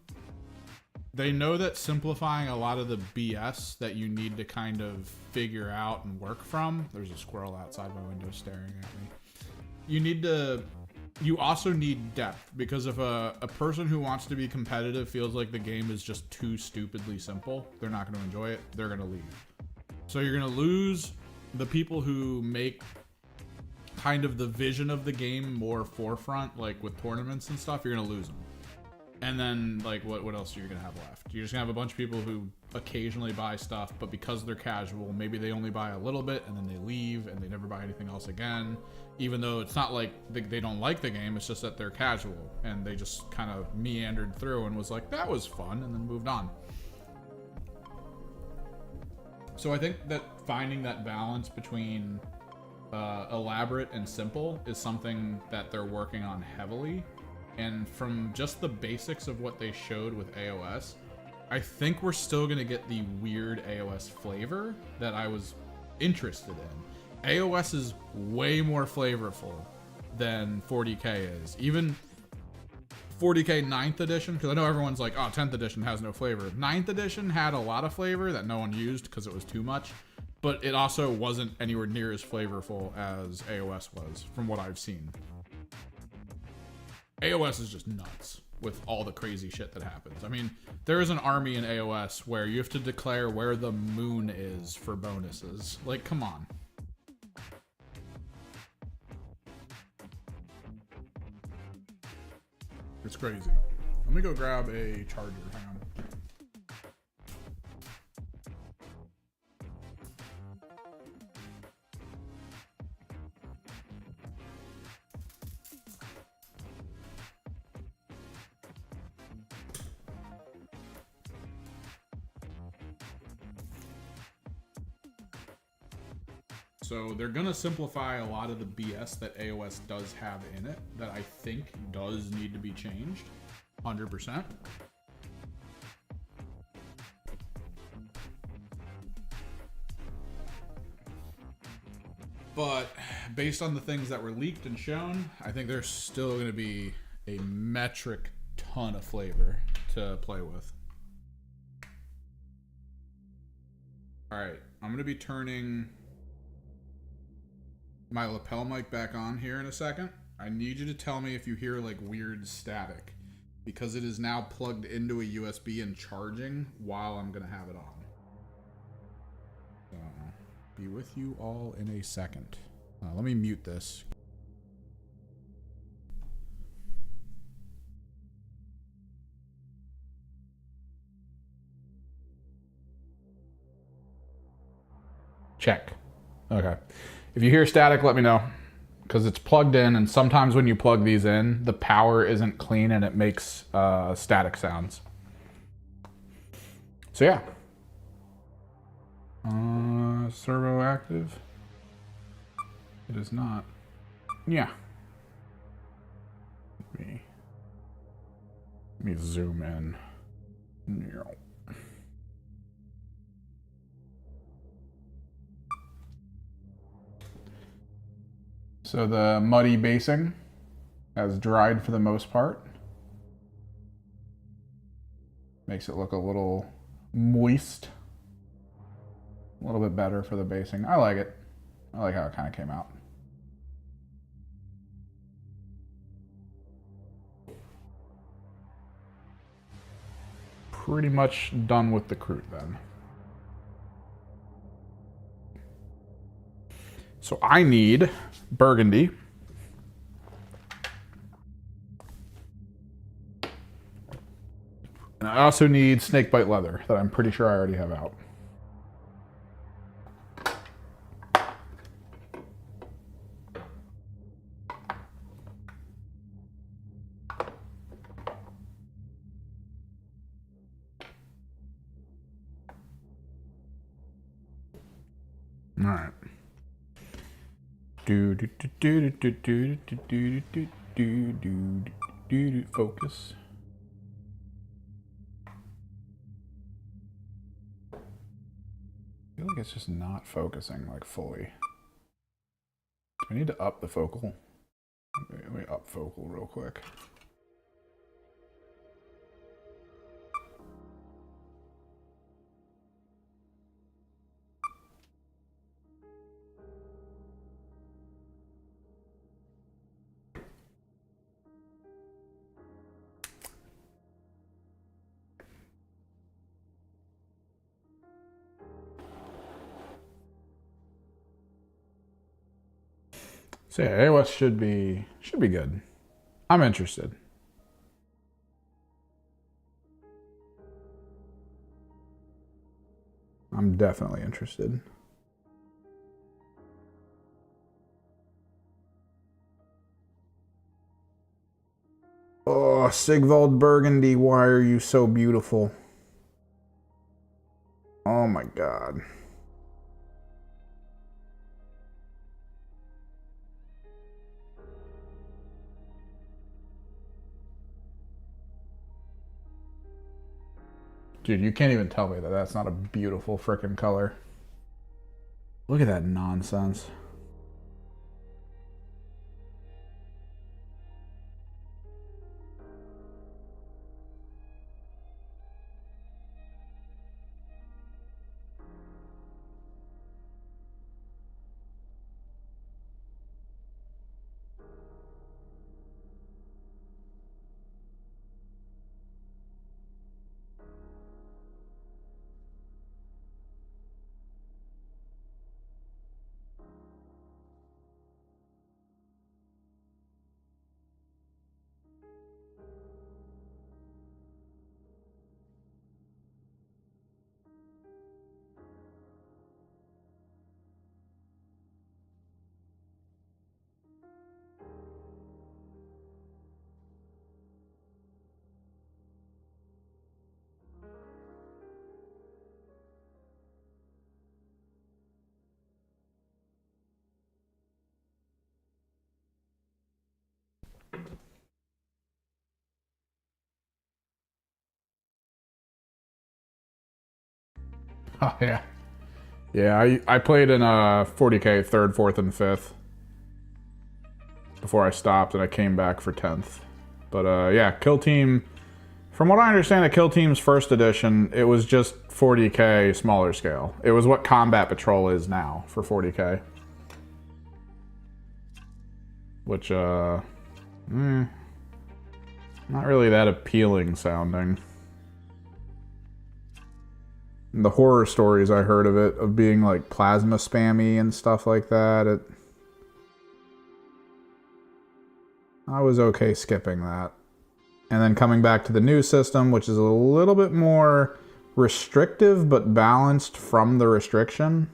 they know that simplifying a lot of the BS that you need to kind of figure out and work from. There's a squirrel outside my window staring at me. You also need depth, because if a person who wants to be competitive feels like the game is just too stupidly simple, they're not going to enjoy it, they're going to leave. So you're going to lose the people who make kind of the vision of the game more forefront, like with tournaments and stuff. You're gonna lose them. And then, like, what else are you gonna have left? You're just gonna have a bunch of people who occasionally buy stuff, but because they're casual, maybe they only buy a little bit and then they leave and they never buy anything else again. Even though it's not like they don't like the game, it's just that they're casual and they just kind of meandered through and was like, that was fun, and then moved on. So I think that finding that balance between elaborate and simple is something that they're working on heavily. And from just the basics of what they showed with AOS, I think we're still going to get the weird AOS flavor that I was interested in. AOS is way more flavorful than 40K is. Even 40K 9th edition, because I know everyone's like, oh, 10th edition has no flavor. 9th edition had a lot of flavor that no one used because it was too much, but it also wasn't anywhere near as flavorful as AOS was, from what I've seen. AOS is just nuts with all the crazy shit that happens. I mean, there is an army in AOS where you have to declare where the moon is for bonuses. Like, come on. It's crazy. Let me go grab a charger. Hang on. So they're gonna simplify a lot of the BS that AOS does have in it that I think does need to be changed, 100%. But based on the things that were leaked and shown, I think there's still gonna be a metric ton of flavor to play with. All right, I'm gonna be turning my lapel mic back on here in a second. I need you to tell me if you hear like weird static, because it is now plugged into a USB and charging while I'm gonna have it on. So, be with you all in a second. Let me mute this. Check. Okay. If you hear static, let me know, because it's plugged in, and sometimes when you plug these in, the power isn't clean and it makes static sounds. So yeah. Servo active? It is not. Yeah. Let me zoom in. So the muddy basing has dried for the most part. Makes it look a little moist. A little bit better for the basing. I like it. I like how it kind of came out. Pretty much done with the Kroot then. So I need burgundy. And I also need snakebite leather that I'm pretty sure I already have out. All right. Focus. I feel like it's just not focusing like fully. Do I need to up the focal? Let me up focal real quick. So yeah, AOS should be good. I'm interested. I'm definitely interested. Oh, Sigvald Burgundy, why are you so beautiful? Oh my God. Dude, you can't even tell me that that's not a beautiful frickin' color. Look at that nonsense. Oh, yeah. Yeah, I played in 40k 3rd, 4th, and 5th before I stopped, and I came back for 10th. But yeah, Kill Team... From what I understand of Kill Team's first edition, it was just 40k smaller scale. It was what Combat Patrol is now for 40k. Which, not really that appealing sounding. And the horror stories I heard of it, of being like plasma spammy and stuff like that, I was okay skipping that. And then coming back to the new system, which is a little bit more restrictive but balanced from the restriction,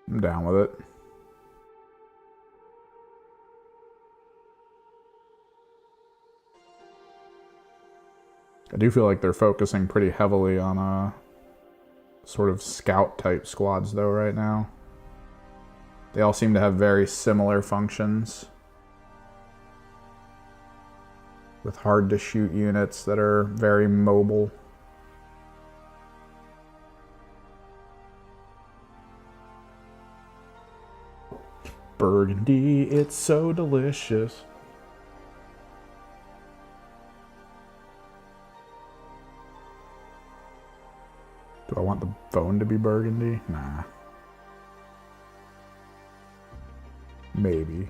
I'm down with it. I do feel like they're focusing pretty heavily on sort of scout type squads though right now. They all seem to have very similar functions, with hard to shoot units that are very mobile. Burgundy, it's so delicious. Do I want the phone to be burgundy? Nah. Maybe.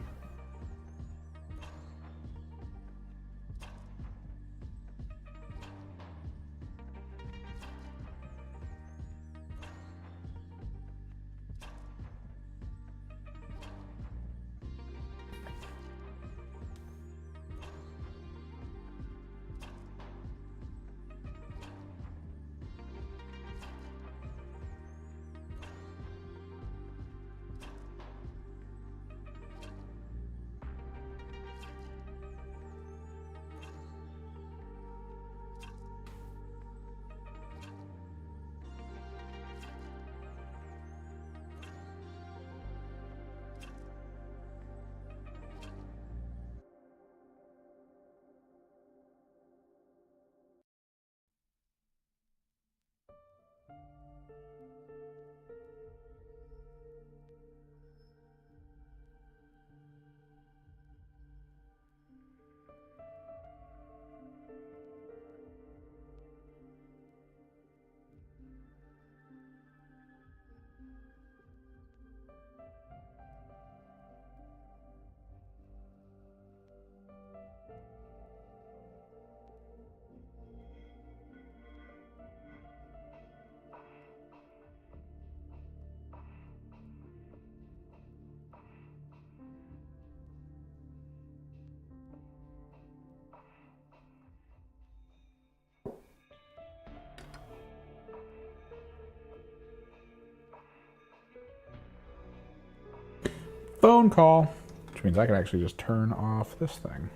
Phone call. Which means I can actually just turn off this thing.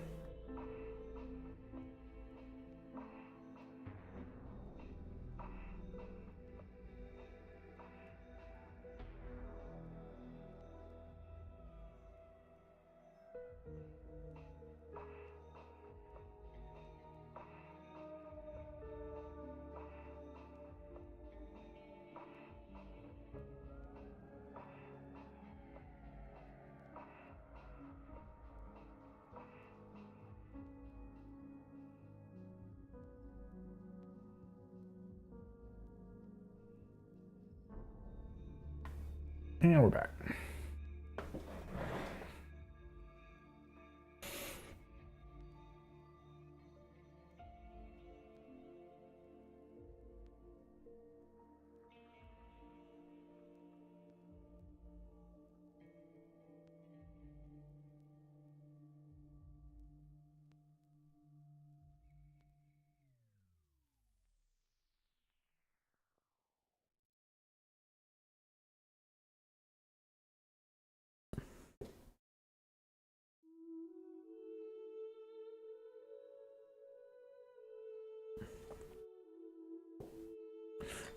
And we're back.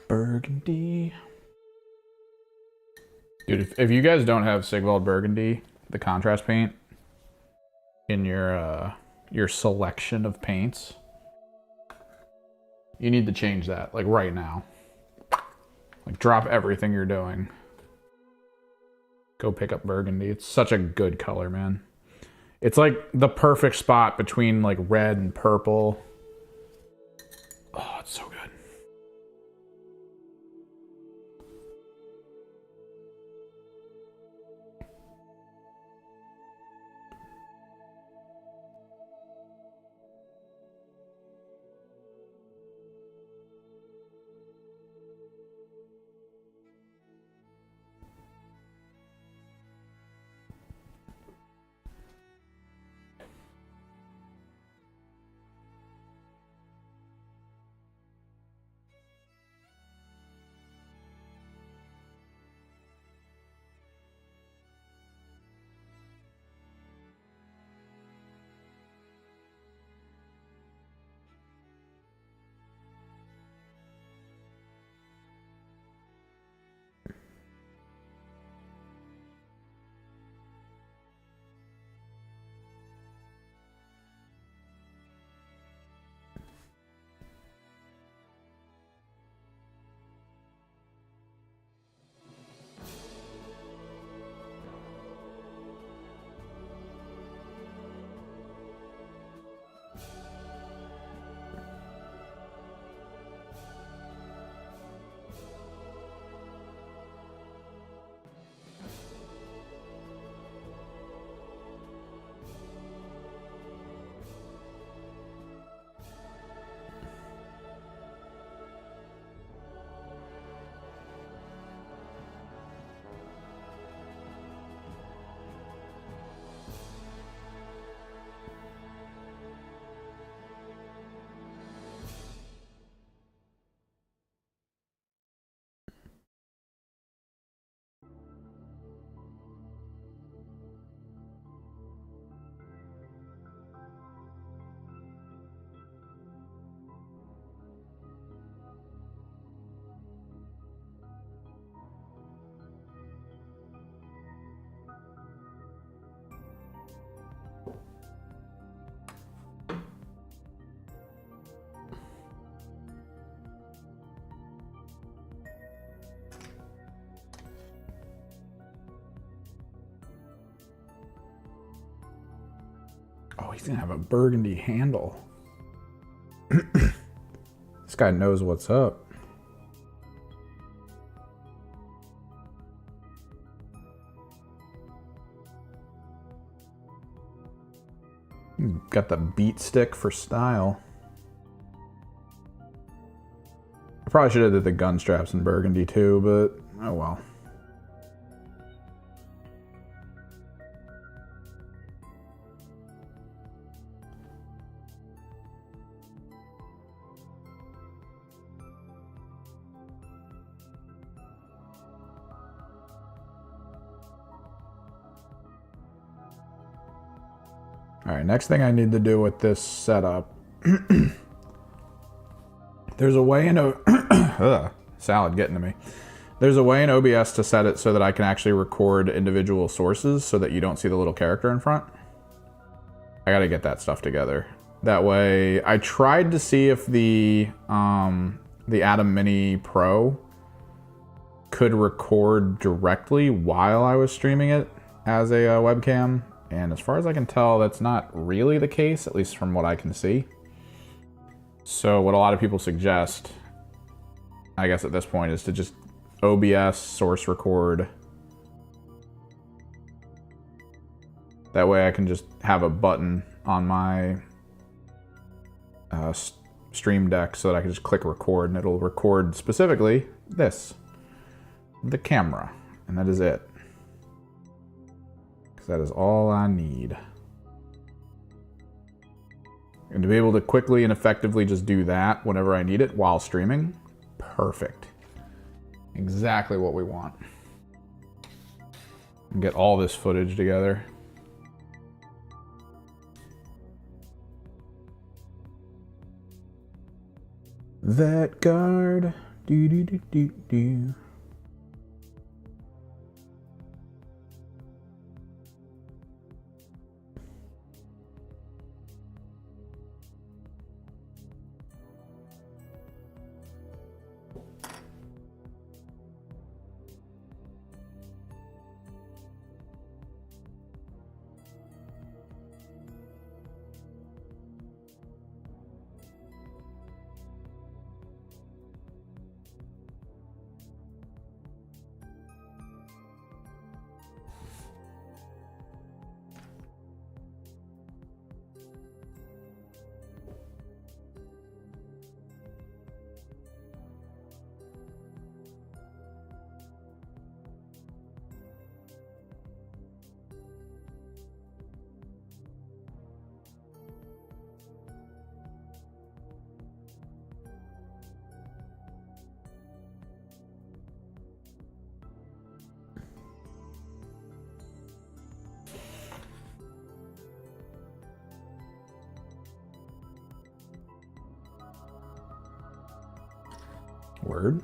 Burgundy. Dude, if you guys don't have Sigvald Burgundy, the contrast paint, in your selection of paints, you need to change that, like right now. Like, drop everything you're doing. Go pick up burgundy. It's such a good color, man. It's like the perfect spot between like red and purple. Oh, it's so good. Oh, he's gonna have a burgundy handle. This guy knows what's up. Got the beat stick for style. I probably should have did the gun straps in burgundy too, but oh well. All right, next thing I need to do with this setup, there's a way in salad getting to me. There's a way in OBS to set it so that I can actually record individual sources so that you don't see the little character in front. I gotta get that stuff together. That way, I tried to see if the Atom Mini Pro could record directly while I was streaming it as a webcam. And as far as I can tell, that's not really the case, at least from what I can see. So what a lot of people suggest, I guess at this point, is to just OBS source record. That way I can just have a button on my Stream Deck so that I can just click record and it'll record specifically this, the camera, and that is it. That is all I need. And to be able to quickly and effectively just do that whenever I need it while streaming, perfect. Exactly what we want. And get all this footage together. That guard. Do do do do do. Word.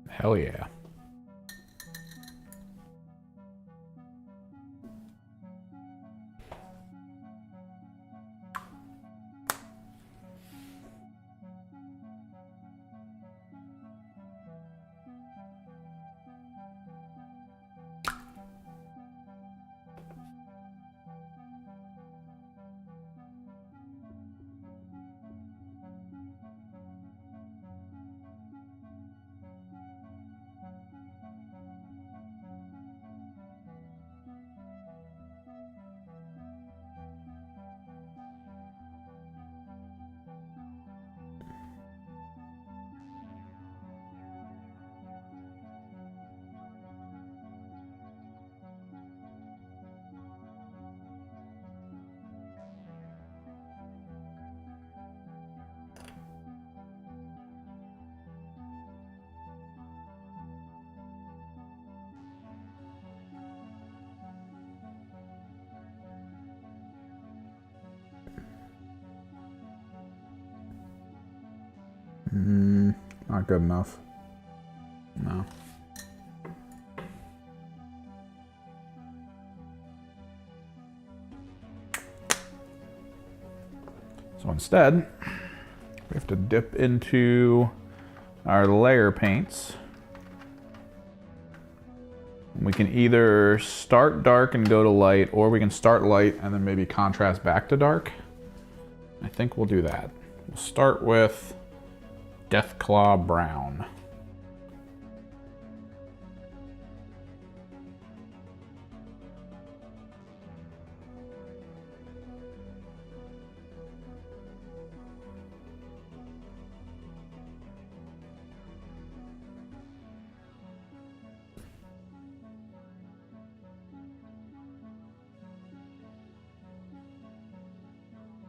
Hell yeah. Not good enough. No. So instead, we have to dip into our layer paints. We can either start dark and go to light, or we can start light and then maybe contrast back to dark. I think we'll do that. We'll start with Deathclaw Brown.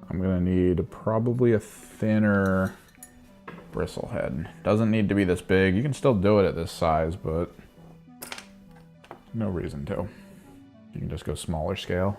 I'm gonna need probably a thinner bristlehead. Doesn't need to be this big. You can still do it at this size, but no reason to. You can just go smaller scale.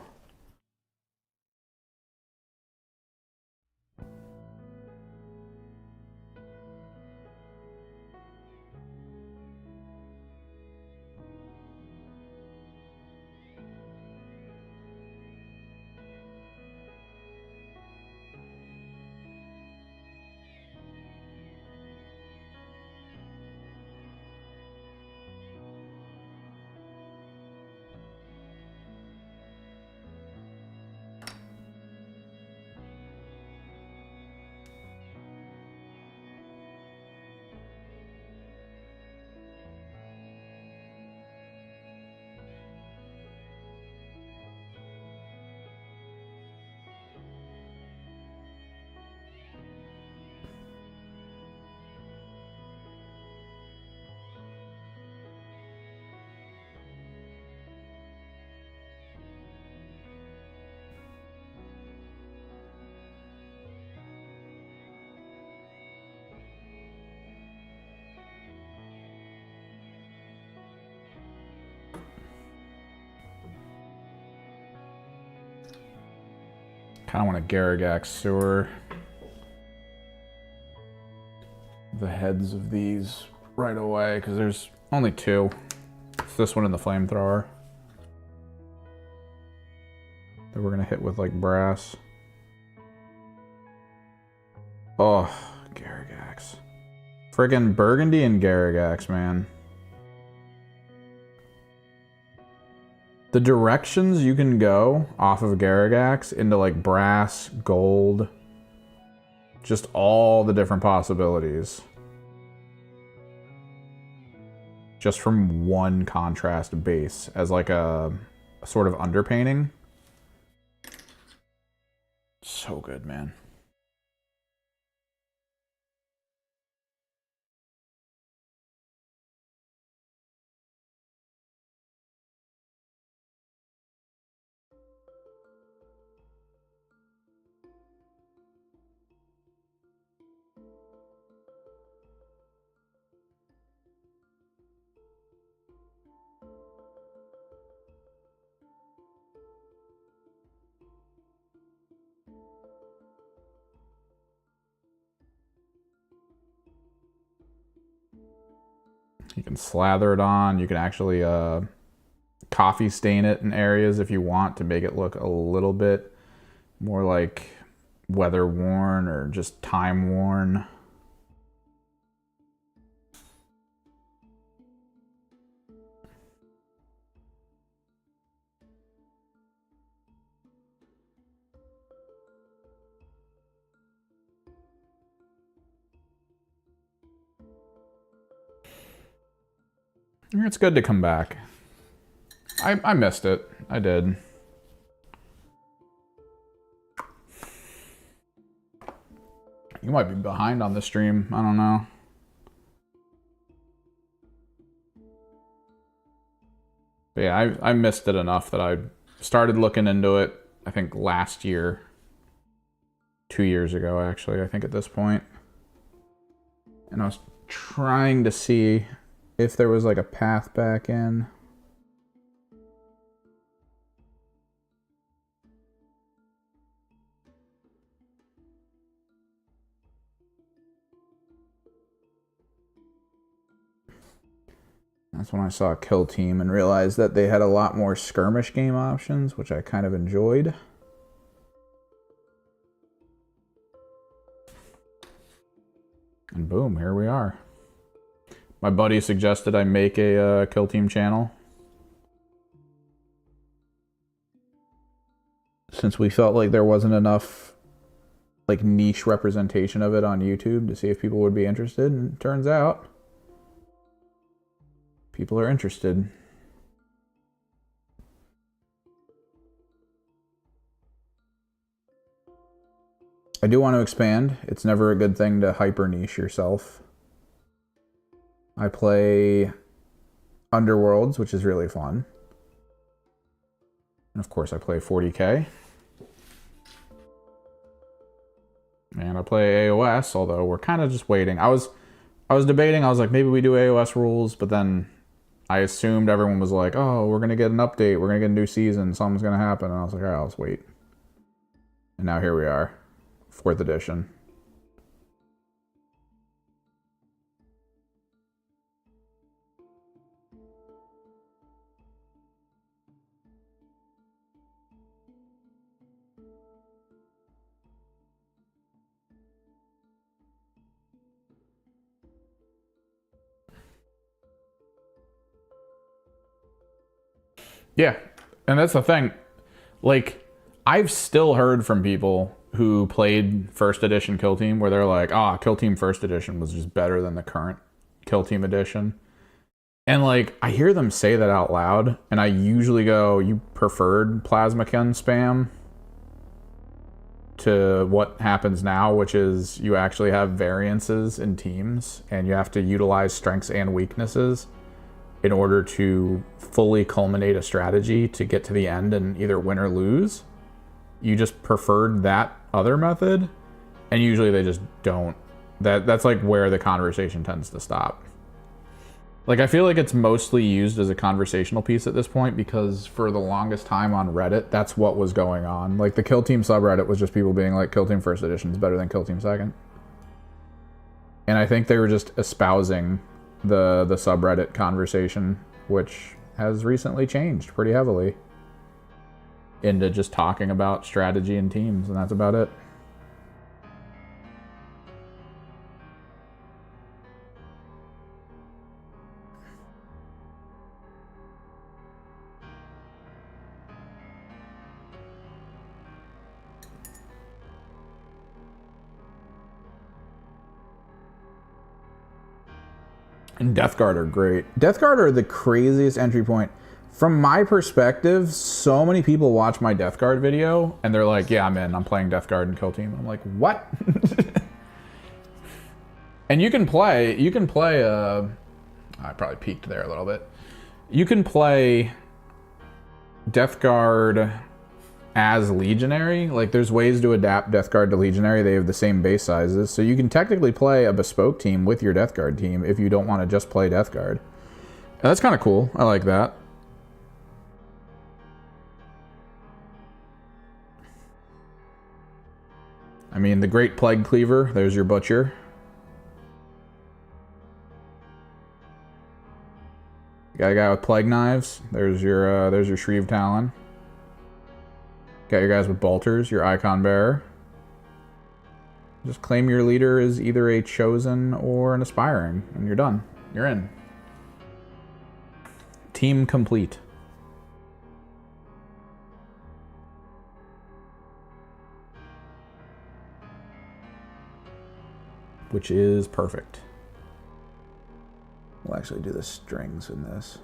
Kind of want to Garagax sewer the heads of these right away, because there's only two. It's this one and the flamethrower that we're going to hit with like brass. Oh, Garagax. Friggin' Burgundy and Garagax, man. The directions you can go off of Garagax into like brass, gold, just all the different possibilities. Just from one contrast base as like a sort of underpainting. So good, man. You can slather it on. You can actually coffee stain it in areas if you want to make it look a little bit more like weather worn or just time worn. It's good to come back. I missed it. I did. You might be behind on the stream. I don't know. But yeah, I missed it enough that I started looking into it, I think last year. 2 years ago, actually, I think at this point. And I was trying to see if there was like a path back in. That's when I saw Kill Team and realized that they had a lot more skirmish game options, which I kind of enjoyed. And boom, here we are. My buddy suggested I make a Kill Team channel, since we felt like there wasn't enough like niche representation of it on YouTube to see if people would be interested, and it turns out people are interested. I do want to expand. It's never a good thing to hyper niche yourself. I play Underworlds, which is really fun. And of course I play 40K. And I play AOS, although we're kind of just waiting. I was debating, I was like, maybe we do AOS rules, but then I assumed everyone was like, oh, we're going to get an update, we're going to get a new season, something's going to happen. And I was like, all right, let's wait. And now here we are, 4th edition. Yeah, and that's the thing. Like, I've still heard from people who played first edition Kill Team where they're like, Kill Team first edition was just better than the current Kill Team edition. And like, I hear them say that out loud, and I usually go, you preferred Plasmacon spam to what happens now, which is you actually have variances in teams, and you have to utilize strengths and weaknesses in order to fully culminate a strategy to get to the end and either win or lose. You just preferred that other method, and usually they just don't. That's like where the conversation tends to stop. Like, I feel like it's mostly used as a conversational piece at this point, because for the longest time on Reddit, that's what was going on. Like, the Kill Team subreddit was just people being like, Kill Team first edition is better than Kill Team second. And I think they were just espousing the subreddit conversation, which has recently changed pretty heavily into just talking about strategy and teams, and that's about it. And Death Guard are great. Death Guard are the craziest entry point. From my perspective, so many people watch my Death Guard video and they're like, yeah, I'm in. I'm playing Death Guard and Kill Team. I'm like, what? And you can play, I probably peaked there a little bit. You can play Death Guard as Legionary. Like, there's ways to adapt Death Guard to Legionary. They have the same base sizes. So you can technically play a bespoke team with your Death Guard team if you don't want to just play Death Guard. And that's kind of cool. I like that. I mean, the Great Plague Cleaver, there's your Butcher. Got a guy with Plague Knives, there's your Shrieve Talon. Got your guys with Bolters, your Icon Bearer. Just claim your leader is either a Chosen or an Aspiring, and you're done. You're in. Team complete. Which is perfect. We'll actually do the strings in this.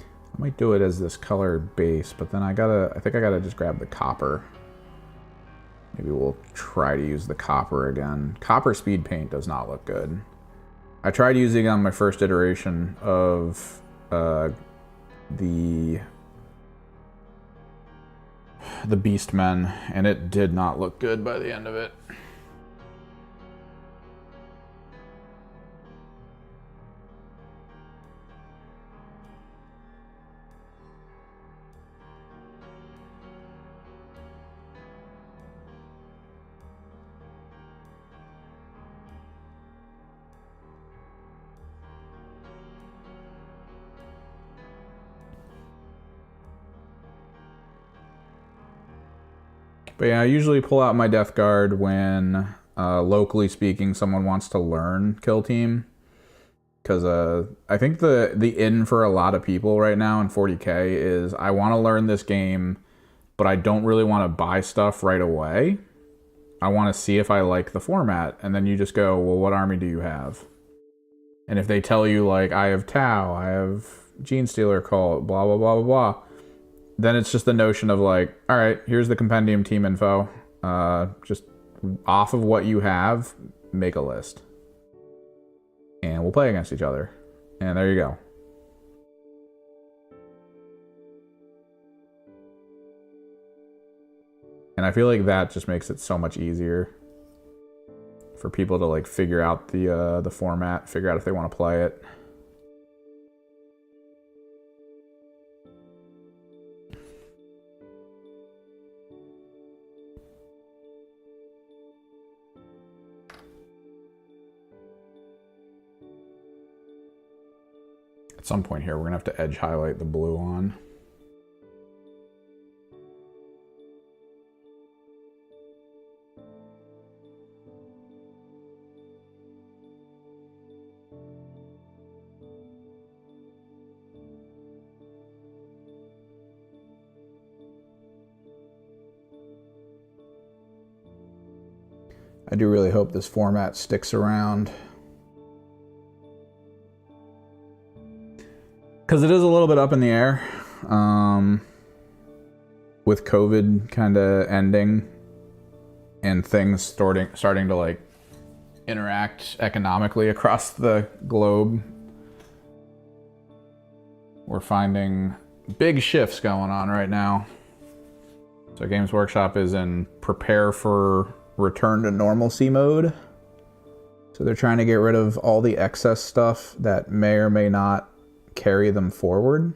I might do it as this color base, but then I think I gotta just grab the copper. Maybe we'll try to use the copper again. Copper speed paint does not look good. I tried using it on my first iteration of the Beastmen, and it did not look good by the end of it. But yeah, I usually pull out my Death Guard when, locally speaking, someone wants to learn Kill Team. Because I think the in for a lot of people right now in 40k is, I want to learn this game, but I don't really want to buy stuff right away. I want to see if I like the format. And then you just go, well, what army do you have? And if they tell you, like, I have Tau, I have Genestealer Cult, blah, blah, blah, blah, blah. Then it's just the notion of like, all right, here's the compendium team info. Just off of what you have, make a list. And we'll play against each other. And there you go. And I feel like that just makes it so much easier for people to like figure out the format, figure out if they want to play it. At some point here, we're gonna have to edge highlight the blue on. I do really hope this format sticks around. Because it is a little bit up in the air. With COVID kind of ending and things starting to like interact economically across the globe. We're finding big shifts going on right now. So Games Workshop is in prepare for return to normalcy mode. So they're trying to get rid of all the excess stuff that may or may not carry them forward.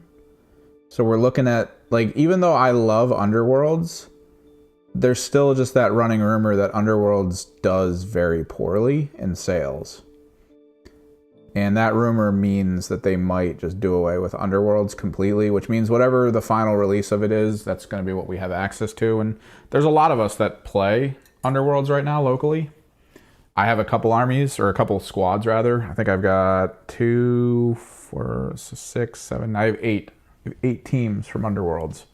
So we're looking at, like, even though I love Underworlds, there's still just that running rumor that Underworlds does very poorly in sales. And that rumor means that they might just do away with Underworlds completely, which means whatever the final release of it is, that's going to be what we have access to. And there's a lot of us that play Underworlds right now locally. I have a couple armies, or a couple squads rather. I think I've got 2, 4, 6, 7, I have 8 teams from Underworlds.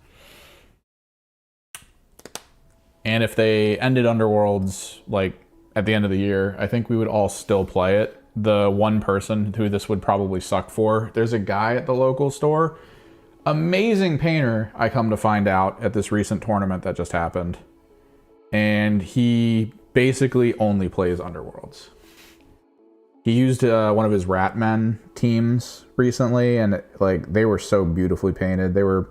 And if they ended Underworlds like at the end of the year, I think we would all still play it. The one person who this would probably suck for, there's a guy at the local store, amazing painter, I come to find out at this recent tournament that just happened. And he basically only plays Underworlds. He used one of his Ratmen teams recently, and like they were so beautifully painted. They were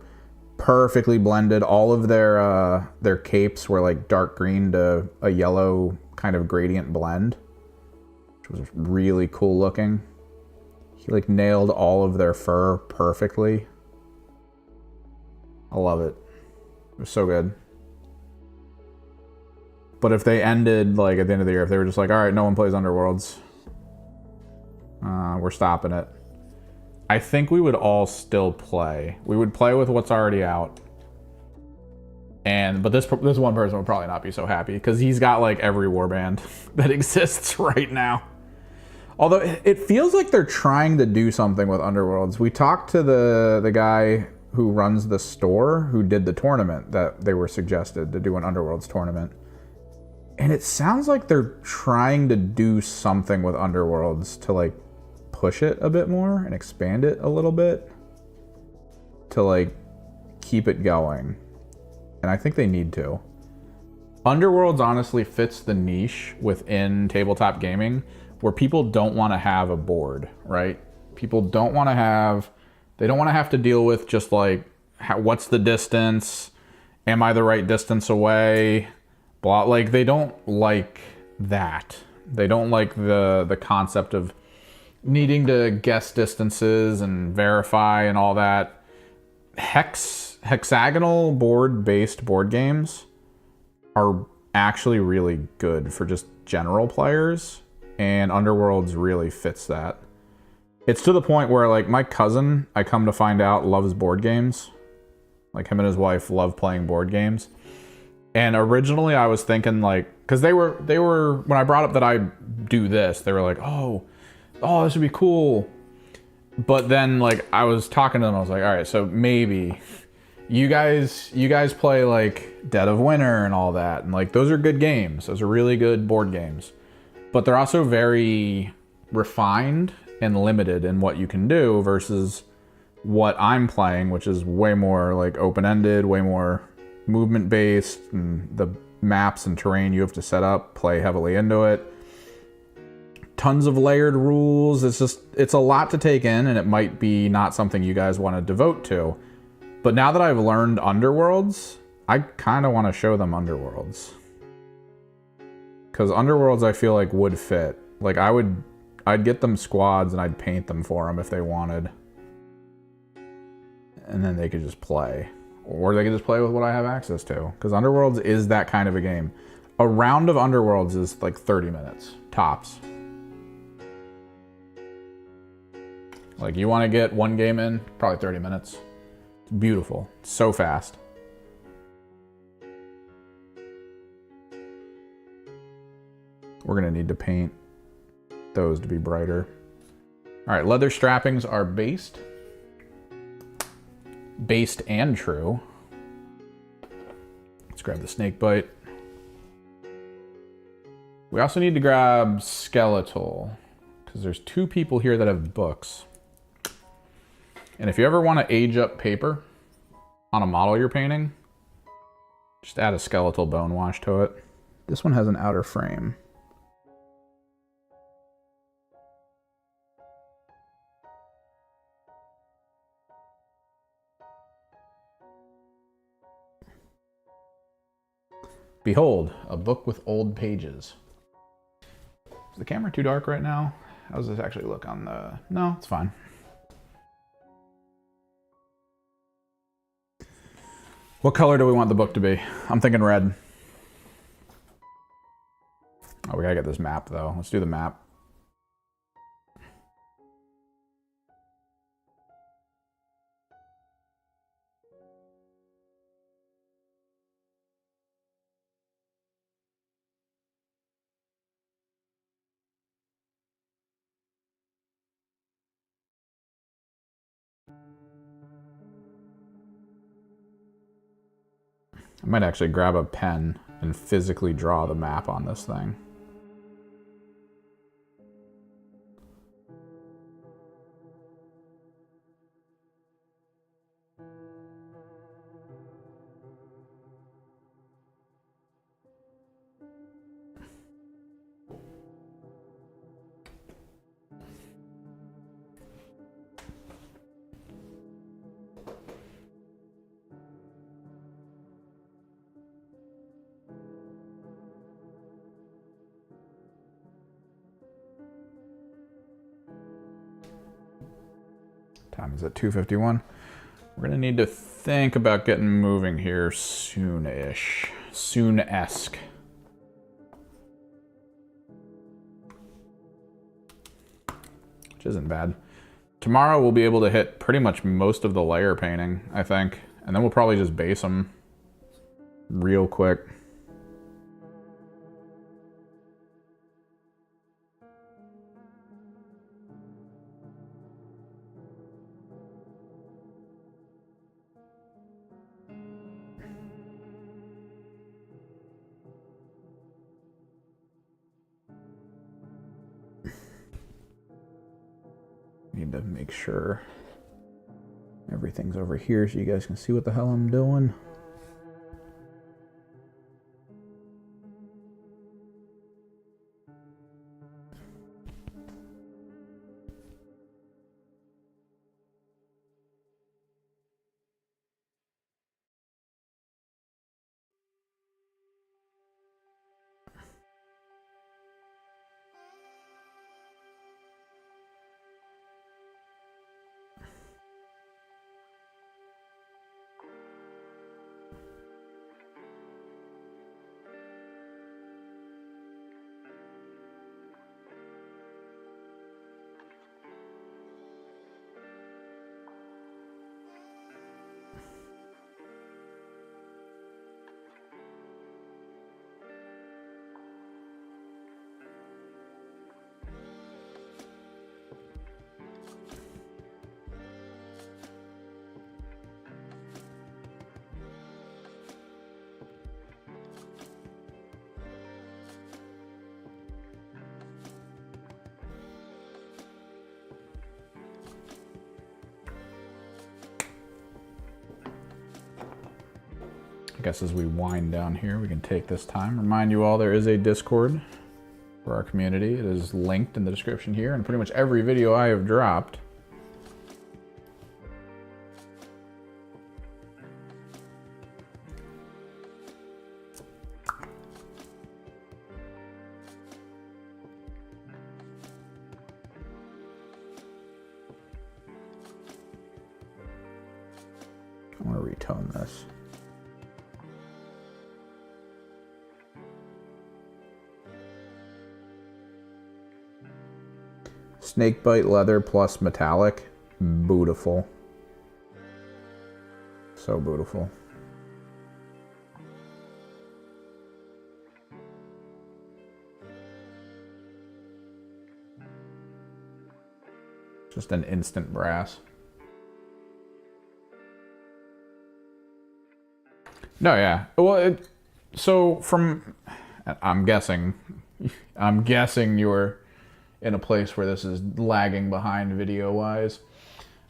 perfectly blended. All of their capes were like dark green to a yellow kind of gradient blend, which was really cool looking. He like nailed all of their fur perfectly. I love it. It was so good. But if they ended like at the end of the year, if they were just like, all right, no one plays Underworlds, we're stopping it, I think we would all still play. We would play with what's already out. But this one person would probably not be so happy because he's got like every warband that exists right now. Although it feels like they're trying to do something with Underworlds. We talked to the guy who runs the store who did the tournament that they were suggested to do an Underworlds tournament. And it sounds like they're trying to do something with Underworlds to like push it a bit more and expand it a little bit to like keep it going. And I think they need to. Underworlds honestly fits the niche within tabletop gaming where people don't want to have a board, right? People don't want to have, they don't want to have to deal with just like, what's the distance? Am I the right distance away? Blah, like they don't like that. They don't like the concept of needing to guess distances and verify and all that. Hexagonal board-based board games are actually really good for just general players, and Underworlds really fits that. It's to the point where like my cousin, I come to find out, loves board games. Like him and his wife love playing board games. And originally I was thinking like, because they were when I brought up that I do this, they were like, oh, this would be cool. But then like I was talking to them, I was like, all right, so maybe you guys play like Dead of Winter and all that, and like those are good games. Those are really good board games. But they're also very refined and limited in what you can do versus what I'm playing, which is way more like open-ended, way more movement-based, and the maps and terrain you have to set up play heavily into it. Tons of layered rules. It's a lot to take in, and it might be not something you guys want to devote to. But now that I've learned Underworlds, I kind of want to show them Underworlds. Because Underworlds I feel like would fit. Like I'd get them squads and I'd paint them for them if they wanted. And then they could just play. Or they could just play with what I have access to. Because Underworlds is that kind of a game. A round of Underworlds is like 30 minutes, tops. Like you want to get one game in, probably 30 minutes. It's beautiful, it's so fast. We're gonna need to paint those to be brighter. All right, leather strappings are based and true. Let's grab the snake bite. We also need to grab skeletal because there's 2 people here that have books. And if you ever want to age up paper on a model you're painting, just add a skeletal bone wash to it. This one has an outer frame. Behold, a book with old pages. Is the camera too dark right now? How does this actually look on the... No, it's fine. What color do we want the book to be? I'm thinking red. Oh, we gotta get this map though. Let's do the map. I might actually grab a pen and physically draw the map on this thing. Time is at 2:51. We're gonna need to think about getting moving here soon-ish. Soon-esque. Which isn't bad. Tomorrow we'll be able to hit pretty much most of the layer painting, I think. And then we'll probably just base them real quick. Need to make sure everything's over here so you guys can see what the hell I'm doing. I guess as we wind down here, we can take this time. Remind you all there is a Discord for our community. It is linked in the description here, and pretty much every video I have dropped. I want to retone this. Snakebite leather plus metallic. Beautiful. So beautiful. Just an instant brass. No, yeah. Well, so from, I'm guessing you're in a place where this is lagging behind video-wise.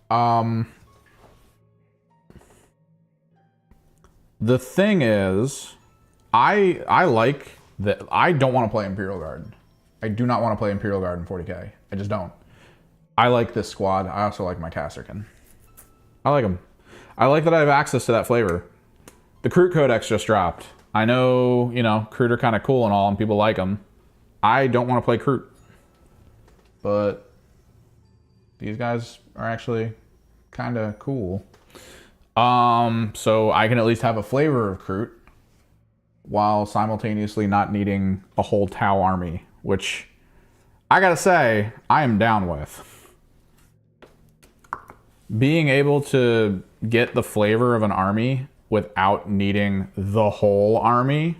The thing is, I like that. I don't want to play Imperial Guard. I do not want to play Imperial Guard in 40k. I just don't. I like this squad. I also like my Casterkin. I like them. I like that I have access to that flavor. The Kroot Codex just dropped. I know, you know, Kroot are kind of cool and all, and people like them. I don't want to play Kroot. But these guys are actually kind of cool. So I can at least have a flavor of Kroot while simultaneously not needing a whole Tau army, which I gotta say, I am down with. Being able to get the flavor of an army without needing the whole army,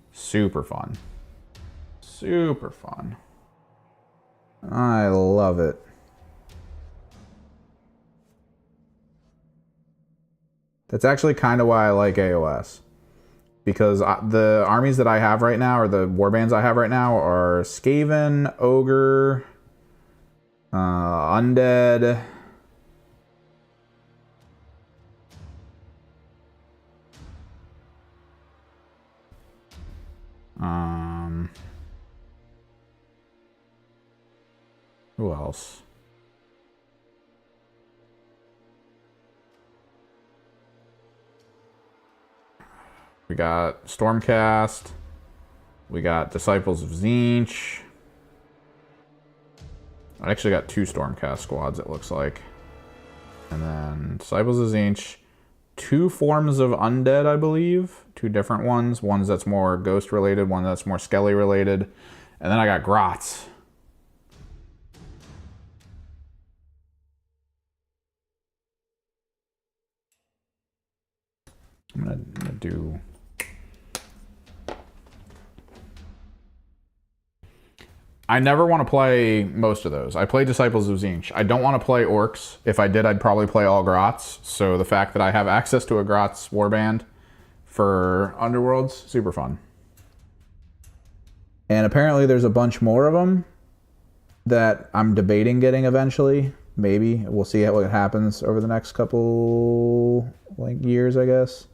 super fun. Super fun. I love it. That's actually kind of why I like AOS. because the armies that I have right now, or the warbands I have right now, are Skaven, Ogre, Undead, who else? We got Stormcast. We got Disciples of Tzeentch. I actually got 2 Stormcast squads, it looks like. And then Disciples of Tzeentch. 2 forms of Undead, I believe. 2 different ones. One that's more Ghost related, one that's more Skelly related. And then I got Grots. I'm gonna do... I never want to play most of those. I play Disciples of Tzeentch. I don't want to play Orcs. If I did, I'd probably play all Grots. So the fact that I have access to a Grots warband for Underworlds, super fun. And apparently there's a bunch more of them that I'm debating getting eventually. Maybe. We'll see what happens over the next couple years, I guess.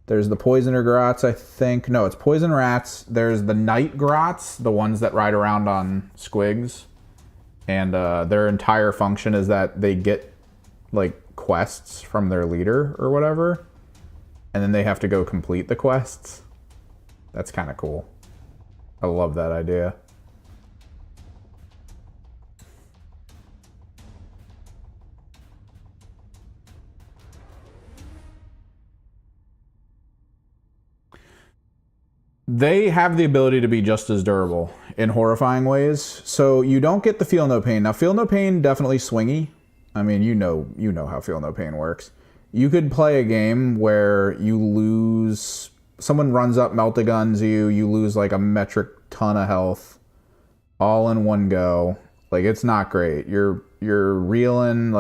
There's the Poisoner Grots, I think. No, it's Poison Rats. There's the Night Grots, the ones that ride around on squigs. And their entire function is that they get, quests from their leader or whatever. And then they have to go complete the quests. That's kind of cool. I love that idea. They have the ability to be just as durable in horrifying ways. So you don't get the Feel No Pain. Now, Feel No Pain, definitely swingy. I mean, you know how Feel No Pain works. You could play a game where you lose... Someone runs up, melt-a-guns you, you lose a metric ton of health all in one go. It's not great. You're reeling,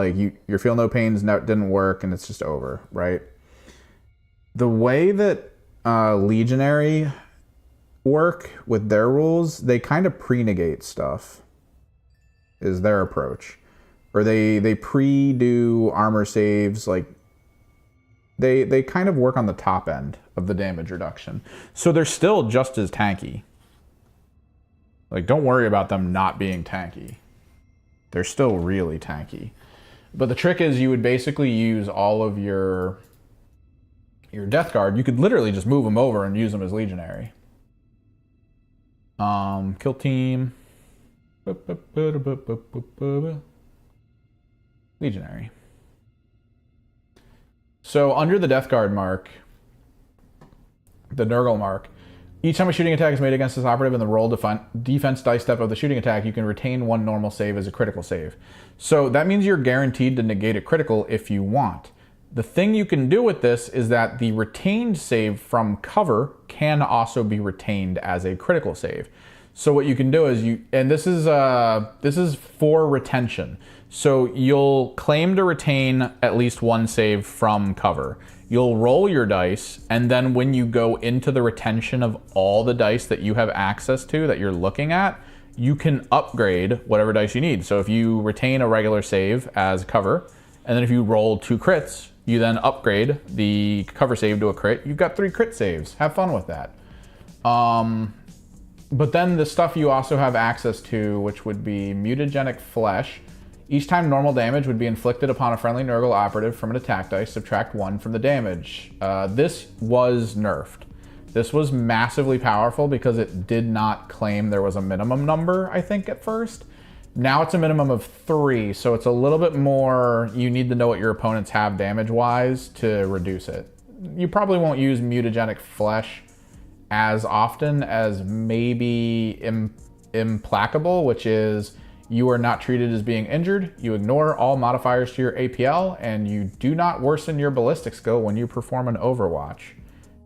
your Feel No Pains didn't work, and it's just over, right? The way that Legionary work with their rules, they kind of pre-negate stuff, is their approach. Or they pre-do armor saves, they kind of work on the top end of the damage reduction. So they're still just as tanky. Don't worry about them not being tanky. They're still really tanky. But the trick is you would basically use all of your Death Guard. You could literally just move them over and use them as Legionary. Kill team. Legionary. So under the Death Guard mark, the Nurgle mark, each time a shooting attack is made against this operative in the roll defense dice step of the shooting attack, you can retain 1 normal save as a critical save. So that means you're guaranteed to negate a critical if you want. The thing you can do with this is that the retained save from cover can also be retained as a critical save. So what you can do is and this is for retention. So you'll claim to retain at least 1 save from cover. You'll roll your dice, and then when you go into the retention of all the dice that you have access to that you're looking at, you can upgrade whatever dice you need. So if you retain a regular save as cover, and then if you roll 2 crits, you then upgrade the cover save to a crit. You've got 3 crit saves. Have fun with that. But then the stuff you also have access to, which would be Mutagenic Flesh. Each time normal damage would be inflicted upon a friendly Nurgle operative from an attack dice, subtract 1 from the damage. This was nerfed. This was massively powerful because it did not claim there was a minimum number, I think, at first. Now it's a minimum of 3, so it's a little bit more, you need to know what your opponents have damage-wise to reduce it. You probably won't use Mutagenic Flesh as often as maybe Implacable, which is you are not treated as being injured, you ignore all modifiers to your APL, and you do not worsen your ballistic skill when you perform an Overwatch.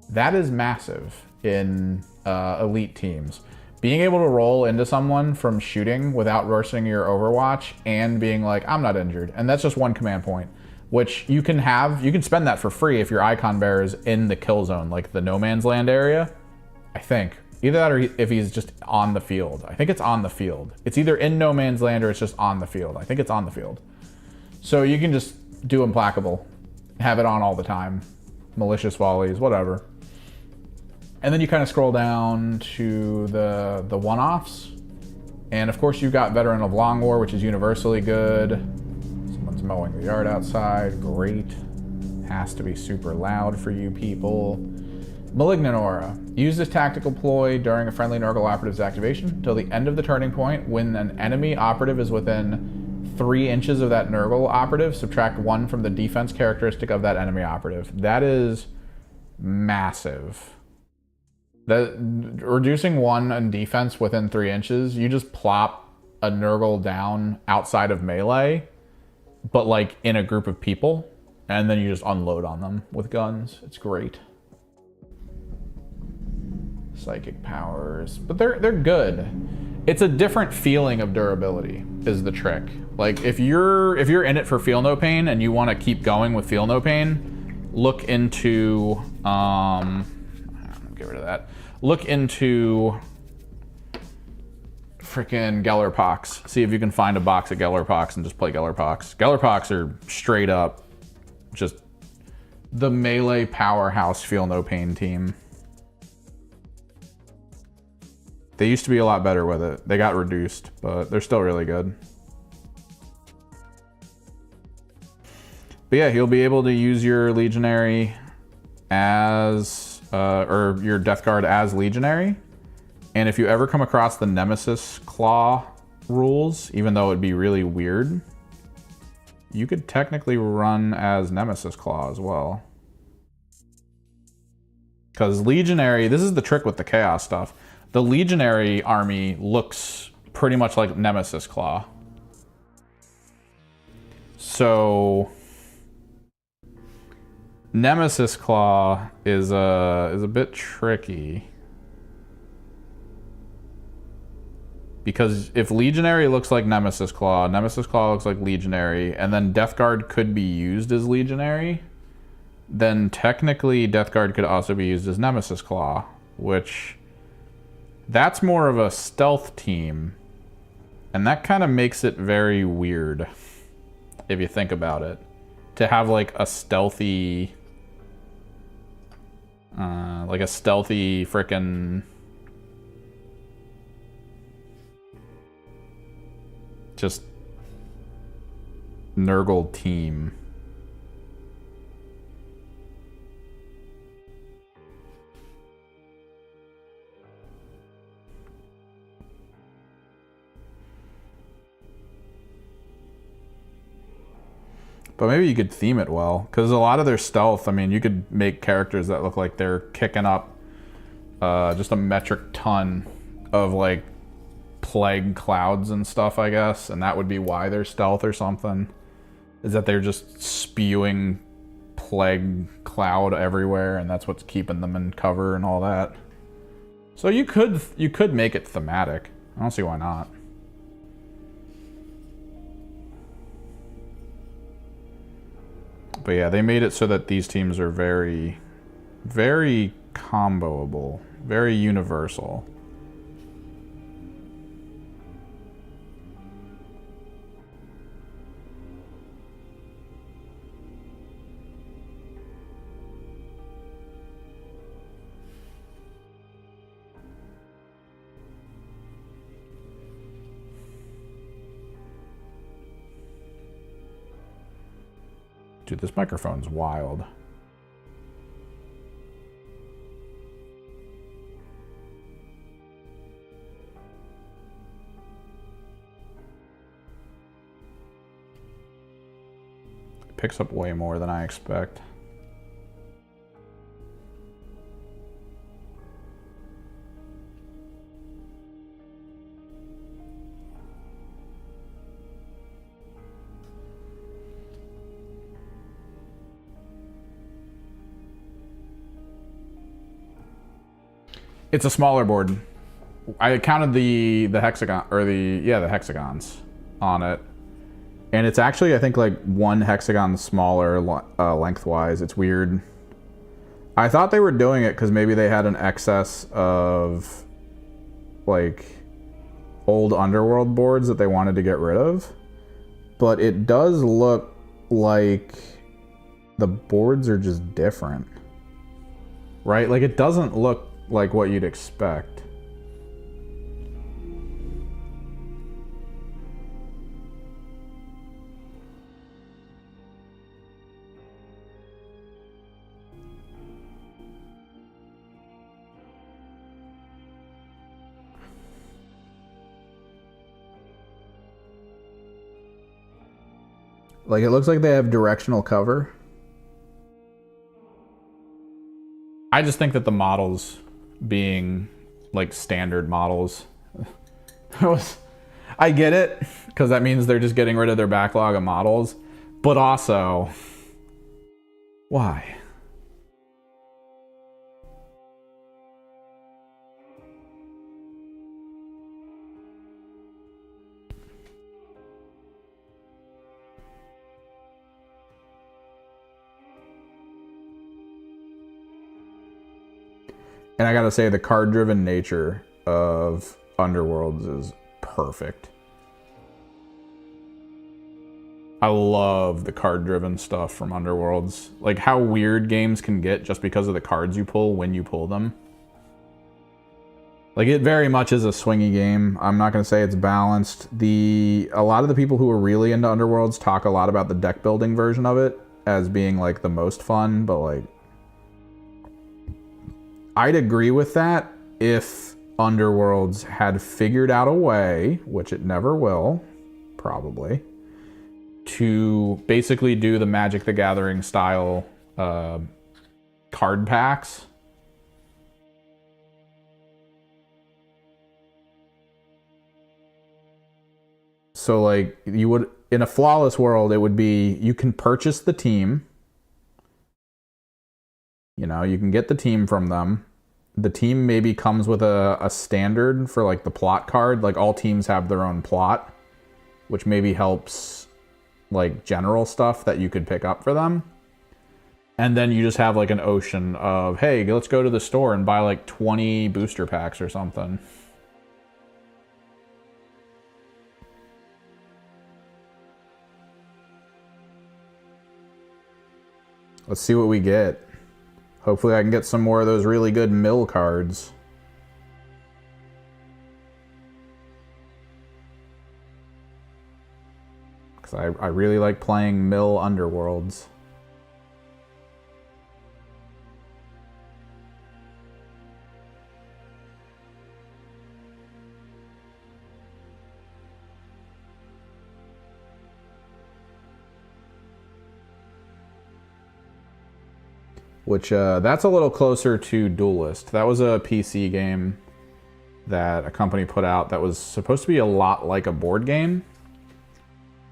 That is massive in elite teams. Being able to roll into someone from shooting without worsening your Overwatch and being like, I'm not injured, and that's just 1 command point. which you can spend that for free if your icon bearer is in the kill zone, like the no man's land area. I think either that or if he's just on the field. I think it's on the field. It's either in no man's land or it's just on the field. I think it's on the field. So you can just do implacable, have it on all the time, malicious volleys, whatever. And then you kind of scroll down to the one-offs. And of course you've got Veteran of Long War, which is universally good. Someone's mowing the yard outside, great. Has to be super loud for you people. Malignant Aura. Use this tactical ploy during a friendly Nurgle operative's activation until the end of the turning point. When an enemy operative is within 3 inches of that Nurgle operative, subtract 1 from the defense characteristic of that enemy operative. That is massive. Reducing 1 in defense within 3 inches, you just plop a Nurgle down outside of melee, but like in a group of people, and then you just unload on them with guns. It's great. Psychic powers, but they're good. It's a different feeling of durability is the trick. Like if you're in it for Feel No Pain and you want to keep going with Feel No Pain, look into get rid of that. Look into freaking Gellerpox. See if you can find a box of Gellerpox and just play Gellerpox. Gellerpox are straight up just the melee powerhouse Feel No Pain team. They used to be a lot better with it. They got reduced, but they're still really good. But yeah, you'll be able to use your Legionary as, or your Death Guard as Legionary. And if you ever come across the Nemesis Claw rules, even though it'd be really weird, you could technically run as Nemesis Claw as well. Because Legionary, this is the trick with the Chaos stuff. The Legionary army looks pretty much like Nemesis Claw. So Nemesis Claw is a bit tricky. Because if Legionary looks like Nemesis Claw looks like Legionary, and then Death Guard could be used as Legionary, then technically Death Guard could also be used as Nemesis Claw, which that's more of a stealth team, and that kind of makes it very weird if you think about it, to have like a stealthy frickin' just Nurgle team. But maybe you could theme it well, because a lot of their stealth, I mean, you could make characters that look like they're kicking up just a metric ton of like plague clouds and stuff, I guess, and that would be why they're stealth or something, is that they're just spewing plague cloud everywhere, and that's what's keeping them in cover and all that. So you could make it thematic. I don't see why not. But yeah, they made it so that these teams are very, very comboable, very universal. Dude, this microphone's wild. It picks up way more than I expect. It's a smaller board. I counted the hexagon, or the hexagons on it, And it's actually, I think, like 1 hexagon smaller lengthwise. It's weird. I thought they were doing it because maybe they had an excess of like old Underworld boards that they wanted to get rid of. But it does look like the boards are just different. Right? Like it doesn't look like what you'd expect. Like it looks like they have directional cover. I just think that the models being like standard models, I get it, because that means they're just getting rid of their backlog of models, but also, why? And I gotta say, the card-driven nature of Underworlds is perfect. I love the card-driven stuff from Underworlds. Like how weird games can get just because of the cards you pull when you pull them. Like it very much is a swingy game. I'm not gonna say it's balanced. A lot of the people who are really into Underworlds talk a lot about the deck building version of it as being like the most fun, but like I'd agree with that if Underworlds had figured out a way, which it never will, probably, to basically do the Magic the Gathering style card packs. So like you would, in a flawless world, it would be, you can purchase the team. You know, you can get the team from them. The team maybe comes with a standard for like the plot card. Like all teams have their own plot, which maybe helps like general stuff that you could pick up for them. And then you just have like an ocean of, hey, let's go to the store and buy like 20 booster packs or something. Let's see what we get. Hopefully I can get some more of those really good mill cards. Because I really like playing mill Underworlds. Which, that's a little closer to Duelist. That was a PC game that a company put out that was supposed to be a lot like a board game.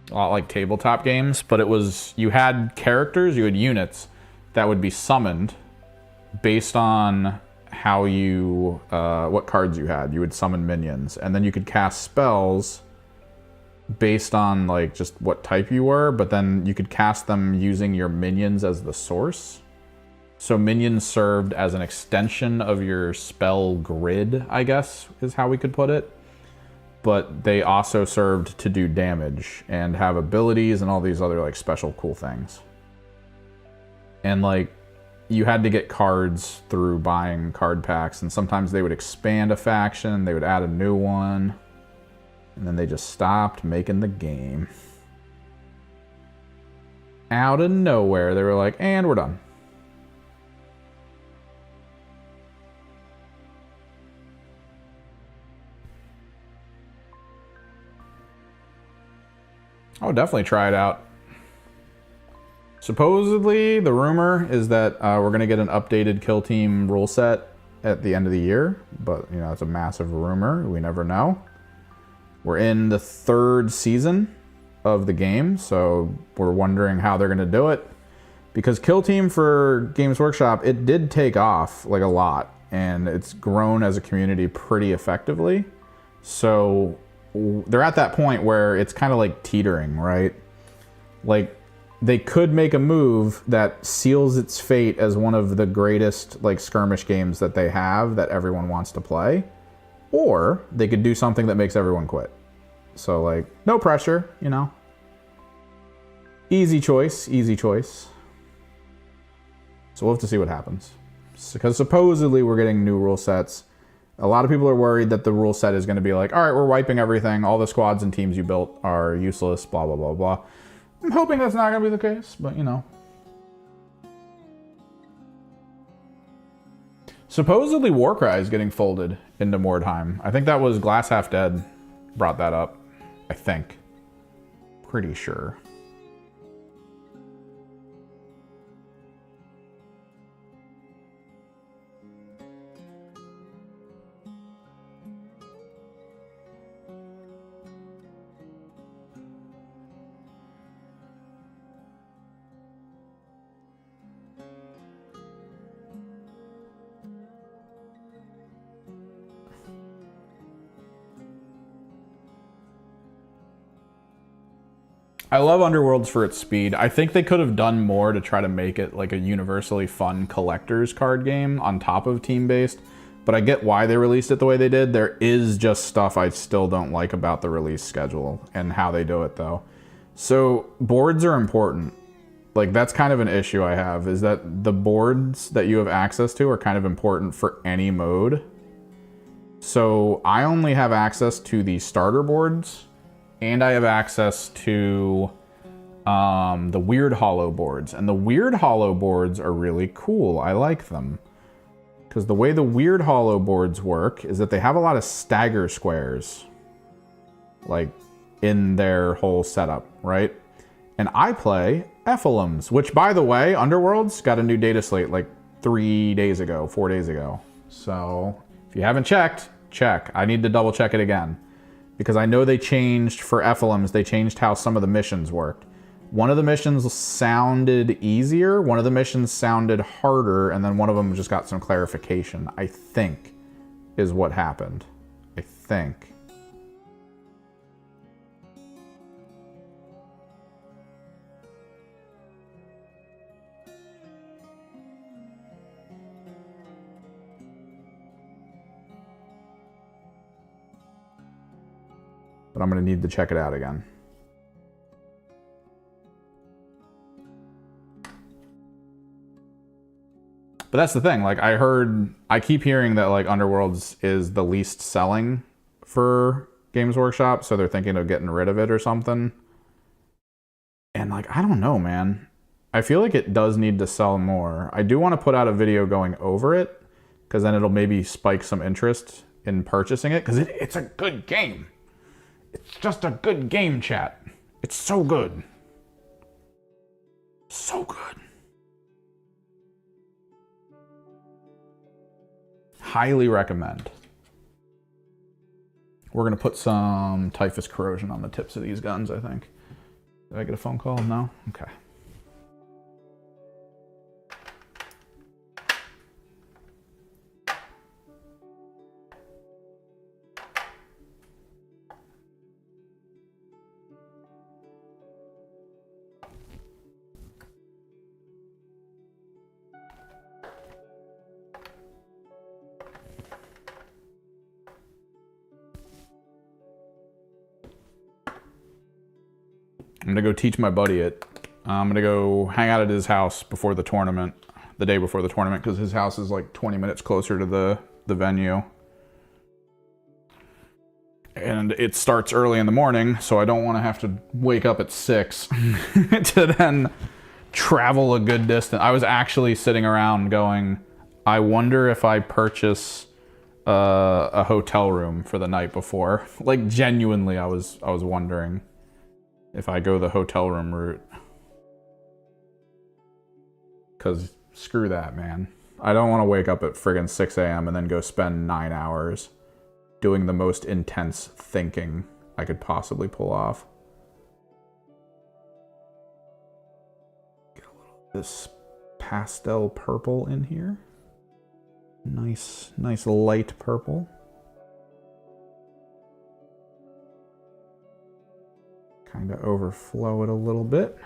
A lot like tabletop games, but it was, you had characters, you had units that would be summoned based on how you, what cards you had. You would summon minions, and then you could cast spells based on like just what type you were, but then you could cast them using your minions as the source. So minions served as an extension of your spell grid, I guess, is how we could put it. But they also served to do damage and have abilities and all these other like special cool things. And like you had to get cards through buying card packs, and sometimes they would expand a faction, they would add a new one, and then they just stopped making the game. Out of nowhere, they were like, and we're done. I'll definitely try it out. Supposedly, the rumor is that we're going to get an updated Kill Team rule set at the end of the year, but you know, it's a massive rumor. We never know. We're in the 3rd season of the game, so we're wondering how they're going to do it. Because Kill Team for Games Workshop, it did take off like a lot, and it's grown as a community pretty effectively. So they're at that point where it's kind of like teetering, right? Like, they could make a move that seals its fate as one of the greatest like skirmish games that they have that everyone wants to play, or they could do something that makes everyone quit. So like, no pressure, you know. Easy choice, easy choice. So we'll have to see what happens. Because supposedly we're getting new rule sets. A lot of people are worried that the rule set is going to be like, all right, we're wiping everything. All the squads and teams you built are useless, blah, blah, blah, blah. I'm hoping that's not going to be the case, but you know. Supposedly Warcry is getting folded into Mordheim. I think that was Glass Half Dead brought that up. I think. Pretty sure. I love Underworlds for its speed. I think they could have done more to try to make it like a universally fun collector's card game on top of team-based, but I get why they released it the way they did. There is just stuff I still don't like about the release schedule and how they do it though. So boards are important. Like that's kind of an issue I have, is that the boards that you have access to are kind of important for any mode. So I only have access to the starter boards, and I have access to the Weird Hollow boards. And the Weird Hollow boards are really cool. I like them. Because the way the Weird Hollow boards work is that they have a lot of stagger squares. Like, in their whole setup, right? And I play Ephelims, which, by the way, Underworlds got a new data slate like 4 days ago. So, if you haven't checked, check. I need to double check it again. Because I know they changed, for Ephelims, they changed how some of the missions worked. One of the missions sounded easier, one of the missions sounded harder, and then one of them just got some clarification, I think, is what happened. I think. But I'm going to need to check it out again. But that's the thing, like I keep hearing that like Underworlds is the least selling for Games Workshop, so they're thinking of getting rid of it or something. And like, I don't know, man. I feel like it does need to sell more. I do want to put out a video going over it, because then it'll maybe spike some interest in purchasing it, because it's a good game. It's just a good game, chat. It's so good. So good. Highly recommend. We're going to put some Typhus Corrosion on the tips of these guns, I think. Did I get a phone call? No? Okay. I'm gonna go teach my buddy it. I'm gonna go hang out at his house before the tournament, the day before the tournament, because his house is like 20 minutes closer to the venue. And it starts early in the morning, so I don't want to have to wake up at 6 to then travel a good distance. I was actually sitting around going, I wonder if I purchase a hotel room for the night before. Like genuinely, I was wondering if I go the hotel room route. Because screw that, man. I don't want to wake up at friggin' 6 a.m. and then go spend 9 hours doing the most intense thinking I could possibly pull off. Get a little of this pastel purple in here. Nice light purple. kind of overflow it a little bit.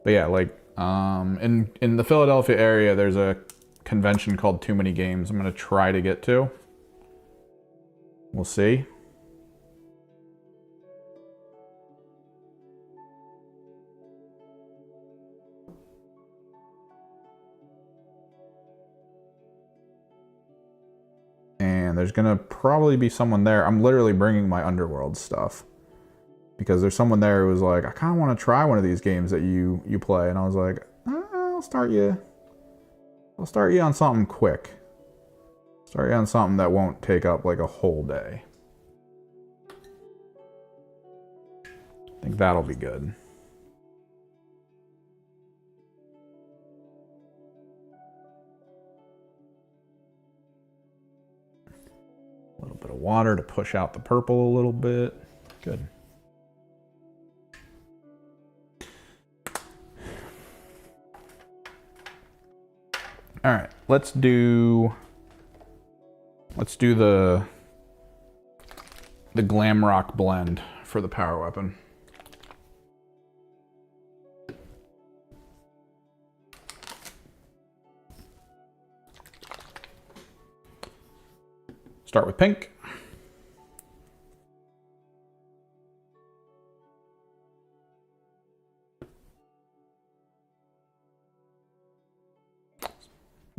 But yeah, like in the Philadelphia area, there's a convention called Too Many Games I'm gonna try to get to. We'll see. And there's gonna probably be someone there. I'm literally bringing my Underworld stuff because there's someone there who was like, I kind of want to try one of these games that you play, and I was like, I'll start you on something quick. Start you on something that won't take up like a whole day. I think that'll be good. A little bit of water to push out the purple a little bit. Good. All right, let's do the Glamrock blend for the power weapon. Start with pink.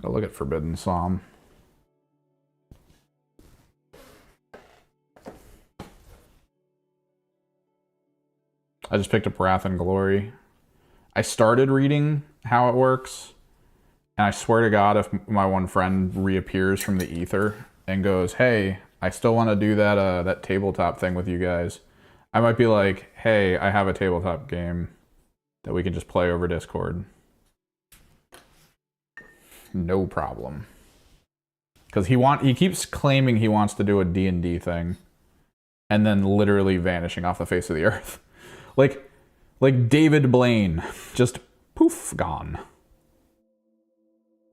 Go look at Forbidden Psalm. I just picked up Wrath and Glory. I started reading how it works, and I swear to God, if my one friend reappears from the ether and goes, hey, I still want to do that tabletop thing with you guys, I might be like, hey, I have a tabletop game that we can just play over Discord. No problem. Because he keeps claiming he wants to do a D&D thing and then literally vanishing off the face of the earth. Like David Blaine, just poof, gone.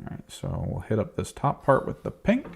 All right, so we'll hit up this top part with the pink.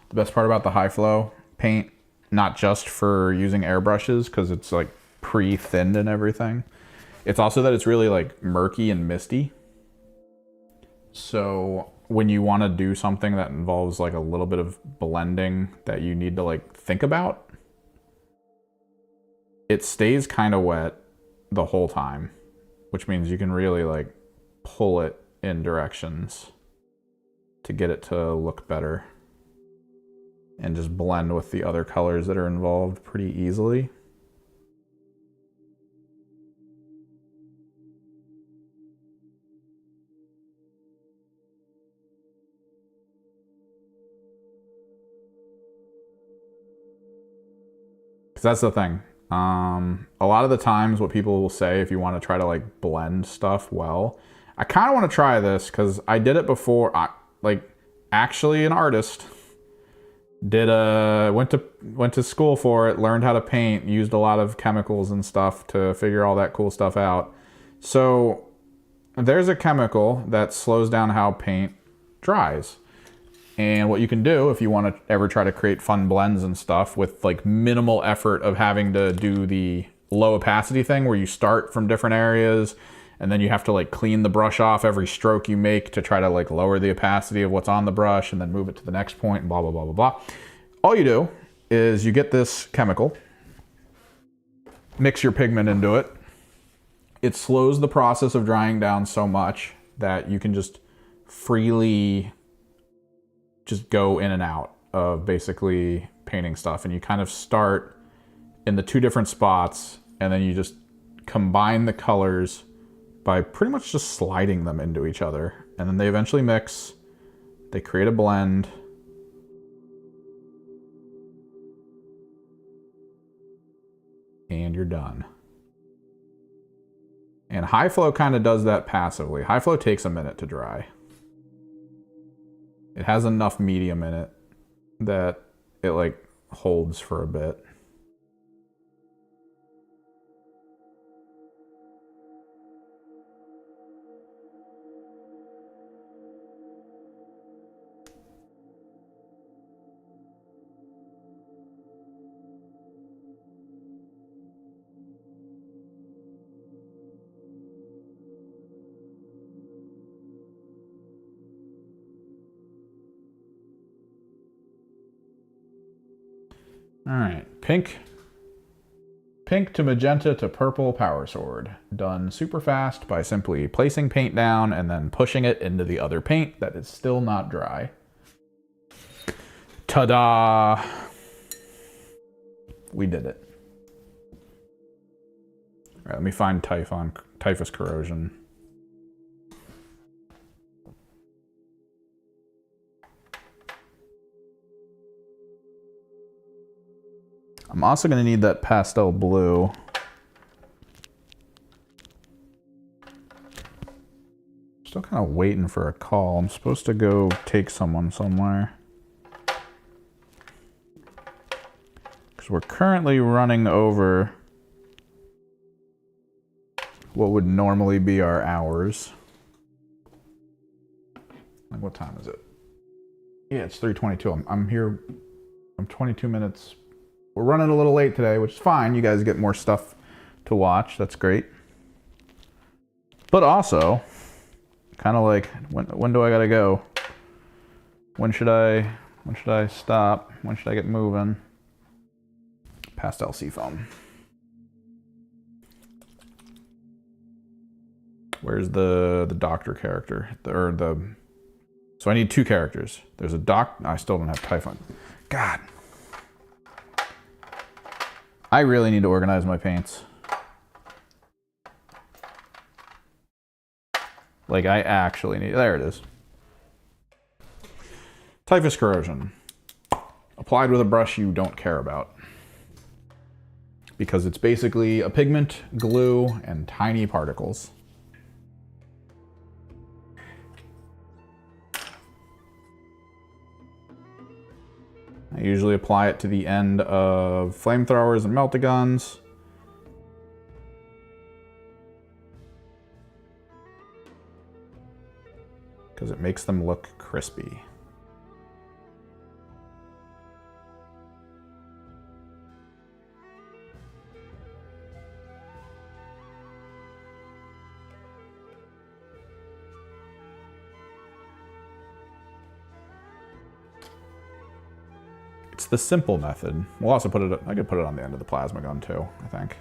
The best part about the high flow paint, not just for using airbrushes because it's like pre-thinned and everything, it's also that it's really like murky and misty. So when you want to do something that involves like a little bit of blending that you need to like think about, it stays kind of wet the whole time, which means you can really like pull it in directions to get it to look better and just blend with the other colors that are involved pretty easily. Because that's the thing. A lot of the times what people will say if you want to try to like blend stuff well, I kind of want to try this because I did it before. Actually an artist went to school for it, learned how to paint, used a lot of chemicals and stuff to figure all that cool stuff out. So there's a chemical that slows down how paint dries. And what you can do if you want to ever try to create fun blends and stuff with like minimal effort of having to do the low opacity thing where you start from different areas and then you have to like clean the brush off every stroke you make to try to like lower the opacity of what's on the brush and then move it to the next point and blah, blah, blah, blah, blah. All you do is you get this chemical, mix your pigment into it. It slows the process of drying down so much that you can just freely just go in and out of basically painting stuff. And you kind of start in the two different spots and then you just combine the colors by pretty much just sliding them into each other. And then they eventually mix. They create a blend. And you're done. And High Flow kind of does that passively. High Flow takes a minute to dry. It has enough medium in it that it like holds for a bit. All right, pink to magenta to purple Power Sword. Done super fast by simply placing paint down and then pushing it into the other paint that is still not dry. Ta-da! We did it. All right, let me find Typhus Corrosion. I'm also going to need that pastel blue. Still kind of waiting for a call. I'm supposed to go take someone somewhere. Because we're currently running over what would normally be our hours. Like, what time is it? Yeah, it's 3:22. I'm here. I'm 22 minutes. We're running a little late today, which is fine. You guys get more stuff to watch. That's great. But also, kind of like, when do I gotta go? When should I stop? When should I get moving? Pastel Seafoam. Where's the doctor character? So I need two characters. There's a I still don't have Typhon. God. I really need to organize my paints. Like, I actually need... There it is. Typhus Corrosion. Applied with a brush you don't care about. Because it's basically a pigment, glue, and tiny particles. I usually apply it to the end of flamethrowers and melt-a-guns. Because it makes them look crispy. It's the simple method. We'll also put it, I could put it on the end of the plasma gun too, I think.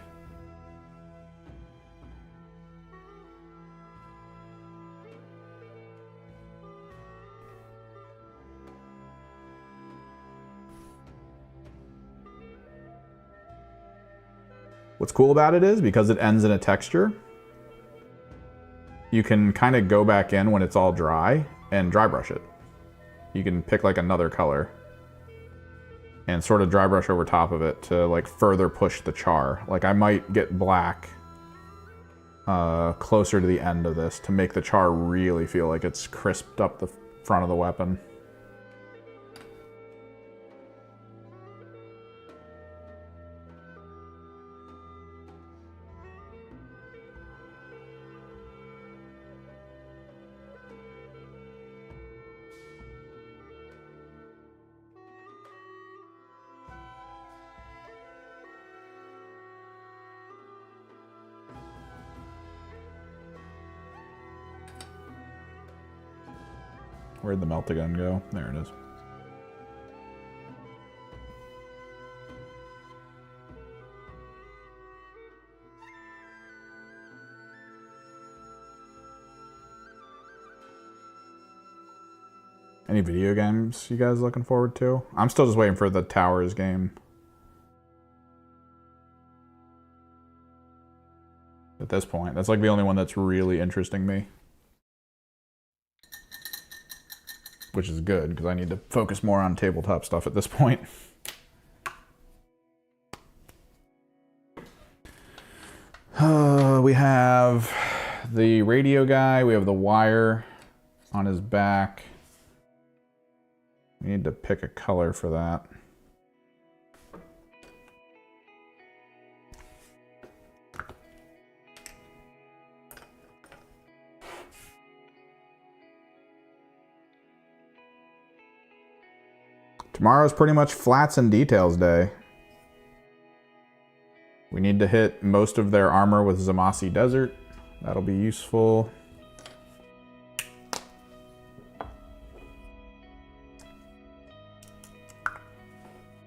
What's cool about it is because it ends in a texture, you can kind of go back in when it's all dry and dry brush it. You can pick like another color and sort of dry brush over top of it to like further push the char. Like I might get black closer to the end of this to make the char really feel like it's crisped up the front of the weapon. Where'd the melt-a-gun go? There it is. Any video games you guys looking forward to? I'm still just waiting for the Towers game. at this point. That's like the only one that's really interesting me. Which is good, because I need to focus more on tabletop stuff at this point. We have the radio guy. We have the wire on his back. We need to pick a color for that. Tomorrow's pretty much flats and details day. We need to hit most of their armor with Zamasi Desert. That'll be useful.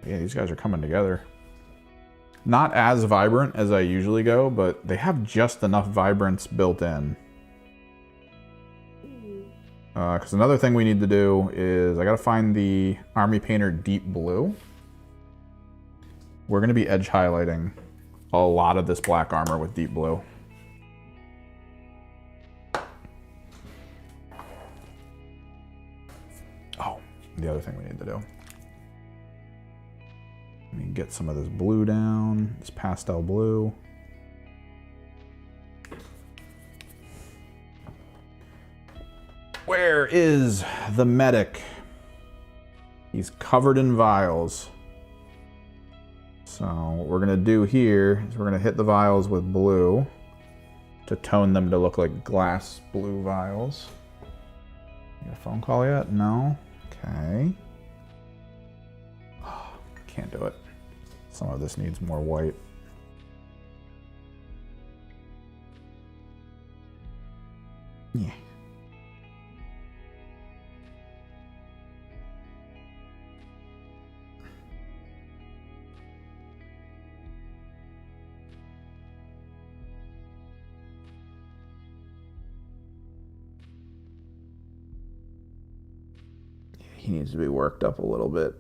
Yeah, these guys are coming together. Not as vibrant as I usually go, but they have just enough vibrance built in. Because another thing we need to do is I gotta find the Army Painter Deep Blue. We're gonna be edge highlighting a lot of this black armor with Deep Blue. Oh, the other thing we need to do. Let me get some of this blue down, this pastel blue. Where is the medic? He's covered in vials. So what we're gonna do here is we're gonna hit the vials with blue to tone them to look like glass blue vials. You got a phone call yet? No? Okay. Can't do it. Some of this needs more white. Yeah. He needs to be worked up a little bit.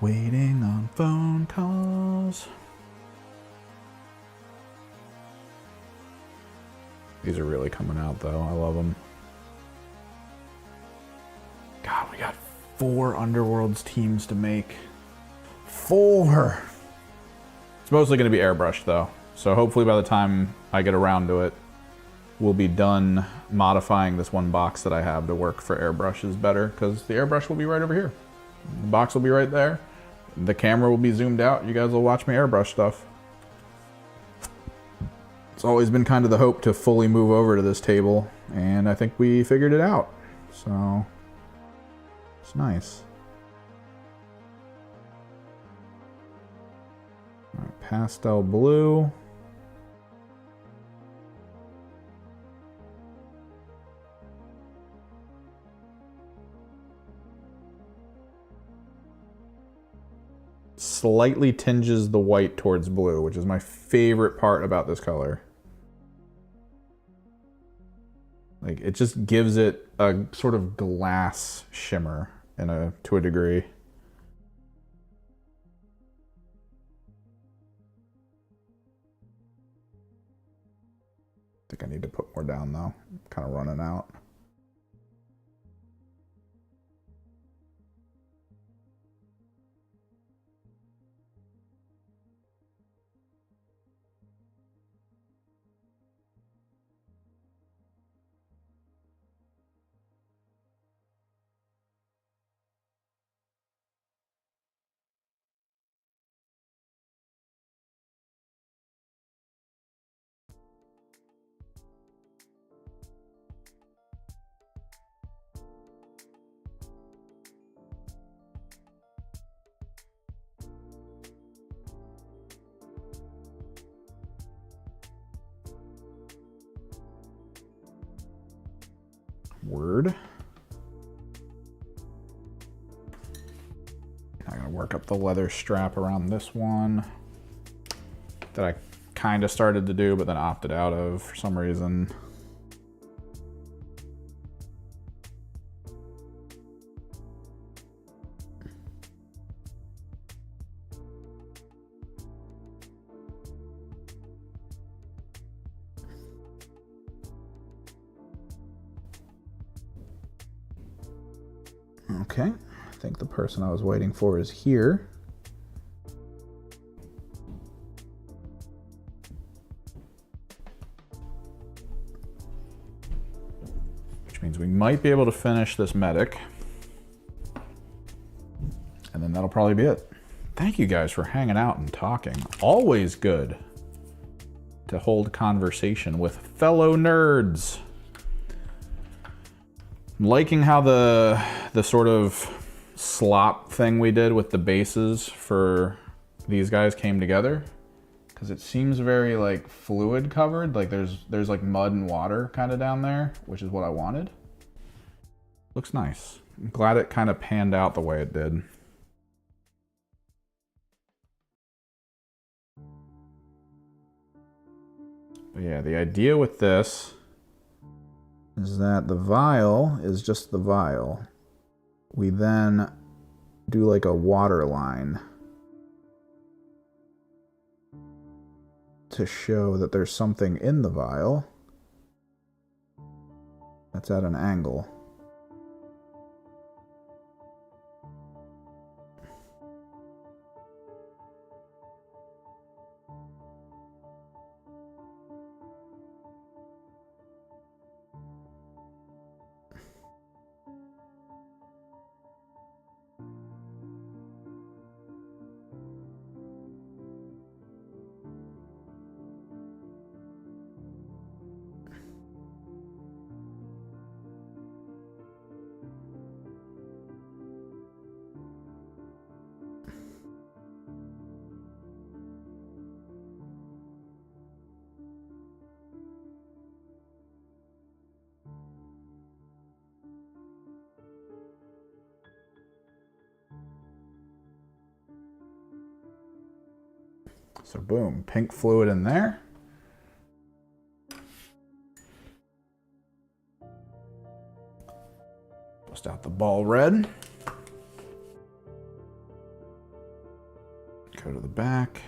Waiting on phone calls. These are really coming out though. I love them. God, we got 4 Underworlds teams to make. 4! It's mostly going to be airbrushed though. So hopefully by the time I get around to it, we'll be done modifying this one box that I have to work for airbrushes better, because the airbrush will be right over here. The box will be right there. The camera will be zoomed out. You guys will watch me airbrush stuff. It's always been kind of the hope to fully move over to this table, and I think we figured it out. So it's nice. All right, pastel blue. Slightly tinges the white towards blue, which is my favorite part about this color. Like, it just gives it a sort of glass shimmer to a degree. think I need to put more down though. I'm kind of running out. Word. I'm gonna work up the leather strap around this one that I kind of started to do, but then opted out of for some reason. Okay, I think the person I was waiting for is here. Which means we might be able to finish this medic. And then that'll probably be it. Thank you guys for hanging out and talking. Always good to hold conversation with fellow nerds. I'm liking how the sort of slop thing we did with the bases for these guys came together, because it seems very like fluid covered, like there's like mud and water kind of down there, which is what I wanted. Looks nice. I'm glad it kind of panned out the way it did. But yeah, the idea with this is that the vial is just the vial. We then do like a water line to show that there's something in the vial that's at an angle. So boom, pink fluid in there. Bust out the ball red. Go to the back.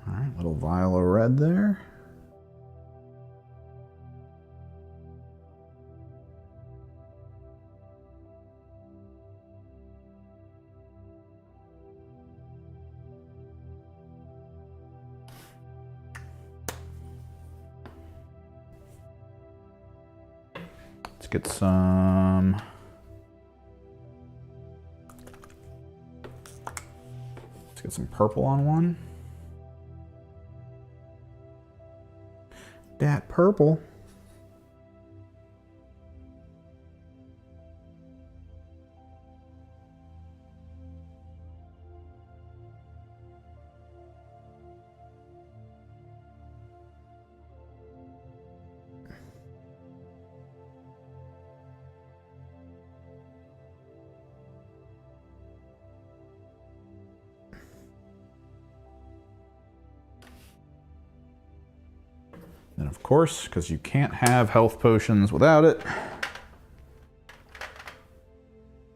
All right, little vial of red there. get some... Let's get some purple on one. That purple. And of course, because you can't have health potions without it,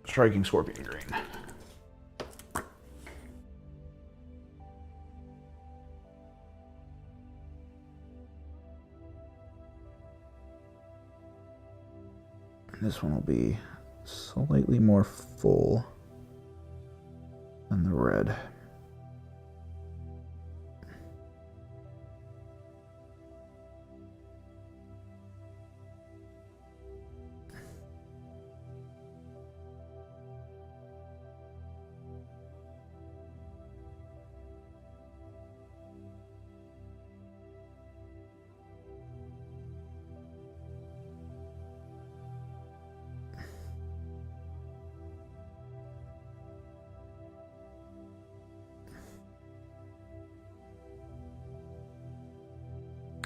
Striking Scorpion Green. This one will be slightly more full than the red.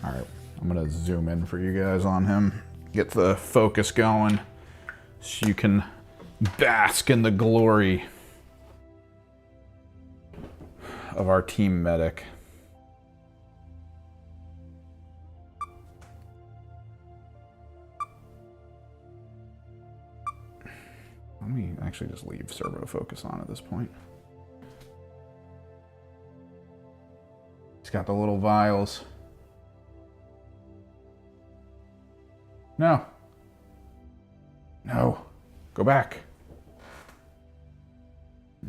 All right, I'm gonna zoom in for you guys on him, get the focus going so you can bask in the glory of our team medic. Let me actually just leave servo focus on at this point. He's got the little vials. No. No. Go back.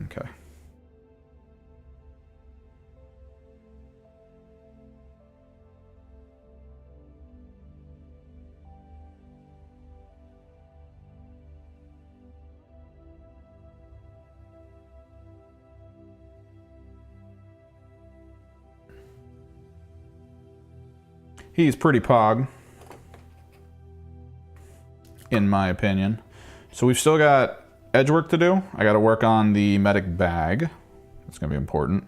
Okay. He's pretty pog, in my opinion. So we've still got edge work to do. I got to work on the medic bag. That's going to be important.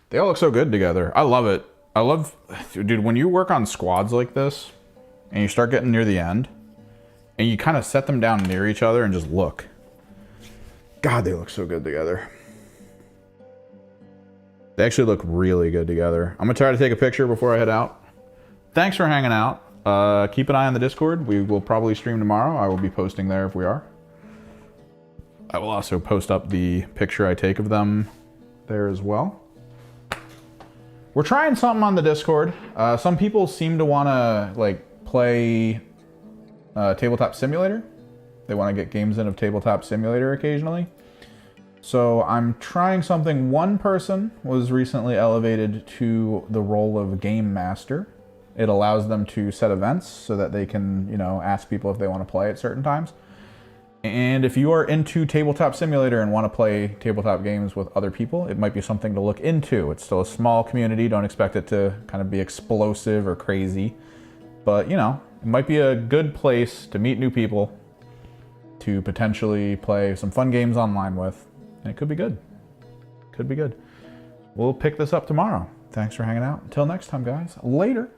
They all look so good together. I love it. I love, dude, when you work on squads like this and you start getting near the end and you kind of set them down near each other and just look. God, they look so good together. They actually look really good together. I'm gonna try to take a picture before I head out. Thanks for hanging out. Keep an eye on the Discord. We will probably stream tomorrow. I will be posting there if we are. I will also post up the picture I take of them there as well. We're trying something on the Discord. Some people seem to want to like play Tabletop Simulator. They want to get games in of Tabletop Simulator occasionally. So I'm trying something. One person was recently elevated to the role of Game Master. It allows them to set events so that they can, you know, ask people if they want to play at certain times. And if you are into Tabletop Simulator and want to play tabletop games with other people, it might be something to look into. It's still a small community. Don't expect it to kind of be explosive or crazy. But, you know, it might be a good place to meet new people, to potentially play some fun games online with. And it could be good. Could be good. We'll pick this up tomorrow. Thanks for hanging out. Until next time, guys. Later.